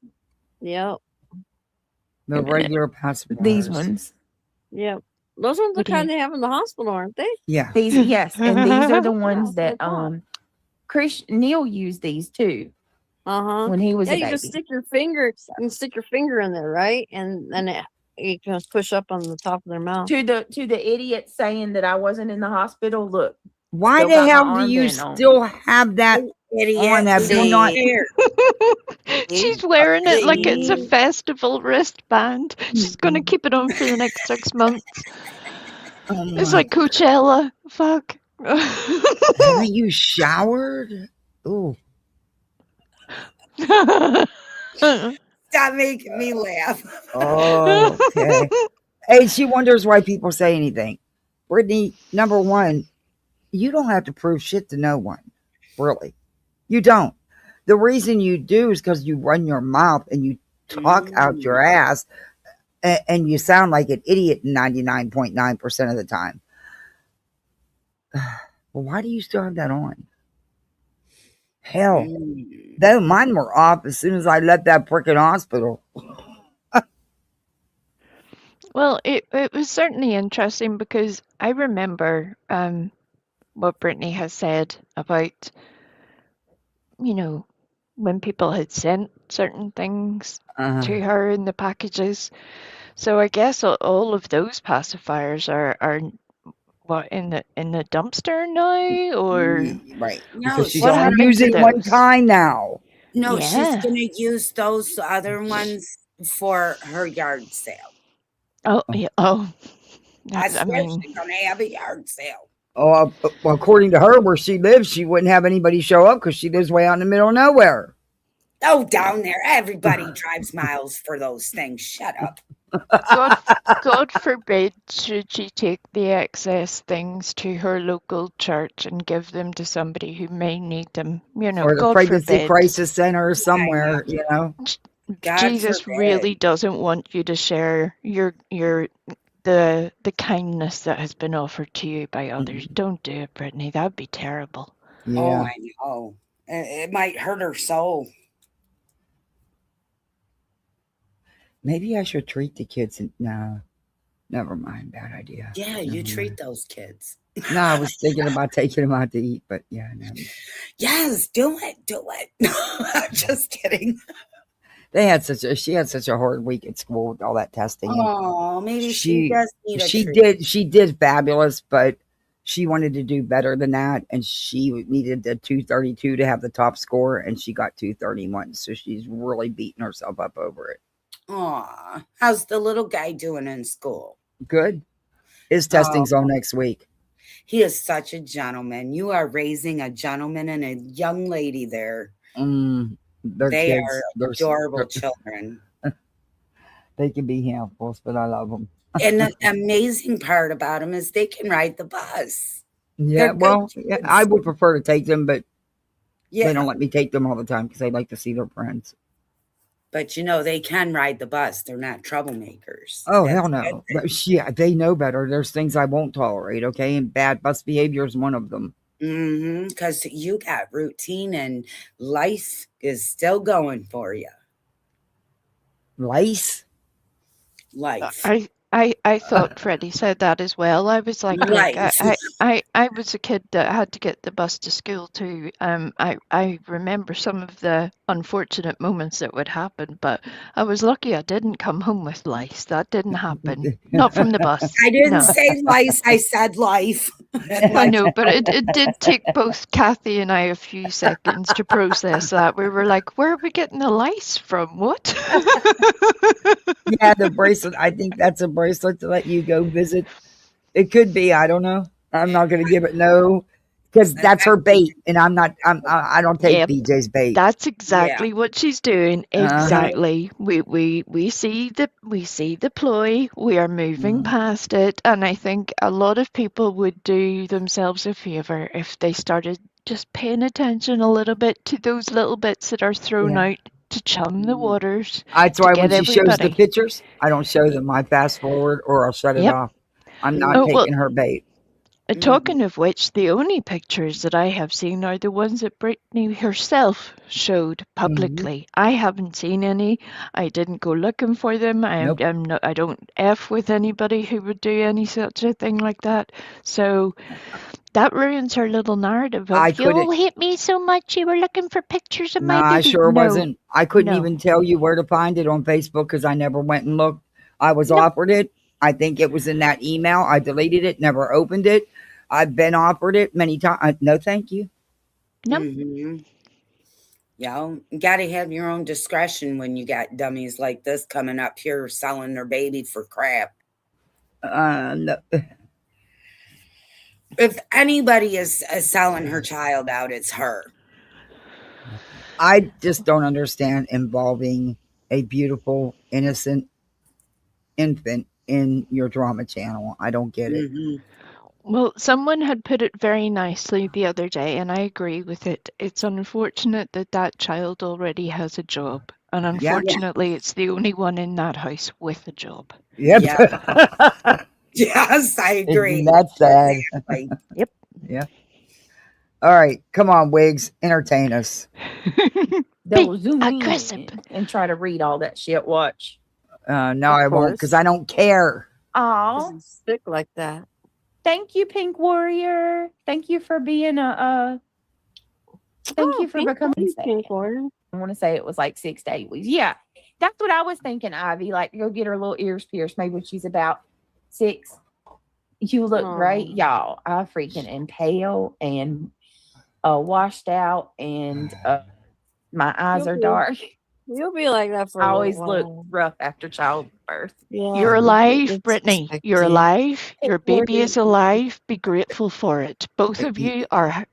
Yep. The regular pacifiers. these ones. Yep. Those are the What do you- kind they have in the hospital, aren't they? Yeah. These, yes, and these are the ones Yeah, that that's what I Neil used these too Uh-huh. when he was Yeah, a you baby. just stick your finger. You can stick your finger in there, right? And then you can push up on the top of their mouth. To the idiot saying that I wasn't in the hospital. Look, Why Still the got my hell do you armband on. still have that Idiot. on? Have you See? not? She's wearing it like it's a See? Mm-hmm. festival wristband. She's going to keep it on for the next 6 months. Mm-hmm. Oh It's my! like Coachella. Fuck. Haven't you showered? Ooh. Stop making me laugh. Okay. Hey, she wonders why people say anything. Brittany, number one, you don't have to prove shit to no one. Really. You don't. The reason you do is because you run your mouth and you talk out your ass and you sound like an idiot 99.9% of the time. Well, why do you still have that on? Hell, mine were off as soon as I left that freaking hospital. Well, it was certainly interesting because I remember what Brittany has said about, when people had sent certain things to her in the packages. So I guess all of those pacifiers are what in the dumpster now, or Right. No, Because she's what only happened to using one those? kind now. No, she's Yeah. gonna use those other ones for her yard sale. Oh, yeah. Oh, I I swear mean, she's gonna have a yard sale. Oh, well, according to her, where she lives, she wouldn't have anybody show up because she lives way out in the middle of nowhere. Oh, down there, everybody drives miles for those things. Shut up. God forbid should she take the excess things to her local church and give them to somebody who may need them. Or the God pregnancy forbid. crisis center somewhere, God Jesus forbid. really doesn't want you to share the kindness that has been offered to you by others. Don't do it, Brittany. That'd be terrible. Yeah. Oh, I know. It might hurt her soul. Maybe I should treat the kids. No, never mind. Bad idea. Yeah, you treat those kids. No, I was thinking about taking them out to eat, but yeah. No. Yes, do it. Do it. I'm just kidding. She had such a hard week at school with all that testing. Oh, maybe she does need a she treat. she did fabulous, but she wanted to do better than that, and she needed the 232 to have the top score, and she got 231. So she's really beating herself up over it. Aw, how's the little guy doing in school? Good. His testing's all next week. He is such a gentleman. You are raising a gentleman and a young lady there. They're They kids. are They're adorable children. They can be handfuls, but I love them. And the amazing part about them is they can ride the bus. Yeah, They're good well, yeah, kids. I would prefer to take them, but Yeah, they don't let me take them all the time because they like to see their friends. but they can ride the bus. They're not troublemakers. Oh, That's hell a no. good thing. But yeah, they know better. There's things I won't tolerate, okay? And bad bus behavior is one of them. Because you got routine and life is still going for you. Lice? Life. I thought Freddie said that as well. I was like, look, Life. I was a kid that had to get the bus to school too. I remember some of the unfortunate moments that would happen, but I was lucky I didn't come home with lice. That didn't happen. Not from the bus. I didn't No. say lice, I said life. I know, but it did take both Kathy and I a few seconds to process that. We were like, where are we getting the lice from? What? Yeah, the bracelet. I think that's a bracelet to let you go visit. It could be. I don't know. I'm not going to give it no because that's her bait, and I don't take Yep. BJ's bait. That's exactly what she's doing. Uh-huh. Exactly. We see the ploy. We are moving past it, and I think a lot of people would do themselves a favor if they started just paying attention a little bit to those little bits that are thrown out to chum the waters. That's to why when get she shows the everybody. pictures, I don't show them. I fast forward or I'll shut it Yep. off. I'm not Oh, well, taking her bait. Talking of which, the only pictures that I have seen are the ones that Brittany herself showed publicly. I haven't seen any. I didn't go looking for them. Nope. I don't F with anybody who would do any such a thing like that. So that ruins her little narrative I of, you all couldn't. hate me so much, you were looking for pictures of No, my I baby. sure No. wasn't. I couldn't No. even tell you where to find it on Facebook because I never went and looked. I was offered it. I think it was in that email. I deleted it, never opened it. I've been offered it many times. No, thank you. No. Yeah, you got to have your own discretion when you got dummies like this coming up here selling their baby for crap. No. If anybody is selling her child out, it's her. I just don't understand involving a beautiful, innocent infant in your drama channel. I don't get it. Mhm. Well, someone had put it very nicely the other day, and I agree with it. It's unfortunate that that child already has a job, and unfortunately, it's the only one in that house with a job. Yep. Yes, I agree. Isn't that sad? Exactly. Yep. Yeah. All right, come on, Wiggs, entertain us. They'll zoom aggressive. in and try to read all that shit. Watch. No, I won't, because I don't care. Oh, Stick like that. thank you, Pink Warrior. Thank you for being a. Thank you for becoming. Pink Warrior. I want to say it was like 6 to 8 weeks. Yeah, that's what I was thinking, Ivy. Like, go get her little ears pierced. Maybe when she's about 6. You look great, y'all. I freaking am pale and washed out, and my eyes are dark. You'll be like that for I a always little look while. rough after childbirth. Yeah. You're alive, It's Brittany. expected. You're alive. Your baby Warrior. is alive. Be grateful for it. Both of you are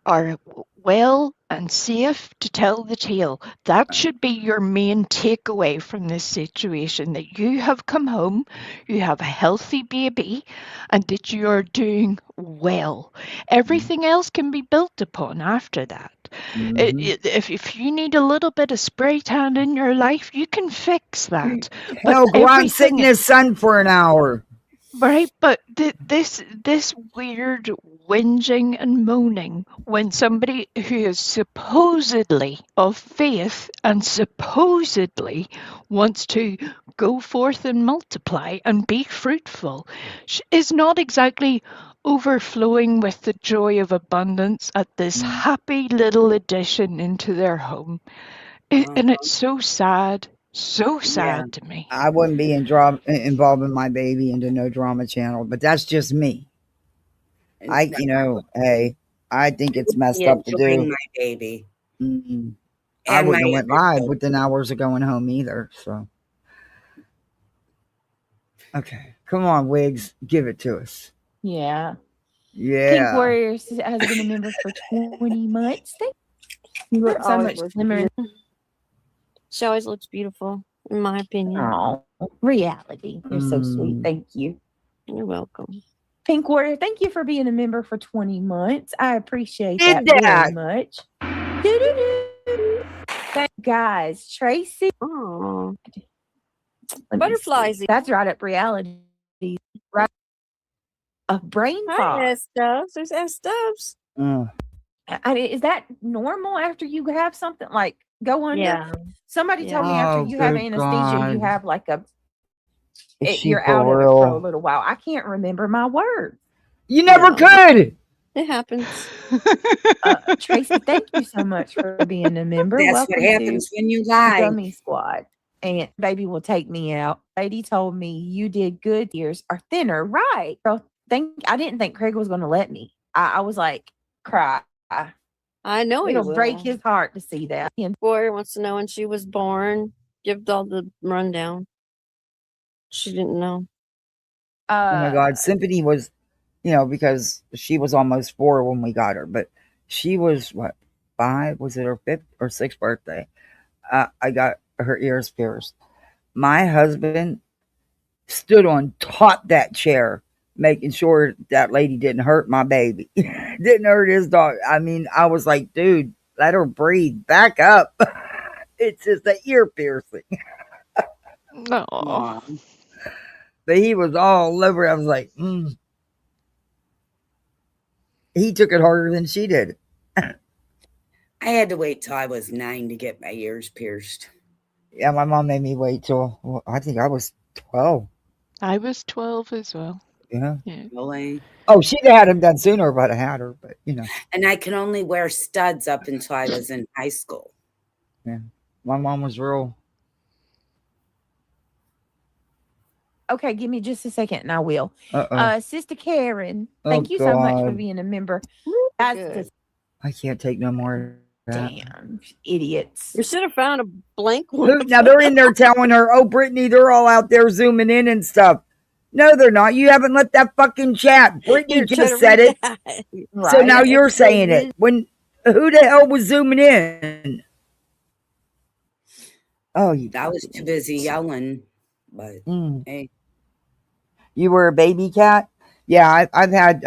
well and safe to tell the tale. That should be your main takeaway from this situation, that you have come home, you have a healthy baby, and that you are doing well. Everything else can be built upon after that. If you need a little bit of spray tan in your life, you can fix that. Hell, go out and sit everything in the sun for an hour. Right, but this weird whinging and moaning when somebody who is supposedly of faith and supposedly wants to go forth and multiply and be fruitful is not exactly overflowing with the joy of abundance at this happy little addition into their home. And it's so sad to me. I wouldn't be involving my baby into no drama channel, but that's just me. Hey, I think it's messed up to Enjoying do. my baby. I And wouldn't my have went other live within hours of going home either. So, okay, come on, Wiggs, give it to us. Yeah. Yeah. Pink Warrior has been a member for 20 months. You look so much slimmer. She always looks beautiful, in my opinion. Oh, reality. You're so sweet. Thank you. You're welcome. Pink Warrior, thank you for being a member for 20 months. I appreciate Did that that. very much. Doo-doo-doo. Thank you guys. Tracy. Oh. Let me Butterflies. see. That's right up reality. Right. A brain fog. Hi, S-Dubs. There's S-Dubs. Is that normal after you have something like go under? Yeah. Somebody told me Oh, after you have good anesthesia, you God. have like Is you're she out for of it for a real? little while. I can't remember my words. You never could. It happens. Tracy, thank you so much for being a member. That's Welcome what happens to when you the lie. Gummy Squad. And baby will take me out. Lady told me you did good. Ears are thinner, right? Girl, I didn't think Craig was going to let me. I was like, cry. I know he It'll will. break his heart to see that. Warrior wants to know when she was born. Give all the rundown. She didn't know. Oh my God, Symphony was, because she was almost 4 when we got her, but she was what, 5? Was it her 5th or 6th birthday? I got her ears pierced. My husband stood on top that chair, making sure that lady didn't hurt my baby, didn't hurt his dog. I mean, I was like, dude, let her breathe. Back up. It's just the ear piercing. No. But he was all over. I was like, He took it harder than she did. I had to wait till I was 9 to get my ears pierced. Yeah, my mom made me wait till, I think I was 12. I was 12 as well. Yeah. Really? Oh, she'd have had him done sooner if I'd have had her, but And I can only wear studs up until I was in high school. Yeah. My mom was real. Okay, give me just a second and I will. Uh-oh. Sister Karen, Oh, thank you so much for God. being a member. Good. I can't take no more of that. Damn idiots. You should have found a blank one. Look, now they're in there telling her, oh, Brittany, they're all out there zooming in and stuff. No, they're not. You haven't let that fucking chat. Brittany Here, try just to said read it. that. So Right. now you're It's saying it. good. When who the hell was zooming in? Oh, you I was too busy yelling, but Mm. hey, You were a baby cat? Yeah, I've had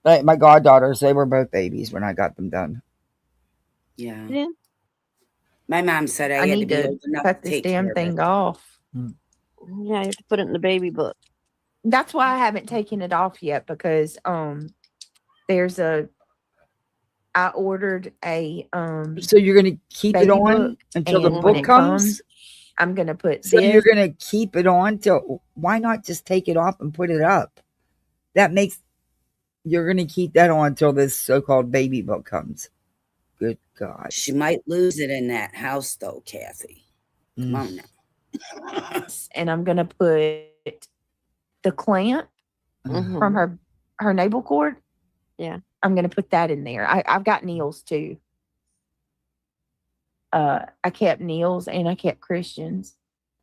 like my goddaughters, they were both babies when I got them done. yeah. Yeah. My mom said I I had to need be to old enough cut to this take care damn of it. thing off. Yeah, you have to put it in the baby book. That's why I haven't taken it off yet, because there's a I ordered a So you're gonna keep it baby on book, until the and when book it comes? comes, I'm gonna put So you're this. gonna keep it on till why not just take it off and put it up? That makes you're gonna keep that on until this so-called baby book comes. Good God. She might lose it in that house, though, Kathy. Come on now. And I'm gonna put the clamp Mhm. from her navel cord. Yeah. I'm gonna put that in there. I've got Neil's too. I kept Neil's and I kept Christian's.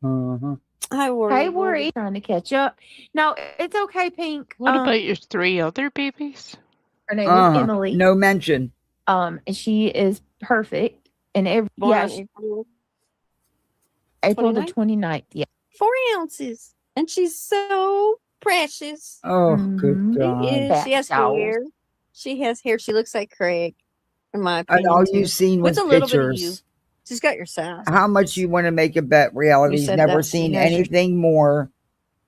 Uh-huh. Hi, Worry. Hey, Worry, trying to catch up. No, it's okay, Pink. What about your 3 other babies? Her name is Uh-huh. Emily. No mention. And she is perfect. And Born yeah, on April April the 29th? 29th. Yeah. 4 ounces. And she's so precious. Oh, good Mhm. She God. is. She has Dolls. hair. She has hair. She looks like Craig, in my And opinion, all too. you've seen With was a little bit of you. pictures. She's got your sass. How much you want to make a bet reality's said never that she seen has your- anything more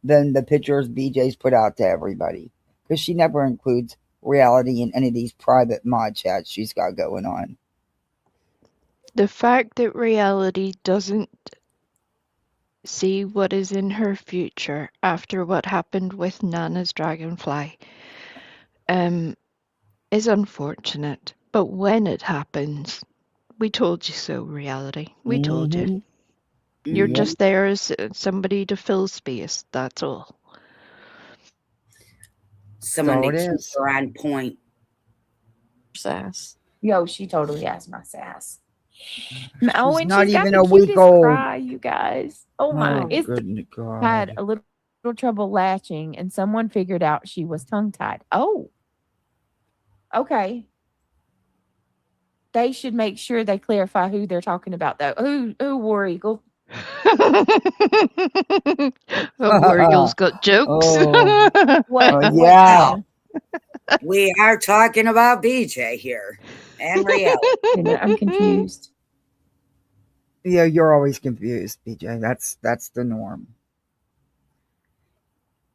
than the pictures BJ's put out to everybody. Because she never includes reality in any of these private mod chats she's got going on. The fact that reality doesn't see what is in her future after what happened with Nana's dragonfly is unfortunate. But when it happens, we told you so, reality. We told you. You're Mhm. just there as somebody to fill space, that's all. Someone all to it keep is. her on point. Sass. Yo, she totally has my sass. Oh, She's and not she's got even the a week cutest old. cry, you guys. Oh my! Oh, It's good God. had a little trouble latching, and someone figured out she was tongue tied. Oh, okay. They should make sure they clarify who they're talking about, though. Who War Eagle? War Eagle's got jokes. Oh, What? oh, what yeah. kind? We are talking about BJ here and reality. You know, I'm confused. Yeah, you're always confused, BJ. That's the norm.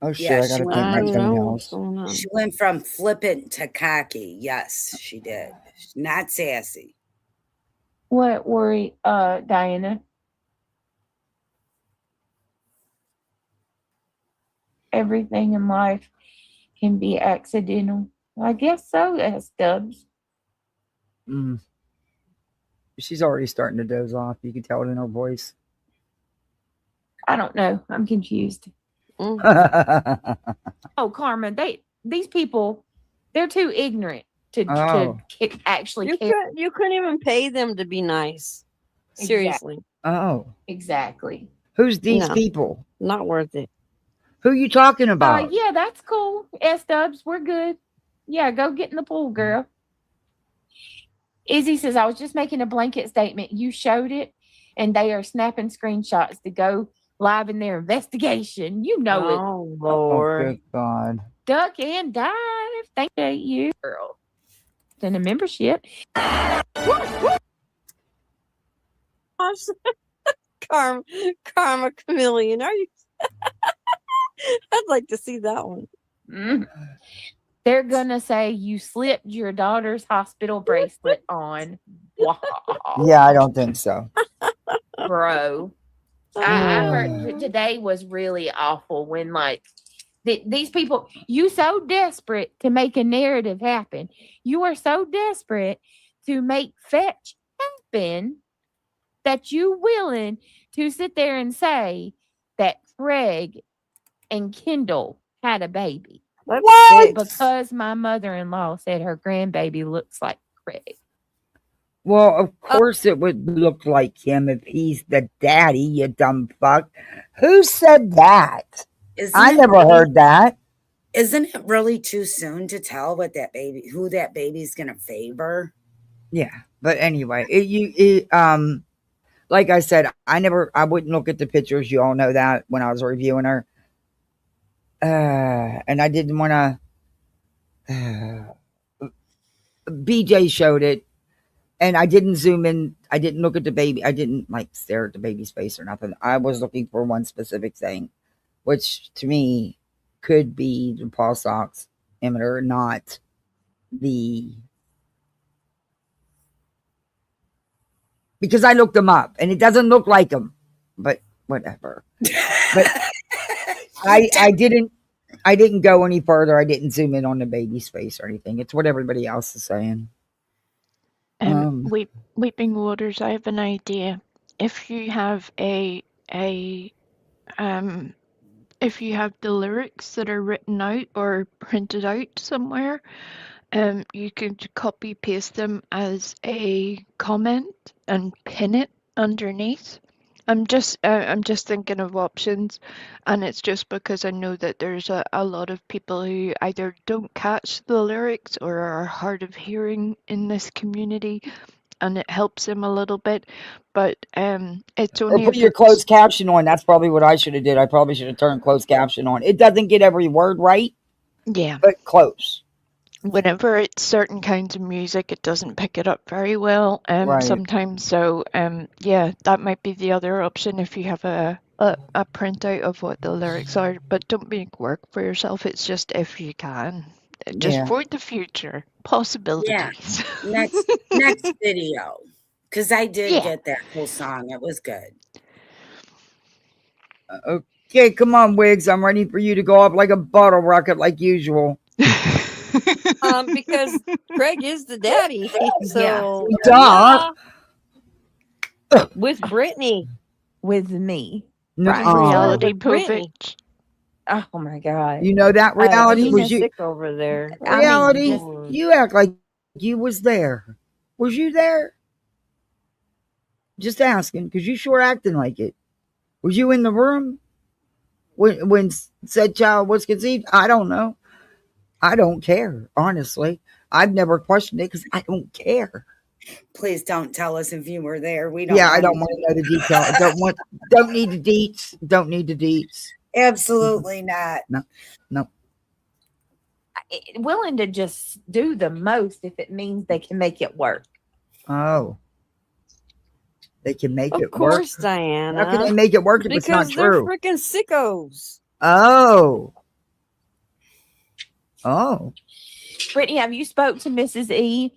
Oh shit! Yeah, I gotta take I my don't know toenails. what's going on. She went from flippant to cocky. Yes, she did. Not sassy. What worry, Diana? Everything in life can be accidental. I guess so, Stubbs. Mm. She's already starting to doze off. You can tell it in her voice. I don't know. I'm confused. Mm. Oh, Carmen, these people, they're too ignorant to Oh. actually You care. you couldn't even pay them to be nice. Seriously. Oh, Exactly. who's these No. people? Not worth it. Who you talking about? Yeah, that's cool. Stubbs, we're good. Yeah, go get in the pool, girl. Izzy says, I was just making a blanket statement. You showed it, and they are snapping screenshots to go live in their investigation. You know it. Oh, Oh, Lord. good God. Duck and dive. Thank you, girl. And a membership. Karma Chameleon. Are you? I'd like to see that one. They're gonna say you slipped your daughter's hospital bracelet on. Wow. Yeah, I don't think so. Bro. I heard today was really awful when these people, you so desperate to make a narrative happen. You are so desperate to make fetch happen that you willing to sit there and say that Craig and Kendall had a baby. That's What? sick. Because my mother-in-law said her grandbaby looks like Craig. Well, of course it would look like him if he's the daddy, you dumb fuck. Who said that? I never heard that. Isn't it really too soon to tell who that baby's gonna favor? Yeah, but anyway, like I said, I wouldn't look at the pictures. You all know that when I was reviewing her, and I didn't want to. BJ showed it, and I didn't zoom in. I didn't look at the baby. I didn't like stare at the baby's face or nothing. I was looking for one specific thing, which to me could be the pulse oximeter, not the. Because I looked them up, and it doesn't look like them, but whatever. But I didn't go any further. I didn't zoom in on the baby's face or anything. It's what everybody else is saying. Weeping Waters, I have an idea. If you have if you have the lyrics that are written out or printed out somewhere, you could copy paste them as a comment and pin it underneath. I'm just thinking of options, and it's just because I know that there's a lot of people who either don't catch the lyrics or are hard of hearing in this community, and it helps them a little bit. But it's Or only put if your it's closed caption on. That's probably what I should have did. I probably should have turned closed caption on. It doesn't get every word right, yeah. but close. Whenever it's certain kinds of music, it doesn't pick it up very well. Right. Sometimes. So yeah, that might be the other option if you have a printout of what the lyrics are. But don't make work for yourself. It's just if you can, just Yeah. for the future possibilities. Next video, because I did Yeah. get that whole song. It was good. Okay, come on, Wiggs. I'm ready for you to go up like a bottle rocket, like usual. Because Craig is the daddy. So Duh. with Brittany. With me. No, Right. Reality With Brittany. Povich. Oh my God. You know that reality He's was you. sick over there. Reality, I mean, you act like you was there. Was you there? Just asking, because you sure acting like it. Was you in the room when said child was conceived? I don't know. I don't care, honestly. I've never questioned it because I don't care. Please don't tell us if you were there. We don't. Yeah, I don't want to know the detail. I don't need the deets. Don't need the deets. Absolutely not. No. willing to just do the most if it means they can make it work. Oh. They can make it work. Of course, Diana. How can they make it work if it's not Because they're true? freaking sickos. Oh. Brittany, have you spoke to Mrs. E?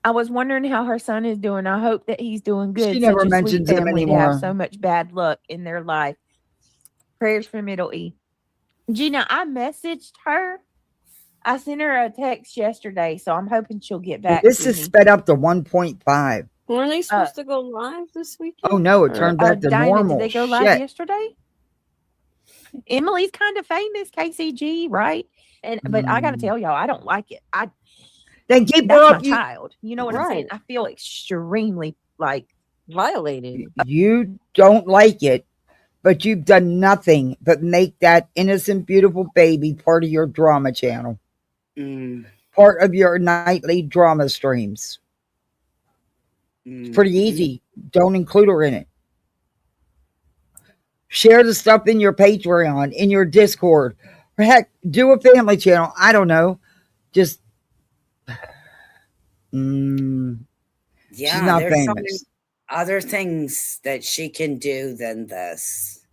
I was wondering how her son is doing. I hope that he's doing good. She never Such a sweet mentions him family to anymore. have so much bad luck in their life. Prayers for Middle E. Gina, I messaged her. I sent her a text yesterday, so I'm hoping she'll get back. This to is me. sped up to 1.5. Weren't they supposed to go live this weekend? Oh no, it turned back to Diana, normal. did they go live Shit. yesterday? Emily's kind of famous, KCG, right? But I got to tell y'all, I don't like it. Then keep her That's up. my child. You know what I'm saying? I feel extremely violated. You don't like it, but you've done nothing but make that innocent, beautiful baby part of your drama channel. Part of your nightly drama streams. It's pretty easy. Don't include her in it. Share the stuff in your Patreon, in your Discord. Or heck, do a family channel. I don't know. Just she's not there's so many famous. other things that she can do than this.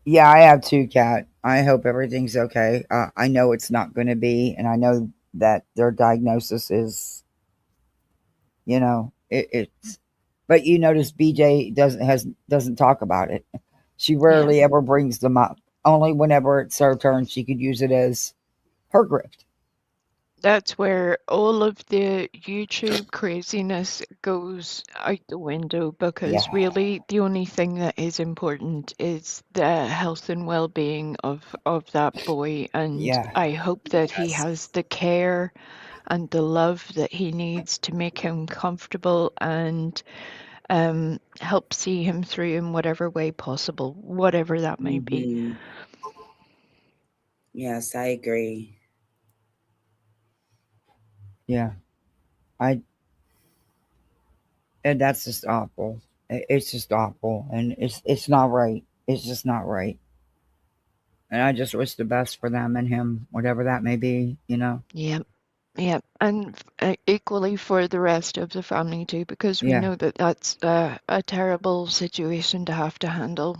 Yeah, I have two, Kat. I hope everything's okay. I know it's not going to be, and I know that their diagnosis is, it's. But you notice BJ doesn't talk about it. She rarely ever brings them up. Only whenever it's her turn, she could use it as her grift. That's where all of the YouTube craziness goes out the window, because really the only thing that is important is the health and well-being of that boy. And I hope that he has the care and the love that he needs to make him comfortable and help see him through in whatever way possible, whatever that may be. Yes, I agree. Yeah. And that's just awful. It's just awful, and it's not right. It's just not right. And I just wish the best for them and him, whatever that may be. Yep. Yep. And equally for the rest of the family too, because we Yeah. know that that's a terrible situation to have to handle.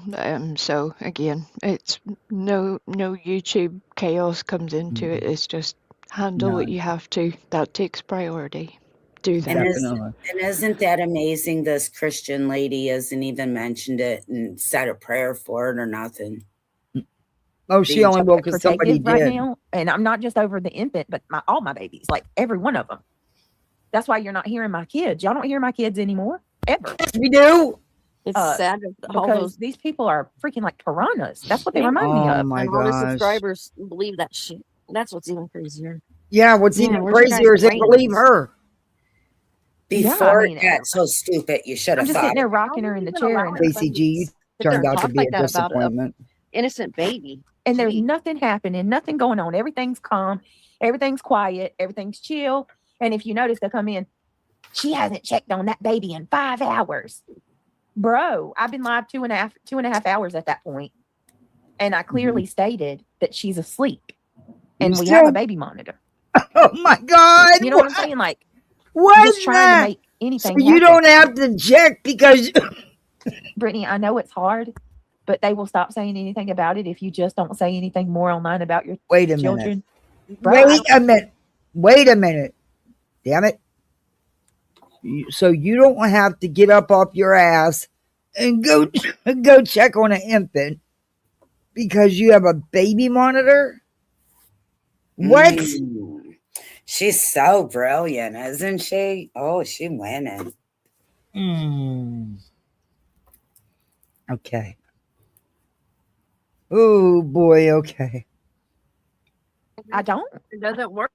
So again, it's no YouTube chaos comes into it. It's just handle what None. you have to. That takes priority. Do that. Definitely. And isn't that amazing? This Christian lady hasn't even mentioned it and said a prayer for it or nothing. Oh, she only will because somebody Protective right did. now, and I'm not just over the infant, but all my babies, like every one of them. That's why you're not hearing my kids. Y'all don't hear my kids anymore, ever. We do. It's sad that all because those these people are freaking like piranhas. That's what they remind me Oh of. my and all the gosh. subscribers believe that shit. That's what's even crazier. Yeah, what's Yeah, even where's your crazier guys' is they believe brains? her. Before I mean, it got so stupid, you should I'm have just sitting thought. there rocking her in the chair, and Stacey G, you Sit there turned and out to talk be like a that about a disappointment. innocent baby. there's Gee. nothing happening, nothing going on. Everything's calm, everything's quiet, everything's chill. And if you notice, they'll come in. She hasn't checked on that baby in 5 hours, bro. I've been live 2.5 hours at that point, and I clearly stated that she's asleep, and You we have still- a baby monitor. Oh my God. You know what I'm saying? Like, What just is trying that? to make anything So you happen. don't have to check because Brittany, I know it's hard, but they will stop saying anything about it if you just don't say anything more online about your wait a minute. children. Bro, I Wait a minute. Wait a minute. Damn it. So you don't have to get up off your ass and go check on an infant because you have a baby monitor? What? She's so brilliant, isn't she? Oh, she winning. Okay. Oh boy, okay. I don't. It doesn't work.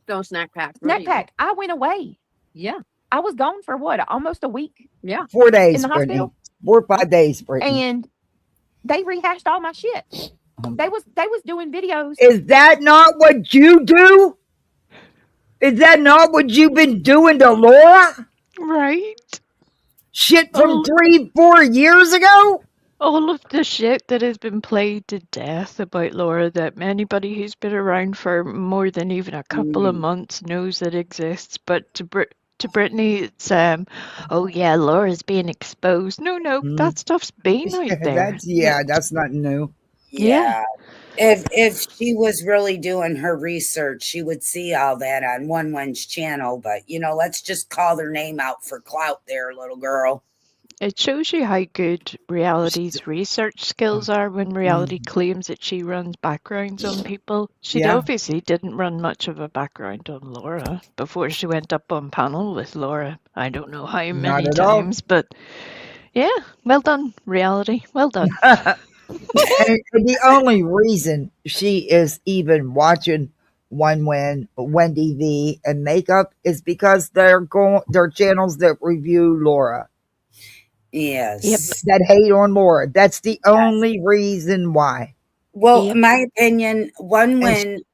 Don't snack pack. Snack pack. I went away. Yeah. I was gone for what? Almost a week. Yeah. 4 days, In the Brittany. hospital? 4 or 5 days, Brittany. And they rehashed all my shit. They was doing videos. Is that not what you do? Is that not what you've been doing to Laura? Right. Shit from 3-4 years ago? All of the shit that has been played to death about Laura that anybody who's been around for more than even a couple of months knows that exists. But to Brittany, it's oh yeah, Laura's being exposed. No, that stuff's been out there. That's not new. Yeah. If she was really doing her research, she would see all that on One's channel. But let's just call their name out for clout there, little girl. It shows you how good reality's research skills are when reality claims that she runs backgrounds on people. She obviously didn't run much of a background on Laura before she went up on panel with Laura. I don't know how many at all. times, but yeah, well done, reality. Well done. And the only reason she is even watching Wendy V and Makeup is because they're channels that review Laura. Yes. That hate on Laura. That's the only reason why. Well, in my opinion, One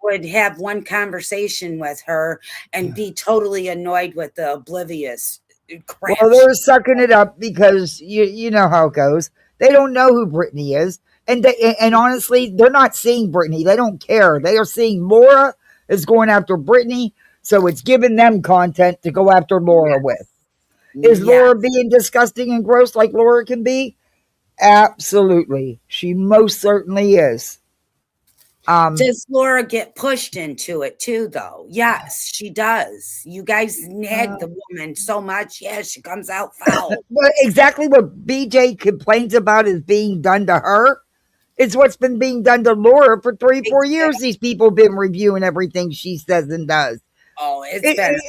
would have one conversation with her and be totally annoyed with the oblivious crap. Well, they're sucking it up because you know how it goes. They don't know who Brittany is. And honestly, they're not seeing Brittany. They don't care. They are seeing Laura is going after Brittany. So it's giving them content to go after Laura with. Is Laura being disgusting and gross like Laura can be? Absolutely. She most certainly is. Does Laura get pushed into it too, though? Yes, she does. You guys nag the woman so much. Yeah, she comes out foul. But exactly what BJ complains about is being done to her. It's what's been being done to Laura for 3-4 years. These people have been reviewing everything she says and does. Oh, it's been about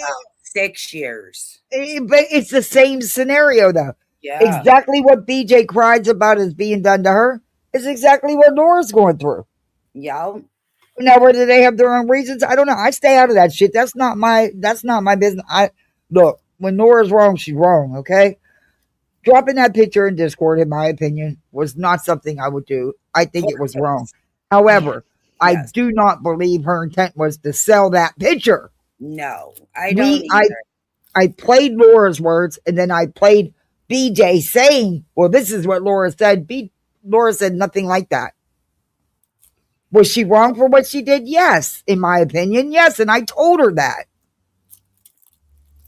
6 years. But it's the same scenario, though. Yeah. Exactly what BJ cries about is being done to her is exactly what Laura's going through. Yeah. Now, whether they have their own reasons, I don't know. I stay out of that shit. That's not my business. Look, when Laura's wrong, she's wrong, okay? Dropping that picture in Discord, in my opinion, was not something I would do. I think it was wrong. However, I Yes. do not believe her intent was to sell that picture. No, I don't We, either. I played Laura's words, and then I played BJ saying, well, this is what Laura said. Laura said nothing like that. Was she wrong for what she did? Yes. In my opinion, yes. And I told her that.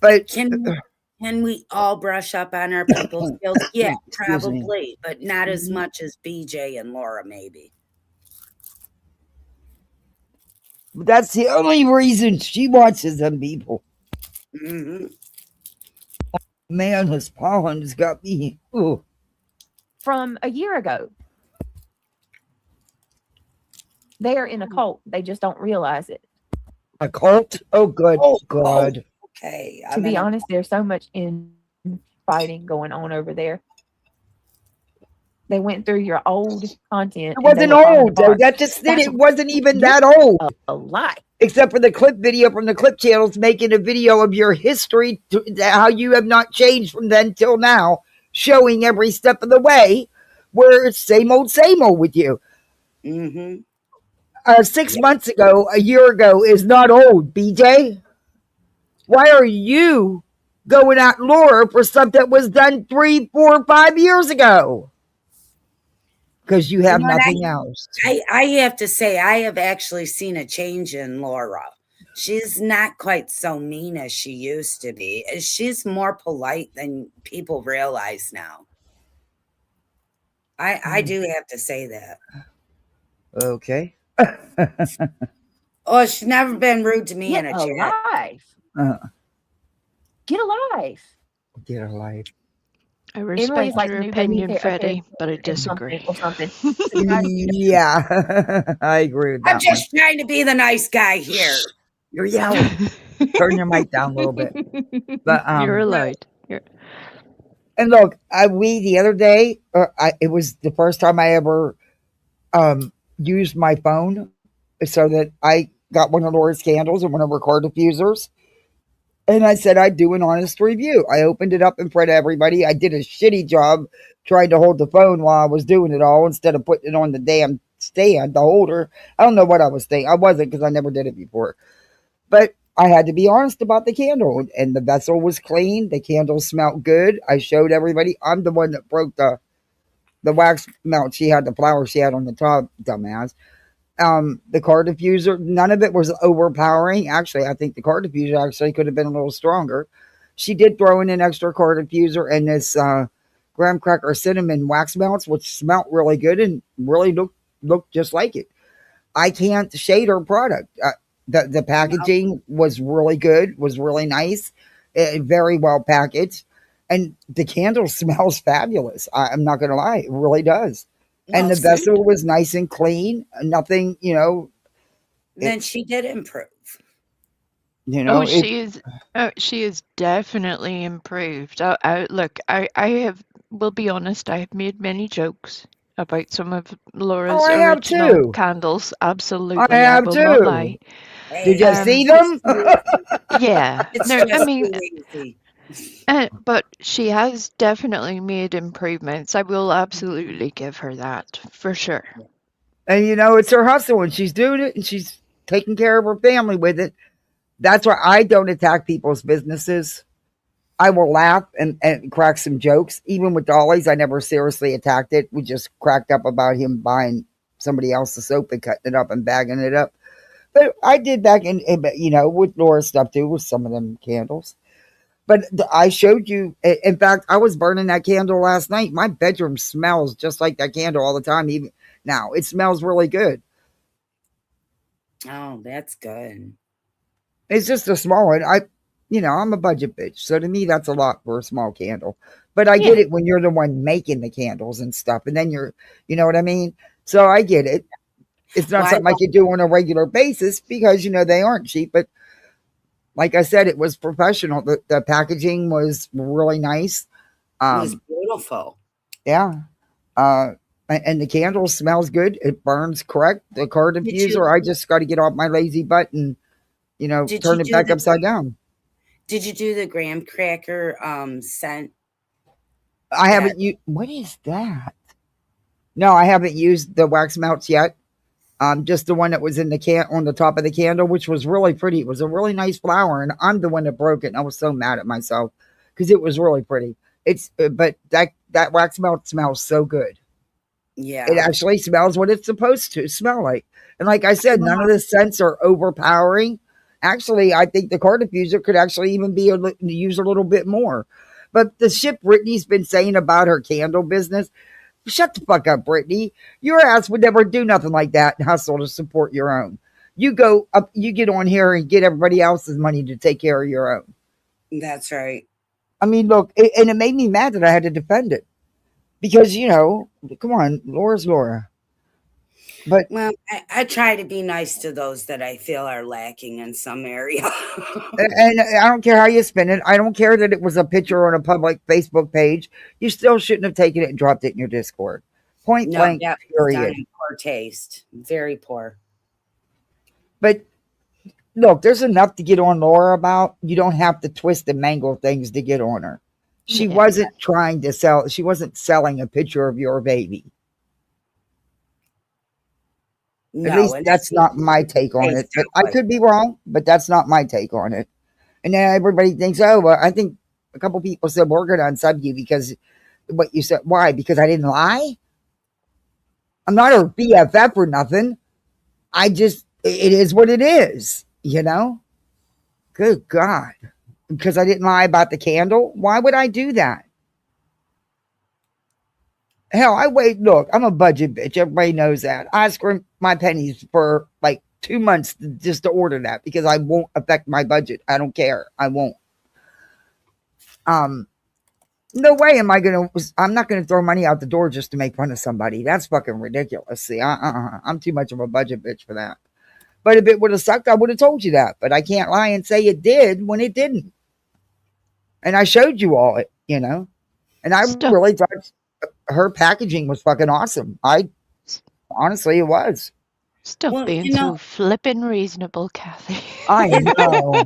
But Can we all brush up on our people skills? Yeah, Excuse me. probably, but not as much as BJ and Laura, maybe. That's the only reason she watches them people. Mm-hmm. Man, this pollen has got me. Ooh. From a year ago. They are in a cult. They just don't realize it. A cult? Oh, good. Oh, God. Okay. To be honest, there's so much infighting going on over there. They went through your old content. It wasn't old, though. That just did. It wasn't even that old. A lie. Except for the clip video from the clip channels making a video of your history, how you have not changed from then till now, showing every step of the way, where it's same old with you. Mm-hmm. 6 months ago, a year ago is not old, BJ. Why are you going at Laura for stuff that was done 3, 4, 5 years ago? Because you have nothing else. I have to say, I have actually seen a change in Laura. She's not quite so mean as she used to be. She's more polite than people realize now. I do have to say that. Okay. Oh, she's never been rude to me in a chat. Get alive. Get alive. I respect your opinion, Freddie, but I disagree. Or something. Yeah, I agree with that. I'm just trying to be the nice guy here. You're yelling. Turn your mic down a little bit. But you're allowed. And look, the other day, it was the first time I ever used my phone, so that I got one of Laura's candles and one of her car diffusers. And I said I'd do an honest review. I opened it up in front of everybody. I did a shitty job trying to hold the phone while I was doing it all instead of putting it on the damn stand, the holder. I don't know what I was thinking. I wasn't, because I never did it before. But I had to be honest about the candle. And the vessel was clean. The candle smelled good. I showed everybody. I'm the one that broke the wax melt. She had the flower she had on the top, dumbass. The car diffuser, none of it was overpowering. Actually, I think the car diffuser actually could have been a little stronger. She did throw in an extra car diffuser and this graham cracker cinnamon wax melts, which smelled really good and really looked just like it. I can't shade her product. The packaging was really good, was really nice, very well packaged, and the candle smells fabulous. I'm not going to lie, it really does. And the vessel was nice and clean. Nothing, Then she did improve. She is definitely improved. Look, I will be honest, I have made many jokes about some of Laura's original candles. Absolutely, I will not lie. Did you see them? Yeah. It's No, just I mean, too easy. but she has definitely made improvements. I will absolutely give her that for sure. And it's her hustle, and she's doing it, and she's taking care of her family with it. That's why I don't attack people's businesses. I will laugh and crack some jokes. Even with Dolly's, I never seriously attacked it. We just cracked up about him buying somebody else's soap and cutting it up and bagging it up. But I did back in with Laura's stuff too, with some of them candles. But I showed you, in fact, I was burning that candle last night. My bedroom smells just like that candle all the time. Even now, it smells really good. Oh, that's good. It's just a small one. I'm a budget bitch. So to me, that's a lot for a small candle. But I get it when you're the one making the candles and stuff. And then you know what I mean? So I get it. It's not something I could do on a regular basis because, they aren't cheap. But like I said, it was professional. The packaging was really nice. It was beautiful. Yeah. And the candle smells good. It burns correct. The car diffuser, I just got to get off my lazy butt and, turn it back upside down. Did you do the graham cracker scent? I haven't used. What is that? No, I haven't used the wax melts yet. Just the one that was in the can on the top of the candle, which was really pretty. It was a really nice flower, and I'm the one that broke it. And I was so mad at myself because it was really pretty. But that wax melt smells so good. Yeah. It actually smells what it's supposed to smell like. And like I said, none of the scents are overpowering. Actually, I think the car diffuser could actually even be use a little bit more. But the shit Brittany's been saying about her candle business, shut the fuck up, Brittany. Your ass would never do nothing like that and hustle to support your own. You go up, you get on here and get everybody else's money to take care of your own. That's right. I mean, look, and it made me mad that I had to defend it. Because, come on, Laura's Laura. But well, I try to be nice to those that I feel are lacking in some area. And I don't care how you spin it. I don't care that it was a picture on a public Facebook page. You still shouldn't have taken it and dropped it in your Discord. Point blank, that was done in poor taste. Very poor. But look, there's enough to get on Laura about. You don't have to twist and mangle things to get on her. She wasn't trying to sell. She wasn't selling a picture of your baby. No, at least that's not my take on it. But I could be wrong, but that's not my take on it. And then everybody thinks, oh, well, I think a couple people said, we're going to unsub you because what you said. Why? Because I didn't lie? I'm not a BFF or nothing. It is what it is, Good God. Because I didn't lie about the candle? Why would I do that? Hell, look, I'm a budget bitch. Everybody knows that. I scrimp my pennies for like 2 months just to order that because I won't affect my budget. I don't care. I won't. No way I'm not going to throw money out the door just to make fun of somebody. That's fucking ridiculous. See, I'm too much of a budget bitch for that. But if it would have sucked, I would have told you that. But I can't lie and say it did when it didn't. And I showed you all it, And I really thought her packaging was fucking awesome. Honestly, it was. Stop being so flippin' reasonable, Kathy. I know.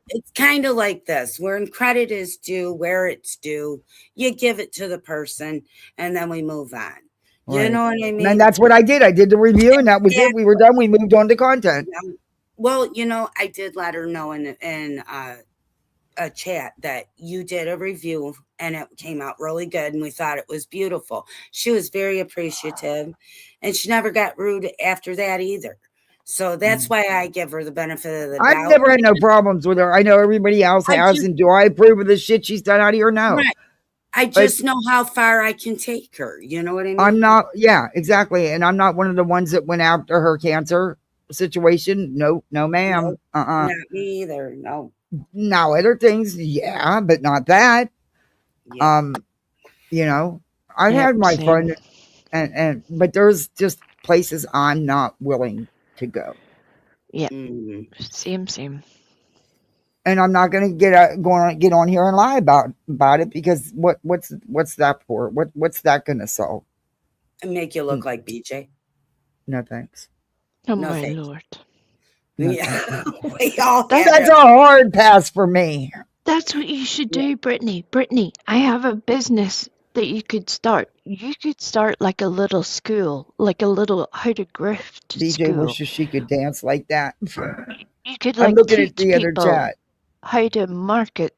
It's kind of like this. Where credit is due, where it's due, you give it to the person, and then we move on. Right. You know what I mean? And that's what I did. I did the review, and that was it. We were done. We moved on to content. Well, I did let her know in a chat that you did a review and it came out really good and we thought it was beautiful. She was very appreciative and she never got rude after that either. So that's why I give her the benefit of the doubt. I've never had no problems with her. I know everybody else has. And do I approve of the shit she's done out here? No. Right. I just know how far I can take her. You know what I mean? I'm not. Yeah, exactly. And I'm not one of the ones that went after her cancer situation. No, ma'am. Not me either. No. Now other things, yeah, but not that. Yeah. I've had my fun, but there's just places I'm not willing to go. Yeah, same. And I'm not going to get on here and lie about it because what's that for? What's that going to solve? And make you look like BJ? No thanks. Oh no, my Lord. Yeah, that's a hard pass for me. That's what you should do, Brittany. Brittany, I have a business that you could start. You could start like a little school, like a little how to grift DJ school. wishes she could dance like that. You could I'm looking teach at the other people chat. how to market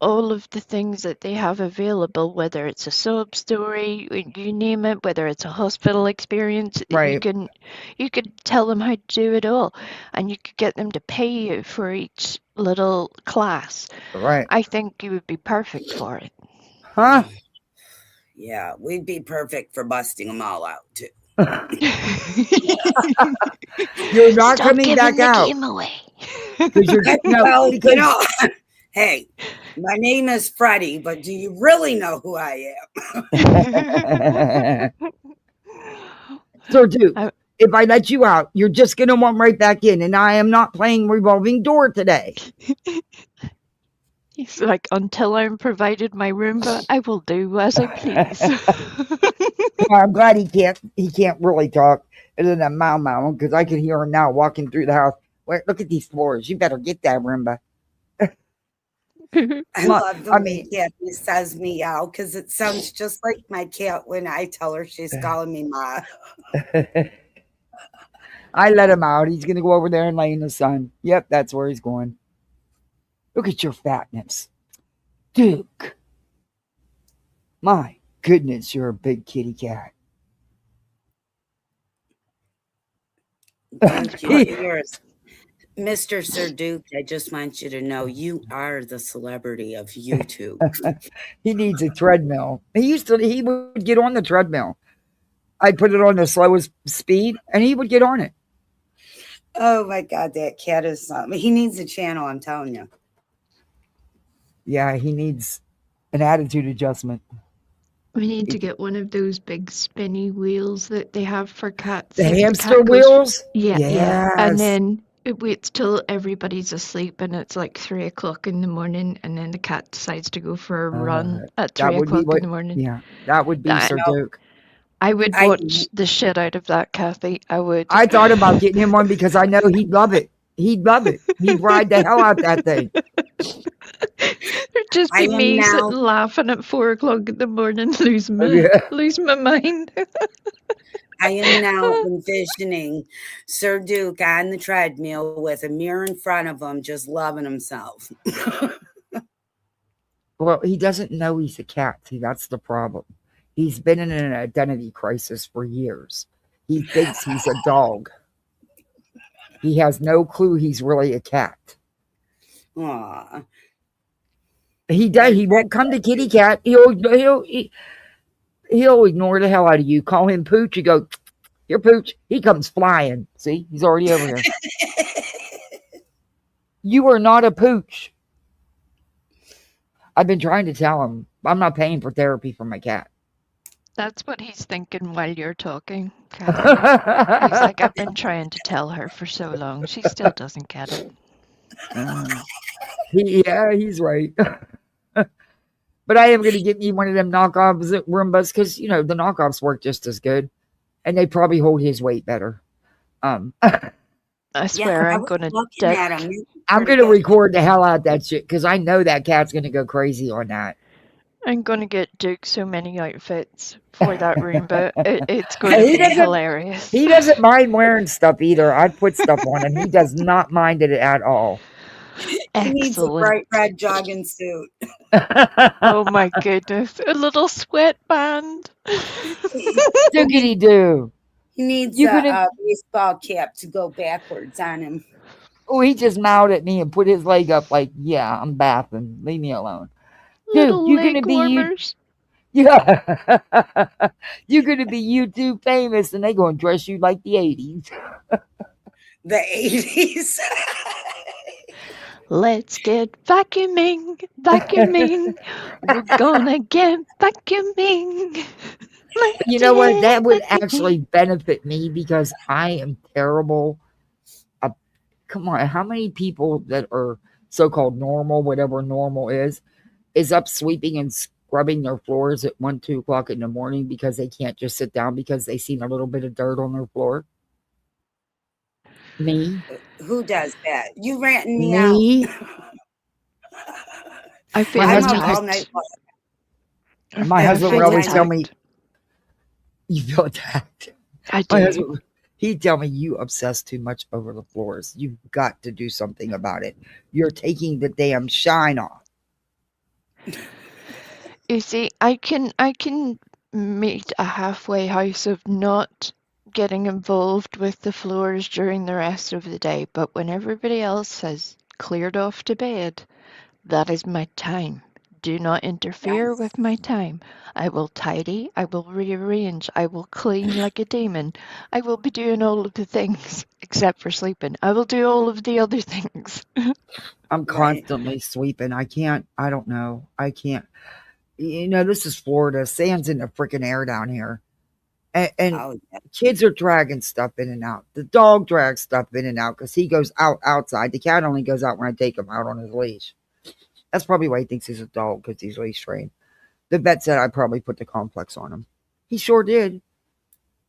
all of the things that they have available, whether it's a sob story, you name it, whether it's a hospital experience, right? You could tell them how to do it all, and you could get them to pay you for each little class. Right. I think you would be perfect for it. Huh? Yeah, we'd be perfect for busting them all out too. You're not Stop coming giving back the out. game away. Hey, my name is Freddie, but do you really know who I am? So, dude, if I let you out, you're just going to want right back in, and I am not playing revolving door today. He's like, until I'm provided my Roomba, I will do as I please. I'm glad he can't really talk other than Mau because I can hear him now walking through the house. Wait, look at these floors. You better get that Roomba. I love the way Kathy says meow because it sounds just like my cat when I tell her she's calling me Ma. I let him out. He's going to go over there and lay in the sun. Yep, that's where he's going. Look at your fatness. Duke. My goodness, you're a big kitty cat. Duke, you're Mr. Sir Duke, I just want you to know you are the celebrity of YouTube. He needs a treadmill. He would get on the treadmill. I'd put it on the slowest speed and he would get on it. Oh my God, that cat is something. He needs a channel, I'm telling you. Yeah, he needs an attitude adjustment. We need to get one of those big spinny wheels that they have for cats. The like hamster cat goes- wheels? Yeah, yeah. Yes. And then it waits till everybody's asleep and it's like 3 o'clock in the morning, and then the cat decides to go for a run at 3 o'clock in the morning. Yeah, that would be Sir Duke. I would watch the shit out of that, Kathy. I would. I thought about getting him one because I know he'd love it. He'd love it. He'd ride the hell out that thing. It'd just be me sitting laughing at 4 o'clock in the morning, losing my mind. I am now envisioning Sir Duke on the treadmill with a mirror in front of him, just loving himself. Well, he doesn't know he's a cat. See, that's the problem. He's been in an identity crisis for years. He thinks he's a dog. He has no clue he's really a cat. Aww. He does. He won't come to kitty cat. He'll ignore the hell out of you. Call him Pooch. You go, here, Pooch. He comes flying. See, he's already over here. You are not a Pooch. I've been trying to tell him I'm not paying for therapy for my cat. That's what he's thinking while you're talking, Kathy. He's like, I've been trying to tell her for so long. She still doesn't get it. Yeah, he's right. But I am going to get me one of them knockoffs at Roombas because, you know, the knockoffs work just as good. And they probably hold his weight better. I swear I'm going to record the hell out of that shit because I know that cat's going to go crazy on that. I'm going to get Duke so many outfits for that Roomba. It's going to be hilarious. He doesn't mind wearing stuff either. I'd put stuff on him. He does not mind it at all. He needs a bright red jogging suit. Oh my goodness. A little sweatband. Doogity doo. He needs a baseball cap to go backwards on him. Oh, he just mowed at me and put his leg up like, yeah, I'm bathing. Leave me alone. Little Dude, you're gonna be yeah. You're gonna be YouTube famous, and they gonna dress you like the 80s. The 80s. Let's get vacuuming. We're gonna get vacuuming. You know what? That would actually benefit me because I am terrible. Come on, how many people that are so-called normal, whatever normal is up sweeping and scrubbing their floors at 1, 2 o'clock in the morning because they can't just sit down because they seen a little bit of dirt on their floor? Me. Who does that? You ranting me out. I feel my husband would always tell me, you feel attacked. I do. He'd tell me, you obsess too much over the floors. You've got to do something about it. You're taking the damn shine off. You see, I can meet a halfway house of not getting involved with the floors during the rest of the day, but when everybody else has cleared off to bed, that is my time. Do not interfere with my time. I will tidy, I will rearrange, I will clean like a demon. I will be doing all of the things except for sleeping. I will do all of the other things. I'm constantly sweeping. I don't know. I can't. You know, this is Florida. Sand's in the freaking air down here. And kids are dragging stuff in and out. The dog drags stuff in and out because he goes outside. The cat only goes out when I take him out on his leash. That's probably why he thinks he's a dog, because he's leash trained. The vet said I probably put the complex on him. He sure did.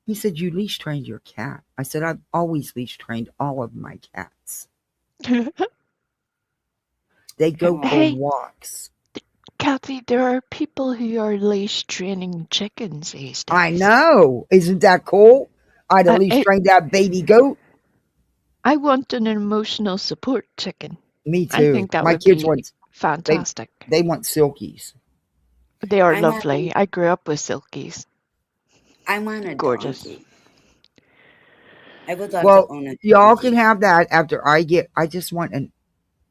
He said, you leash trained your cat. I said, I've always leash trained all of my cats. They go for walks. Kathy, there are people who are leash training chickens these days. I know. Isn't that cool? I'd at least train that baby goat. I want an emotional support chicken. Me I too. think that My would kids be want fantastic. they want silkies. They are I want, lovely. I grew up with silkies. I want a Gorgeous. donkey. I would love to Well, own a y'all can donkey. have that after I just want an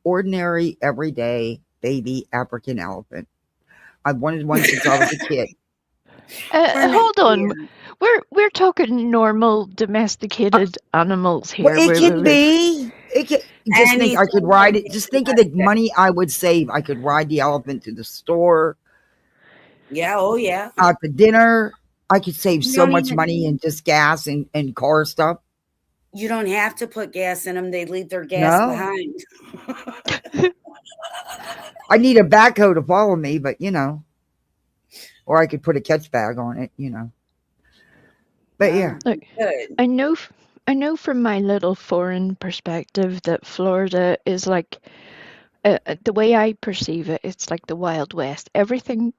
ordinary, everyday baby African elephant. I've wanted one since I was a kid. We're not Hold on. here. We're talking normal domesticated animals Well, here. it can be. It can. Just think I could Anything ride that it. makes Just you think of the want to. money I would save. I could ride the elephant to the store, Yeah, oh yeah. out to dinner. I could save You so don't much even money in just gas and car stuff. you don't have to put gas in them. They leave their gas No, behind. I need a backhoe to follow me, but or I could put a catch bag on it, But yeah, Look, Good. I know from my little foreign perspective that Florida is like the way I perceive it. It's like the Wild West. Everything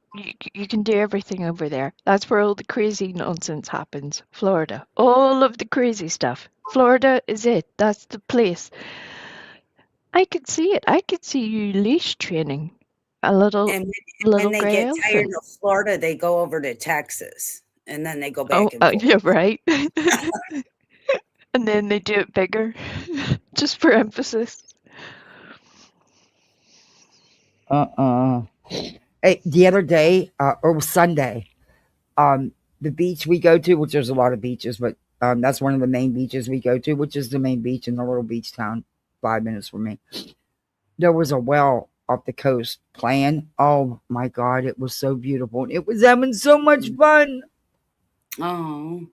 you can do everything over there. That's where all the crazy nonsense happens. Florida, all of the crazy stuff. Florida is it. That's the place. I could see it. I could see you leash training a little And when they grey get tired elephant. of Florida, they go over to Texas, and then they go Oh, back and forth. yeah, right. And then they do it bigger, just for emphasis. Hey, the other day, or Sunday, the beach we go to, which there's a lot of beaches, but that's one of the main beaches we go to, which is the main beach in the little beach town, 5 minutes from me. There was a well off the coast playing. Oh my God, it was so beautiful. And it was having so much fun. Oh,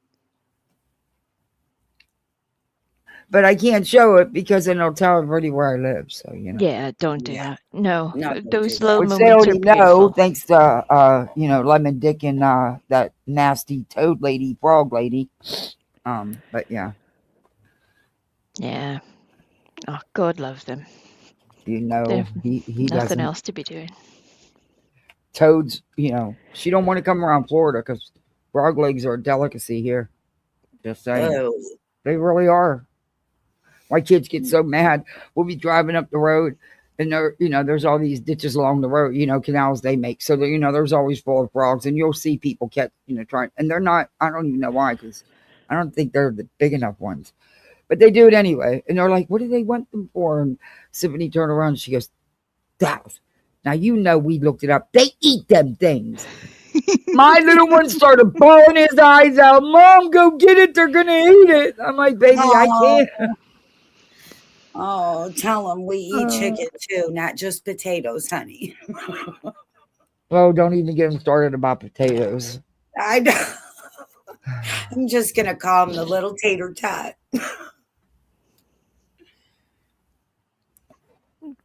But I can't show it because then it'll tell everybody where I live. So, Yeah, don't do that. No, no, don't do those that. little which they moments are already know beautiful. thanks to, Lemon Dick and that nasty toad lady, frog lady. But yeah, Yeah. Oh, God love them. he Nothing doesn't. else to be doing. Toads, she don't want to come around Florida because frog legs are a delicacy here. Just saying. Oh, They really are. My kids get so mad. We'll be driving up the road and there's all these ditches along the road, canals they make. So, there's always full of frogs and you'll see people catch, trying, and they're not, I don't even know why, because I don't think they're the big enough ones, but they do it anyway. And they're like, what do they want them for? And Symphony turned around and she goes, Dallas, now, we looked it up. They eat them things. My little one started bawling his eyes out. Mom, go get it. They're going to eat it. I'm like, baby, I can't. oh, tell them we eat chicken too, not just potatoes, honey. Oh, don't even get them started about potatoes. I know. I'm just gonna call them the little tater tot.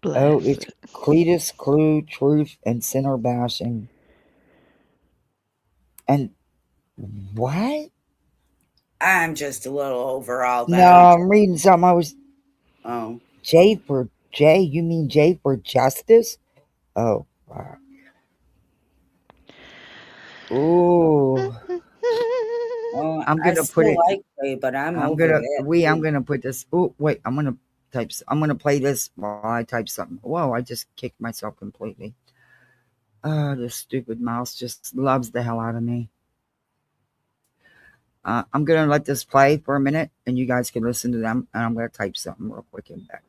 Oh, it's Cletus, Clue, Truth, and Sinner Bashing. And what? I'm just a little over all that. No, I'm reading something. Oh. J. You mean J for Justice? Oh, wow. Ooh. Well, I'm gonna I put still it. like Ray, but I'm over that. I'm gonna put this. Oh, wait, I'm gonna play this while I type something. Whoa, I just kicked myself completely. This stupid mouse just loves the hell out of me. I'm gonna let this play for a minute, and you guys can listen to them. And I'm gonna type something real quick and back.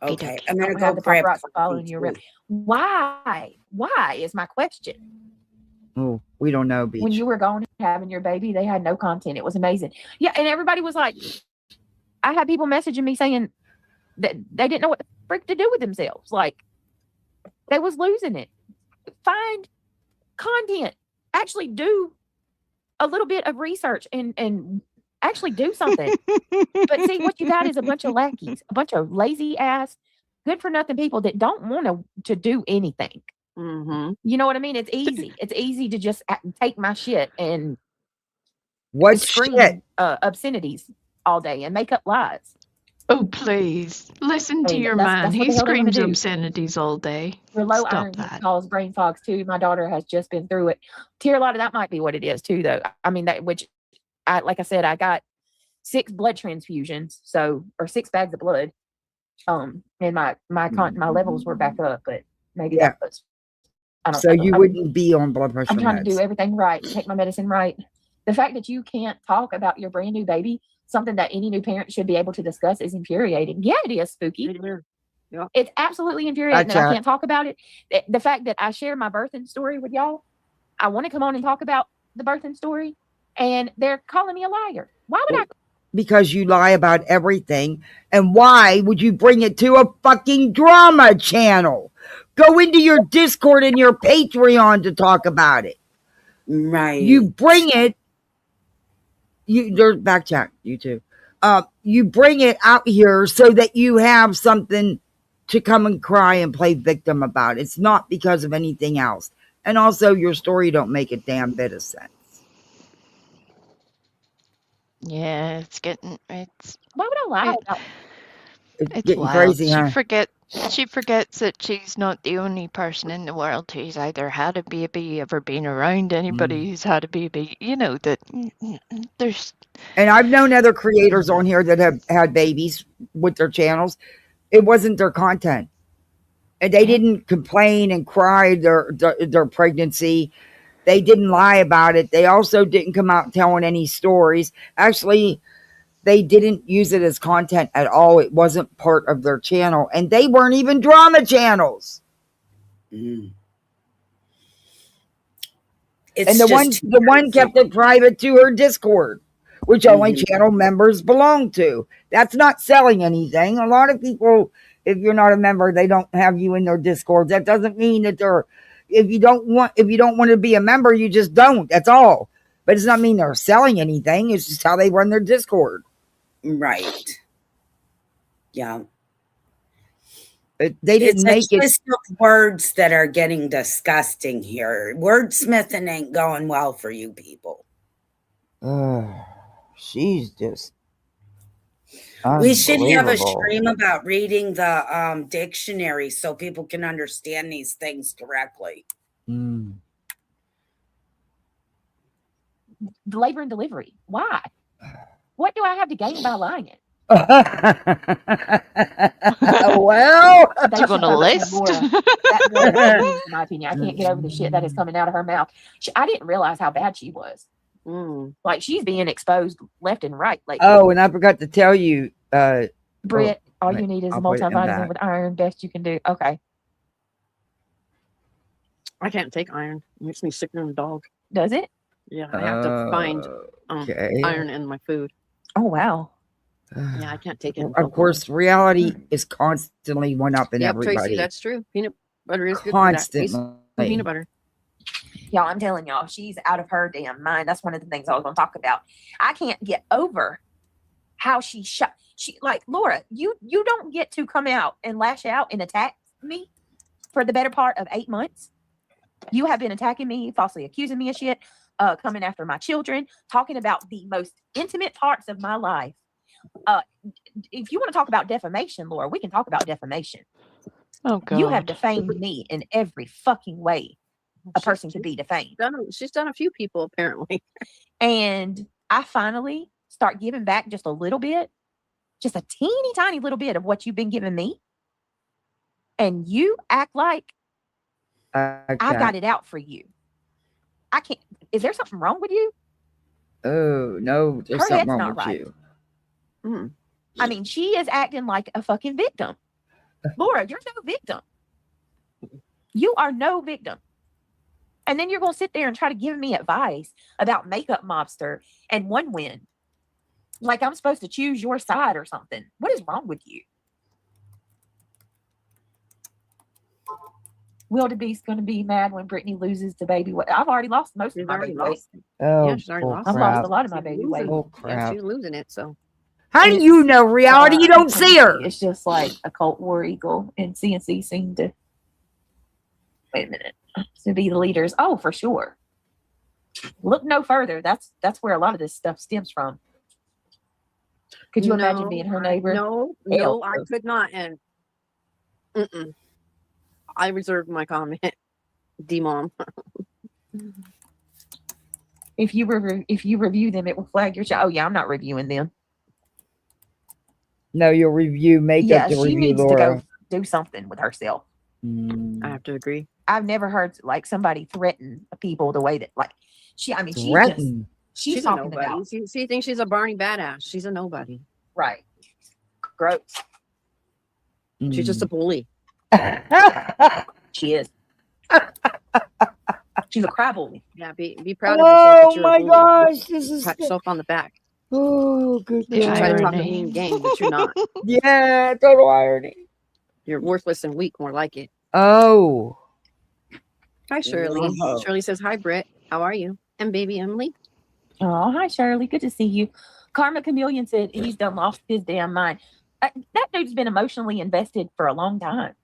Okay, I'm gonna Don't go have the grab paparazzi following you around. Why? Why is my question? Oh, we don't know, Beach. When you were gone having your baby, they had no content. It was amazing. Yeah, and everybody was like, I had people messaging me saying that they didn't know what the frick to do with themselves. Like, they was losing it. Find content. Actually do a little bit of research and actually do something. But see, what you got is a bunch of lackeys, a bunch of lazy ass, good for nothing people that don't want to do anything. Mm-hmm. You know what I mean? It's easy. It's easy to just take my shit and scream obscenities all day and make up lies. Oh, please. Listen to your man. He screams obscenities all day. Your low Stop iron that. causes brain fogs too. My daughter has just been through it. A lot of that might be what it is too, though. I mean, like I said, I got 6 blood transfusions, or 6 bags of blood. And my levels were back up, but maybe Yeah. that was. I don't So know. you wouldn't be on blood pressure I'm trying to do meds. everything right, take my medicine right. The fact that you can't talk about your brand new baby, something that any new parent should be able to discuss, is infuriating. Yeah, it is spooky. Yeah. It's absolutely infuriating that I Gotcha. can't talk about it. The fact that I share my birthing story with y'all, I want to come on and talk about the birthing story, and they're calling me a liar. Why would I? Because you lie about everything. And why would you bring it to a fucking drama channel? Go into your Discord and your Patreon to talk about it. Right. You bring it. There's back chat, you too. You bring it out here so that you have something to come and cry and play victim about. It's not because of anything else. And also, your story don't make a damn bit of sense. Yeah, it's Why would I lie about? it's Getting wild. crazy, huh? She forgets that she's not the only person in the world who's either had a baby, ever been around anybody who's had a baby. You know that there's. And I've known other creators on here that have had babies with their channels. It wasn't their content. And they didn't complain and cry their pregnancy. They didn't lie about it. They also didn't come out telling any stories. Actually, they didn't use it as content at all. It wasn't part of their channel. And they weren't even drama channels. Mm. And the one kept it private to her Discord, which only channel members belong to. That's not selling anything. A lot of people, if you're not a member, they don't have you in their Discord. That doesn't mean that they're, if you don't want to be a member, you just don't. That's all. But it does not mean they're selling anything. It's just how they run their Discord. Right. Yeah. They didn't make it. It's just words that are getting disgusting here. Wordsmithing ain't going well for you people. She's just. We should have a stream about reading the dictionary so people can understand these things correctly. Mm. The labor and delivery. Why? What do I have to gain by lying it? Well, do you want a list? In my opinion, I can't get over the shit that is coming out of her mouth. I didn't realize how bad she was. Like, she's being exposed left and right. Like, oh, and I forgot to tell you, Britt, all you need is a multivitamin with iron. Best you can do. Okay. I can't take iron. It makes me sicker than a dog. Does it? Yeah, I have to find iron in my food. Oh, wow. Yeah, I can't take it. Of course, reality is constantly one up in everybody. Tracy, that's true. Peanut butter is good constantly. For that. Peanut butter. Y'all, I'm telling y'all, she's out of her damn mind. That's one of the things I was going to talk about. I can't get over how she shot. She, like, Laura, you don't get to come out and lash out and attack me for the better part of 8 months. You have been attacking me, falsely accusing me of shit, coming after my children, talking about the most intimate parts of my life. If you want to talk about defamation, Laura, we can talk about defamation. Oh, God. You have defamed me in every fucking way a person could be defamed. She's done a few people, apparently. And I finally start giving back just a little bit, just a teeny tiny little bit of what you've been giving me. And you act like I got it out for you. I can't. Is there something wrong with you? Oh, no, there's something wrong with you. I mean, she is acting like a fucking victim. Laura, you're no victim. You are no victim. And then you're going to sit there and try to give me advice about Makeup Mobster and One Win. Like I'm supposed to choose your side or something. What is wrong with you? Wildebeest's going to be mad when Brittany loses the baby weight. I've already lost most of my baby weight. Oh, yeah, she's already lost. I've lost a lot of my baby weight. Oh, crap. Yeah, she's losing it, so. How do you know reality? You don't see her. It's just like a cult war eagle, and CNC seemed to. Wait a minute. To be the leaders. Oh, for sure. Look no further. That's where a lot of this stuff stems from. Could you imagine being her neighbor? No, I could not. And I reserved my comment. D-mom. If you review them, it will flag your show. Oh yeah, I'm not reviewing them. No, you'll review makeup Yeah, to she review needs to Laura. go do something with herself. Mm, I have to agree. I've never heard like somebody threaten people the way that like she. I mean, threaten. she's She's a talking nobody. about She thinks she's a Barney badass. She's a nobody. right. Gross. She's just a bully. She is. She's a cry bully. Yeah, be proud of yourself that Oh you're a my bully. gosh, this is Pat yourself on the back. oh good The You try to God. talk a irony. mean game, but you're not. Yeah, total irony. You're worthless and weak, more like it. Oh, Hi, Shirley. Whoa. Shirley says, hi, Britt. How are you? And baby Emily. Oh, hi, Shirley. Good to see you. Karma Chameleon said he's done lost his damn mind. That dude's been emotionally invested for a long time.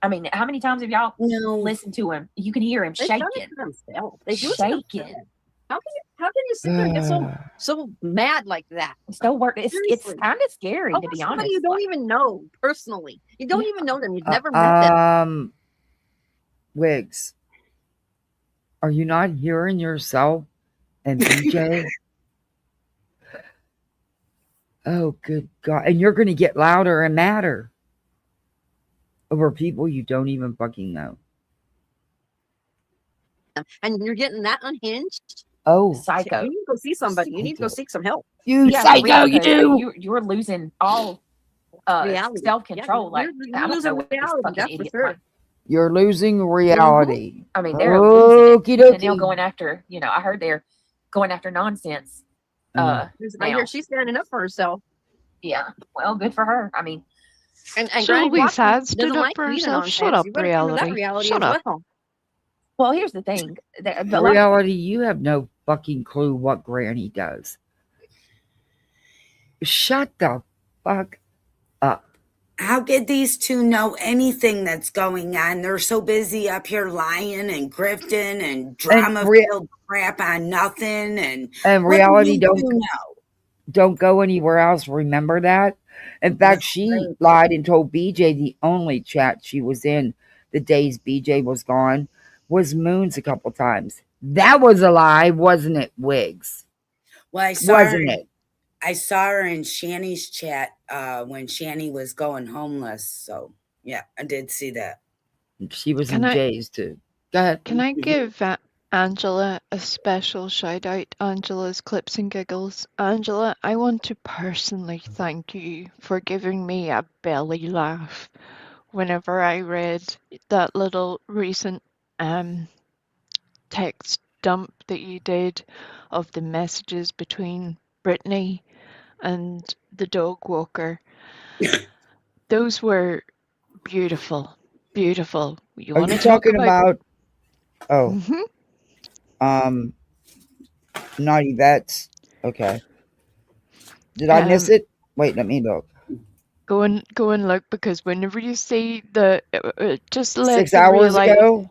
I mean, how many times have y'all listened to him? You can hear him They've done shaking. it to themselves. They do it to Shaking. themselves. How can you sit there and get so mad like that? So it's Seriously. kind of scary, to Over be somebody honest. you don't even know personally. You don't even know them. You've never met them. Wiggs, are you not hearing yourself and BJ? Oh, good God. And you're going to get louder and madder over people you don't even fucking know. And you're getting that unhinged. Oh, Psycho. You need to go see somebody. You need to go seek some help. you Yeah, for psycho, real, 'cause you! you're losing all Reality. self-control. Yeah, like you're I don't losing know what this reality, fucking that's for idiot sure. mind. You're losing reality. I mean, they're losing it. Okie dokie. And they're going after, I heard they're going after nonsense. I Now. hear she's standing up for herself. Yeah. Well, good for her. I mean, And She Granny always Watson has stood doesn't up like for you the herself. nonsense. Shut up, You better come to that reality. reality Shut as up. well. well, here's the thing. A lot of- Reality, you have no fucking clue what Granny does. Shut the fuck up. How could these two know anything that's going on? They're so busy up here lying and grifting and drama-filled crap on nothing. And And what do reality these two know? don't go anywhere else. Remember that? In fact, she lied and told BJ the only chat she was in the days BJ was gone was Moon's a couple times. That was a lie, wasn't it, Wiggs? Well, I saw Wasn't it? I saw her in Shanny's chat when Shanny was going homeless. So yeah, I did see that. She was Can in I- Jay's too. Go ahead. Can I give Angela a special shout out? Angela's Clips and Giggles. Angela, I want to personally thank you for giving me a belly laugh whenever I read that little recent text dump that you did of the messages between Brittany and the dog walker. Those were beautiful, beautiful. You Are want you to talk talking about? Oh, Mhm. Naughty Vets. Okay. Did I miss it? Wait, let me look. Go and look, because whenever you see the just let 6 the hours real life. ago.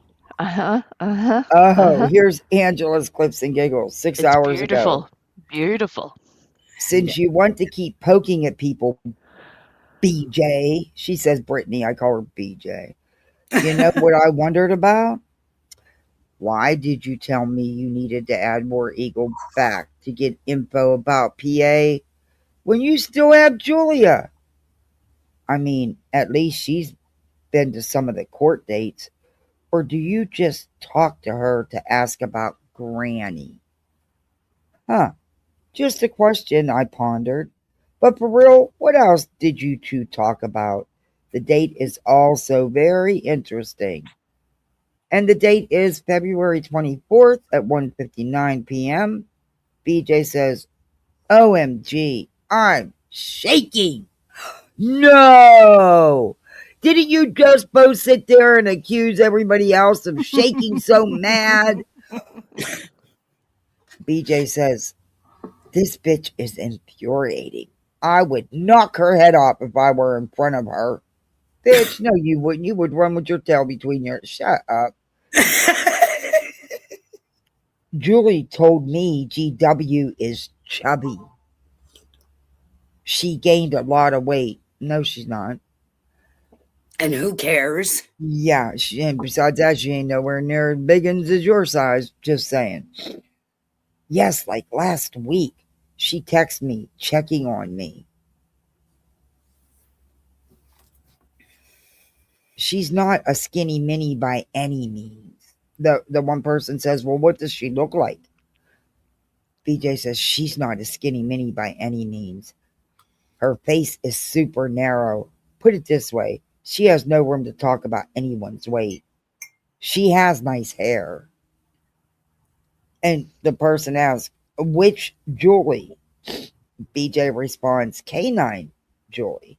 Oh, here's Angela's Clips and Giggles. 6 It's hours beautiful, ago. beautiful. Since you want to keep poking at people, BJ, she says Brittany, I call her BJ. You know what I wondered about? Why did you tell me you needed to add more Eagle back to get info about PA when you still have Julia? I mean, at least she's been to some of the court dates. Or do you just talk to her to ask about Granny? Huh. Just a question I pondered. But for real, what else did you two talk about? The date is also very interesting. And the date is February 24th at 1:59 p.m. BJ says, OMG, I'm shaking. No! Didn't you just both sit there and accuse everybody else of shaking so mad? BJ says, this bitch is infuriating. I would knock her head off if I were in front of her. Bitch, no, you wouldn't. You would run with your tail between your... Shut up. Julie told me GW is chubby. She gained a lot of weight. No, she's not. And who cares? Yeah, and besides that, she ain't nowhere near as big as your size. Just saying. Yes, like last week, she texted me, checking on me. she's not a skinny mini by any means. The one person says, well, what does she look like? BJ says, she's not a skinny mini by any means. Her face is super narrow. Put it this way, she has no room to talk about anyone's weight. She has nice hair. And the person asks, which Julie? BJ responds, Canine Julie.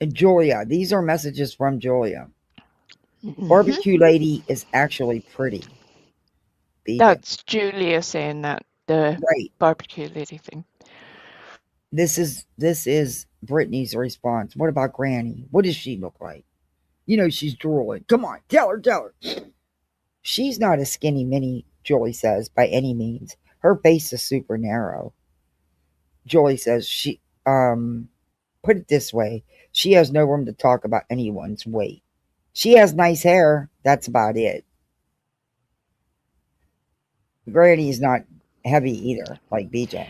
And Julia, these are messages from Julia. Barbecue lady is actually pretty. BJ. That's Julia saying that, the Right. barbecue lady thing. This is Brittany's response. What about Granny? What does she look like? You know she's drooling. Come on, tell her. She's not a skinny mini, Julie says, by any means. Her face is super narrow. Julie says she put it this way, she has no room to talk about anyone's weight. She has nice hair. That's about it. Granny is not heavy either, like BJ.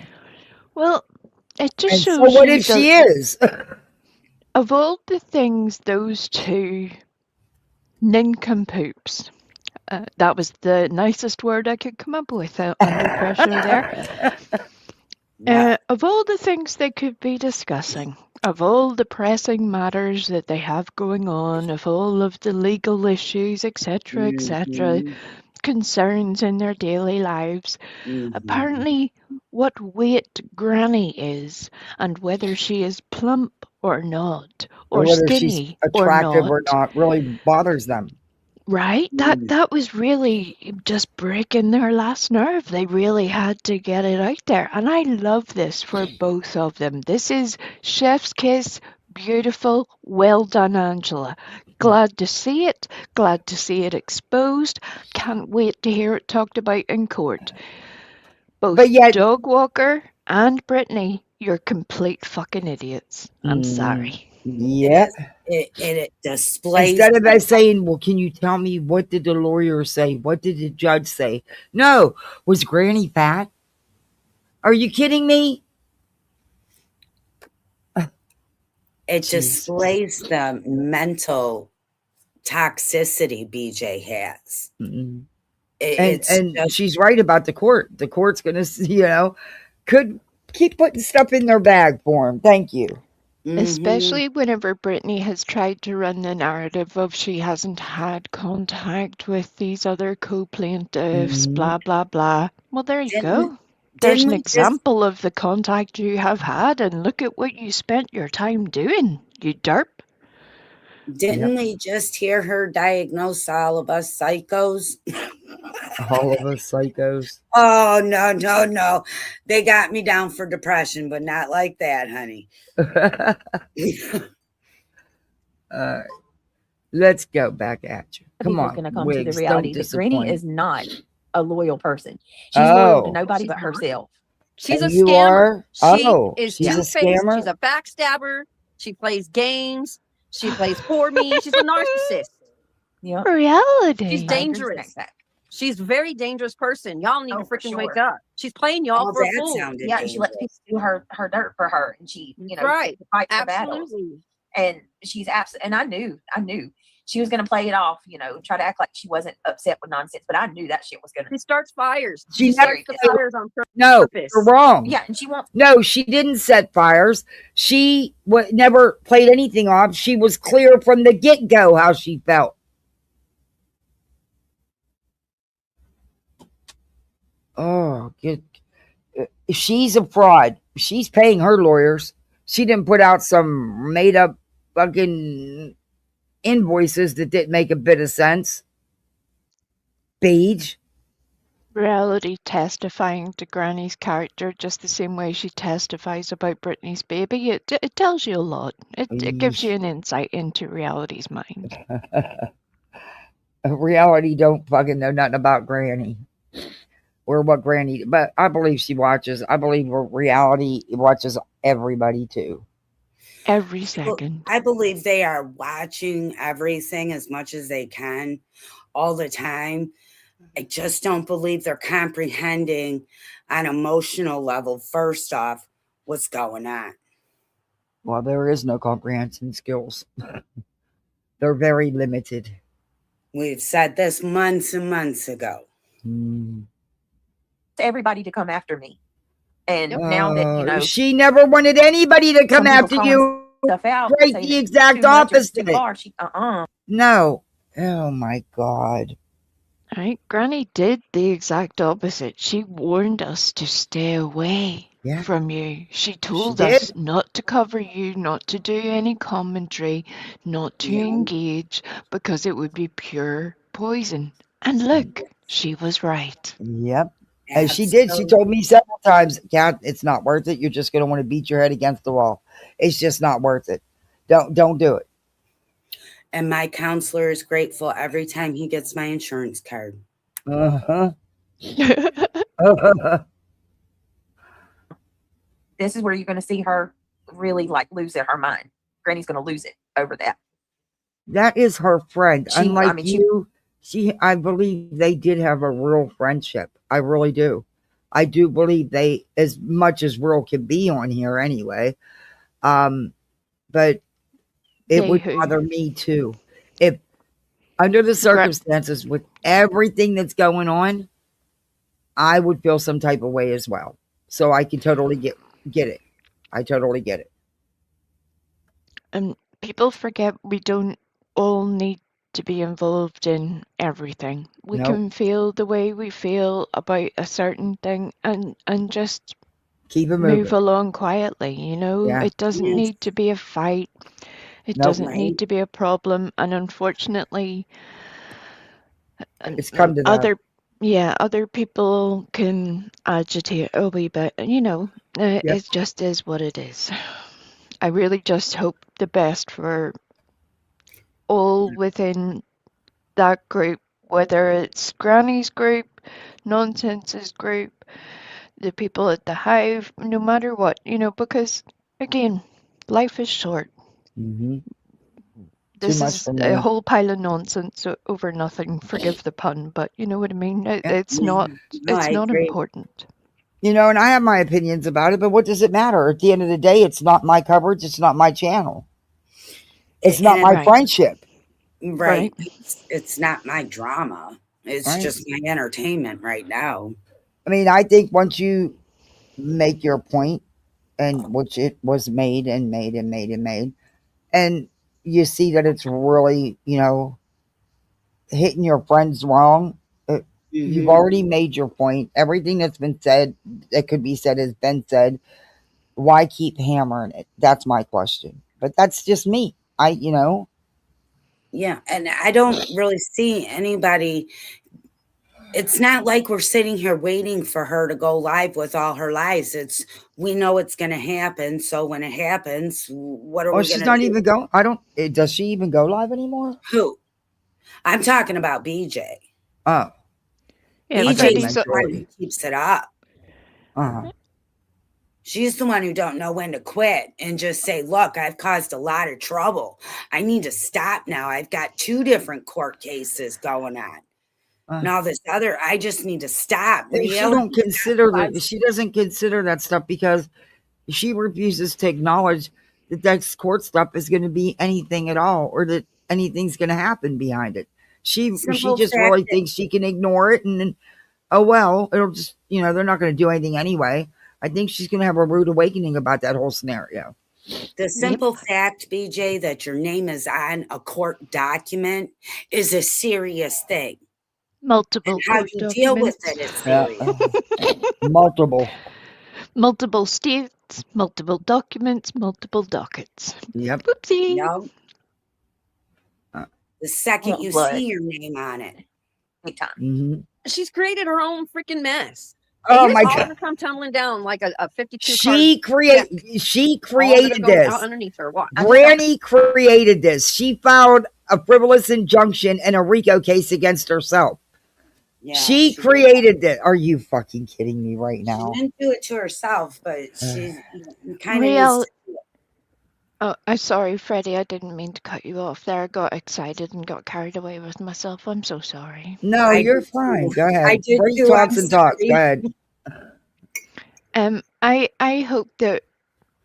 Well, it just And shows so what you if she is? Of all the things those two nincompoops, that was the nicest word I could come up with under pressure there. Of all the things they could be discussing, of all the pressing matters that they have going on, of all of the legal issues, etc., etc., concerns in their daily lives, apparently what weight Granny is and whether she is plump or not, or whether she's skinny attractive or not, really bothers them. right? That was really just breaking their last nerve. They really had to get it out there. And I love this for both of them. This is chef's kiss, beautiful, well done, Angela. Glad to see it. Glad to see it exposed. Can't wait to hear it talked about in court. Both But yet, Dog Walker and Brittany, you're complete fucking idiots. I'm sorry. Yeah. It displays. Instead of us saying, well, can you tell me what did the lawyer say? What did the judge say? No. Was Granny fat? Are you kidding me? It displays the mental toxicity BJ has. And she's right about the court. The court's going to, could keep putting stuff in their bag for him. Thank you. Especially whenever Brittany has tried to run the narrative of she hasn't had contact with these other co-plaintiffs, blah, blah, blah. Well, there you go. There's an example of the contact you have had, and look at what you spent your time doing, you derp. Didn't we just hear her diagnose all of us psychos? All of us psychos. Oh, no. They got me down for depression, but not like that, honey. Let's go back at you. Come on. Going to come to the reality that Granny is not a loyal person. She's loyal to nobody but herself. She's And a you scammer. are? She is she's a two-faced. scammer? She's a backstabber. She plays games. She plays for me. She's a narcissist. Yeah. Reality. She's dangerous. She's a very dangerous person. Y'all need to freaking wake up. She's playing y'all for a fool. Yeah, and she lets people do her dirt for her, and she, fight her battles. And she's absolutely. And I knew she was going to play it off, try to act like she wasn't upset with nonsense. But I knew that shit was going to. She starts fires. She starts the fires on purpose. No, you're wrong. Yeah, and she won't. No, she didn't set fires. She never played anything off. She was clear from the get-go how she felt. Oh, she's a fraud. She's paying her lawyers. She didn't put out some made-up fucking invoices that didn't make a bit of sense. Beige. Reality testifying to Granny's character just the same way she testifies about Brittany's baby. It tells you a lot. It gives you an insight into Reality's mind. Reality don't fucking know nothing about Granny. Or what Granny, but I believe she watches. I believe Reality watches everybody too. Every second. I believe they are watching everything as much as they can all the time. I just don't believe they're comprehending on an emotional level, first off, what's going on. Well, there is no comprehension skills. They're very limited. We've said this months and months ago. Everybody to come after me. And now that, you know, She never wanted anybody to come some people after calling you. stuff out, Right, saying the it's exact too much or it's opposite. too far, she, No. Oh my God. Right? Granny did the exact opposite. She warned us to stay away from you. She told us not to cover you, not to do any commentary, not to engage, because it would be pure poison. And look, she was right. Yep. And she did. She told me several times, Kat, it's not worth it. You're just going to want to beat your head against the wall. It's just not worth it. Don't do it. And my counselor is grateful every time he gets my insurance card. this is where you're going to see her really like lose her mind. Granny's going to lose it over that. That is her friend. Unlike I mean, you, I believe they did have a real friendship. I really do. I do believe they, as much as real can be on here anyway. But it would bother me too. If under the circumstances with everything that's going on, I would feel some type of way as well. So I can totally get it. I totally get it. And people forget we don't all need to be involved in everything. We can feel the way we feel about a certain thing and just keep it move along quietly, you know? Yeah. It doesn't need to be a fight. It doesn't need to be a problem. And unfortunately, it's come to that. Other people can agitate a wee bit. You know, it just is what it is. I really just hope the best for all within that group, whether it's Granny's group, Nonsense's group, the people at the Hive, no matter what, you know, because again, life is short. This is a whole pile of nonsense over nothing. Forgive the pun, but you know what I mean? It's not important. You know, and I have my opinions about it, but what does it matter? At the end of the day, it's not my coverage. It's not my channel. It's not my friendship. Right. It's not my drama. It's just my entertainment right now. I mean, I think once you make your point, and which it was made and made and made and made, and you see that it's really, you know, hitting your friends wrong, you've already made your point. Everything that's been said, that could be said, has been said. Why keep hammering it? That's my question. But that's just me. You know. Yeah, and I don't really see anybody. It's not like we're sitting here waiting for her to go live with all her lies. We know it's going to happen. So when it happens, what are we going to do? She's not even going. Does she even go live anymore? Who? I'm talking about BJ. Oh. Yeah, BJ's the one who keeps it up. Uh-huh. She's the one who don't know when to quit and just say, look, I've caused a lot of trouble. I need to stop now. I've got 2 different court cases going on. Now this other, I just need to stop. She doesn't consider that stuff because she refuses to acknowledge that that court stuff is going to be anything at all, or that anything's going to happen behind it. She just really thinks she can ignore it, and oh well, it'll just, you know, they're not going to do anything anyway. I think she's going to have a rude awakening about that whole scenario. The simple fact, BJ, that your name is on a court document is a serious thing. Multiple. And how you deal with it is serious. Multiple states, multiple documents, multiple dockets. Yep. Oopsie. Yep. The second you see your name on it. Big time. She's created her own freaking mess. Oh my God! Come tumbling down like a 52. She created this. Underneath her. What? Granny created this. She filed a frivolous injunction and a RICO case against herself. Yeah, she created this. Are you fucking kidding me right now? She didn't do it to herself, but she kind of. Oh, I'm sorry, Freddie. I didn't mean to cut you off there. I got excited and got carried away with myself. I'm so sorry. No, you're fine. Go ahead. Talks and talks. Go ahead. I hope that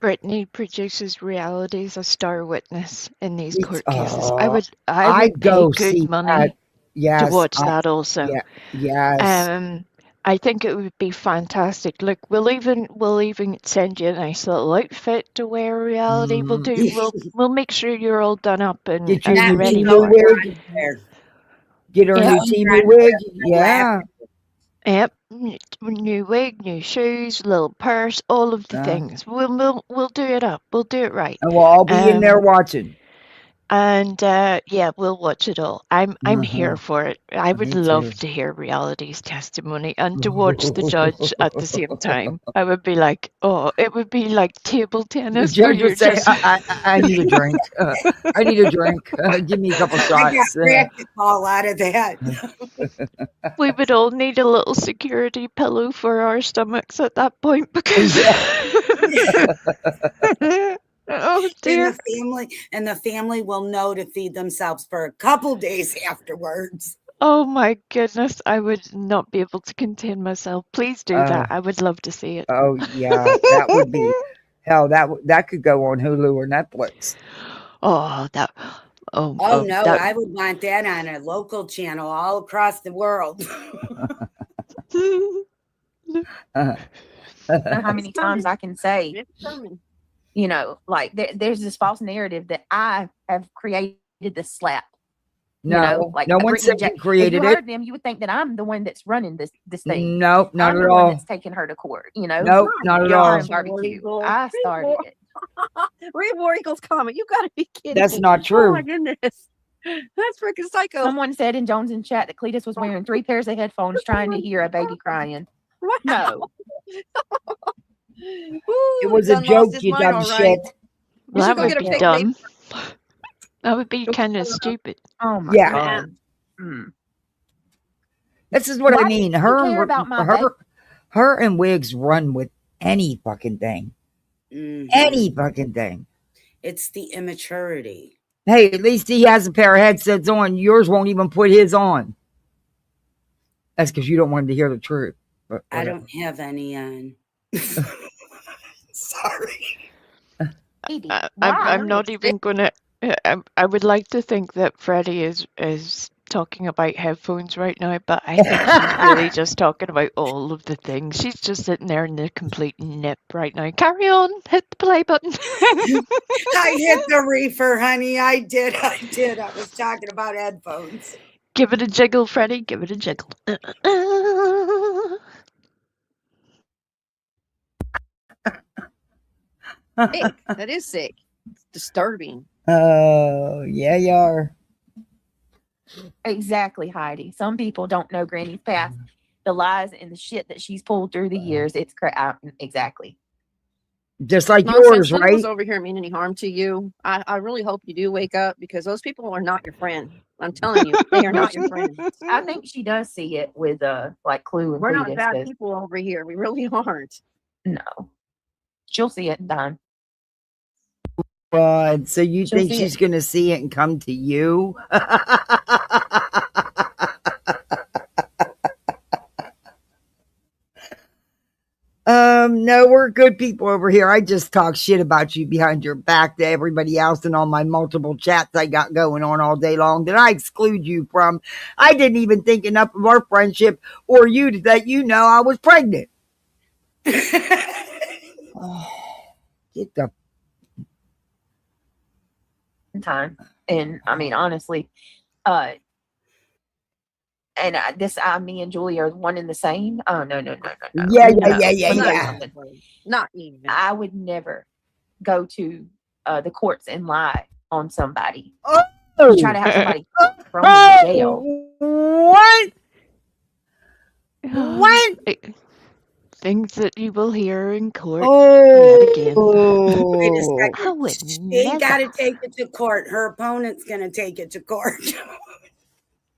Brittany produces reality as a star witness in these It's, court cases. I would I'd pay go good see money that. to Yes. watch that also. Yeah. Yes. I think it would be fantastic. Look, we'll even send you a nice little outfit to wear reality. We'll make sure you're all done up and Get you Not a you're me, ready Timu no for it. wig. there. Get her a Yeah. new Timu wig. Yeah. Yep, new wig, new shoes, little purse, all of the things. We'll do it up. We'll do it right. And we'll all be in there watching. And yeah, we'll watch it all. I'm here for it. I would Me love too. to hear Reality's testimony and to watch the judge at the same time. I would be like, oh, it would be like table The tennis where judge you're would say, just I need a drink. I need a drink. Give me a couple I got shots. practical out of that. we would all need a little security pillow for our stomachs at that point because oh dear. And the family will know to feed themselves for a couple days afterwards. Oh my goodness, I would not be able to contain myself. Please do that. I would love to see it. Oh yeah, that would be hell. That could go on Hulu or Netflix. Oh, that. Oh no, that, I would want that on a local channel all across the world. Know how many times I can say, you know, like there's this false narrative that I have created this slap. No, you know, like no one Brittany said you If created you it. heard them, you would think that I'm the one that's running this thing. No, not I'm at the all. one that's taking her to court. You know, Nope, not at all. Barbecue. I started it. Read War Eagle's comment. You gotta be kidding. That's me. not Oh true. my goodness. That's freaking psycho. Someone said in Jones in chat that Cletus was wearing 3 pairs of headphones trying to hear a baby crying. No. It was a joke, you dumb shit. that would be dumb. That would be kind of stupid. Oh my Yeah. god. Mm. This is what Why I do mean. you care about my Her and Wiggs run with any fucking thing. Any fucking thing. It's the immaturity. Hey, at least he has a pair of headsets on. Yours won't even put his on. That's because you don't want him to hear the truth. But I don't have any on. Sorry. I'm not even gonna. I would like to think that Freddie is talking about headphones right now, but I think she's really just talking about all of the things. She's just sitting there in the complete nip right now. Carry on, hit the play button. I hit the reefer, honey. I did. I was talking about headphones. Give it a jiggle, Freddie. Give it a jiggle. Sick. That is sick. It's disturbing. Oh, yeah, you are. Exactly, Heidi. Some people don't know Granny's past, the lies and the shit that she's pulled through the years. It's exactly. Just like Nonsense. yours, None of right? those over here mean any harm to you. I really hope you do wake up because those people are not your friend. I'm telling you, they are not your friend. I think she does see it with like Clue and We're not Cletus, bad 'cause- people over here. We really aren't. No. She'll see it in time. God, so you She'll think see she's it. going to see it and come to you? No, we're good people over here. I just talk shit about you behind your back to everybody else and all my multiple chats I got going on all day long that I exclude you from. I didn't even think enough of our friendship or you to let you know I was pregnant. Get the time. And I mean, honestly, and me and Julie are one and the same. Oh, no. Yeah. Not even. I would never go to the courts and lie on somebody. Oh, Try to have somebody thrown in jail. What? What? Things that you will hear in court Oh. yet again. Wait a second. I would She never. got to take it to court. Her opponent's going to take it to court.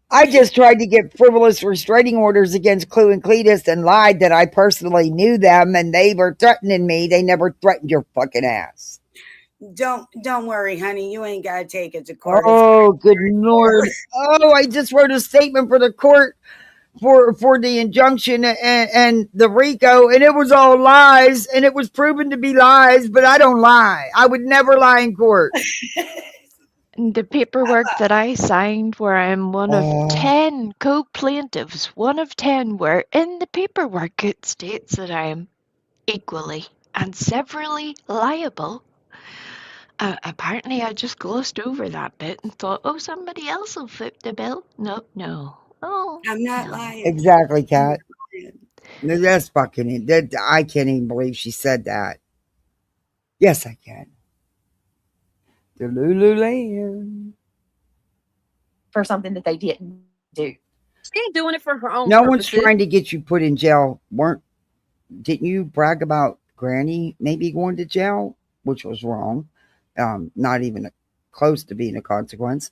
I just tried to get frivolous restraining orders against Clue and Cletus and lied that I personally knew them and they were threatening me. They never threatened your fucking ass. Don't worry, honey. You ain't got to take it to court. Oh, good Lord. Oh, I just wrote a statement for the court for the injunction and the RICO, and it was all lies, and it was proven to be lies. But I don't lie. I would never lie in court. The paperwork that I signed, where I'm one of 10 co-plaintiffs, one of 10, where in the paperwork it states that I am equally and severally liable. Apparently, I just glossed over that bit and thought, oh, somebody else will foot the bill. No. Oh, I'm not no. lying. Exactly, Kat. That's fucking. I can't even believe she said that. Yes, I can. The Lululand. For something that they didn't do. She ain't doing it for her own No purposes. one's trying to get you put in jail. Didn't you brag about Granny maybe going to jail, which was wrong, not even close to being a consequence.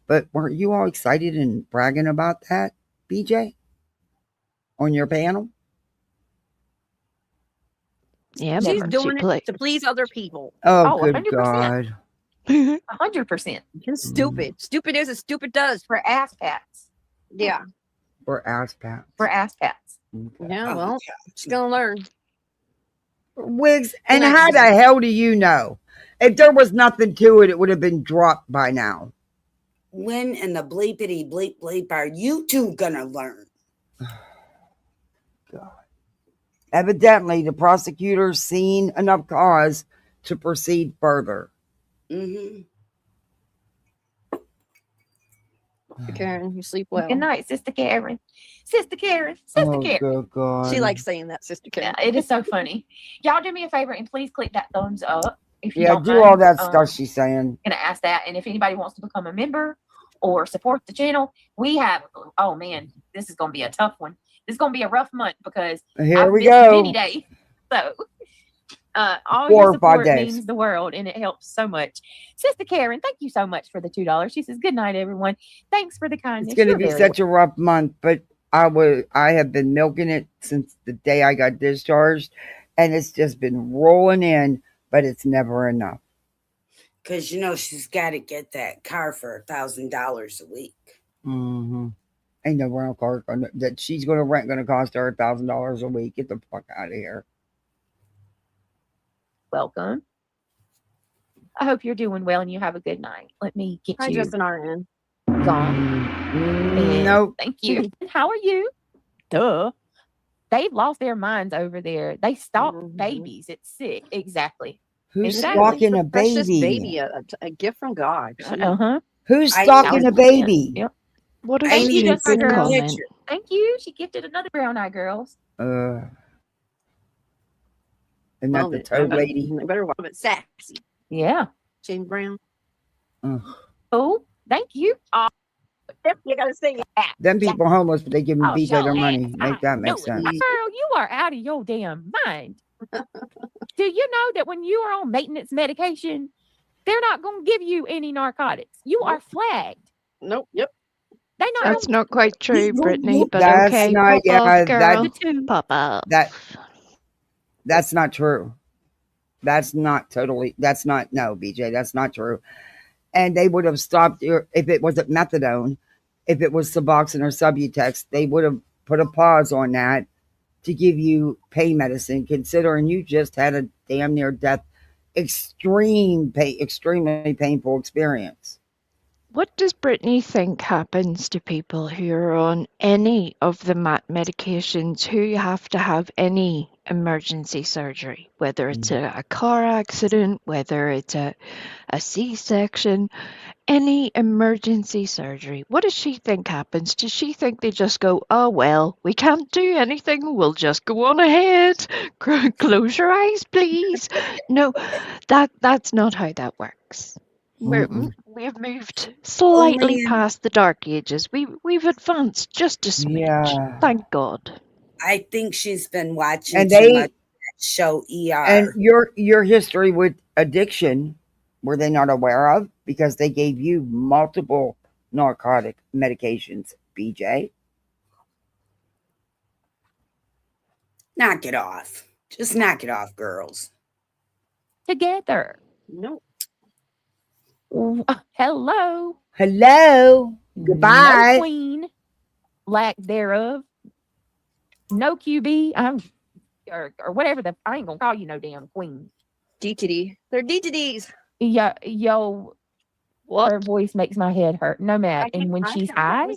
But weren't you all excited and bragging about that, BJ, on your panel? Yeah, She's but doing it to please other people. Oh, Oh, good 100%. God. 100%. It's stupid. Stupid is as stupid does. For ass pats. Yeah. For ass pats. For ass pats. Yeah, well, she's going to learn. Wigs, and Next. how the hell do you know? If there was nothing to it, it would have been dropped by now. When in the bleepity bleep bleep are you two gonna learn? God. Evidently, the prosecutor's seen enough cause to proceed further. Mm-hmm. Karen, you sleep well. Good night, Sister Karen. Sister Karen. Sister Oh, Karen. good God. She likes saying that, Sister Karen. Yeah, it is so funny. Y'all do me a favor and please click that thumbs up. If you Yeah, don't do mind. all that stuff she's saying. Gonna ask that. And if anybody wants to become a member or support the channel, we have, oh man, this is gonna be a tough one. This is gonna be a rough month because Here I've we missed go. many days. So all 4 your or 5 support days. means the world and it helps so much. Sister Karen, thank you so much for the $2. She says, good night, everyone. Thanks for the kindness. It's going to You're be very such a rough month, but I have been milking it since the day I got discharged, and it's just been rolling in, but it's never enough. Because she's got to get that car for $1,000 a week. Mm-hmm. Ain't no rental car that she's going to rent going to cost her $1,000 a week. Get the fuck out of here. welcome. I hope you're doing well and you have a good night. Let me get Hi, you Justin RN. gone. And Nope. thank you. How are you? Duh. They've lost their minds over there. They stalk babies. It's sick. Exactly. Who's Exactly. stalking a Precious baby? baby, a gift from God. Uh-huh. Who's I stalking a 1000%. baby? Yep. What a I Thank you, need sweet a just my good girl. comment. picture. Thank you. She gifted another brown eye girls. Isn't that the toad lady? Better watch it. Sassy. Yeah. James Brown. Ugh. Oh, thank you. You gotta say that. Them people homeless, but they give Oh, BJ show their ass. money. I Make that make knew it. sense. Girl, you are out of your damn mind. Do you know that when you are on maintenance medication, they're not going to give you any narcotics? You are flagged. Nope. Yep. They not That's gonna not quite true, Brittany, but That's okay. not- Pop yeah, off, girl. the two. Pop up. That's not true. That's not, no, BJ, that's not true. And they would have stopped your, if it wasn't methadone, if it was Suboxone or Subutex, they would have put a pause on that to give you pain medicine, considering you just had a damn near death, extremely painful experience. What does Brittany think happens to people who are on any of the medications who have to have any emergency surgery, whether it's a car accident, whether it's a C-section, any emergency surgery? What does she think happens? Does she think they just go, oh, well, we can't do anything, we'll just go on ahead, close your eyes, please? No, that's not how that works. We've moved slightly Only past the dark ages. We've advanced just a smidge. Yeah. Thank God. I think she's been watching And too much of that show ER. And your history with addiction, were they not aware of? Because they gave you multiple narcotic medications, BJ. Knock it off. Just knock it off, girls. Together. Nope. Hello. Hello. No Goodbye. queen. Lack thereof. no QB. Or whatever I ain't gonna call you no damn queen. DTD. They're DTDs. Yeah, yo, What? her voice makes my head hurt. No, Matt. And when she's high,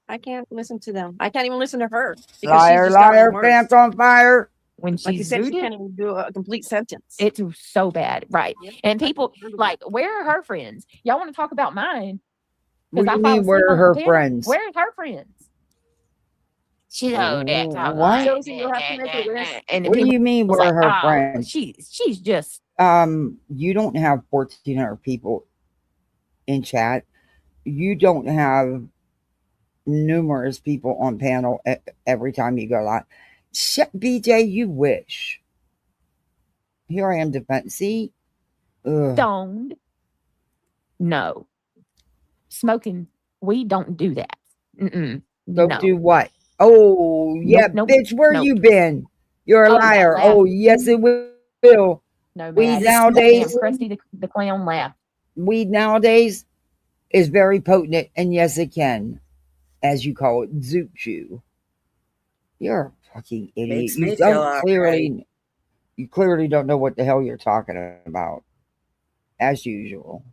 I can't listen to them. I can't even listen to her because she's Liar, just gotten liar, worse. pants on fire. when Like you she's said, she booted, can't even do a complete sentence. it's so bad, right? Yep. And people like, where are her friends? Y'all want to talk about mine? What do I you fall mean, asleep where are on the her panel. friends? Where's her friends? She know that talk What? like, Josie, you'll have to make a list. and What do people you mean, was where like, are her oh, friends? she's just You don't have 1,400 people in chat. You don't have numerous people on panel every time you go live. BJ, you wish. Here I am defense. See? Ugh. stoned. No, smoking weed don't do that. So No. do what? Oh, yeah, Nope, bitch, where nope. you been? You're a Oh, that liar. laugh. Oh, yes, it will. No, Weed Matt. nowadays, Damn, Krusty the Clown laugh. weed nowadays is very potent, and yes, it can, as you call it, zoot you. You're a fucking idiot. Makes You me feel don't all clearly, right. you clearly don't know what the hell you're talking about, as usual.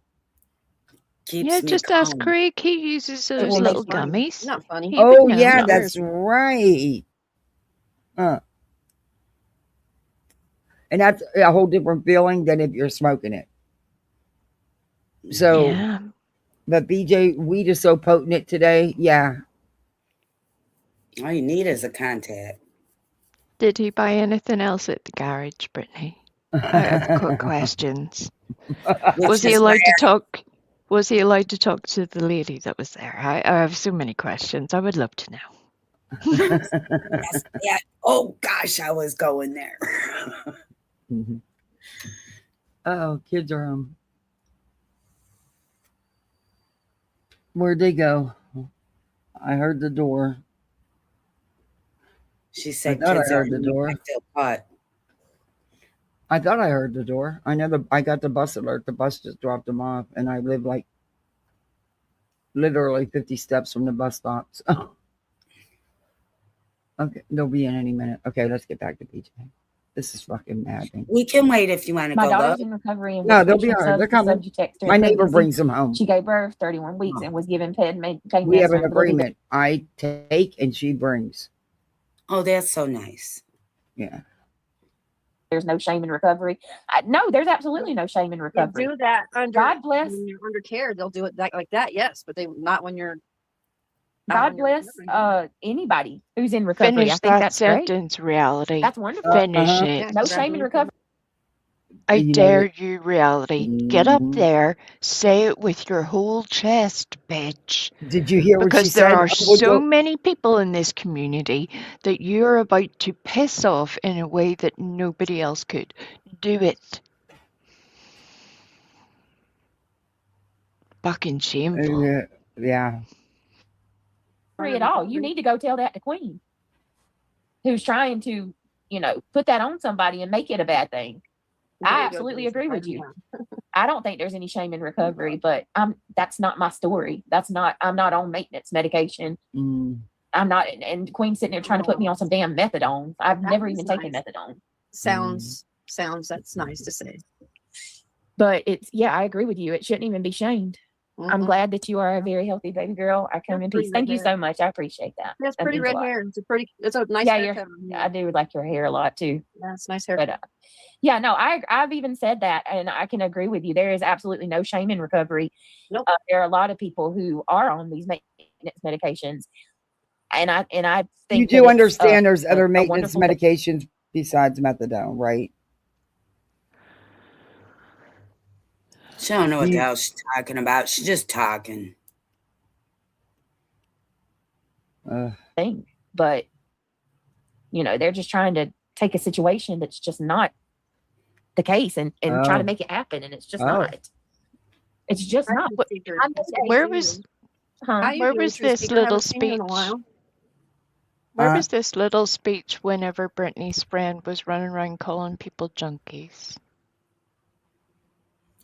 Keeps Yeah, me just ask calm. Craig. He uses It those will little make you gummies. Not funny. He would Oh, know. yeah, No. that's right. And that's a whole different feeling than if you're smoking it. So, Yeah. but BJ, weed is so potent today. Yeah. All you need is a contact. Did he buy anything else at the garage, Brittany? I've got questions. Which Was he is allowed why to talk? Was he allowed to talk to the lady that was there? I have so many questions. I would love to know. yeah. Oh gosh, I was going there. Oh, kids are where'd they go? I heard the door. She said, I thought I "Kids are heard the door. I feel caught." I thought I heard the door. I know I got the bus alert. The bus just dropped them off, and I live like literally 50 steps from the bus stop. So. Okay, they'll be in any minute. Okay, let's get back to PJ. This is fucking maddening. We can wait if you want to My go. daughter's Love. in recovery and No, was they'll be switching all right. They're subs to coming. subject My neighbor pregnancy. brings them home. She gave birth 31 weeks and was given pain We have an medicine. agreement. I take and she brings. Oh, that's so nice. Yeah. There's no shame in recovery. No, there's absolutely no shame in They recovery. do that under God bless. when you're under care. They'll do it like that, yes, but they not when you're. God bless anybody who's in recovery. Finish I think that that's great. sentence, Reality. That's wonderful. Finish it. No shame in recovery. I You know dare that- you, Reality. Get up there, say it with your whole chest, bitch. Did you hear what she Because said? there are I will so do- many people in this community that you're about to piss off in a way that nobody else could. Do it. Fucking shameful. Yeah. At all. You need to go tell that to Queen, who's trying to, put that on somebody and make it a bad thing. I absolutely agree with you. I don't think there's any shame in recovery, but that's not my story. I'm not on maintenance medication. I'm not, and Queen's sitting there trying to put me on some damn methadone. I've never even taken methadone. Sounds that's nice to say. But I agree with you. It shouldn't even be shamed. I'm glad that you are a very healthy baby girl. I come in peace. Thank you so much. I appreciate that. That's That pretty means a red lot. hair. It's a nice Yeah, haircut. I do like your hair a lot too. That's nice hair. But no, I've even said that, and I can agree with you. There is absolutely no shame in recovery. Nope. There are a lot of people who are on these maintenance medications, and I think You do that understand there's other a maintenance wonderful thing. medications besides methadone, right? She don't know what the hell she's talking about. She's just talking. Thing, but they're just trying to take a situation that's just not the case and try to make it happen, and it's just not. It's just not. Where was this little speech? Where was this little speech whenever Brittany's friend was running around calling people junkies?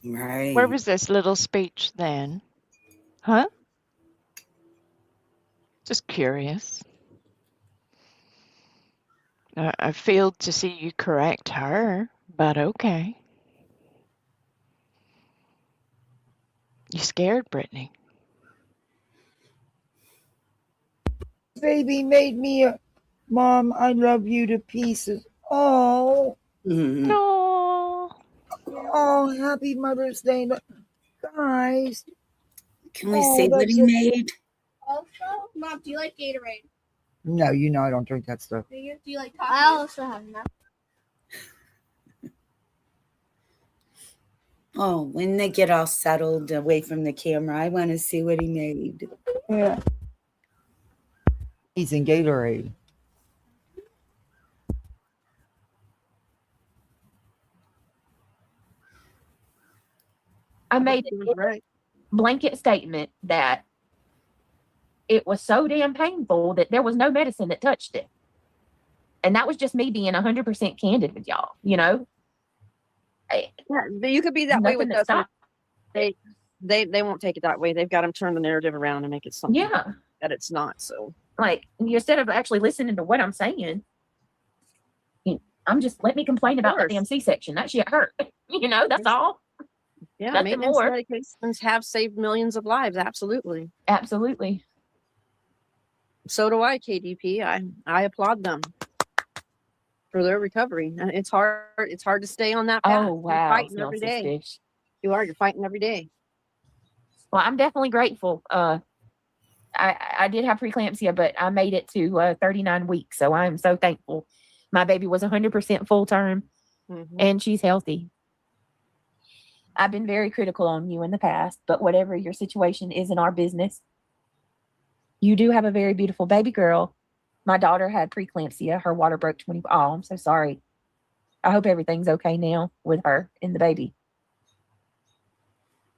Right. Where was this little speech then? Huh? Just curious. I failed to see you correct her, but okay. You scared Brittany. Baby made me a mom. I love you to pieces. Oh, No. oh, happy Mother's Day, guys. Can we see what he made? Also, Mom, do you like Gatorade? No, you know I don't drink that stuff. Do you like coffee? I also have enough. Oh, when they get all settled away from the camera, I want to see what he made. Yeah. He's in Gatorade. I made a blanket statement that it was so damn painful that there was no medicine that touched it. And that was just me being 100% candid with y'all, you know? Yeah, but you could be that way with Nothing that us. stopped. They won't take it that way. They've got to turn the narrative around and make it something Yeah. that it's not. So Like, instead of actually listening to what I'm saying, I'm just, let me complain about the damn C-section. That shit hurt. You know, that's all. yeah, Nothing maintenance more. medications have saved millions of lives. Absolutely. Absolutely. So do I, KDP. I applaud them for their recovery. It's hard. It's hard to stay on that path. Oh, You're wow. fighting Smells every this day. fish. You're fighting every day. Well, I'm definitely grateful. I did have preeclampsia, but I made it to 39 weeks. So I'm so thankful. My baby was 100% full term and she's healthy. I've been very critical on you in the past, but whatever your situation isn't our business. You do have a very beautiful baby girl. My daughter had preeclampsia. Her water broke 20. Oh, I'm so sorry. I hope everything's okay now with her and the baby.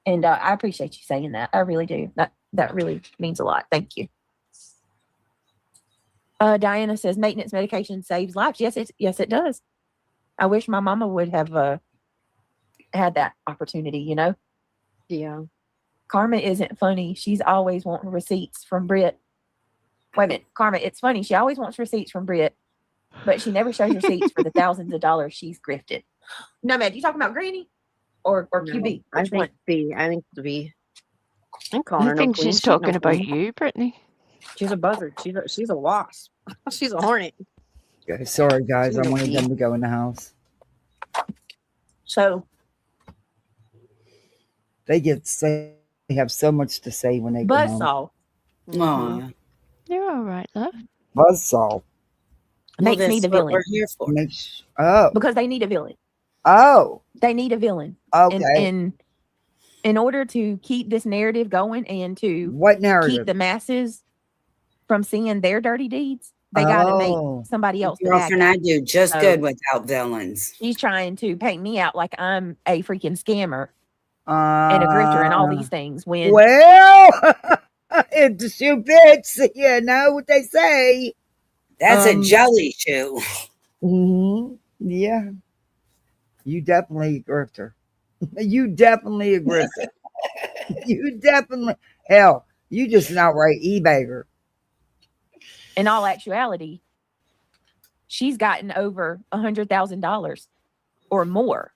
And I appreciate you saying that. I really do. That really means a lot. Thank you. Diana says maintenance medication saves lives. Yes, it does. I wish my mama would have had that opportunity, you know? Yeah. Karma isn't funny. She's always wanting receipts from Brit. Wait a minute, Karma, it's funny. She always wants receipts from Brit, but she never shows receipts for the thousands of dollars she's grifted. No, man, you talking about Granny or QB? I Which one? think B. I think the B. I'm calling I her no think queen. she's talking no about queen. you, Brittany. She's a buzzard. She's a wasp. She's a hornet. Okay, sorry, guys. She's I a wanted bee. them to go in the house. So They have so much to say when they go home. Buzzsaw Aw. You're all right, love. Buzzsaw. makes me that's the what villain we're here for. Oh. because they need a villain. Oh. They need a villain. Okay. And in order to keep this narrative going and to What narrative? keep the masses from seeing their dirty deeds, they got to Oh. make somebody else the bad Girlfriend, guy. I do just So- good without villains. She's trying to paint me out like I'm a freaking scammer and a grifter and all these things. When Well, it's the shoe bits. You know what they say. That's a jelly shoe. Yeah. You definitely a grifter. You definitely a grifter. You definitely, hell, you just an outright eBayer. in all actuality, she's gotten over $100,000 or more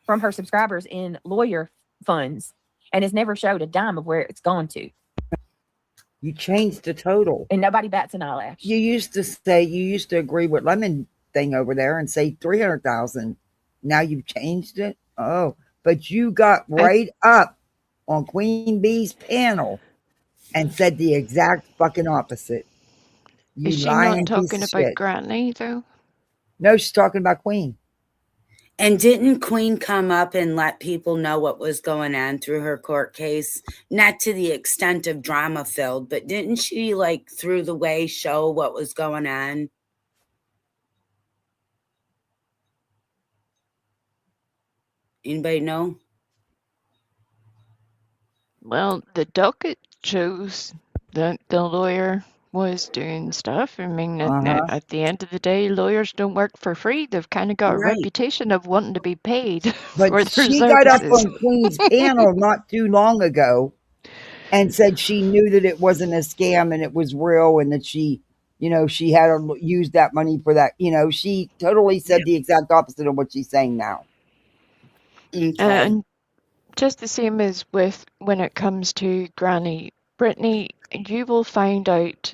from her subscribers in lawyer funds and has never showed a dime of where it's gone to. You changed the total. And nobody bats an eyelash. You used to agree with Lemon thing over there and say 300,000. Now you've changed it. Oh, but you got right up on Queen Bee's panel and said the exact fucking opposite. You Is she lying not talking piece of about shit. Granny, though? No, she's talking about Queen. And didn't Queen come up and let people know what was going on through her court case? Not to the extent of drama filled, but didn't she, like, through the way show what was going on? Anybody know? Well, the docket shows that the lawyer was doing stuff. I mean, at the end of the day, lawyers don't work for free. They've kind of got a Right. reputation of wanting to be paid But for their she got up services. on Queen's panel not too long ago and said she knew that it wasn't a scam and it was real and that she She had to use that money for that. She totally said the exact opposite of what she's saying now. Okay. And just the same as with when it comes to Granny, Brittany, you will find out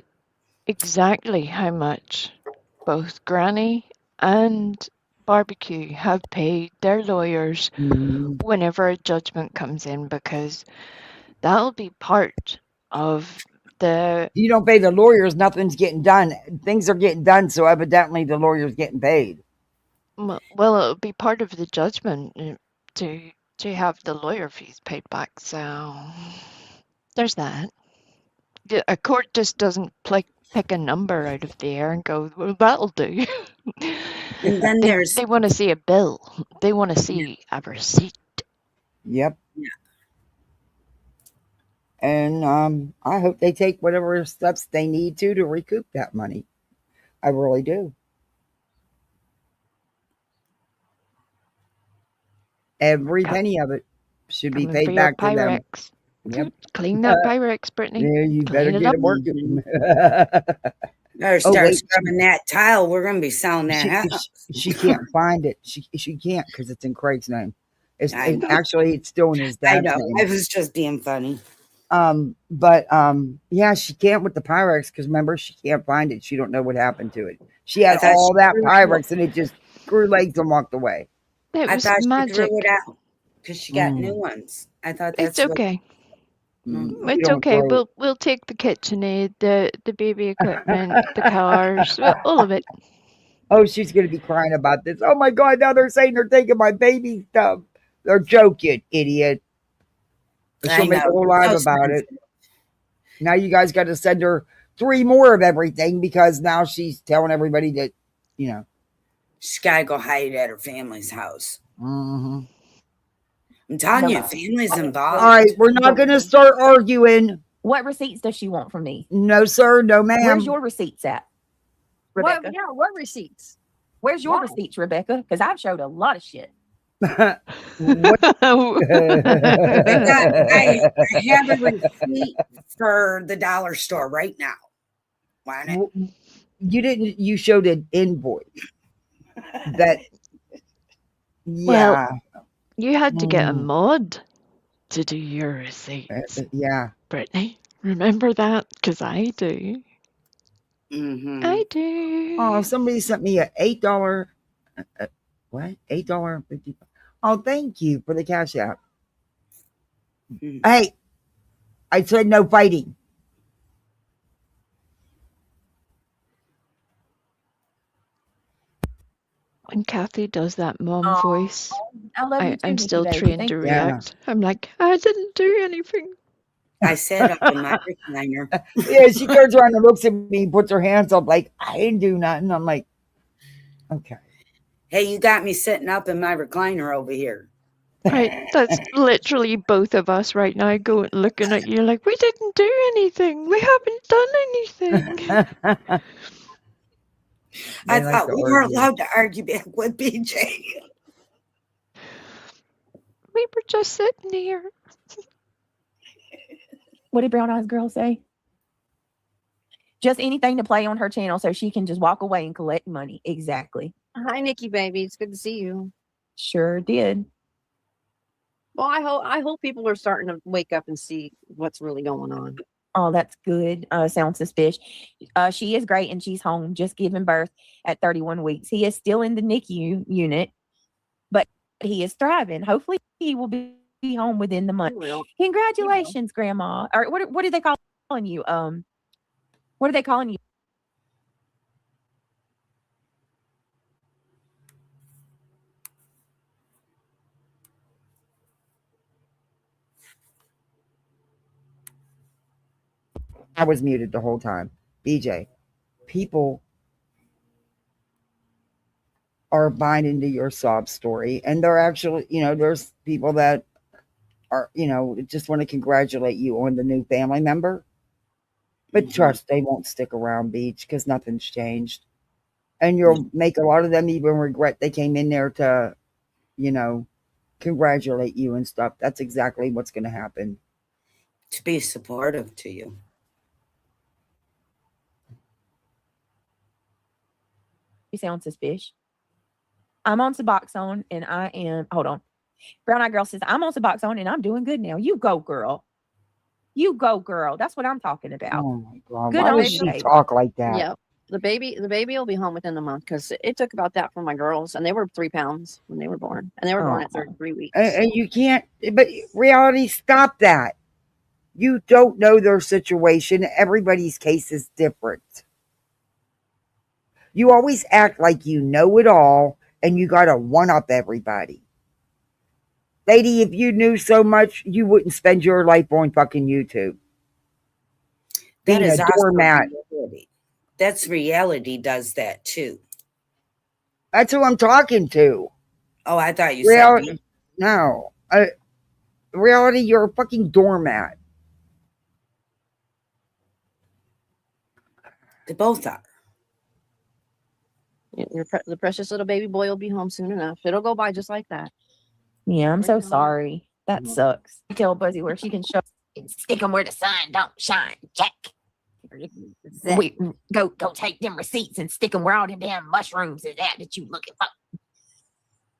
exactly how much both Granny and Barbecue have paid their lawyers whenever a judgment comes in, because that'll be part of the. You don't pay the lawyers, nothing's getting done. Things are getting done, so evidently the lawyer's getting paid. Well, it'll be part of the judgment to have the lawyer fees paid back. So there's that. A court just doesn't pick a number out of the air and go, well, that'll do. And then they want to see a bill. They want to see a receipt. Yep. Yeah. And I hope they take whatever steps they need to recoup that money. I really do. Every penny of it should be paid back to them. Yep. Clean that Pyrex, Brittany. Yeah, you better get it working. Better start scrubbing that tile. We're going to be selling that house. She can't find it. She can't because it's in Craig's name. Actually, it's still in his dad's name. I was just being funny. But yeah, she can't with the Pyrex because remember, she can't find it. She don't know what happened to it. She had all that Pyrex and it just grew legs and walked away. I thought she threw it out because she got new ones. I thought that's okay. It's okay. We'll take the KitchenAid, the baby equipment, the cars, all of it. Oh, she's gonna be crying about this. Oh my God! Now they're saying they're taking my baby stuff. They're joking, idiot. She'll make a whole live about it. Now you guys got to send her 3 more of everything because now she's telling everybody that, she's got to go hide at her family's house. Mm-hmm. I'm telling you, family's involved. All right, we're not going to start arguing. What receipts does she want from me? No, sir. No, ma'am. Where's your receipts at, Rebecca? What receipts? Where's your receipts, Rebecca? Because I've showed a lot of shit. I have a receipt for the dollar store right now. Want it? You didn't. You showed an invoice. That. Yeah. Well, you had to get a mod to do your receipts. Yeah. Brittany, remember that? Because I do. Mm-hmm. I do. Oh, somebody sent me a $8. What? $8.50. Oh, thank you for the cash app. Mm-hmm. Hey, I said no fighting. When Kathy does that mom voice, I love you too, I'm Nikki, still baby. trained Thank to you. react. I'm like, I didn't do anything. I sat up in my recliner. Yeah, she turns around and looks at me and puts her hands up like, I didn't do nothing. I'm like, okay. Hey, you got me sitting up in my recliner over here. Right, that's literally both of us right now looking at you like, we didn't do anything. We haven't done anything. I thought we were allowed to argue back with BJ. We were just sitting here. What did Brown Eyes Girl say? Just anything to play on her channel so she can just walk away and collect money. Exactly. Hi, Nikki, baby. It's good to see you. Sure did. Well, I hope people are starting to wake up and see what's really going on. Oh, that's good. Sounds suspicious. She is great and she's home, just giving birth at 31 weeks. He is still in the NICU unit, but he is thriving. Hopefully he will be home within the month. Congratulations, Grandma. Or what are they calling you? What are they calling you? I was muted the whole time. BJ, people are buying into your sob story, and they're actually, there's people that are, just want to congratulate you on the new family member. But trust, they won't stick around, Beach, because nothing's changed. And you'll make a lot of them even regret they came in there to, congratulate you and stuff. That's exactly what's going to happen. To be supportive to you. sound suspicious. I'm on Suboxone and I am, hold on. Brown Eye Girl says, I'm on Suboxone and I'm doing good now. You go, girl. You go, girl. That's what I'm talking about. Oh my God. Good Why on would you, she baby. talk like that? Yeah. The baby will be home within a month because it took about that for my girls, and they were 3 pounds when they were born, and they were born at Oh. 33 weeks. And you can't, but reality, stop that. You don't know their situation. Everybody's case is different. You always act like you know it all and you got to one up everybody. Lady, if you knew so much, you wouldn't spend your life on fucking YouTube. That Being is a also doormat. reality. That's reality does that too. That's who I'm talking to. Oh, I thought you said Reality, no. Reality, you're a fucking doormat. they both are. The precious little baby boy will be home soon enough. It'll go by just like that. Yeah, I'm Right so now. sorry. That sucks. Tell Buzzy where she can show and stick them where the sun don't shine, Jack. We go take them receipts and stick them where all them damn mushrooms is at you looking for.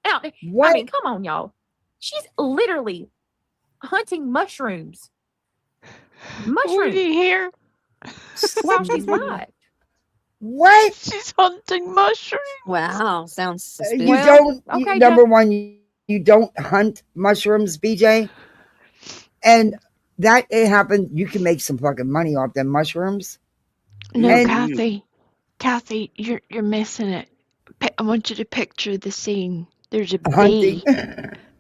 Out there. What? I mean, come on, y'all. She's literally hunting mushrooms. Would you hear? While she's live. What? She's hunting mushrooms. Wow, sounds suspicious. You don't, okay, number one, you don't hunt mushrooms, BJ. And that it happened, you can make some fucking money off them mushrooms. No, And- Kathy, you're missing it. I want you to picture the scene. There's a Hunting. bee,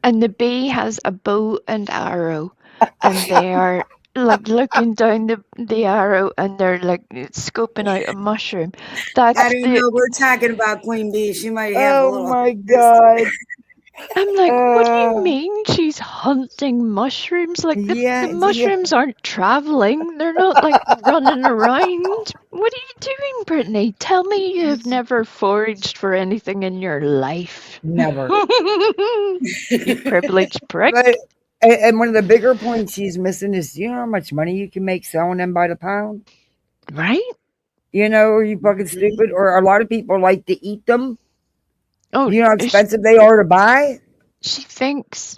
and the bee has a bow and arrow, and they are like looking down the arrow, and they're like scoping out a mushroom. That's I don't know. We're talking about Queen Bee. She might have a Oh little. my God. I'm like, what do you mean she's hunting mushrooms? Like Yeah, the mushrooms aren't traveling. They're not like running around. What are you doing, Brittany? Tell me you have never foraged for anything in your life. Never. You privileged prick. But, and one of the bigger points she's missing is, you know how much money you can make selling them by the pound? Right? You know, are you fucking stupid? Or a lot of people like to eat them. Oh, You know how expensive they are to buy? She thinks,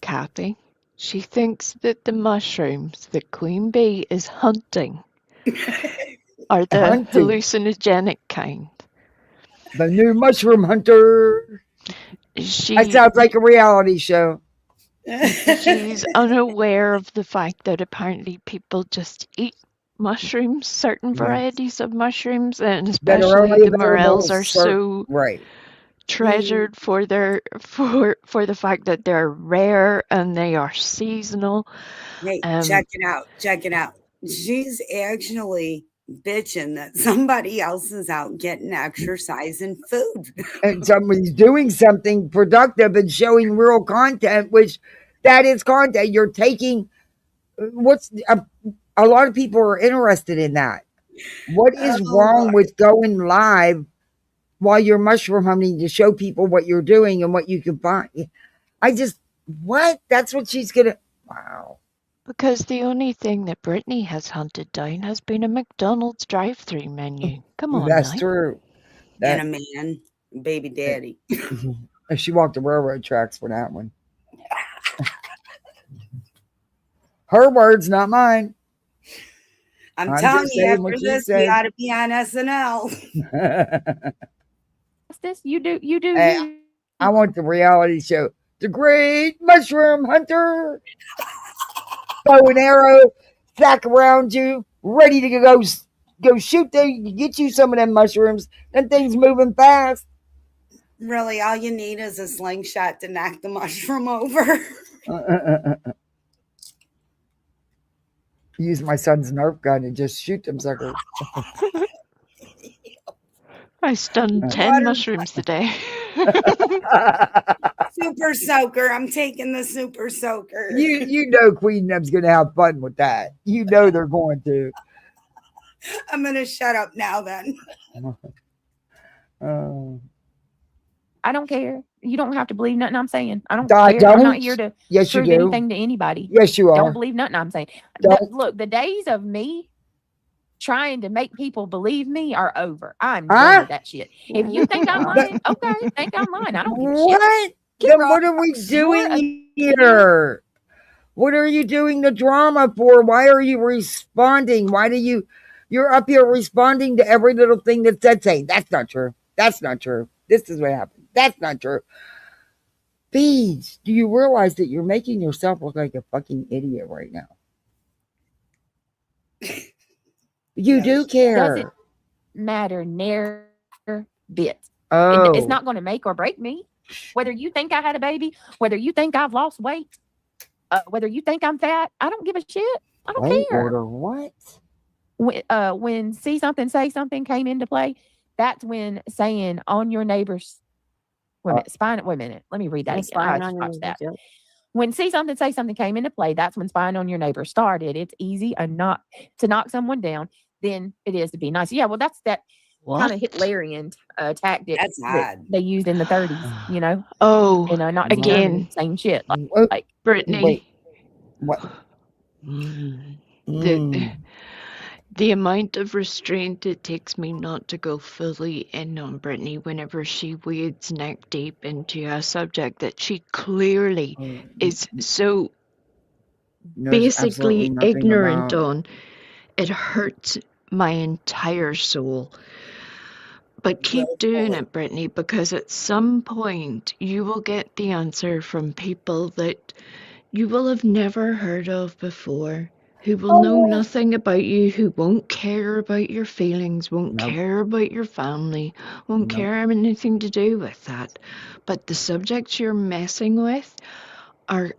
Kathy, she thinks that the mushrooms that Queen Bee is hunting are the Hunting. hallucinogenic kind. The new mushroom hunter. That sounds like a reality show. She's unaware of the fact that apparently people just eat mushrooms, certain varieties of mushrooms, and That are especially only the available morels are certain- so right. treasured for their for the fact that they're rare and they are seasonal. Hey, check it out. Check it out. She's actually bitching that somebody else is out getting exercise and food. And somebody's doing something productive and showing real content, which that is content. You're taking what's a lot of people are interested in that. What is wrong with going live while you're mushroom hunting to show people what you're doing and what you can find? What? That's what she's gonna. Wow. Because the only thing that Brittany has hunted down has been a McDonald's drive-through menu. Come on, That's now. true. And a man, baby daddy. She walked the railroad tracks for that one. Her words, not mine. I'm I'm telling just you, saying after what she this, said. we ought to be on SNL. This you do. Hey, I want the reality show. The Great Mushroom Hunter. Bow and arrow, sack around you, ready to go shoot get you some of them mushrooms. Them things moving fast. Really, all you need is a slingshot to knock the mushroom over. Use my son's Nerf gun and just shoot them suckers. I stunned 10 mushrooms today. Super soaker. I'm taking the super soaker. You know Queen Neb's gonna have fun with that. You know they're going to. I'm gonna shut up now then. I don't care. You don't have to believe nothing I'm saying. I don't I care. I'm not don't. here to Yes, you prove do. anything to anybody. Yes, you are. Don't believe nothing I'm saying. Don't. Look, the days of me trying to make people believe me are over. I'm Huh? done with that shit. If you think I'm lying, okay, think I'm lying. I don't give a shit. What? Keep Then what are we doing here? What are you doing the drama for? Why are you responding? Why do you're up here responding to every little thing that said, saying, that's not true. That's not true. This is what happened. That's not true. Bees, do you realize that you're making yourself look like a fucking idiot right now? You do care. Doesn't matter near bit. Oh. It's not going to make or break me. Whether you think I had a baby, whether you think I've lost weight, whether you think I'm fat, I don't give a shit. I don't Weight care. order what? When see something, say something came into play, that's when saying on your neighbor's wait a minute. Let me read that again. I just watched that. When see something, say something came into play, that's when spying on your neighbor started. It's easy to knock someone down than it is to be nice. Yeah, well, that's that kind of Hitlerian tactic that they used in the 30s, you know? Oh, and Nazi again, Germany, same shit. Like Brittany. Wait. What? The amount of restraint it takes me not to go fully in on Brittany whenever she wades neck deep into a subject that she clearly is so basically ignorant on. It hurts my entire soul. But keep doing it, Brittany, because at some point you will get the answer from people that you will have never heard of before, who will know nothing about you, who won't care about your feelings, won't care about your family, won't care anything to do with that. But the subjects you're messing with are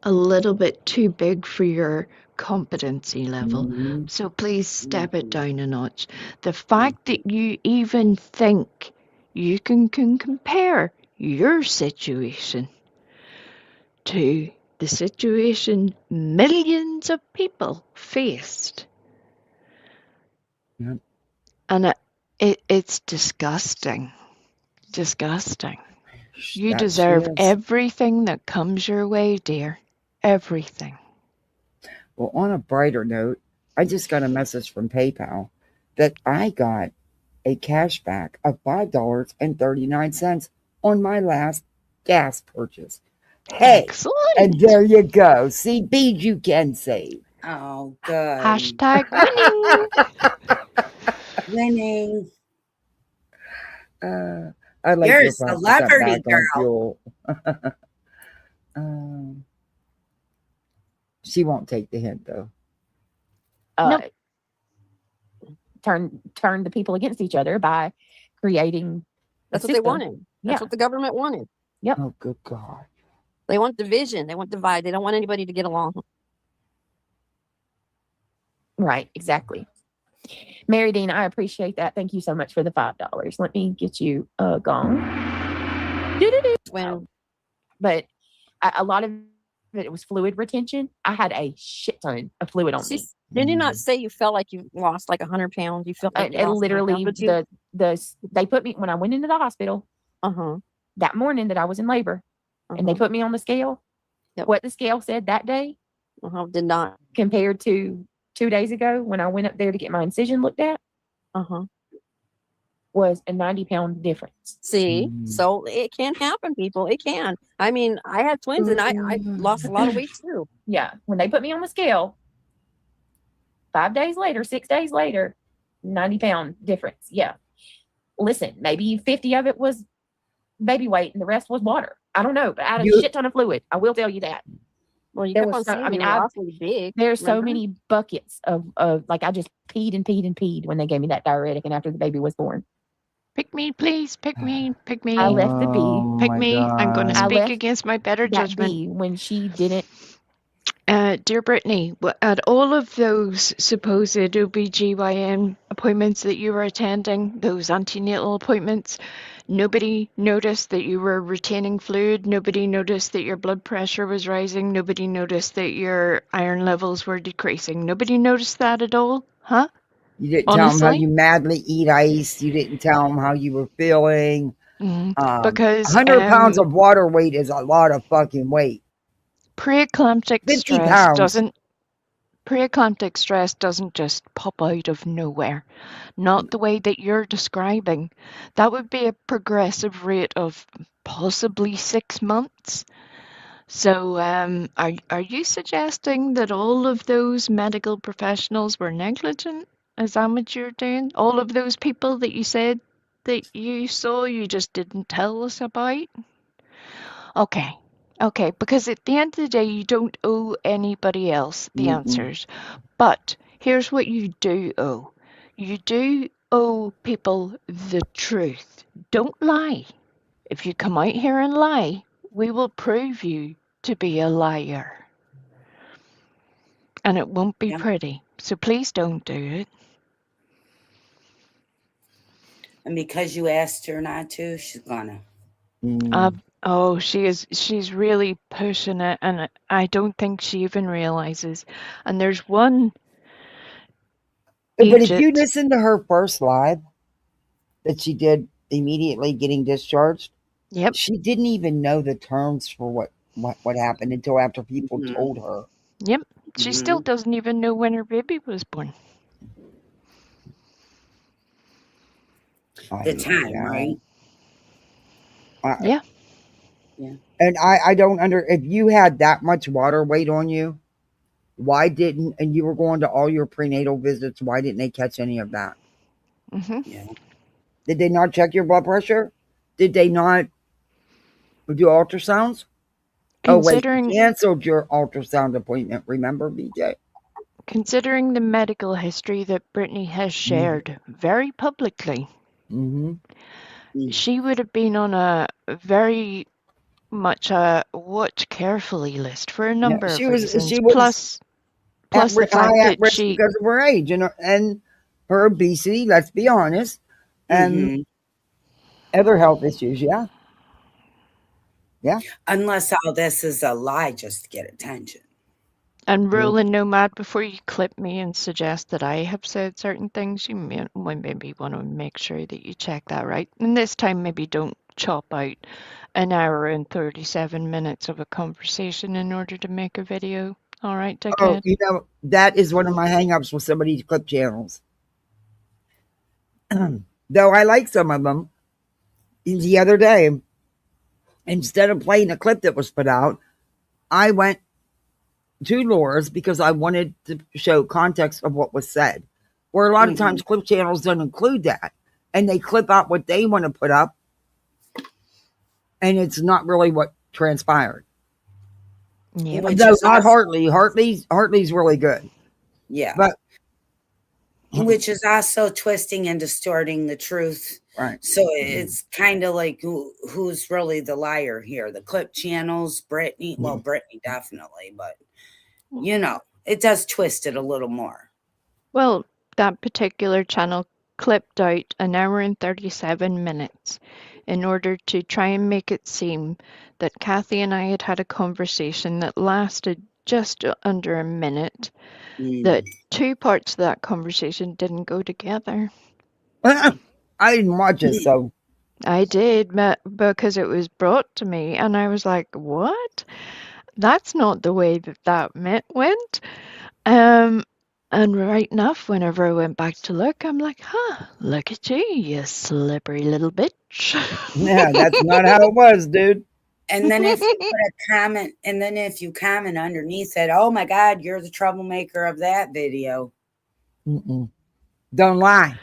a little bit too big for your competency level. So please step it down a notch. The fact that you even think you can compare your situation to the situation millions of people faced. Yep. And it's disgusting. Disgusting. You deserve everything that comes your way, dear. Everything. Well, on a brighter note, I just got a message from PayPal that I got a cashback of $5.39 on my last gas purchase. Hey, excellent. And there you go. See, beads you can save. Oh, good. Hashtag winning. I like You're your a celebrity, girl. She won't take the hint though. Nope. Turn the people against each other by creating. That's what they wanted. That's what the government wanted. Yep. Oh, good God. They want division. They want divide. They don't want anybody to get along. Right. Exactly. Mary Dean, I appreciate that. Thank you so much for the $5. Let me get you a gong. But a lot of it was fluid retention. I had a shit ton of fluid on me. Did you not say you felt like you lost like 100 pounds? You felt like literally they put me when I went into the hospital that morning that I was in labor, and they put me on the scale. What the scale said that day did not compared to 2 days ago when I went up there to get my incision looked at. Was a 90-pound difference. See, so it can happen, people. It can. I mean, I had twins and I lost a lot of weight too. Yeah. When they put me on the scale, 5 days later, 6 days later, 90-pound difference. Yeah. Listen, maybe 50 of it was baby weight and the rest was water. I don't know, but I had a shit ton of fluid. I will tell you that. Well, you kept on saying you were awfully big. There's so many buckets of like I just peed and peed and peed when they gave me that diuretic and after the baby was born. Pick me, please. Pick me. Pick me. I left the bee. Pick me. I'm going to speak against my better judgment. When she didn't. Dear Brittany, at all of those supposed OBGYN appointments that you were attending, those antenatal appointments, nobody noticed that you were retaining fluid. Nobody noticed that your blood pressure was rising. Nobody noticed that your iron levels were decreasing. Nobody noticed that at all, huh? You didn't tell them how you madly eat ice. You didn't tell them how you were feeling. Because 100 pounds of water weight is a lot of fucking weight. Preeclamptic 50 stress pounds. doesn't. Preeclamptic stress doesn't just pop out of nowhere. Not the way that you're describing. That would be a progressive rate of possibly 6 months. So, are you suggesting that all of those medical professionals were negligent? Is that what you're doing? All of those people that you said that you saw, you just didn't tell us about? Okay. Okay, because at the end of the day, you don't owe anybody else the answers. But here's what you do owe. You do owe people the truth. Don't lie. If you come out here and lie, we will prove you to be a liar. And it won't be Yeah. pretty. So please don't do it. And because you asked her not to, she's gonna. Oh, she's really pushing it, and I don't think she even realizes. And there's one But if you Egypt. listen to her first live that she did immediately getting discharged, Yep. she didn't even know the terms for what happened until after people told her. Yep. She still doesn't even know when her baby was born. The time, right? Yeah. Yeah. And I don't if you had that much water weight on you, why didn't, and you were going to all your prenatal visits, why didn't they catch any of that? Yeah. Did they not check your blood pressure? Did they not do ultrasounds? Considering, oh wait, you canceled your ultrasound appointment, remember, BJ? Considering the medical history that Brittany has shared very publicly, she would have been on a very much a watch carefully list for a number of reasons. She was Plus the fact high at that risk she, because of her age and her obesity, let's be honest, and other health issues. Yeah. Unless all this is a lie just to get attention. and Roland Nomad, before you clip me and suggest that I have said certain things, you maybe want to make sure that you check that right. And this time, maybe don't chop out an hour and 37 minutes of a conversation in order to make a video. All right, dickhead? Oh, that is one of my hangups with some of these clip channels. Though I like some of them. The other day, instead of playing a clip that was put out, I went to Laura's because I wanted to show context of what was said. Where a lot of times clip channels don't include that. And they clip out what they want to put up. And it's not really what transpired. Yeah. No, not Hartley. Hartley's really good. Yeah. But which is also twisting and distorting the truth. Right. So it's kind of like who's really the liar here? The clip channels, Brittany. Well, Brittany definitely, but it does twist it a little more. Well, that particular channel clipped out an hour and 37 minutes in order to try and make it seem that Kathy and I had had a conversation that lasted just under a minute, that two parts of that conversation didn't go together. I didn't watch it, so. I did, because it was brought to me, and I was like, what? That's not the way that went. And right enough, whenever I went back to look, I'm like, look at you slippery little bitch. Yeah, that's not how it was, dude. And then if you put a comment, and then if you comment underneath it, oh my God, you're the troublemaker of that video. Don't lie.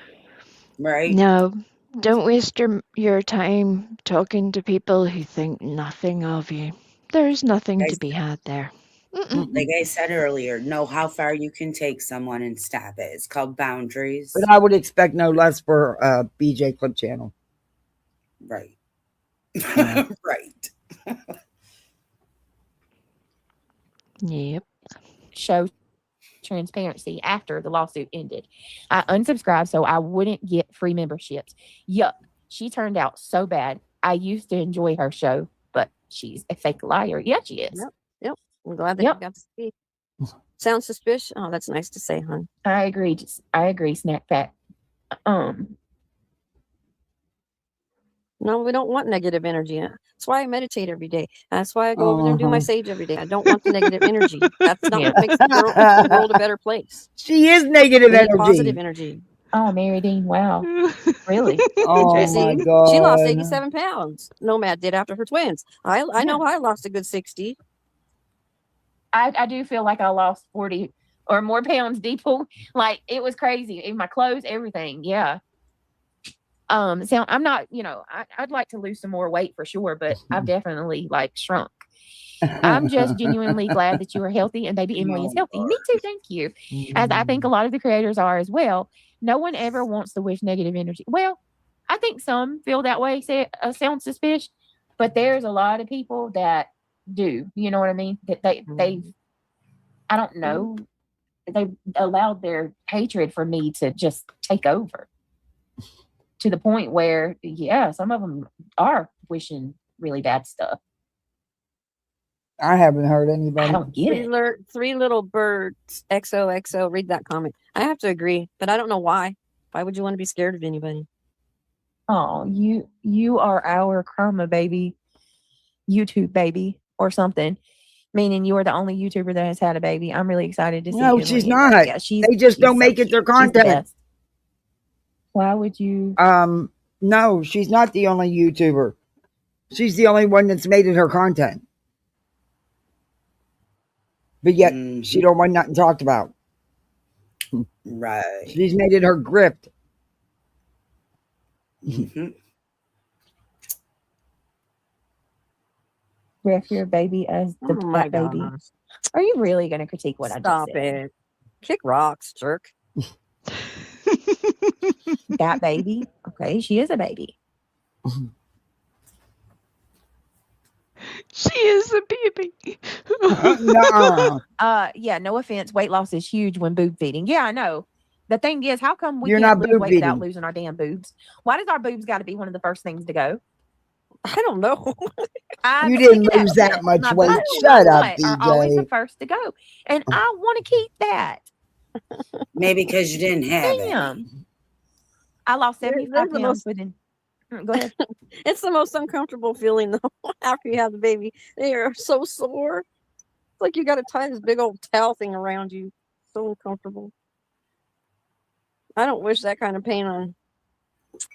Right? No, don't waste your time talking to people who think nothing of you. There's nothing to be had there. Like I said earlier, know how far you can take someone and stop it. It's called boundaries. But I would expect no less for BJ Clip Channel. Right. Yeah. Right. Yep. Show transparency after the lawsuit ended. I unsubscribed so I wouldn't get free memberships. Yuck. She turned out so bad. I used to enjoy her show, but she's a fake liar. Yeah, she is. Yep. I'm glad that you got to see. Sounds suspicious. Oh, that's nice to say, hon. I agree. Snack Pack. No, we don't want negative energy. That's why I meditate every day. That's why I go over there and do my sage every day. I don't want the negative energy. That's not Yeah. what makes the world a better place. She is negative We need positive energy. energy. Oh, Mary Dean, wow. Really? Oh Interesting. my See, she lost god. 87 pounds. Nomad did after her twins. I know I lost a good 60. I do feel like I lost 40 or more pounds deep. Like it was crazy. In my clothes, everything. Yeah. So I'm not, I'd like to lose some more weight for sure, but I've definitely like shrunk. I'm just genuinely glad that you are healthy and baby Emily is healthy. Me too, thank you. As I think a lot of the creators are as well. No one ever wants to wish negative energy. Well, I think some feel that way, sound suspicious, but there's a lot of people that do. You know what I mean? That they've, I don't know, they allowed their hatred for me to just take over to the point where, yeah, some of them are wishing really bad stuff. I haven't heard anybody. I don't get it. Three little birds. XOXO. Read that comment. I have to agree, but I don't know why. Why would you want to be scared of anybody? Oh, you are our karma baby, YouTube baby, or something. Meaning you are the only YouTuber that has had a baby. I'm really excited to see. No, Emily she's and not. Ray. Yeah, They just don't make it their She's the content. best. Why would you? No, she's not the only YouTuber. She's the only one that's made it her content. But yet she don't want nothing talked about. Right. She's made it her grift. Ref your baby as the that baby. gosh. Are you really going to critique what I just Stop said? it. Kick rocks, jerk. That baby. Okay, she is a baby. She is a baby. Nuh-uh. Yeah, no offense. Weight loss is huge when boob feeding. Yeah, I know. The thing is, how come we You're can't not lose boob weight without feeding. losing our damn boobs? Why does our boobs got to be one of the first things to go? I don't know. You didn't lose that much My weight. boobs, Shut up, are always the DJ. first to go, and I want to keep that. Maybe because you didn't have it. Damn. I lost 75 pounds within. Go ahead. It's the most uncomfortable feeling though after you have the baby. They are so sore. It's like you got to tie this big old towel thing around you. So uncomfortable. I don't wish that kind of pain on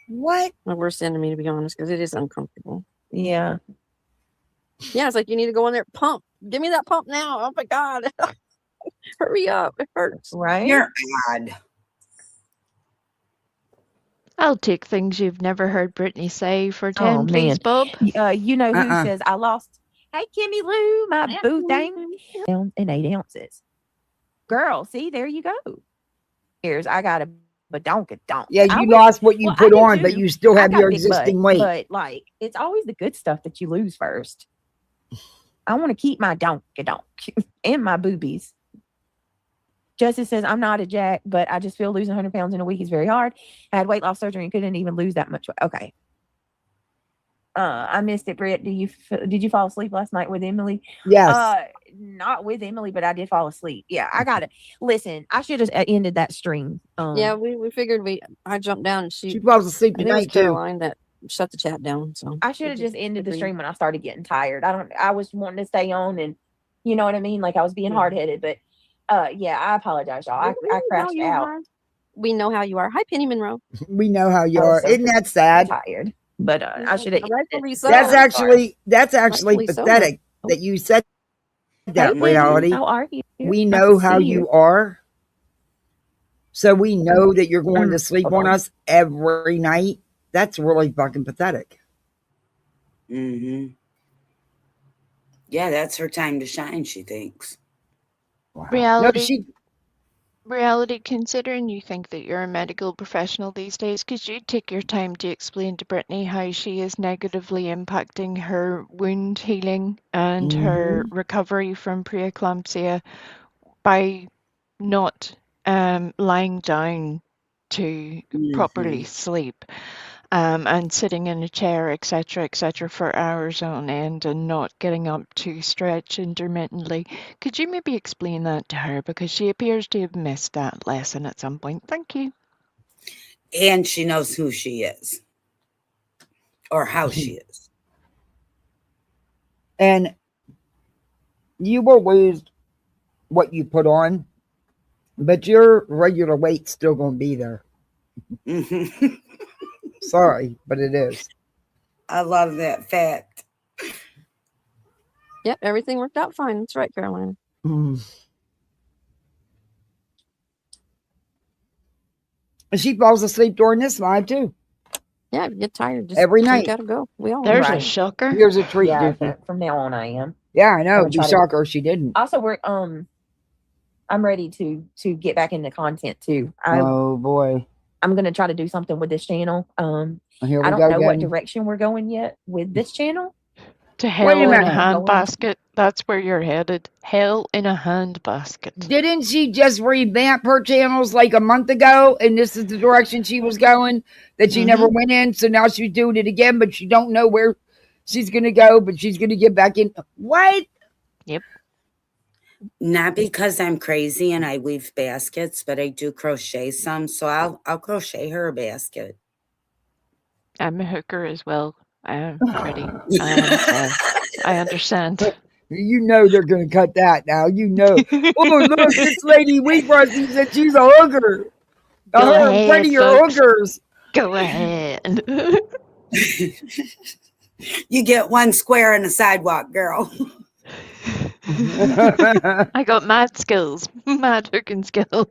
what my worst enemy, to be honest, because it is uncomfortable. Yeah. Yeah, it's like you need to go in there, pump. Give me that pump now. Oh my God. Hurry up. It hurts. Right? You're odd. I'll take things you've never heard Brittany say for 10, please, Bob. You know who says I lost? Hey, Kimmy Lou, my boo thing, down in 8 ounces. Girl, see, there you go. Here's I got a badonkadonk. Yeah, you lost what you put on, but you still have your existing weight. But like, it's always the good stuff that you lose first. I want to keep my donkadonk and my boobies. Justice says, I'm not a jack, but I just feel losing 100 pounds in a week is very hard. I had weight loss surgery and couldn't even lose that much weight. Okay. I missed it, Britt. Did you fall asleep last night with Emily? Yes. Not with Emily, but I did fall asleep. Yeah, I got it. Listen, I should have ended that stream. Yeah, we figured I jumped down and she falls asleep I think it was tonight too. Caroline that shut the chat down. So I should have just ended the stream when I started getting tired. I was wanting to stay on, and you know what I mean? Like I was being hard headed, but yeah, I apologize, y'all. I crashed out. We know how you are. Hi, Penny Monroe. We know how you are. Isn't that sad? Tired, but I should have. That's actually Rightfully so. pathetic that you said that. Hey, Reality. how are you? We Nice know to how see you are. So we know that you're going to sleep on us every night. That's really fucking pathetic. Yeah, that's her time to shine, she thinks. Wow. Reality, considering you think that you're a medical professional these days, could you take your time to explain to Brittany how she is negatively impacting her wound healing and her recovery from preeclampsia by not lying down to properly sleep and sitting in a chair, etc., for hours on end and not getting up to stretch intermittently? Could you maybe explain that to her, because she appears to have missed that lesson at some point? Thank you. And she knows who she is. or how she is. And you will lose what you put on, but your regular weight's still going to be there. Sorry, but it is. I love that fact. Yep, everything worked out fine. That's right, Caroline. And she falls asleep during this live too. Yeah, if you get tired, just Every you night. gotta go. We all There's are. a Right. shocker. Here's a treat, Yeah, Dookie. from now on I am. Yeah, I know. I'm It'd be gonna try to- shocker if she didn't. Also, we're I'm ready to get back into content too. Oh boy. I'm gonna try to do something with this channel. Here we I don't go know what again. direction we're going yet with this channel. To Wait hell a in a minute. handbasket. That's where you're headed. Hell in a handbasket. Didn't she just revamp her channels like a month ago? And this is the direction she was going that she never went in. So now she's doing it again, but she don't know where she's going to go, but she's going to get back in. What? Yep. Not because I'm crazy and I weave baskets, but I do crochet some. So I'll crochet her a basket. I'm a hooker as well. Freddie. I understand. You know they're going to cut that now. You know. Oh, look, this lady Wheat Rusty said she's a hooker. Go Her and ahead, Freddie are folks. hookers. Go ahead. You get one square in the sidewalk, girl. I got mad skills. Mad hooking skills.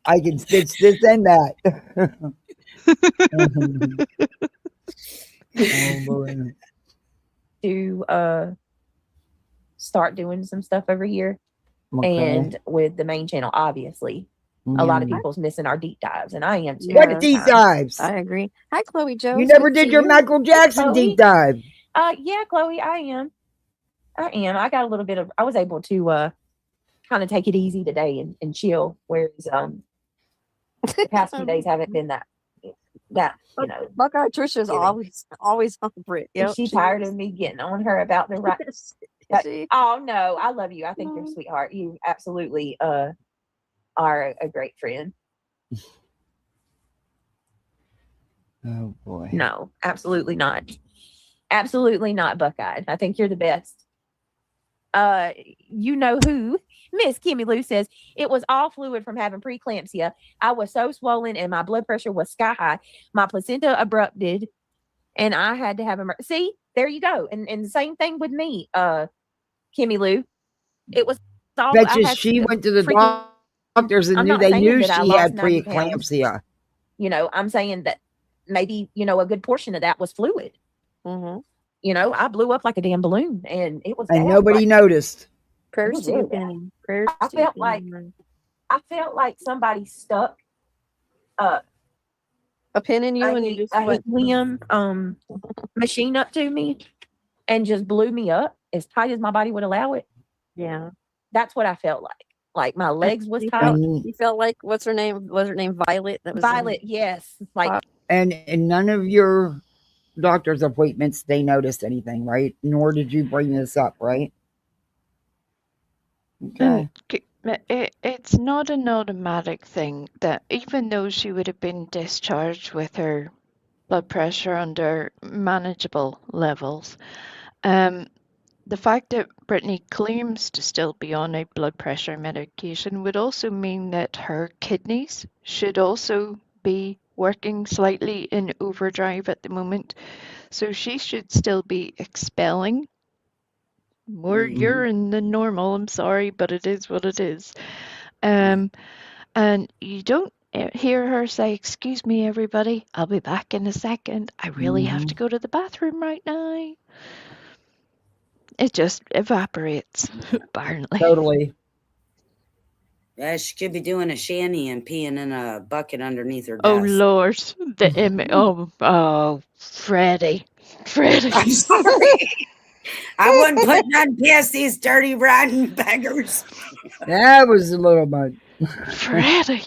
I can stitch this and that. Oh, boy. To start doing some stuff over here. Okay. And with the main channel, obviously. A lot of people's missing our deep dives, and I am too. What deep dives? I agree. Hi, Chloe Joe. You It's never good to did see your you. Michael Jackson Chloe. deep dive. Yeah, Chloe, I am. I got a little bit of. I was able to kind of take it easy today and chill, whereas the past few days haven't been that you know. Buckeye Trisha's always on Brit. Is Yep, she she tired is. of me getting on her about the right? She- Oh no, I love you. I think you're a sweetheart. You absolutely are a great friend. Oh boy. No, absolutely not. Absolutely not, Buckeye. I think you're the best. You know who? Miss Kimmy Lou says it was all fluid from having preeclampsia. I was so swollen and my blood pressure was sky high. My placenta abrupted, and I had to have a. See, there you go. And the same thing with me, Kimmy Lou. It was all. Bet I you had she to went to the freaking- doctors and I'm knew not they saying knew that I she lost had 90 pounds. preeclampsia. You know, I'm saying that maybe a good portion of that was fluid. Mm-hmm. I blew up like a damn balloon, and it was. And bad. nobody Like, noticed. Prayers was to you, really bad. Penny. Prayers I to you, felt like Penny. somebody stuck A pin in you, and you just a went. helium machine up to me and just blew me up as tight as my body would allow it. Yeah. That's what I felt like. Like my legs was You tight. felt, you felt like what's her name? Was her name Violet? That was Violet, yes. Like And none of your doctor's appointments they noticed anything, right? Nor did you bring this up, right? Okay. It's not an automatic thing that even though she would have been discharged with her blood pressure under manageable levels, the fact that Brittany claims to still be on a blood pressure medication would also mean that her kidneys should also be working slightly in overdrive at the moment. So she should still be expelling more urine than normal. I'm sorry, but it is what it is. And you don't hear her say, "Excuse me, everybody, I'll be back in a second. I really have to go to the bathroom right now." It just evaporates, apparently. Totally. Yeah, she could be doing a shanty and peeing in a bucket underneath her desk. Oh Lord, the image. Oh, Freddie. I'm sorry. I wouldn't put none past these dirty, rotten beggars. That was a little much. Freddie.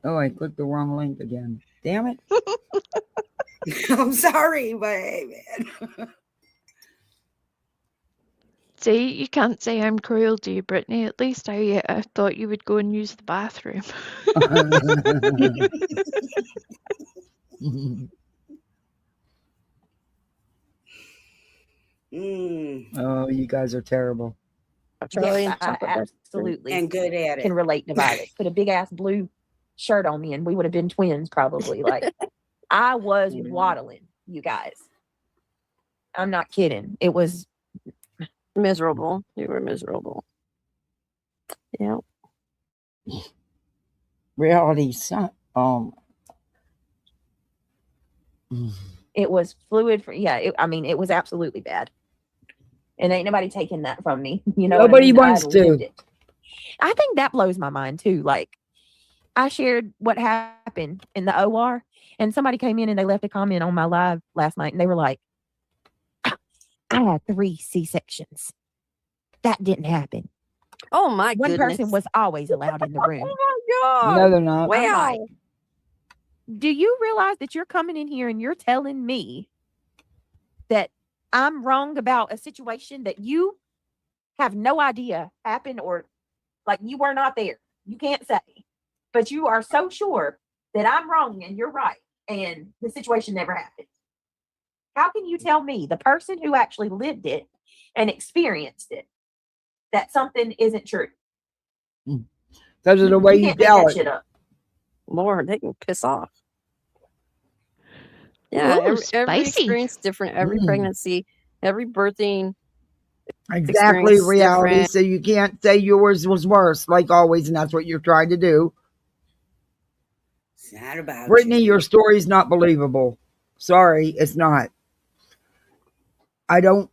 Oh, I clicked the wrong link again. Damn it. I'm sorry, but hey, man. See, you can't say I'm cruel to you, Brittany. At least I thought you would go and use the bathroom. Oh, you guys are terrible. Charlie Yes, and I chocolate bar. absolutely And good at can it. relate to Violet. Put a big ass blue shirt on me and we would have been twins probably. Like I was waddling, you guys. I'm not kidding. It was Miserable. You were miserable. Yeah. Reality son. it was fluid for I mean, it was absolutely bad. And ain't nobody taking that from me. You know, Nobody what I mean? wants I to. lived it. I think that blows my mind too. Like I shared what happened in the OR and somebody came in and they left a comment on my live last night and they were like, I had 3 C-sections. That didn't happen. Oh my One goodness. person was always allowed in the room. Oh my God. No, they're not. I'm Wow. like, do you realize that you're coming in here and you're telling me that I'm wrong about a situation that you have no idea happened or like you were not there? You can't say, but you are so sure that I'm wrong and you're right and the situation never happened. How can you tell me, the person who actually lived it and experienced it, that something isn't true? Because of the way you can't make tell that it. shit up. Lord, they can piss off. Yeah, Ooh, every spicy. experience different. Every Mm. pregnancy, every birthing. Exactly, experience is reality. different. So you can't say yours was worse, like always, and that's what you're trying to do. It's not about Brittany, you. your story's not believable. Sorry, it's not. I don't.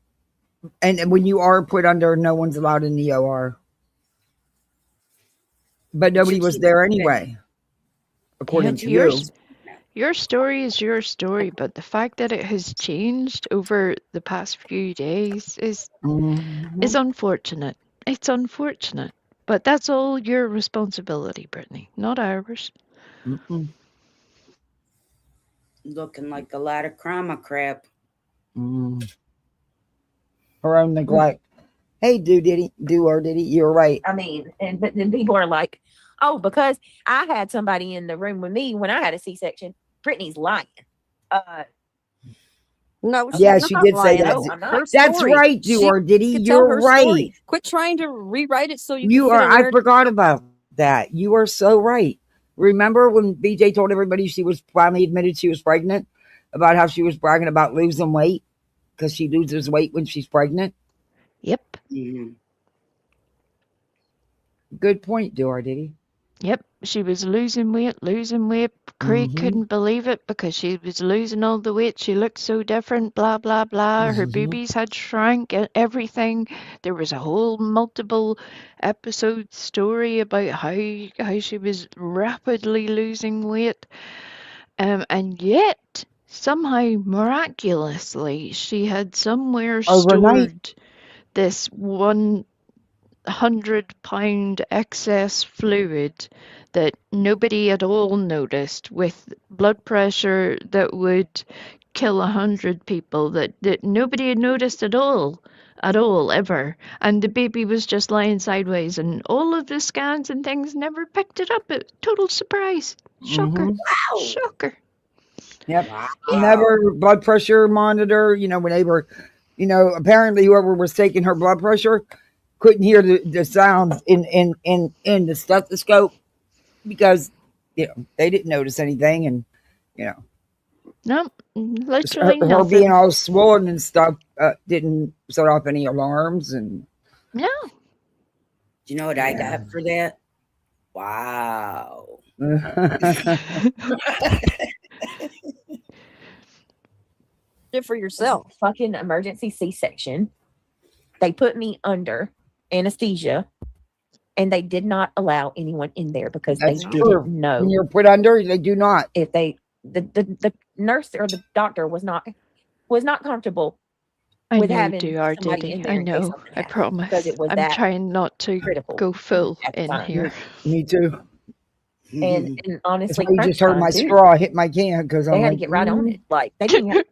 And when you are put under, no one's allowed in the OR. But nobody should was keep there it moving. anyway, according to your, you. your story is your story, but the fact that it has changed over the past few days is Mhm. unfortunate. It's unfortunate. But that's all your responsibility, Brittany, not ours. Mm-mm. Looking like a lot of crama crap. Mm. Her own neglect. Hey, do or did he? You're right. I mean, but then people are like, oh, because I had somebody in the room with me when I had a C-section. Brittany's lying. No, she's Yeah, not she did say lying. that. No, I'm not. Her That's story. right, do She or did he? could tell You're her right. story. Quit trying to rewrite it so you You can fit are. a I narrative. forgot about that. You are so right. Remember when BJ told everybody she was finally admitted she was pregnant, about how she was bragging about losing weight because she loses weight when she's pregnant? Yep. Mhm. Good point, do or did he? Yep, she was losing weight. Craig Mhm. couldn't believe it because she was losing all the weight. She looked so different, blah, blah, blah. Her Mhm. boobies had shrunk and everything. There was a whole multiple episode story about how she was rapidly losing weight. And yet, somehow, miraculously, she had somewhere Overnight. stored this 100-pound excess fluid that nobody at all noticed, with blood pressure that would kill 100 people, that nobody had noticed at all ever, and the baby was just lying sideways, and all of the scans and things never picked it up. Total surprise. Shocker. Mhm. Shocker. Yep. Wow. Never blood pressure monitor. When they were, apparently whoever was taking her blood pressure couldn't hear the sounds in the stethoscope because they didn't notice anything, and No, literally her nothing. being all swollen and stuff didn't set off any alarms. And No. Do you know what I got for that? Wow. Did for yourself. Fucking emergency C-section. They put me under anesthesia, and they did not allow anyone in there because That's they true. didn't know When you're put under, they do not. if the nurse or the doctor was not comfortable I with know, having do our somebody diddy. in there I in case know. something I happened, because promise. it was I'm that trying not to critical go full at the in time. here. Me too. And It's honestly, like you crunch just heard time my too. straw hit my can because They I'm had to like, get right on it. Like they didn't have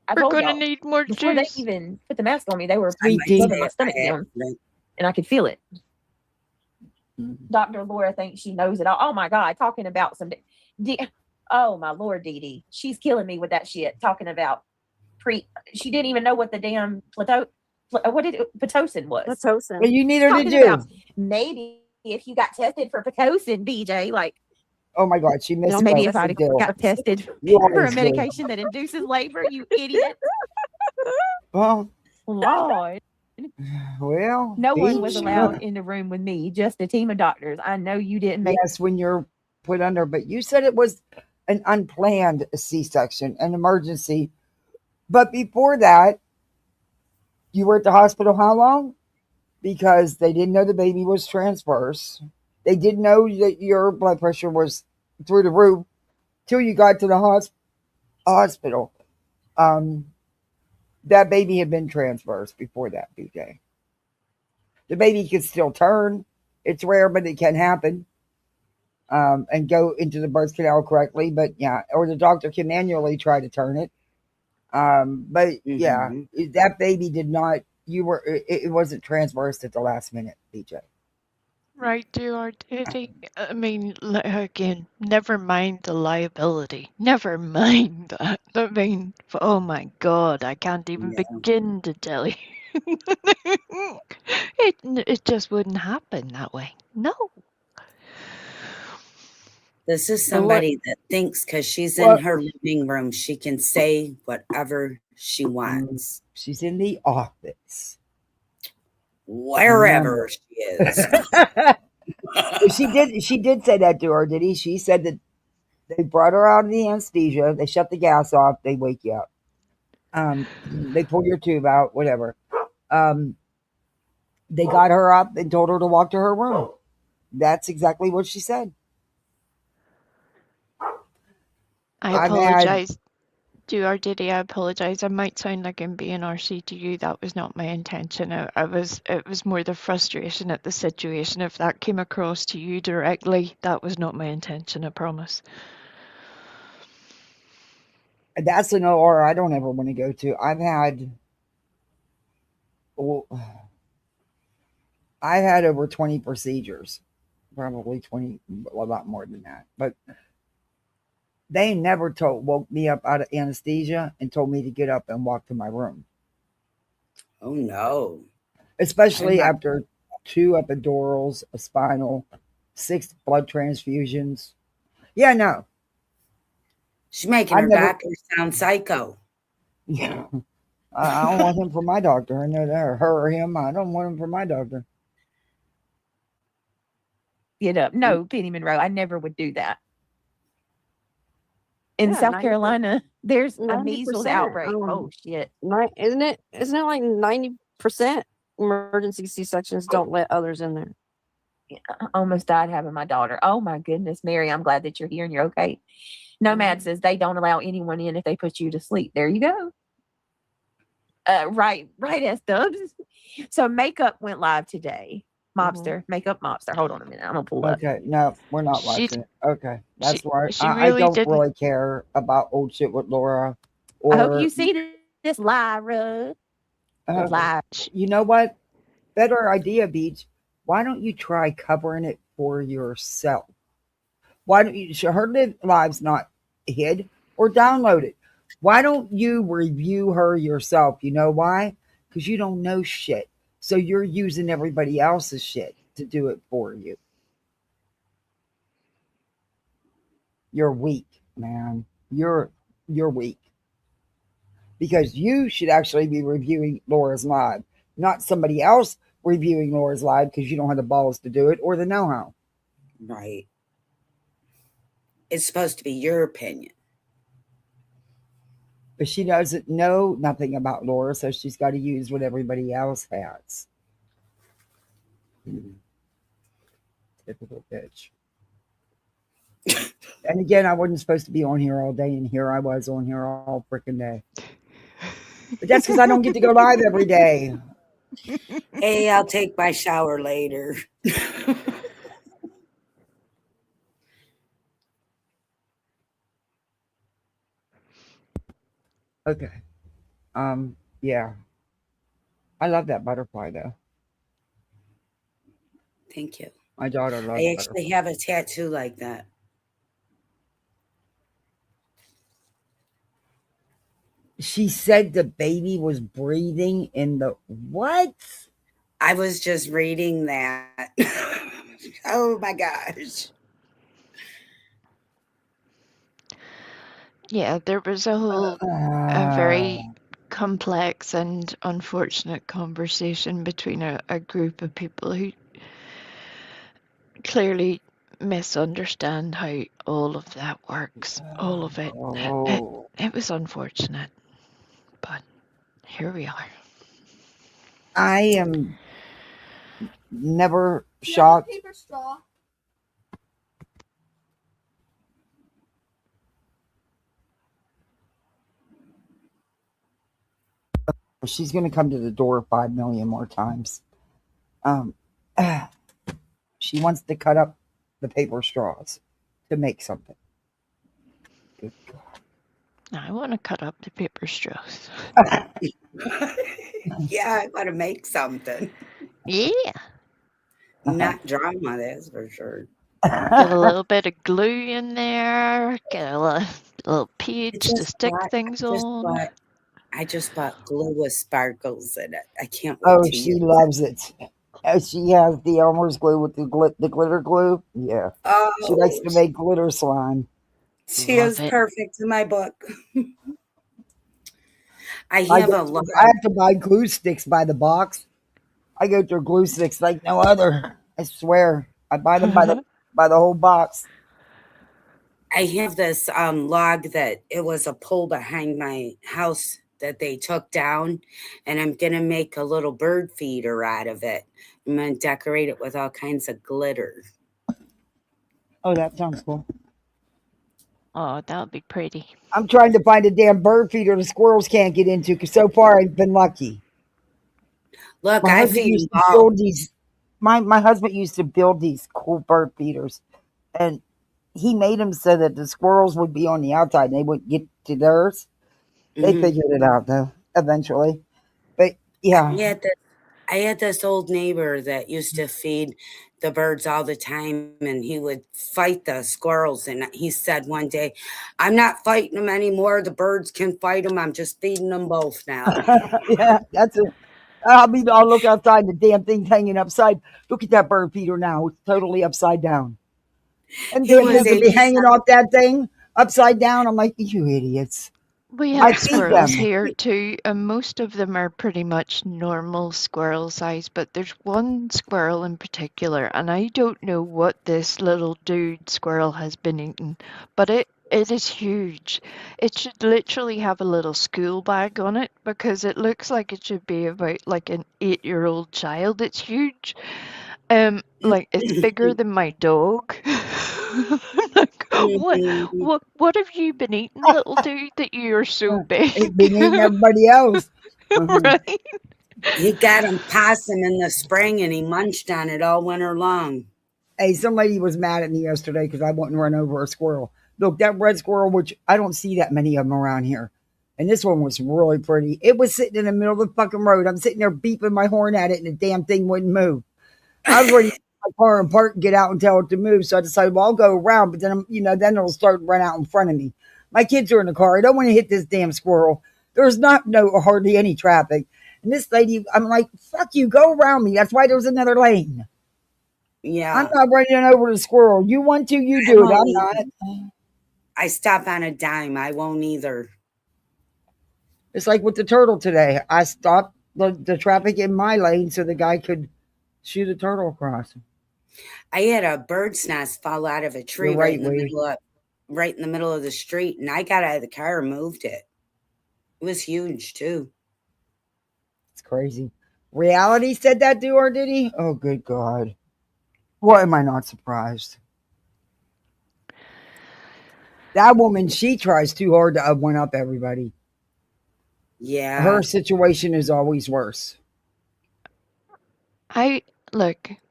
I We're told gonna y'all need more before they juice. even put the mask on me, they were I might Sweetie. rubbing say my it stomach by down, accident. and I could feel it. Mm. Dr. Laura thinks she knows it all. Oh my God, talking about some. Oh my Lord, Dee Dee, she's killing me with that shit. Talking about she didn't even know what the damn Pitocin was. Well, Pitocin. you need her to Talking do. about maybe if you got tested for Pitocin, BJ, like Oh my God, she missed maybe if I Bill. got tested You for a always do. medication that induces labor, you idiot. Well, Lord. well, No one was Beach. allowed in the room with me, just a team of doctors. I know you didn't make Yes, when you're put under, but you said it was an unplanned C-section, an emergency. But before that, you were at the hospital how long? Because they didn't know the baby was transverse. They didn't know that your blood pressure was through the roof till you got to the hospital. That baby had been transverse before that, BJ. The baby can still turn. It's rare, but it can happen. And go into the birth canal correctly. But yeah, or the doctor can manually try to turn it. But yeah, that baby did not. It wasn't transversed at the last minute, BJ. Right, dear Diddy. I mean, again, never mind the liability. Never mind that. I mean, oh my God, I can't even begin to tell you. It just wouldn't happen that way. No. This is But what? somebody that thinks because she's in Well, her living room, she can say whatever she wants. she's in the office. Wherever she is. She did say that to her, did he? She said that they brought her out of the anesthesia. They shut the gas off. They wake you up. They pull your tube out, whatever. They got her up and told her to walk to her room. That's exactly what she said. I I've had apologize. Dear Diddy, I apologize. I might sound like I'm being RC to you. That was not my intention. It was more the frustration at the situation. If that came across to you directly, that was not my intention, I promise. that's an OR I don't ever want to go to. I've had over 20 procedures, probably 20, a lot more than that. But they never woke me up out of anesthesia and told me to get up and walk to my room. Oh no. Especially after 2 epidurals, a spinal, 6 blood transfusions. Yeah, no. She's making her doctor sound psycho. Yeah. I don't want him for my doctor. I know that. Or her or him. I don't want him for my doctor. Get up. No, Penny Monroe, I never would do that. In Yeah, South 90%. Carolina, there's a 90%. measles outbreak. Oh shit. Isn't it like 90% emergency C-sections don't let others in there? I almost died having my daughter. Oh my goodness, Mary, I'm glad that you're here and you're okay. Nomad says they don't allow anyone in if they put you to sleep. There you go. Right, S Dubs. So makeup went live today. Mobster, makeup mobster. Hold on a minute. I'm gonna pull up. Okay, no, we're not watching it. Okay, that's why she I really don't didn't. really care about old shit with Laura. I hope you see this Lyra. Live. You know what? Better idea, Beach. Why don't you try covering it for yourself? Why don't you? Her live's not hid or download it. Why don't you review her yourself? You know why? Because you don't know shit. So you're using everybody else's shit to do it for you. You're weak, man. You're weak. Because you should actually be reviewing Laura's live, not somebody else reviewing Laura's live because you don't have the balls to do it or the know-how. Right. It's supposed to be your opinion. But she doesn't know nothing about Laura, so she's got to use what everybody else has. Typical bitch. And again, I wasn't supposed to be on here all day, and here I was on here all freaking day. But that's because I don't get to go live every day. Hey, I'll take my shower later. Okay. Yeah, I love that butterfly though. Thank you. My daughter loves I butterflies. actually have a tattoo like that. She said the baby was breathing in the what? I was just reading that. Oh my gosh. Yeah, there was a very complex and unfortunate conversation between a group of people who clearly misunderstand how all of that works. All of it. It, Oh, it was unfortunate, but here we are. I am never shocked. Paper straw. She's going to come to the door 5 million more times. Um, she wants to cut up the paper straws to make something. Good I want to cut up the paper straws. God. Yeah, I want to make something. Yeah. Not drama, that's for sure. Get a little bit of glue in there. Get a little I page to just stick bought, I things just on. bought, I just bought glue with sparkles in it. I can't wait Oh, to she use. loves it. She has the Elmer's glue with the glitter glue. Yeah, she likes Oh, to make glitter slime. she Love is it. perfect in my book. I I have go a through, lot. I have to buy glue sticks by the box. I go through glue sticks like no other. I swear, I buy them by the whole box. I have this log that it was a pole behind my house that they took down, and I'm gonna make a little bird feeder out of it. I'm gonna decorate it with all kinds of glitter. Oh, that sounds cool. Oh, that would be pretty. I'm trying to find a damn bird feeder the squirrels can't get into because so far I've been lucky. Look, My I husband feed them used to all. build these. My husband used to build these cool bird feeders, and he made them so that the squirrels would be on the outside and they wouldn't get to theirs. They Hmm. figured it out though, eventually. But yeah, I had this, I had this old neighbor that used to feed the birds all the time, and he would fight the squirrels. And he said one day, "I'm not fighting them anymore. The birds can fight them. I'm just feeding them both now." yeah, that's it. I mean, I'll look outside, the damn thing's hanging upside. Look at that bird feeder now; it's totally upside down. And He damn was things will be 87. hanging off that thing upside down. I'm like, you idiots! We I have feed squirrels them. here too, and most of them are pretty much normal squirrel size, but there's one squirrel in particular, and I don't know what this little dude squirrel has been eating, but it is huge. It should literally have a little school bag on it because it looks like it should be about like an 8-year-old child. It's huge. Like it's bigger than my dog. Like, what have you been eating, little dude, that you're so It's big? been eating everybody else. Mhm. Right? He got him possum in the spring, and he munched on it all winter long. Hey, some lady was mad at me yesterday because I wouldn't run over a squirrel. Look, that red squirrel, which I don't see that many of them around here. And this one was really pretty. It was sitting in the middle of the fucking road. I'm sitting there beeping my horn at it, and the damn thing wouldn't move. I was ready to get my car and park and get out and tell it to move. So I decided, well, I'll go around, but then, then it'll start to run out in front of me. My kids are in the car. I don't want to hit this damn squirrel. There's not no hardly any traffic. And this lady, I'm like, fuck you, go around me. That's why there's another lane. I'm Yeah, not running over the squirrel. You want to, you I do it. won't I'm either. not. I stop on a dime. I won't either. It's like with the turtle today. I stopped the traffic in my lane so the guy could shoot a turtle across. I had a bird's nest fall out of a You're tree right, Wee. right in the middle of the street, and I got out of the car and moved it. It was huge too. It's crazy. Reality said that to her, did he? Oh, good God. Why am I not surprised? That woman, she tries too hard to one up everybody. Her Yeah. situation is always worse. I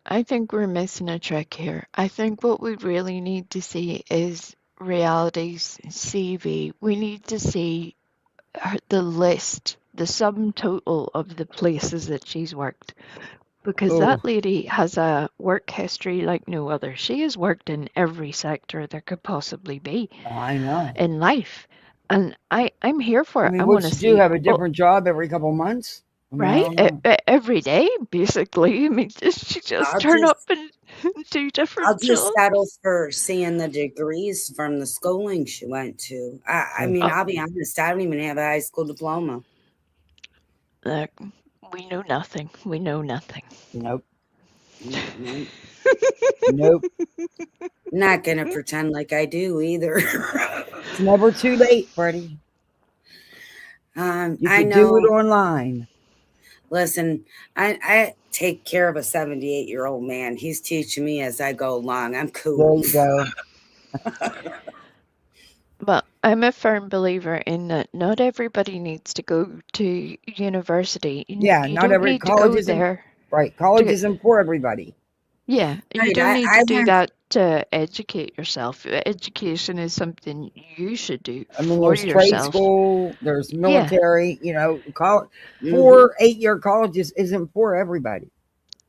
I think we're missing a trick here. I think what we really need to see is reality's CV. We need to see the list the sum total of the places that she's worked. Because Oh, that lady has a work history like no other. She has worked in every sector there could possibly be I know. in life. And I'm here for I it. mean, I would want to she do? see, Have a different job every couple months? I mean, I right? don't know. Every day, basically. I mean, she just I'll turn up just and do I'll different just jobs. settle for seeing the degrees from the schooling she went to. I mean, Oh, I'll be honest, I don't even have a high school diploma. look, we know nothing. We know nothing. Nope. Nope. Nope. Not gonna pretend like I do either. It's never too late, Freddie. You I could do it know. online. Listen, I take care of a 78-year-old man. He's teaching me as I go along. I'm There cool. you go. Well, I'm a firm believer in that not everybody needs to go to university. Yeah, You not don't every need to college go isn't there right. to College get, isn't for everybody. yeah, you Right. don't need to I do went that to educate yourself. Education is something you should do I mean, for there's trade yourself. school, there's Yeah. military. college, Mhm. 4 8 year colleges isn't for everybody.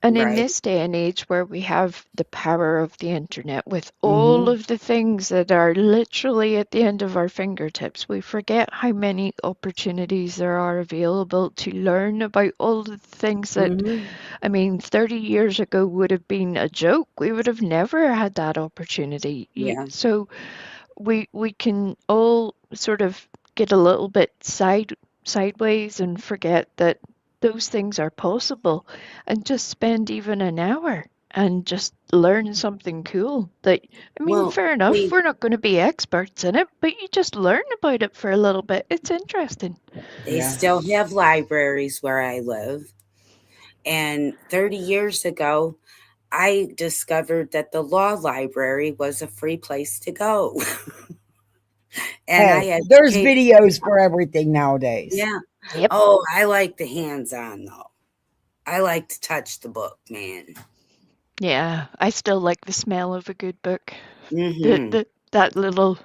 And in Right. this day and age where we have the power of the internet with all Mm-hmm. of the things that are literally at the end of our fingertips, we forget how many opportunities there are available to learn about all the things that, Mm-hmm. I mean, 30 years ago would have been a joke. We would have never had that opportunity. Yeah. So we can all sort of get a little bit sideways and forget that those things are possible and just spend even an hour and just learn something cool that, I mean, Well, fair enough, they we're not going to be experts in it, but you just learn about it for a little bit. It's interesting. Yeah. still have libraries where I live. And 30 years ago, I discovered that the law library was a free place to go. And I Hey, there's educate. videos for everything nowadays. Yeah. Yep. Oh, I like the hands-on though. I like to touch the book, man. Yeah, I still like the smell of a good book. Mm-hmm. That little,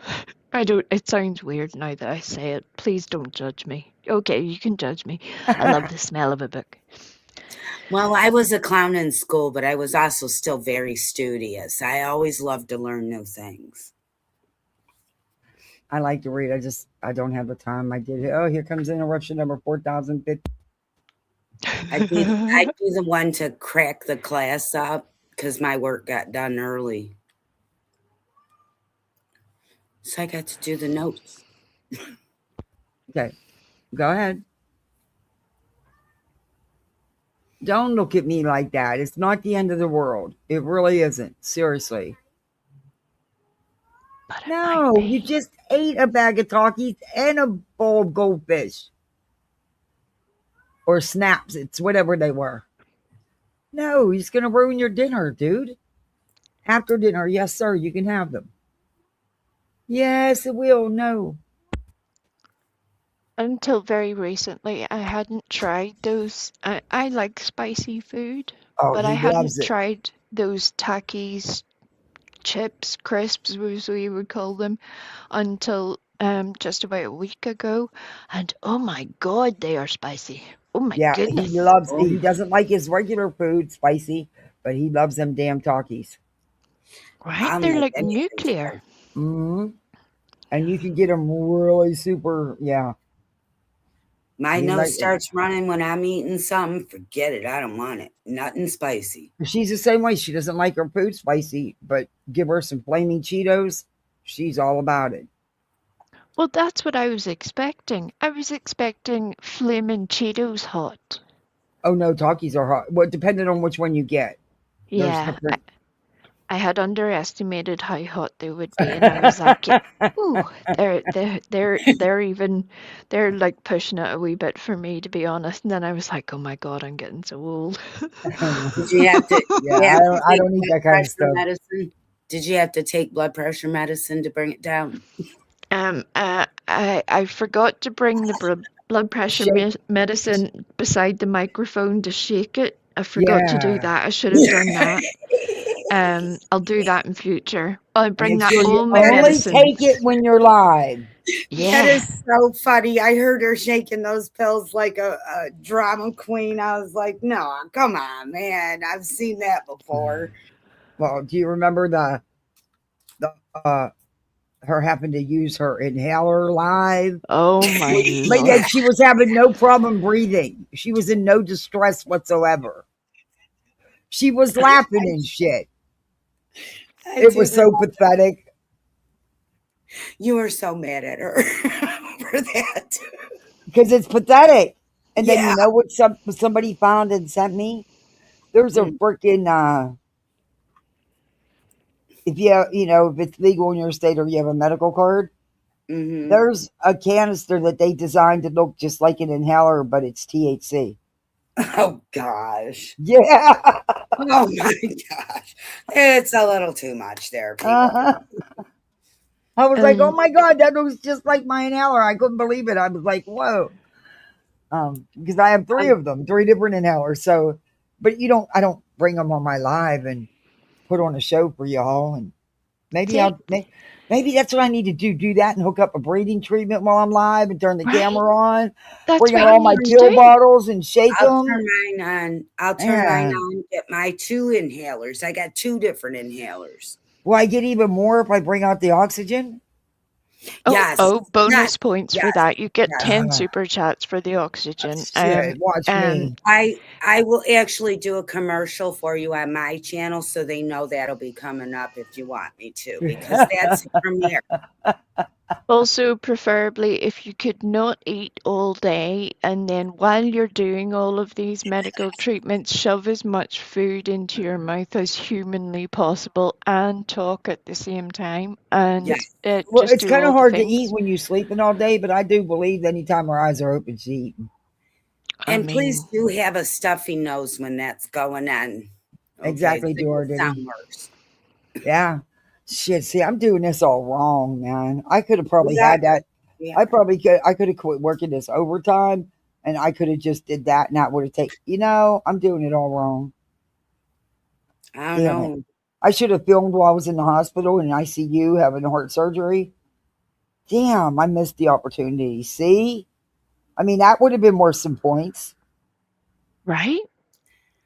I don't, it sounds weird now that I say it. Please don't judge me. Okay, you can judge me. I love the smell of a book. Well, I was a clown in school, but I was also still very studious. I always loved to learn new things. I like to read. I don't have the time. I did. Oh, here comes interruption number 4050. I'd be the one to crack the class up because my work got done early. So I got to do the notes. Okay, go ahead. Don't look at me like that. It's not the end of the world. It really isn't. Seriously. But it No, might you be. just ate a bag of Takis and a bowl of goldfish. Or snaps. It's whatever they were. No, he's going to ruin your dinner, dude. After dinner, yes, sir, you can have them. Yes, it will. No. Until very recently, I hadn't tried those. I like spicy food, Oh, but I he hadn't loves it. tried those Takis chips, crisps, as we would call them, until just about a week ago. And oh my God, they are spicy. Oh my Yeah, he goodness. loves Oh, he doesn't like his regular food spicy, but he loves them damn Takis. Right? I'll They're make like anything nuclear. spicy. Mm-hmm. And you can get them really super, yeah. My He nose like starts running when I'm eating something. Forget it. I don't want it. Nothing spicy. she's the same way. She doesn't like her food spicy, but give her some flaming Cheetos, she's all about it. Well, that's what I was expecting. I was expecting flaming Cheetos hot. Oh no, Takis are hot. Well, depending on which one you get. There's Yeah, different. I had underestimated how hot they would be, and I was like, "Ooh, they're like pushing it a wee bit for me, to be honest." And then I was like, "Oh my God, I'm getting so old." Did you have to? Yeah, you have to I take don't need blood that kind of pressure stuff. medicine? Did you have to take blood pressure medicine to bring it down? I forgot to bring the blood pressure Shake. medicine beside the microphone to shake it. I forgot to do Yeah. that. I should have done that. I'll do that in future. I'll bring Make that sure you all my only medicine. take it when you're live. That is so funny. I heard her shaking those pills like a drama queen. I was like, no, come on, man. I've seen that before. Well, do you remember the her having to use her inhaler live? Oh my But lord. yet she was having no problem breathing. She was in no distress whatsoever. She was laughing and shit. It was so pathetic. You were so mad at her for that. Because it's pathetic. And then Yeah. you know what somebody found and sent me? There's a freaking if if it's legal in your state or you have a medical card, there's a canister that they designed to look just like an inhaler, but it's THC. Oh gosh. Yeah. Oh my gosh. It's a little too much there, people. I was like, oh my God, that looks just like my inhaler. I couldn't believe it. I was like, whoa. Because I have 3 of them, 3 different inhalers. So, but I don't bring them on my live and put on a show for y'all. And maybe maybe that's what I need to do. Do that and hook up a breathing treatment while I'm live and turn the camera on. That's bring out what all my you pill do. bottles and shake I'll them. turn mine on. I'll turn mine on. Get my 2 inhalers. I got 2 different inhalers. Will I get even more if I bring out the oxygen? Yes. Bonus points for that. You get yes. 10 super chats for the oxygen. Watch me. I will actually do a commercial for you on my channel so they know that'll be coming up if you want me to, because that's from there. Also, preferably if you could not eat all day, and then while you're doing all of these medical treatments, shove as much food into your mouth as humanly possible and talk at the same time. And Well, just it's do kind all of the hard to things. eat when you're sleeping all day, but I do believe anytime our eyes are open, she's eating. And please do have a stuffy nose when that's going on. Okay? Exactly, So it Jordan. sound worse. Yeah. Shit, see, I'm doing this all wrong, man. I could have probably had that. Yeah. I could have quit working this overtime and I could have just did that and that would have taken, I'm doing it all wrong. I don't know. I should have filmed while I was in the hospital in ICU having heart surgery. Damn, I missed the opportunity. See? I mean, that would have been worth some points. Right?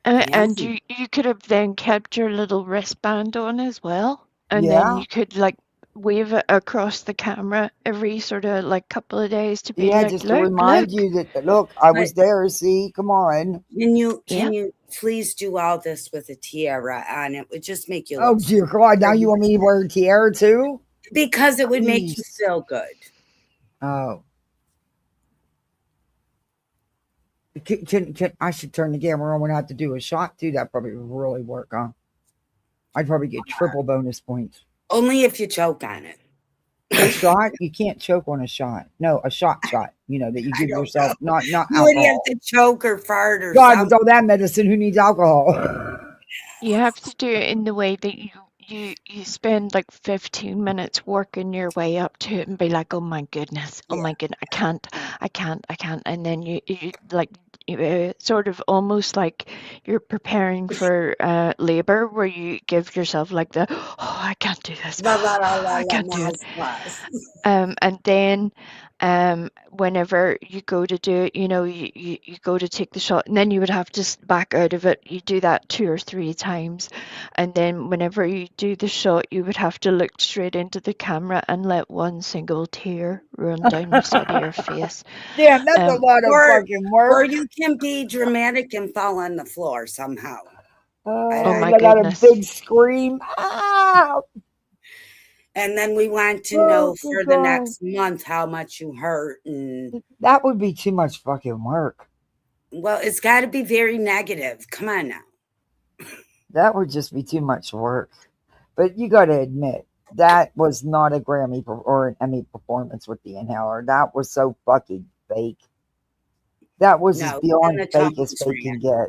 And you could have then kept your little wristband on as well. And then you could wave it across the camera every sort of couple of days to be just to remind you that look, I was there. See, come on. Can you please do all this with a tiara on? It would just make you look. Oh dear God! Now you want me to wear a tiara too? Because it would make you feel good. Oh. Can I should turn the camera on when I have to do a shot too? That probably would really work, huh? I'd probably get triple bonus points. Only if you choke on it. A shot? You can't choke on a shot. No, a shot. That you give yourself, not you alcohol. would have to choke or fart or God, something. with all that medicine, who needs alcohol? You have to do it in the way that you spend 15 minutes working your way up to it and be like, oh my goodness, I can't, and then you sort of almost like you're preparing for labor, where you give yourself I can't do this, I can't do it, and then whenever you go to do it, you go to take the shot, and then you would have to back out of it. You do that 2 or 3 times, and then whenever you do the shot, you would have to look straight into the camera and let one single tear run down the side of your face. Damn, that's a lot of fucking work. Or you can be dramatic and fall on the floor somehow. Oh my I got goodness. a big scream. Ah! And then we want to know for the next month how much you hurt. And that would be too much fucking work. Well, it's got to be very negative. Come on now. That would just be too much work. But you got to admit, that was not a Grammy or an Emmy performance with the inhaler. That was so fucking fake. That was as beyond fake as fake can get.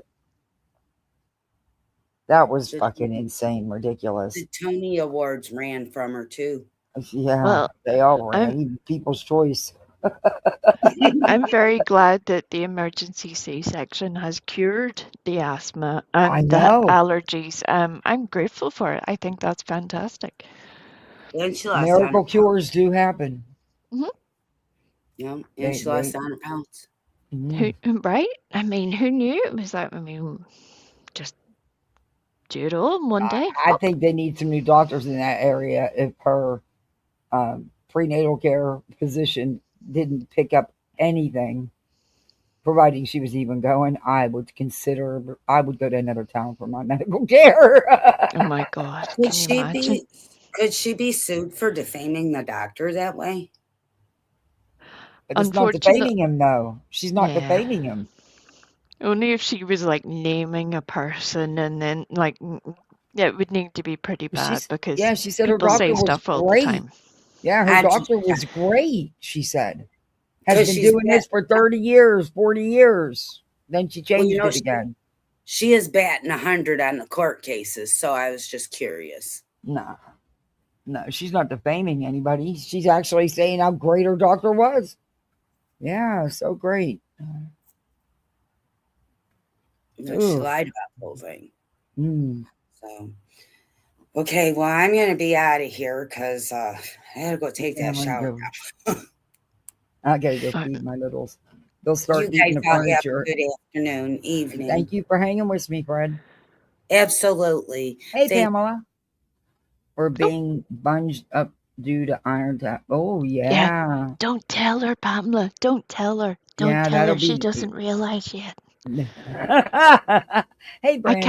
That was fucking insane, ridiculous. The Tony Awards ran from her too. Yeah, they all ran. Even People's Choice. I'm very glad that the emergency C-section has cured the asthma and the allergies. I'm grateful for it. I think that's fantastic. Miracle cures do happen. Yeah, and They- she lost they- 100 pounds. Mhm. Right? I mean, who knew it was that? I mean, just do it all in one day. I think they need some new doctors in that area if her prenatal care physician didn't pick up anything, providing she was even going. I would go to another town for my medical care. Oh my God. Could Can you she imagine? be sued for defaming the doctor that way? But it's not Unfortunate. defaming him, though. She's not Yeah. defaming him. Only if she was like naming a person and then like yeah, it would need to be pretty bad because She said her people say doctor was stuff all the great. time. Yeah, her I doctor was great, she said. Has 'Cause been she's doing this for 30 years, 40 years. Then she Well, changed it again. She is batting 100 on the court cases, so I was just curious. No, she's not defaming anybody. She's actually saying how great her doctor was. Yeah, so great. No, she lied about the whole thing. Mm. So, okay, well, I'm going to be out of here because I had to go take that shower. I gotta go feed my littles. They'll start You eating guys the all have a furniture. good afternoon, evening. Thank you for hanging with me, Fred. Absolutely. Hey, Pamela. We're being bunged up due to iron tap. Oh, yeah. Don't tell her, Pamela. Don't tell her. Don't Yeah, tell that'll her. She be- doesn't realize yet. Hey, Brandy.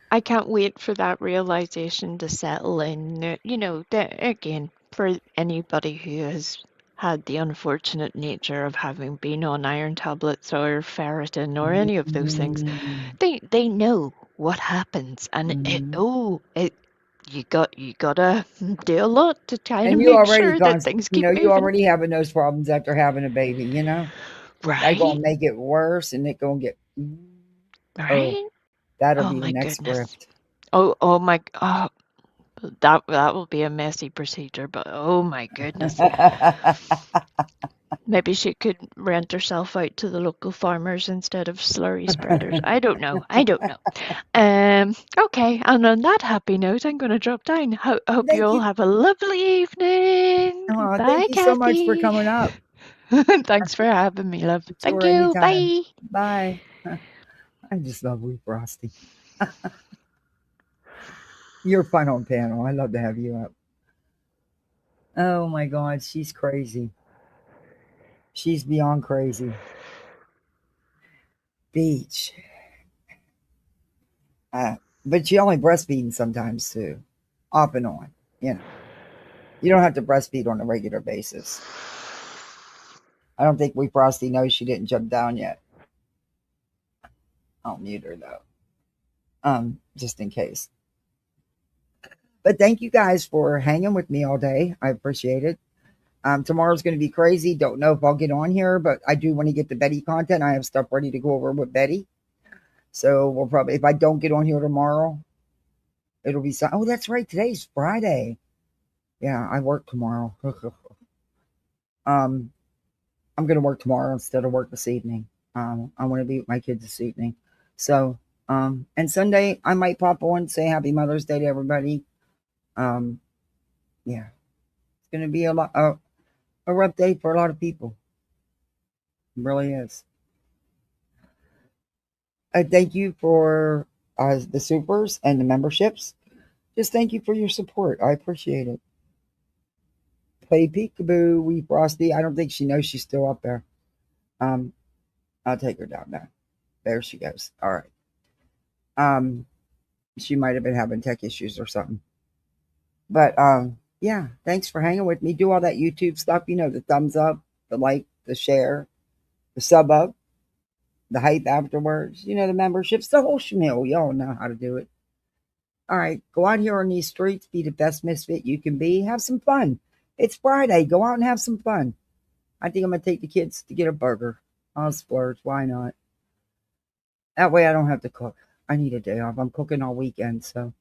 I can't wait for that realization to settle in. You know, that again, for anybody who has had the unfortunate nature of having been on iron tablets or ferritin or any of those things, they know what happens, and you gotta do a lot to kind of And you make already sure that things keep moving. you already having those problems after having a baby, you know? Right. They're gonna make it worse and it gonna get Right? that'll Oh be the my next goodness. grift. Oh my that will be a messy procedure, but oh my goodness. Maybe she could rent herself out to the local farmers instead of slurry spreaders. I don't know. Okay, and on that happy note, I'm going to drop down. Hope you all have a lovely evening. Oh, Bye, thank you so much for Kathy. coming up. Thanks for having me, love. Thank Sure, you. anytime. Bye. Bye. I just love Wee Frosty. You're fun on panel. I love to have you up. Oh my God, she's crazy. She's beyond crazy. Beach. But she only breastfeeding sometimes too, off and on. You know, you don't have to breastfeed on a regular basis. I don't think Wee Frosty knows she didn't jump down yet. I'll mute her though, just in case. But thank you guys for hanging with me all day. I appreciate it. Tomorrow's going to be crazy. Don't know if I'll get on here, but I do want to get the Betty content. I have stuff ready to go over with Betty. So we'll probably, if I don't get on here tomorrow, it'll be, oh, that's right. Today's Friday. Yeah, I work tomorrow. I'm going to work tomorrow instead of work this evening. I want to be with my kids this evening. So, and Sunday I might pop on and say happy Mother's Day to everybody. Yeah, it's going to be a rough day for a lot of people. It really is. I thank you for the supers and the memberships. Just thank you for your support. I appreciate it. Play peekaboo, Wee Frosty. I don't think she knows she's still up there. I'll take her down now. There she goes. All right. She might have been having tech issues or something. But yeah, thanks for hanging with me. Do all that YouTube stuff, you know, the thumbs up, the like, the share, the sub up, the hype afterwards, you know, the memberships, the whole schmeal. Y'all know how to do it. All right, go out here on these streets, be the best misfit you can be. Have some fun. It's Friday. Go out and have some fun. I think I'm going to take the kids to get a burger. I'll splurge. Why not? That way I don't have to cook. I need a day off. I'm cooking all weekend, so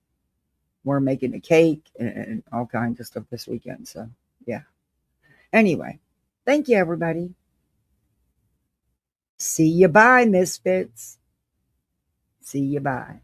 we're making a cake and all kinds of stuff this weekend. So, yeah. Anyway, thank you, everybody. See you bye, misfits. See you bye.